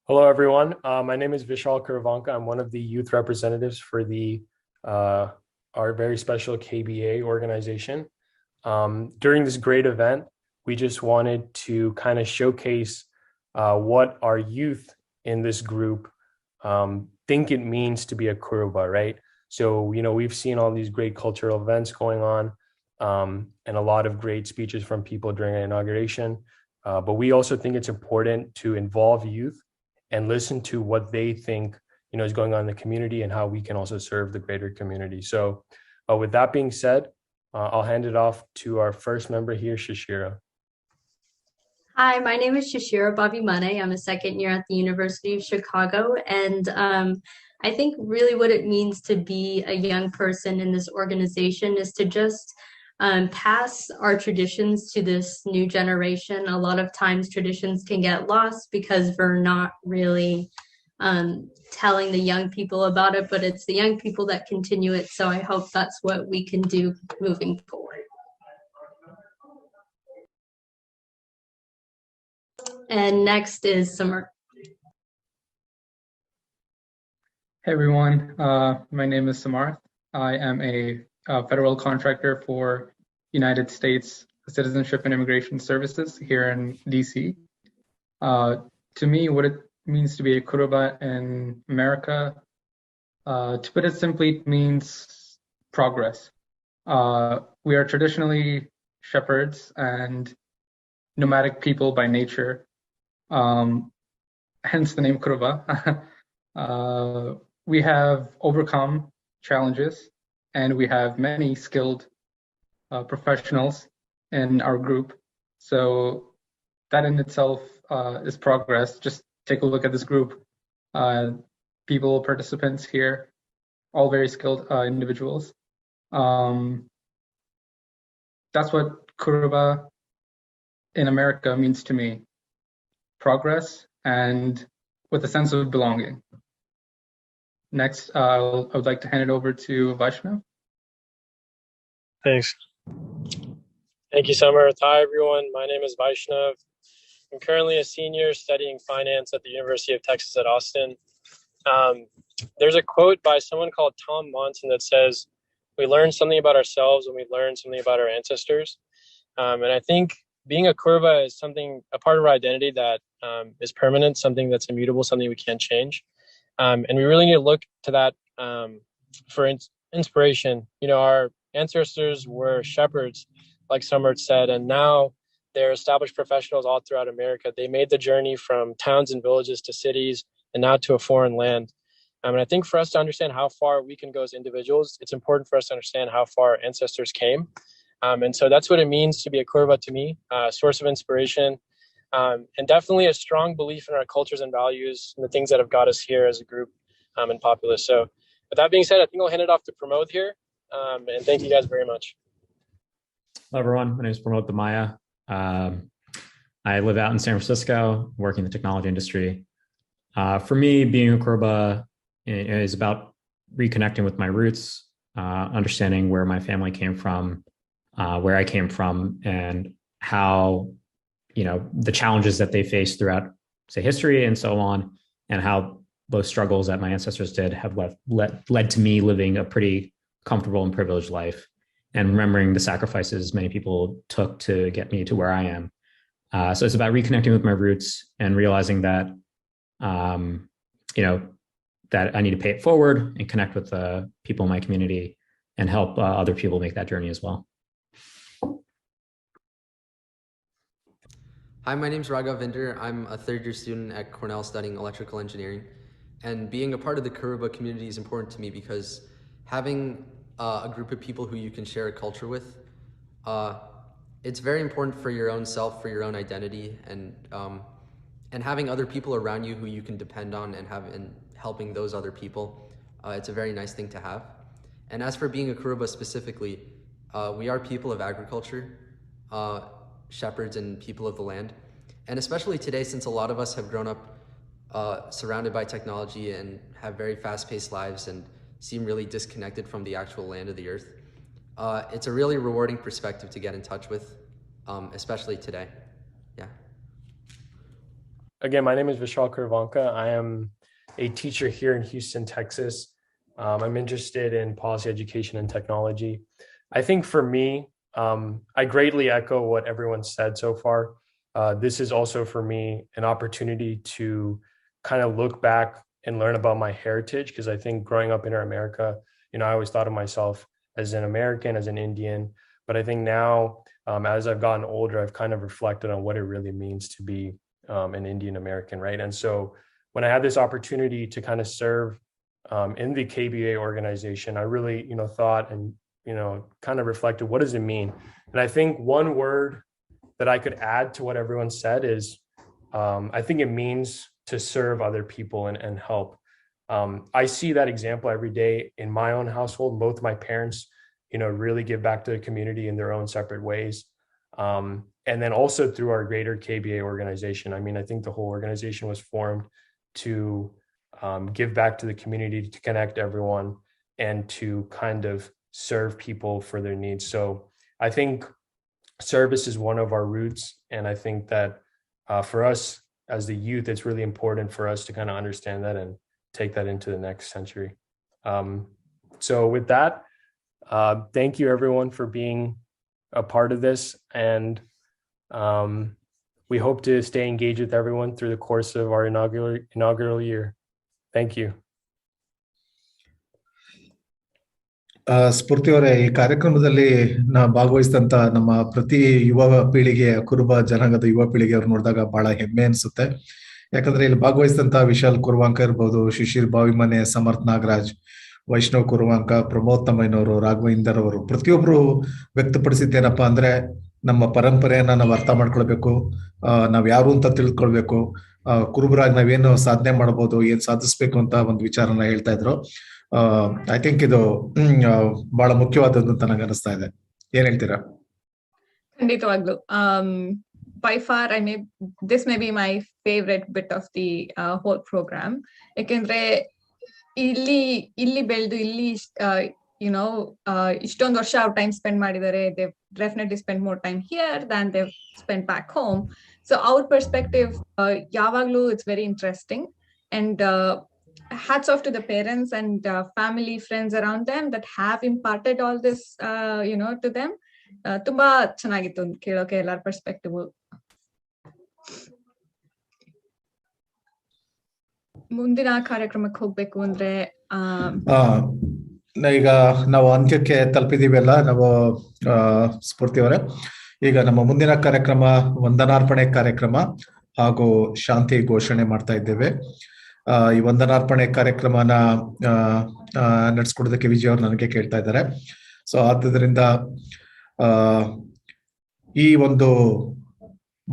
Hello, everyone. My name is Vishal Kuravanka. I'm one of the youth representatives for our very special KBA organization. During this great event, we just wanted to kind of showcase what our youth in this group think it means to be a Kuruba, right? So, we've seen all these great cultural events going on and a lot of great speeches from people during our inauguration. But we also think it's important to involve youth and listen to what they think, is going on in the community and how we can also serve the greater community. So with that being said, I'll hand it off to our first member here, Shishira. Hi, my name is Shishira Bhavimane. I'm a second year at the University of Chicago. And I think really what it means to be a young person in this organization is to just pass our traditions to this new generation. A lot of times traditions can get lost because we're not really telling the young people about it, but it's the young people that continue it. So I hope that's what we can do moving forward. And next is Summer. Hey everyone, my name is Samarth. I am a federal contractor for United States Citizenship and Immigration Services here in DC. To me, what it means to be a Kuruba in America, to put it simply, it means progress. We are traditionally shepherds and nomadic people by nature, hence the name Kuruba. We have overcome challenges and we have many skilled professionals in our group. So that in itself is progress. Just take a look at this group. People, participants here, all very skilled individuals. That's what Kuruba in America means to me. Progress and with a sense of belonging. Next, I would like to hand it over to Vaishnav. Thanks. Thank you, Summer. Hi, everyone. My name is Vaishnav. I'm currently a senior studying finance at the University of Texas at Austin. There's a quote by someone called Tom Monson that says, "We learn something about ourselves when we learn something about our ancestors." And I think being a Kuruba is a part of our identity that is permanent, something that's immutable, something we can't change. And we really need to look to that for inspiration. Our ancestors were shepherds, like Summer said, and now they're established professionals all throughout America. They made the journey from towns and villages to cities and now to a foreign land. And I think for us to understand how far we can go as individuals, it's important for us to understand how far our ancestors came. And so that's what it means to be a Kuruba to me, a source of inspiration, and definitely a strong belief in our cultures and values and the things that have got us here as a group and populace. So with that being said, I think I'll hand it off to Pramod here. And thank you guys very much. Hello, everyone. My name is Pramod Damaya. I live out in San Francisco, working in the technology industry. For me, being a Kuruba is about reconnecting with my roots, understanding where my family came from, where I came from, and how, the challenges that they faced throughout, say, history and so on, and how those struggles that my ancestors did have led to me living a pretty comfortable and privileged life, and remembering the sacrifices many people took to get me to where I am. So it's about reconnecting with my roots and realizing that, that I need to pay it forward and connect with the people in my community and help other people make that journey as well. Hi, my name is Raghav Vinder. I'm a third-year student at Cornell studying electrical engineering. And being a part of the Kuruba community is important to me because having a group of people who you can share a culture with, it's very important for your own self, for your own identity, and having other people around you who you can depend on and helping those other people. It's a very nice thing to have. And as for being a Kuruba specifically, we are people of agriculture, shepherds and people of the land. And especially today, since a lot of us have grown up surrounded by technology and have very fast-paced lives and seem really disconnected from the actual land of the earth, it's a really rewarding perspective to get in touch with, especially today. Yeah. Again, my name is Vishal Kurvanka. I am a teacher here in Houston, Texas. I'm interested in policy, education, and technology. I think for me, I greatly echo what everyone said so far. This is also for me an opportunity to kind of look back and learn about my heritage, because I think growing up in America, I always thought of myself as an American, as an Indian. But I think now, as I've gotten older, I've kind of reflected on what it really means to be an Indian American, right? And so when I had this opportunity to kind of serve in the KBA organization, I really, thought and, kind of reflected, what does it mean? And I think one word that I could add to what everyone said is, I think it means to serve other people and help. I see that example every day in my own household. Both my parents, really give back to the community in their own separate ways. And then also through our greater KBA organization. I mean, I think the whole organization was formed to give back to the community, to connect everyone, and to kind of serve people for their needs. So I think service is one of our roots. And I think that for us as the youth, it's really important for us to kind of understand that and take that into the next century. So with that, thank you everyone for being a part of this. And we hope to stay engaged with everyone through the course of our inaugural year. Thank you. ಸ್ಫೂರ್ತಿ ಅವರೇ, ಈ ಕಾರ್ಯಕ್ರಮದಲ್ಲಿ ಭಾಗವಹಿಸಿದಂತ ನಮ್ಮ ಪ್ರತಿ ಯುವ ಪೀಳಿಗೆ, ಕುರುಬ ಜನಾಂಗದ ಯುವ ಪೀಳಿಗೆ ಅವ್ರು ನೋಡಿದಾಗ ಬಹಳ ಹೆಮ್ಮೆ ಅನ್ಸುತ್ತೆ. ಯಾಕಂದ್ರೆ ಇಲ್ಲಿ ಭಾಗವಹಿಸಿದಂತ ವಿಶಾಲ್ ಕುರುವಾಂಕ ಇರ್ಬೋದು, ಶಿಶಿರ್ ಬಾವಿಮನೆ, ಸಮರ್ಥ್ ನಾಗರಾಜ್, ವೈಷ್ಣವ್ ಕುರುವಾಂಕ, ಪ್ರಮೋದ್ ತಮ್ಮಯ್ಯನವರು, ರಾಘವೇಂದರ್ ಅವರು ಪ್ರತಿಯೊಬ್ರು ವ್ಯಕ್ತಪಡಿಸಿದ್ದೇನಪ್ಪಾ ಅಂದ್ರೆ ನಮ್ಮ ಪರಂಪರೆಯನ್ನ ನಾವು ಅರ್ಥ ಮಾಡ್ಕೊಳ್ಬೇಕು, ನಾವ್ ಯಾರು ಅಂತ ತಿಳ್ಕೊಳ್ಬೇಕು, ಕುರುಬರಾಗಿ ನಾವೇನು ಸಾಧನೆ ಮಾಡಬಹುದು, ಏನ್ ಸಾಧಿಸ್ಬೇಕು ಅಂತ ಒಂದು ವಿಚಾರನ ಹೇಳ್ತಾ ಇದ್ರು. ಐ ಥಿಂಕ್ ಇದು ಬಹಳ ಮುಖ್ಯವಾದದ್ದು ಅಂತ ನಂಗೆ ಅನಿಸ್ತಾ ಇದೆ. ಏನ್ ಹೇಳ್ತೀರಾ? ಖಂಡಿತವಾಗ್ಲು. By far, this may be my favorite bit of the whole program. ಯಾಕೆಂದ್ರೆ ಇಲ್ಲಿ ಬೆಳೆದು ಇಲ್ಲಿ ಇಷ್ಟೊಂದು ವರ್ಷ ಅವ್ರು ಟೈಮ್ ಸ್ಪೆಂಡ್ ಮಾಡಿದ್ದಾರೆ. They definitely spend more time here than they spend back home. So ಅವ್ರ ಪರ್ಸ್ಪೆಕ್ಟಿವ್ ಯಾವಾಗ್ಲೂ it's very interesting. And hats off to the parents and family, friends around them that have imparted all this, to them. ತುಂಬಾ ಚೆನ್ನಾಗಿತ್ತು ಕೇಳೋಕೆ ಎಲ್ಲಾರ perspective. ಮುಂದಿನ ಕಾರ್ಯಕ್ರಮಕ್ಕೆ ಹೋಗ್ಬೇಕು ಅಂದ್ರೆ ಈಗ ನಾವು ಅಂತ್ಯಕ್ಕೆ ತಲುಪಿದೀವಲ್ಲ ನಾವು ಸ್ಫೂರ್ತಿ ಅವರೇ. ಈಗ ನಮ್ಮ ಮುಂದಿನ ಕಾರ್ಯಕ್ರಮ ವಂದನಾರ್ಪಣೆ ಕಾರ್ಯಕ್ರಮ ಹಾಗೂ ಶಾಂತಿ ಘೋಷಣೆ ಮಾಡ್ತಾ ಇದ್ದೇವೆ. ಈ ವಂದನಾರ್ಪಣೆ ಕಾರ್ಯಕ್ರಮನ ನಡೆಸ್ಕೊಡೋದಕ್ಕೆ ವಿಜಯ್ ಅವರು ನನಗೆ ಕೇಳ್ತಾ ಇದ್ದಾರೆ. ಸೊ ಆದ್ದರಿಂದ ಈ ಒಂದು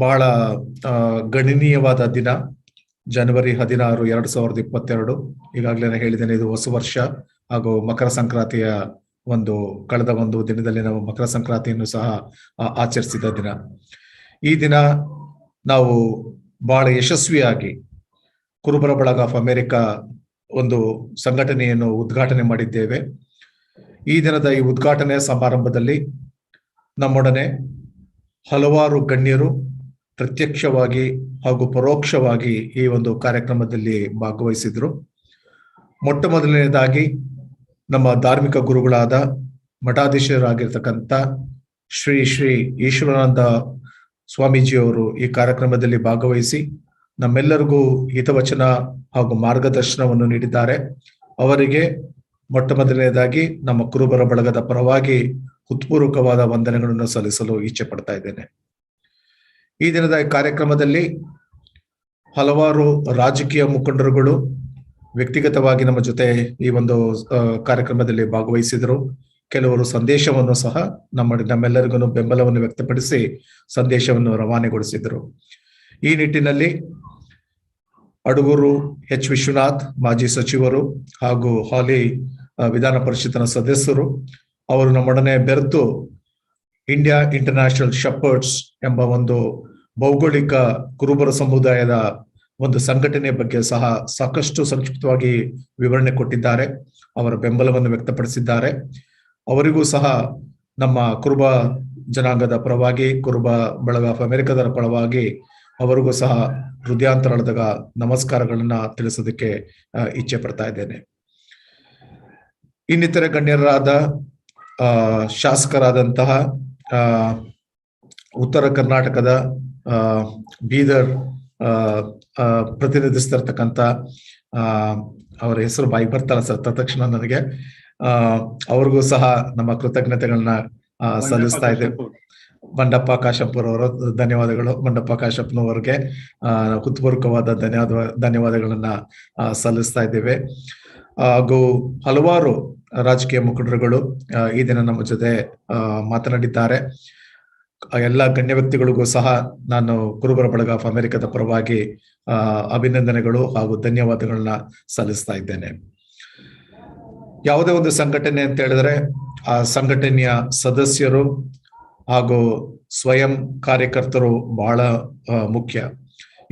ಬಹಳ ಗಣನೀಯವಾದ ದಿನ, ಜನವರಿ 16, 2022. ಈಗಾಗಲೇ ಹೇಳಿದ್ದೇನೆ, ಇದು ಹೊಸ ವರ್ಷ ಹಾಗೂ ಮಕರ ಸಂಕ್ರಾಂತಿಯ ಕಳೆದ ಒಂದು ದಿನದಲ್ಲಿ ನಾವು ಮಕರ ಸಂಕ್ರಾಂತಿಯನ್ನು ಸಹ ಆಚರಿಸಿದ ದಿನ. ಈ ದಿನ ನಾವು ಬಹಳ ಯಶಸ್ವಿಯಾಗಿ ಕುರುಬರ ಬಳಗ ಆಫ್ ಅಮೆರಿಕಾ ಒಂದು ಸಂಘಟನೆಯನ್ನು ಉದ್ಘಾಟನೆ ಮಾಡಿದ್ದೇವೆ. ಈ ದಿನದ ಈ ಉದ್ಘಾಟನೆ ಸಮಾರಂಭದಲ್ಲಿ ನಮ್ಮೊಡನೆ ಹಲವಾರು ಗಣ್ಯರು ಪ್ರತ್ಯಕ್ಷವಾಗಿ ಹಾಗೂ ಪರೋಕ್ಷವಾಗಿ ಈ ಒಂದು ಕಾರ್ಯಕ್ರಮದಲ್ಲಿ ಭಾಗವಹಿಸಿದ್ರು. ಮೊಟ್ಟ ಮೊದಲನೇದಾಗಿ ನಮ್ಮ ಧಾರ್ಮಿಕ ಗುರುಗಳಾದ ಮಠಾಧೀಶರಾಗಿರ್ತಕ್ಕಂಥ ಶ್ರೀ ಶ್ರೀ ಈಶ್ವರಾನಂದ ಸ್ವಾಮೀಜಿಯವರು ಈ ಕಾರ್ಯಕ್ರಮದಲ್ಲಿ ಭಾಗವಹಿಸಿ ನಮ್ಮೆಲ್ಲರಿಗೂ ಹಿತವಚನ ಹಾಗೂ ಮಾರ್ಗದರ್ಶನವನ್ನು ನೀಡಿದ್ದಾರೆ. ಅವರಿಗೆ ಮೊಟ್ಟ ಮೊದಲನೇದಾಗಿ ನಮ್ಮ ಕುರುಬರ ಬಳಗದ ಪರವಾಗಿ ಹೃತ್ಪೂರ್ವಕವಾದ ವಂದನೆಗಳನ್ನು ಸಲ್ಲಿಸಲು ಇಚ್ಛೆ ಪಡ್ತಾ ಇದ್ದೇನೆ. ಈ ದಿನದ ಕಾರ್ಯಕ್ರಮದಲ್ಲಿ ಹಲವಾರು ರಾಜಕೀಯ ಮುಖಂಡರುಗಳು ವ್ಯಕ್ತಿಗತವಾಗಿ ನಮ್ಮ ಜೊತೆ ಈ ಒಂದು ಕಾರ್ಯಕ್ರಮದಲ್ಲಿ ಭಾಗವಹಿಸಿದರು. ಕೆಲವರು ಸಂದೇಶವನ್ನು ಸಹ ನಮ್ಮೆಲ್ಲರಿಗೂ ಬೆಂಬಲವನ್ನು ವ್ಯಕ್ತಪಡಿಸಿ ಸಂದೇಶವನ್ನು ರವಾನೆಗೊಳಿಸಿದರು. ಈ ನಿಟ್ಟಿನಲ್ಲಿ ಅಡಗೂರು ಎಚ್ ವಿಶ್ವನಾಥ್ ಮಾಜಿ ಸಚಿವರು ಹಾಗೂ ಹಾಲಿ ವಿಧಾನ ಪರಿಷತ್ತಿನ ಸದಸ್ಯರು ಅವರು ನಮ್ಮೊಡನೆ ಬೆರೆತು ಇಂಡಿಯಾ ಇಂಟರ್ನ್ಯಾಷನಲ್ ಶೆಪರ್ಡ್ಸ್ ಎಂಬ ಒಂದು ಭೌಗೋಳಿಕ ಕುರುಬರ ಸಮುದಾಯದ ಒಂದು ಸಂಘಟನೆ ಬಗ್ಗೆ ಸಹ ಸಾಕಷ್ಟು ಸಂಕ್ಷಿಪ್ತವಾಗಿ ವಿವರಣೆ ಕೊಟ್ಟಿದ್ದಾರೆ. ಅವರ ಬೆಂಬಲವನ್ನು ವ್ಯಕ್ತಪಡಿಸಿದ್ದಾರೆ. ಅವರಿಗೂ ಸಹ ನಮ್ಮ ಕುರುಬ ಜನಾಂಗದ ಪರವಾಗಿ, ಕುರುಬ ಬಳಗ ಆಫ್ ಅಮೆರಿಕದ ಪರವಾಗಿ ಅವರಿಗೂ ಸಹ ಹೃದಯಾಂತರಾಳದ ನಮಸ್ಕಾರಗಳನ್ನ ತಿಳಿಸೋದಕ್ಕೆ ಇಚ್ಛೆ ಪಡ್ತಾ ಇದ್ದೇನೆ. ಇನ್ನಿತರೆ ಗಣ್ಯರಾದ ಶಾಸಕರಾದಂತಹ ಉತ್ತರ ಕರ್ನಾಟಕದ ಬೀದರ್ ಪ್ರತಿನಿಧಿಸ್ತಿರ್ತಕ್ಕಂಥ ಅವರ ಹೆಸರು ಬಾಯಿಗೆ ಬರ್ತಾರ ಸರ್ ತಕ್ಷಣ ನನಗೆ, ಅವ್ರಿಗೂ ಸಹ ನಮ್ಮ ಕೃತಜ್ಞತೆಗಳನ್ನ ಸಲ್ಲಿಸ್ತಾ ಇದ್ದೇವೆ. ಮಂಡಪ್ಪ ಕಾಶಪ್ಪರ್ ಅವರ ಧನ್ಯವಾದಗಳು. ಮಂಡಪ್ಪ ಕಾಶಪ್ಪನವರಿಗೆ ಹೃತ್ಪೂರ್ವಕವಾದ ಧನ್ಯವಾದಗಳನ್ನ ಸಲ್ಲಿಸ್ತಾ ಇದ್ದೇವೆ. ಹಾಗೂ ಹಲವಾರು ರಾಜಕೀಯ ಮುಖಂಡರುಗಳು ಈ ದಿನ ನಮ್ಮ ಜೊತೆ ಮಾತನಾಡಿದ್ದಾರೆ. ಎಲ್ಲ ಗಣ್ಯ ವ್ಯಕ್ತಿಗಳಿಗೂ ಸಹ ನಾನು ಕುರುಬರ ಬಳಗ ಆಫ್ ಅಮೆರಿಕದ ಪರವಾಗಿ ಅಭಿನಂದನೆಗಳು ಹಾಗೂ ಧನ್ಯವಾದಗಳನ್ನ ಸಲ್ಲಿಸ್ತಾ ಇದ್ದೇನೆ. ಯಾವುದೇ ಒಂದು ಸಂಘಟನೆ ಅಂತ ಹೇಳಿದ್ರೆ ಆ ಸಂಘಟನೆಯ ಸದಸ್ಯರು ಹಾಗೂ ಸ್ವಯಂ ಕಾರ್ಯಕರ್ತರು ಬಹಳ ಮುಖ್ಯ.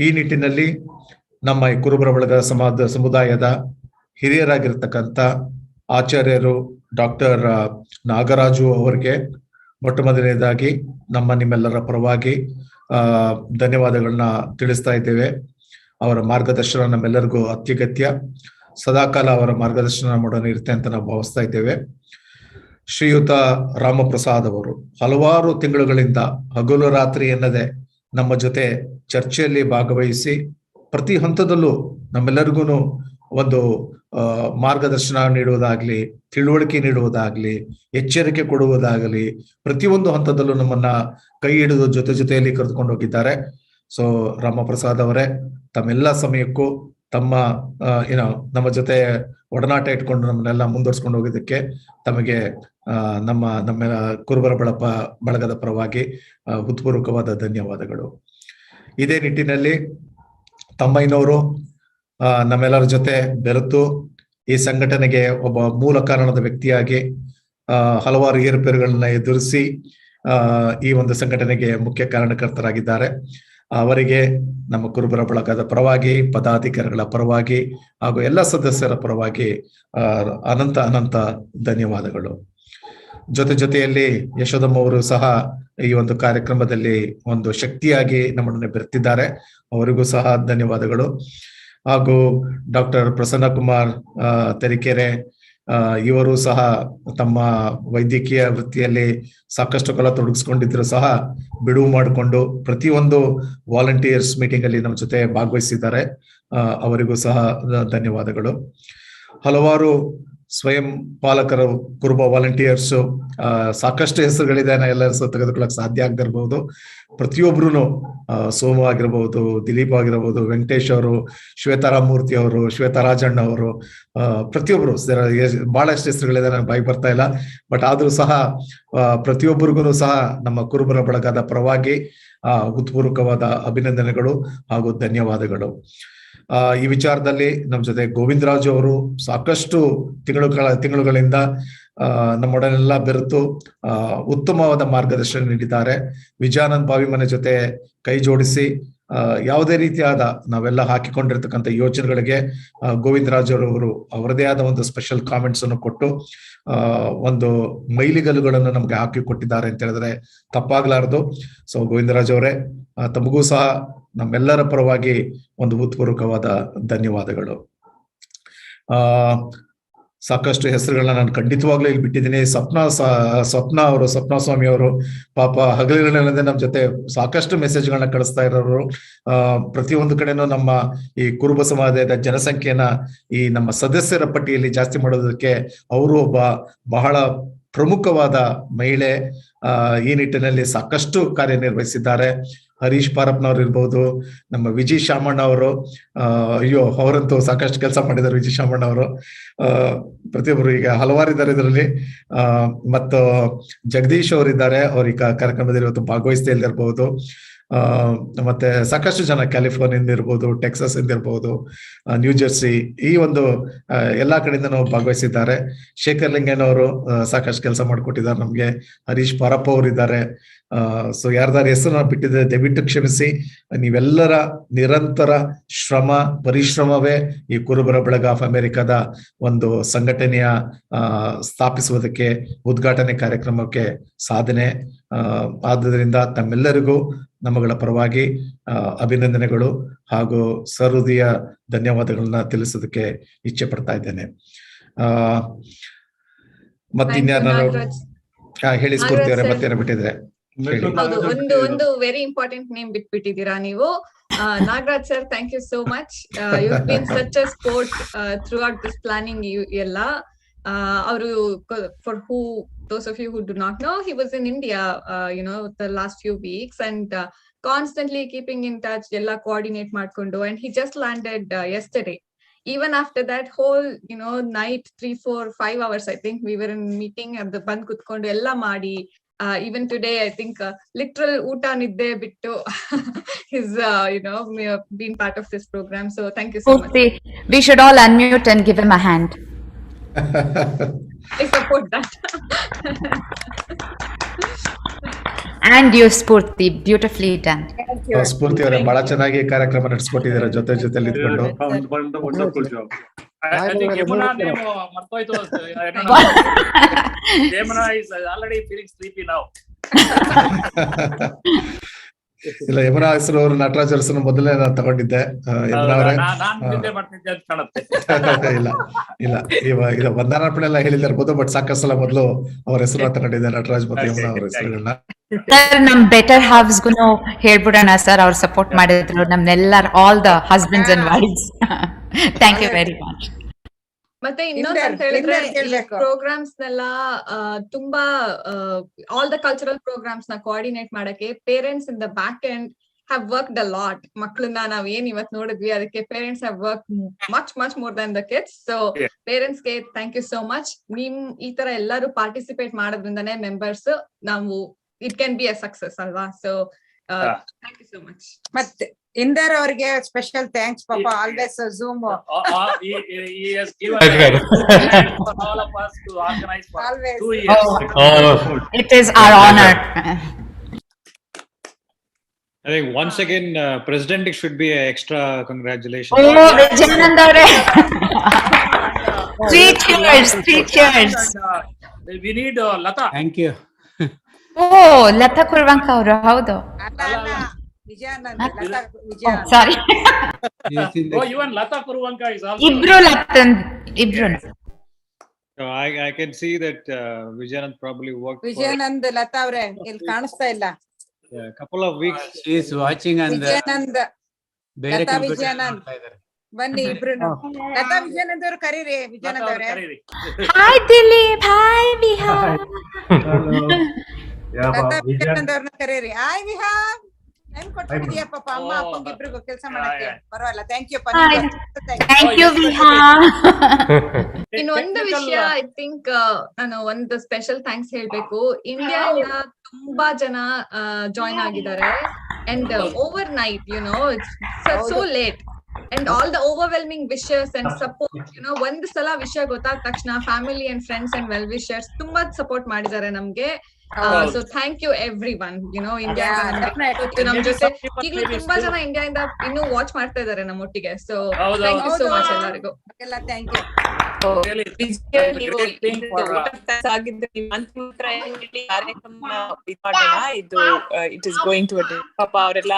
ಈ ನಿಟ್ಟಿನಲ್ಲಿ ನಮ್ಮ ಈ ಕುರುಬರ ಬಳಗ ಸಮುದಾಯದ ಹಿರಿಯರಾಗಿರ್ತಕ್ಕಂಥ ಆಚಾರ್ಯರು ಡಾಕ್ಟರ್ ನಾಗರಾಜು ಅವರಿಗೆ ಮೊಟ್ಟ ಮೊದಲನೇದಾಗಿ ನಿಮ್ಮೆಲ್ಲರ ಪರವಾಗಿ ಧನ್ಯವಾದಗಳನ್ನ ತಿಳಿಸ್ತಾ ಇದ್ದೇವೆ. ಅವರ ಮಾರ್ಗದರ್ಶನ ನಮ್ಮೆಲ್ಲರಿಗೂ ಅತ್ಯಗತ್ಯ. ಸದಾಕಾಲ ಅವರ ಮಾರ್ಗದರ್ಶನ ಮಾಡೋಣ ಇರುತ್ತೆ ಅಂತ ನಾವು ಭಾವಿಸ್ತಾ ಇದ್ದೇವೆ. ಶ್ರೀಯುತ ರಾಮಪ್ರಸಾದ್ ಅವರು ಹಲವಾರು ತಿಂಗಳುಗಳಿಂದ ಹಗಲು ರಾತ್ರಿ ಎನ್ನದೆ ನಮ್ಮ ಜೊತೆ ಚರ್ಚೆಯಲ್ಲಿ ಭಾಗವಹಿಸಿ ಪ್ರತಿ ಹಂತದಲ್ಲೂ ನಮ್ಮೆಲ್ಲರಿಗೂ ಒಂದು ಮಾರ್ಗದರ್ಶನ ನೀಡುವುದಾಗ್ಲಿ, ತಿಳುವಳಿಕೆ ನೀಡುವುದಾಗ್ಲಿ, ಎಚ್ಚರಿಕೆ ಕೊಡುವುದಾಗಲಿ ಪ್ರತಿಯೊಂದು ಹಂತದಲ್ಲೂ ನಮ್ಮನ್ನ ಕೈ ಹಿಡಿದು ಜೊತೆಯಲ್ಲಿ ಕರೆದುಕೊಂಡು ಹೋಗಿದ್ದಾರೆ. ಸೊ ರಾಮಪ್ರಸಾದ್ ಅವರೇ, ತಮ್ಮೆಲ್ಲ ಸಮಯಕ್ಕೂ ನಮ್ಮ ಜೊತೆ ಒಡನಾಟ ಇಟ್ಕೊಂಡು ನಮ್ಮನ್ನೆಲ್ಲ ಮುಂದುವರ್ಸ್ಕೊಂಡು ಹೋಗಿದ್ದಕ್ಕೆ ತಮಗೆ ನಮ್ಮ ಕುರುಬರ ಬಳಗದ ಪರವಾಗಿ ಹೃತ್ಪೂರ್ವಕವಾದ ಧನ್ಯವಾದಗಳು. ಇದೇ ನಿಟ್ಟಿನಲ್ಲಿ ತಮ್ಮಯ್ಯನವರು ನಮ್ಮೆಲ್ಲರ ಜೊತೆ ಬೆರೆತು ಈ ಸಂಘಟನೆಗೆ ಒಬ್ಬ ಮೂಲ ಕಾರಣದ ವ್ಯಕ್ತಿಯಾಗಿ ಹಲವಾರು ಏರುಪೇರುಗಳನ್ನ ಎದುರಿಸಿ ಈ ಒಂದು ಸಂಘಟನೆಗೆ ಮುಖ್ಯ ಕಾರಣಕರ್ತರಾಗಿದ್ದಾರೆ. ಅವರಿಗೆ ನಮ್ಮ ಕುರುಬರ ಬಳಗದ ಪರವಾಗಿ, ಪದಾಧಿಕಾರಿಗಳ ಪರವಾಗಿ ಹಾಗೂ ಎಲ್ಲ ಸದಸ್ಯರ ಪರವಾಗಿ ಅನಂತ ಧನ್ಯವಾದಗಳು. ಜೊತೆಯಲ್ಲಿ ಯಶೋದಮ್ಮ ಅವರು ಸಹ ಈ ಒಂದು ಕಾರ್ಯಕ್ರಮದಲ್ಲಿ ಒಂದು ಶಕ್ತಿಯಾಗಿ ನಮ್ಮೊಡನೆ ಬೆರೆತಿದ್ದಾರೆ. ಅವರಿಗೂ ಸಹ ಧನ್ಯವಾದಗಳು. ಹಾಗೂ ಡಾಕ್ಟರ್ ಪ್ರಸನ್ನ ಕುಮಾರ್ ತರೀಕೆರೆ ಇವರು ಸಹ ತಮ್ಮ ವೈದ್ಯಕೀಯ ವೃತ್ತಿಯಲ್ಲಿ ಸಾಕಷ್ಟು ಕಾಲ ತೊಡಗಿಸ್ಕೊಂಡಿದ್ರು ಸಹ ಬಿಡುವು ಮಾಡಿಕೊಂಡು ಪ್ರತಿಯೊಂದು ವಾಲಂಟಿಯರ್ಸ್ ಮೀಟಿಂಗ್ ಅಲ್ಲಿ ನಮ್ಮ ಜೊತೆ ಭಾಗವಹಿಸಿದ್ದಾರೆ. ಅವರಿಗೂ ಸಹ ಧನ್ಯವಾದಗಳು. ಹಲವಾರು ಸ್ವಯಂ ಪಾಲಕರು, ಕುರುಬ ವಾಲಂಟಿಯರ್ಸ್ ಸಾಕಷ್ಟು ಹೆಸರುಗಳಿದೆ, ಎಲ್ಲ ಹೆಸರು ತೆಗೆದುಕೊಳ್ಳಕ್ ಸಾಧ್ಯ ಆಗದಿರ್ಬಹುದು. ಪ್ರತಿಯೊಬ್ರು ಸೋಮು ಆಗಿರ್ಬಹುದು, ದಿಲೀಪ್ ಆಗಿರ್ಬಹುದು, ವೆಂಕಟೇಶ್ ಅವರು, ಶ್ವೇತಾರಾಮೂರ್ತಿ ಅವರು, ಶ್ವೇತರಾಜಣ್ಣ ಅವರು, ಪ್ರತಿಯೊಬ್ರು ಬಹಳಷ್ಟು ಹೆಸರುಗಳಿದೆ, ನನಗೆ ಬಾಯಿ ಬರ್ತಾ ಇಲ್ಲ. ಬಟ್ ಆದ್ರೂ ಸಹ ಪ್ರತಿಯೊಬ್ಬರಿಗೂ ಸಹ ನಮ್ಮ ಕುರುಬರ ಬಳಗದ ಪರವಾಗಿ ಹೃತ್ಪೂರ್ವಕವಾದ ಅಭಿನಂದನೆಗಳು ಹಾಗೂ ಧನ್ಯವಾದಗಳು. ಈ ವಿಚಾರದಲ್ಲಿ ನಮ್ಮ ಜೊತೆ ಗೋವಿಂದರಾಜು ಅವರು ಸಾಕಷ್ಟು ತಿಂಗಳುಗಳಿಂದ ನಮ್ಮೊಡನೆಲ್ಲ ಬೆರೆತು ಉತ್ತಮವಾದ ಮಾರ್ಗದರ್ಶನ ನೀಡಿದ್ದಾರೆ. ವಿಜಯಾನಂದ್ ಭಾವಿಮನೆ ಜೊತೆ ಕೈ ಜೋಡಿಸಿ ಯಾವುದೇ ರೀತಿಯಾದ ನಾವೆಲ್ಲ ಹಾಕಿಕೊಂಡಿರ್ತಕ್ಕಂಥ ಯೋಜನೆಗಳಿಗೆ ಗೋವಿಂದರಾಜ್ ಅವರು ಅವರದೇ ಆದ ಒಂದು ಸ್ಪೆಷಲ್ ಕಾಮೆಂಟ್ಸ್ ಅನ್ನು ಕೊಟ್ಟು ಒಂದು ಮೈಲಿಗಲ್ಲುಗಳನ್ನು ನಮ್ಗೆ ಹಾಕಿ ಕೊಟ್ಟಿದ್ದಾರೆ ಅಂತ ಹೇಳಿದ್ರೆ ತಪ್ಪಾಗ್ಲಾರ್ದು. ಸೊ ಗೋವಿಂದರಾಜ್ ಅವರೇ, ತಮಗೂ ಸಹ ನಮ್ಮೆಲ್ಲರ ಪರವಾಗಿ ಒಂದು ಹೃತ್ಪೂರ್ವಕವಾದ ಧನ್ಯವಾದಗಳು. ಸಾಕಷ್ಟು ಹೆಸರುಗಳನ್ನ ನಾನು ಖಂಡಿತವಾಗ್ಲೂ ಇಲ್ಲಿ ಬಿಟ್ಟಿದ್ದೀನಿ. ಸ್ವಪ್ನ ಸ್ವಾಮಿ ಅವರು ಪಾಪ ಹಗಲಿರಲಿಲ್ಲದೆ ನಮ್ಮ ಜೊತೆ ಸಾಕಷ್ಟು ಮೆಸೇಜ್ಗಳನ್ನ ಕಳಿಸ್ತಾ ಇರೋರು. ಪ್ರತಿಯೊಂದು ಕಡೆನೂ ನಮ್ಮ ಈ ಕುರುಬ ಸಮಾಜದ ಜನಸಂಖ್ಯೆನ ಈ ನಮ್ಮ ಸದಸ್ಯರ ಪಟ್ಟಿಯಲ್ಲಿ ಜಾಸ್ತಿ ಮಾಡೋದಕ್ಕೆ ಅವರು ಒಬ್ಬ ಬಹಳ ಪ್ರಮುಖವಾದ ಮಹಿಳೆ. ಈ ನಿಟ್ಟಿನಲ್ಲಿ ಸಾಕಷ್ಟು ಕಾರ್ಯನಿರ್ವಹಿಸಿದ್ದಾರೆ. ಹರೀಶ್ ಪಾರಪ್ಪನವ್ರು ಇರ್ಬೋದು, ನಮ್ಮ ವಿಜಯ್ ಶಾಮಣ್ಣ ಅವರು, ಅಯ್ಯೋ ಅವರಂತೂ ಸಾಕಷ್ಟು ಕೆಲಸ ಮಾಡಿದ್ದಾರೆ. ವಿಜಯ್ ಶಾಮಣ್ಣ ಅವರು ಪ್ರತಿಯೊಬ್ಬರು ಈಗ ಹಲವಾರು ಇದ್ದಾರೆ ಇದರಲ್ಲಿ. ಮತ್ತು ಜಗದೀಶ್ ಅವರಿದ್ದಾರೆ, ಅವ್ರು ಈ ಕಾರ್ಯಕ್ರಮದಲ್ಲಿ ಇವತ್ತು ಭಾಗವಹಿಸ್ತಾ ಇಲ್ದಿರ್ಬಹುದು. ಮತ್ತೆ ಸಾಕಷ್ಟು ಜನ ಕ್ಯಾಲಿಫೋರ್ನಿಯಿಂದ ಇರ್ಬೋದು, ಟೆಕ್ಸಸ್ ಇಂದ ಇರ್ಬೋದು, ನ್ಯೂ ಜೆರ್ಸಿ, ಈ ಒಂದು ಎಲ್ಲಾ ಕಡೆಯಿಂದ ನಾವು ಭಾಗವಹಿಸಿದ್ದಾರೆ. ಶೇಖರ್ ಲಿಂಗಯ್ಯನವರು ಸಾಕಷ್ಟು ಕೆಲಸ ಮಾಡಿಕೊಟ್ಟಿದ್ದಾರೆ ನಮ್ಗೆ. ಹರೀಶ್ ಪಾರಪ್ಪ ಅವರು ಇದ್ದಾರೆ. ಸೊ ಯಾರ್ದಾರ ಹೆಸರು ನಾವು ಬಿಟ್ಟಿದ್ರೆ ದಯವಿಟ್ಟು ಕ್ಷಮಿಸಿ. ನೀವೆಲ್ಲರ ನಿರಂತರ ಶ್ರಮ ಪರಿಶ್ರಮವೇ ಈ ಕುರುಬರ ಬಳಗ ಆಫ್ ಅಮೆರಿಕದ ಒಂದು ಸಂಘಟನೆಯ ಸ್ಥಾಪಿಸುವುದಕ್ಕೆ, ಉದ್ಘಾಟನೆ ಕಾರ್ಯಕ್ರಮಕ್ಕೆ ಸಾಧನೆ. ಆದುದರಿಂದ ತಮ್ಮೆಲ್ಲರಿಗೂ ನಮ್ಮಗಳ ಪರವಾಗಿ ಅಭಿನಂದನೆಗಳು ಹಾಗೂ ಸಹೃದಯ ಧನ್ಯವಾದಗಳನ್ನ ತಿಳಿಸೋದಕ್ಕೆ ಇಚ್ಛೆ ಪಡ್ತಾ ಇದ್ದೇನೆ. ಮತ್ತಿನ್ಯಾರು ಹೇಳಿ ಸ್ಫೂರ್ತಿ ಅವರೇ, ಮತ್ತೇನ ಬಿಟ್ಟಿದ್ರೆ? ಹೌದು, ಒಂದು ವೆರಿ ಇಂಪಾರ್ಟೆಂಟ್ ನೇಮ್ ಬಿಟ್ಬಿಟ್ಟಿದ್ದೀರಾ ನೀವು. Nagaraj sir, thank you so much. You been such a sport throughout this planning ಎಲ್ಲ. ಅವರು, for those of you who do not know, he was in India, the last few weeks, and constantly keeping in touch, ella coordinate ಮಾಡ್ಕೊಂಡು, and he just landed yesterday. Even after that whole, night, 3, 4, 5 hours, I think we were in meeting at the ಬಂದ್ ಕುತ್ಕೊಂಡು ಎಲ್ಲ ಮಾಡಿ, even today, I think literal ಊಟ ನಿದ್ದೆ ಬಿಟ್ಟು he's been part of this program. So thank you so much. We should all unmute and give him a hand. I support that. And you, Spurti, beautifully done. ಸ್ಫೂರ್ತಿ ಅವರೇ ಬಹಳ ಚೆನ್ನಾಗಿ ಕಾರ್ಯಕ್ರಮ ನಡೆಸ್ಕೊಟ್ಟಿದ್ದೀರಾ ಜೊತೆಲಿ ಇದ್ಕೊಂಡು. I think Yamuna name martoytu. Yamuna is already feeling sleepy now. ಇಲ್ಲ, ಯಮುನಾ ಹೆಸರು ಅವರು ನಟರಾಜ್ ಹೆಸರು ಮೊದಲೇ ನಾನು ತಗೊಂಡಿದ್ದೆ. ಯಮುನಾ ಅವರೇ ಇಲ್ಲ ವಂದನಾರ್ಪಣೆ ಎಲ್ಲ ಹೇಳಿದಿರ್ಬೋದು, ಬಟ್ ಸಾಕಷ್ಟು ಸಲ ಮೊದಲು ಅವ್ರ ಹೆಸರು ತಗೊಂಡಿದ್ದೆ, ನಟರಾಜ್ ಮತ್ತೆ ಯಮುನಾ ಅವ್ರ ಹೆಸರುಗಳನ್ನ. ಸರ್, ನಮ್ ಬೆಟರ್ ಹಾವ್ಸ್ ಗುನು ಹೇಳ್ಬಿಡೋಣ ಸರ್, ಅವ್ರು ಸಪೋರ್ಟ್ ಮಾಡಿದ್ರು ನಮ್ನೆಲ್ಲರ, all the husbands and wives. Thank you very much. ಮತ್ತೆ ಇನ್ನೊಂದು ಅಂತ ಹೇಳಿದ್ರೆ, ಪ್ರೋಗ್ರಾಮ್ಸ್ ನೆಲ್ಲ ತುಂಬಾ ಆಲ್ ದ ಕಲ್ಚರಲ್ ಪ್ರೋಗ್ರಾಮ್ಸ್ ನ ಕೋಆರ್ಡಿನೇಟ್ ಮಾಡಕ್ಕೆ parents in the back end have worked a lot. ಮಕ್ಕಳನ್ನ ನಾವ್ ಏನ್ ಇವತ್ ನೋಡಿದ್ವಿ, ಅದಕ್ಕೆ parents have work much more than the kids. So parents ಗೆ ಥ್ಯಾಂಕ್ ಯು ಸೋ ಮಚ್. ನಿಮ್ ಈ ತರ ಎಲ್ಲರೂ ಪಾರ್ಟಿಸಿಪೇಟ್ ಮಾಡೋದ್ರಿಂದಾನೇ ಮೆಂಬರ್ಸ್ ನಾವು it can be a success ಅಲ್ವಾ? So thank you so much. ಮತ್ತೆ ಇಂದರ್ ಅವರಿಗೆ ಸ್ಪೆಷಲ್ ಥ್ಯಾಂಕ್ಸ್. ಪಾಪ always zoom He has given for all of us to organize for 2 years. It is our honor. I think once again, President should be an extra congratulations. Oh, Vijayanand avare. Three cheers. We need Lata. Thank you. Oh, Lata Kurvanka ಅವರು, ಹೌದು. Sorry. Oh, even Lata Kurvanka is also. Ibru. So I can see that Vijayanand probably worked. Vijayanand Lata ಅವ್ರೆ ಇಲ್ಲಿ ಕಾಣಿಸ್ತಾ ಇಲ್ಲ. A couple of weeks. She is watching and Vijayanand, Lata Vijayanand ಬನ್ನಿ ಇಬ್ರು. ಲತಾ ವಿಜಯಾನಂದ್ ಅವ್ರು ಕರೀರಿ. ವಿಜಯಾನಂದ್ ಅವ್ರೆ, Hi Dilip, hi Viha. Lata Vijayanand ಅವ್ರನ್ನ ಕರೀರಿ. ಹಾಯ್ ವಿಹಾ, ಟೈಮ್ ಕೊಟ್ಬಿಟ್ಟಿದ್ಯಾ ಪಾಪ ಅಮ್ಮ ಅಪ್ಪಂಗೆ ಇಬ್ರಿಗೂ ಕೆಲಸ ಮಾಡಕ್ಕೆ. ಪರವಾಗಿಲ್ಲ, thank you. Thank you Viha. ಇನ್ನೊಂದು ವಿಷಯ, ಐ ಥಿಂಕ್ ನಾನು ಒಂದು ಸ್ಪೆಷಲ್ ಥ್ಯಾಂಕ್ಸ್ ಹೇಳ್ಬೇಕು. ಇಂಡಿಯಾ ಇಂದ ತುಂಬಾ ಜನ ಜಾಯಿನ್ ಆಗಿದ್ದಾರೆ. And over night, it's so late. and all the overwhelming wishes and support, ಒಂದ್ ಸಲ ವಿಷಯ ಗೊತ್ತಾದ ತಕ್ಷಣ family and friends and well wishers ತುಂಬಾ ಸಪೋರ್ಟ್ ಮಾಡಿದ್ದಾರೆ ನಮ್ಗೆ. So thank you everyone. India ನಮ್ ಜೊತೆ ಈಗಲೂ ತುಂಬಾ ಜನ ಇಂಡಿಯಾದಿಂದ ಇನ್ನೂ ವಾಚ್ ಮಾಡ್ತಾ ಇದ್ದಾರೆ ನಮ್ಮೊಟ್ಟಿಗೆ. So thank you so much ಎಲ್ಲರಿಗೂ. Thank you. It is going to ಪಾಪ ಅವರೆಲ್ಲ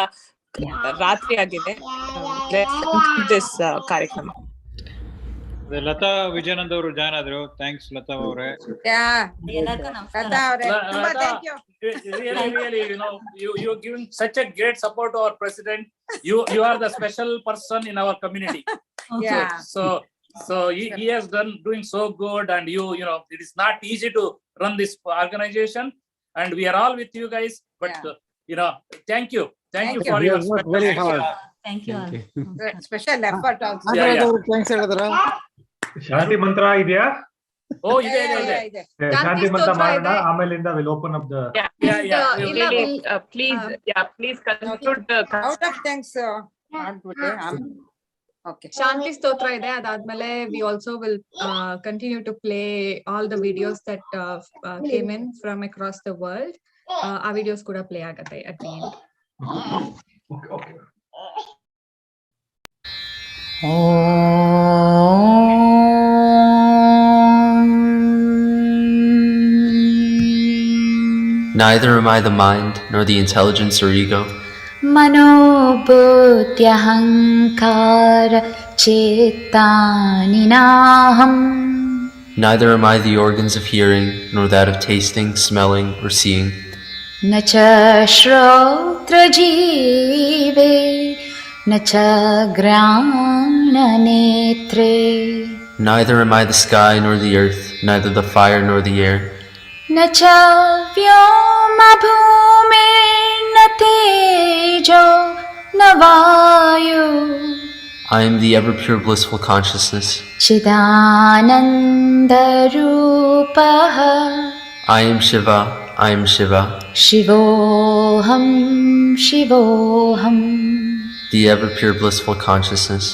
ರಾತ್ರಿ ಆಗಿದೆ. ದಿಸ್ ಕಾರ್ಯಕ್ರಮ. ಲತಾ ವಿಜಯಾನಂದ್ ಅವರು ಜಾಯ್ನ್ ಆದ್ರು. ಥ್ಯಾಂಕ್ಸ್ ಲತಾ ಅವರೇ. Really, you're giving such a great support to our president. You are the special person in our community. Yeah. So he has doing so good, and it is not easy to run this organization, and we are all with you guys. But thank you for your very hard. Thank you. Special effort also. Thanks ಹೇಳಿದ್ರ. ಶಾಂತಿ ಮಂತ್ರ ಇದೆಯಾ? Oh, ಇದೆ. ಶಾಂತಿ ಮಂತ್ರ ಮಾಡೋಣ, ಆಮೇಲಿಂದ will open up the please conclude the out of thanks ಮಾಡ್ಬಿಟ್ಟೆ. Okay. ಶಾಂತಿ ಸ್ತೋತ್ರ ಇದೆ. ಅದಾದ್ಮೇಲೆ we also will continue to play all the videos that came in from across the world. ಆ videos ಕೂಡ play ಆಗತ್ತೆ at the end. Okay. Neither am I the mind, nor the intelligence or ego. मनोबुद्ध्यहङ्कार चेत्तानि नाहम्. Neither am I the organs of hearing, nor that of tasting, smelling, or seeing. न च श्रोत्रजीवे न च घ्राणनेत्रे. Neither am I the sky nor the earth, neither the fire nor the air. न च व्योमभूमिर्न तेजो न वायु. I am the ever pure blissful consciousness. चिदानन्दरूपः. I am Shiva, I am Shiva. शिवोऽहं शिवोऽहं. The ever pure blissful consciousness.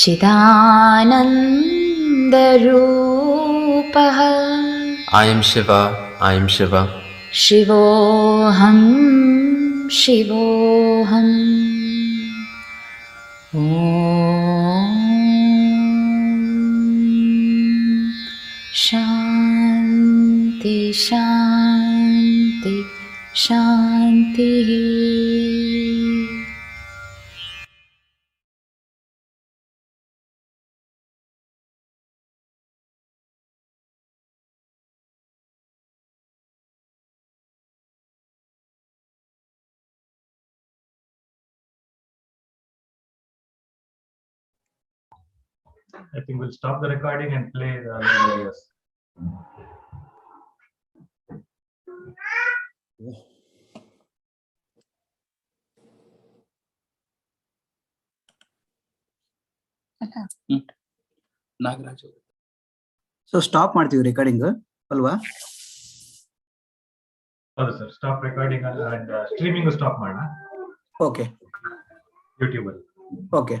चिदानन्दरूपः. I am Shiva, I am Shiva. शिवोऽहं शिवोऽहम्. ॐ शान्ति शान्ति शान्तिः. I think we'll stop the recording and play the videos. Nagaraj. So stop ಮಾಡ್ತೀವಿ recording ಅಲ್ವಾ? ಹೌದು sir, stop recording and streaming stop ಮಾಡೋಣ. Okay YouTube ಅಲ್ಲಿ. Okay.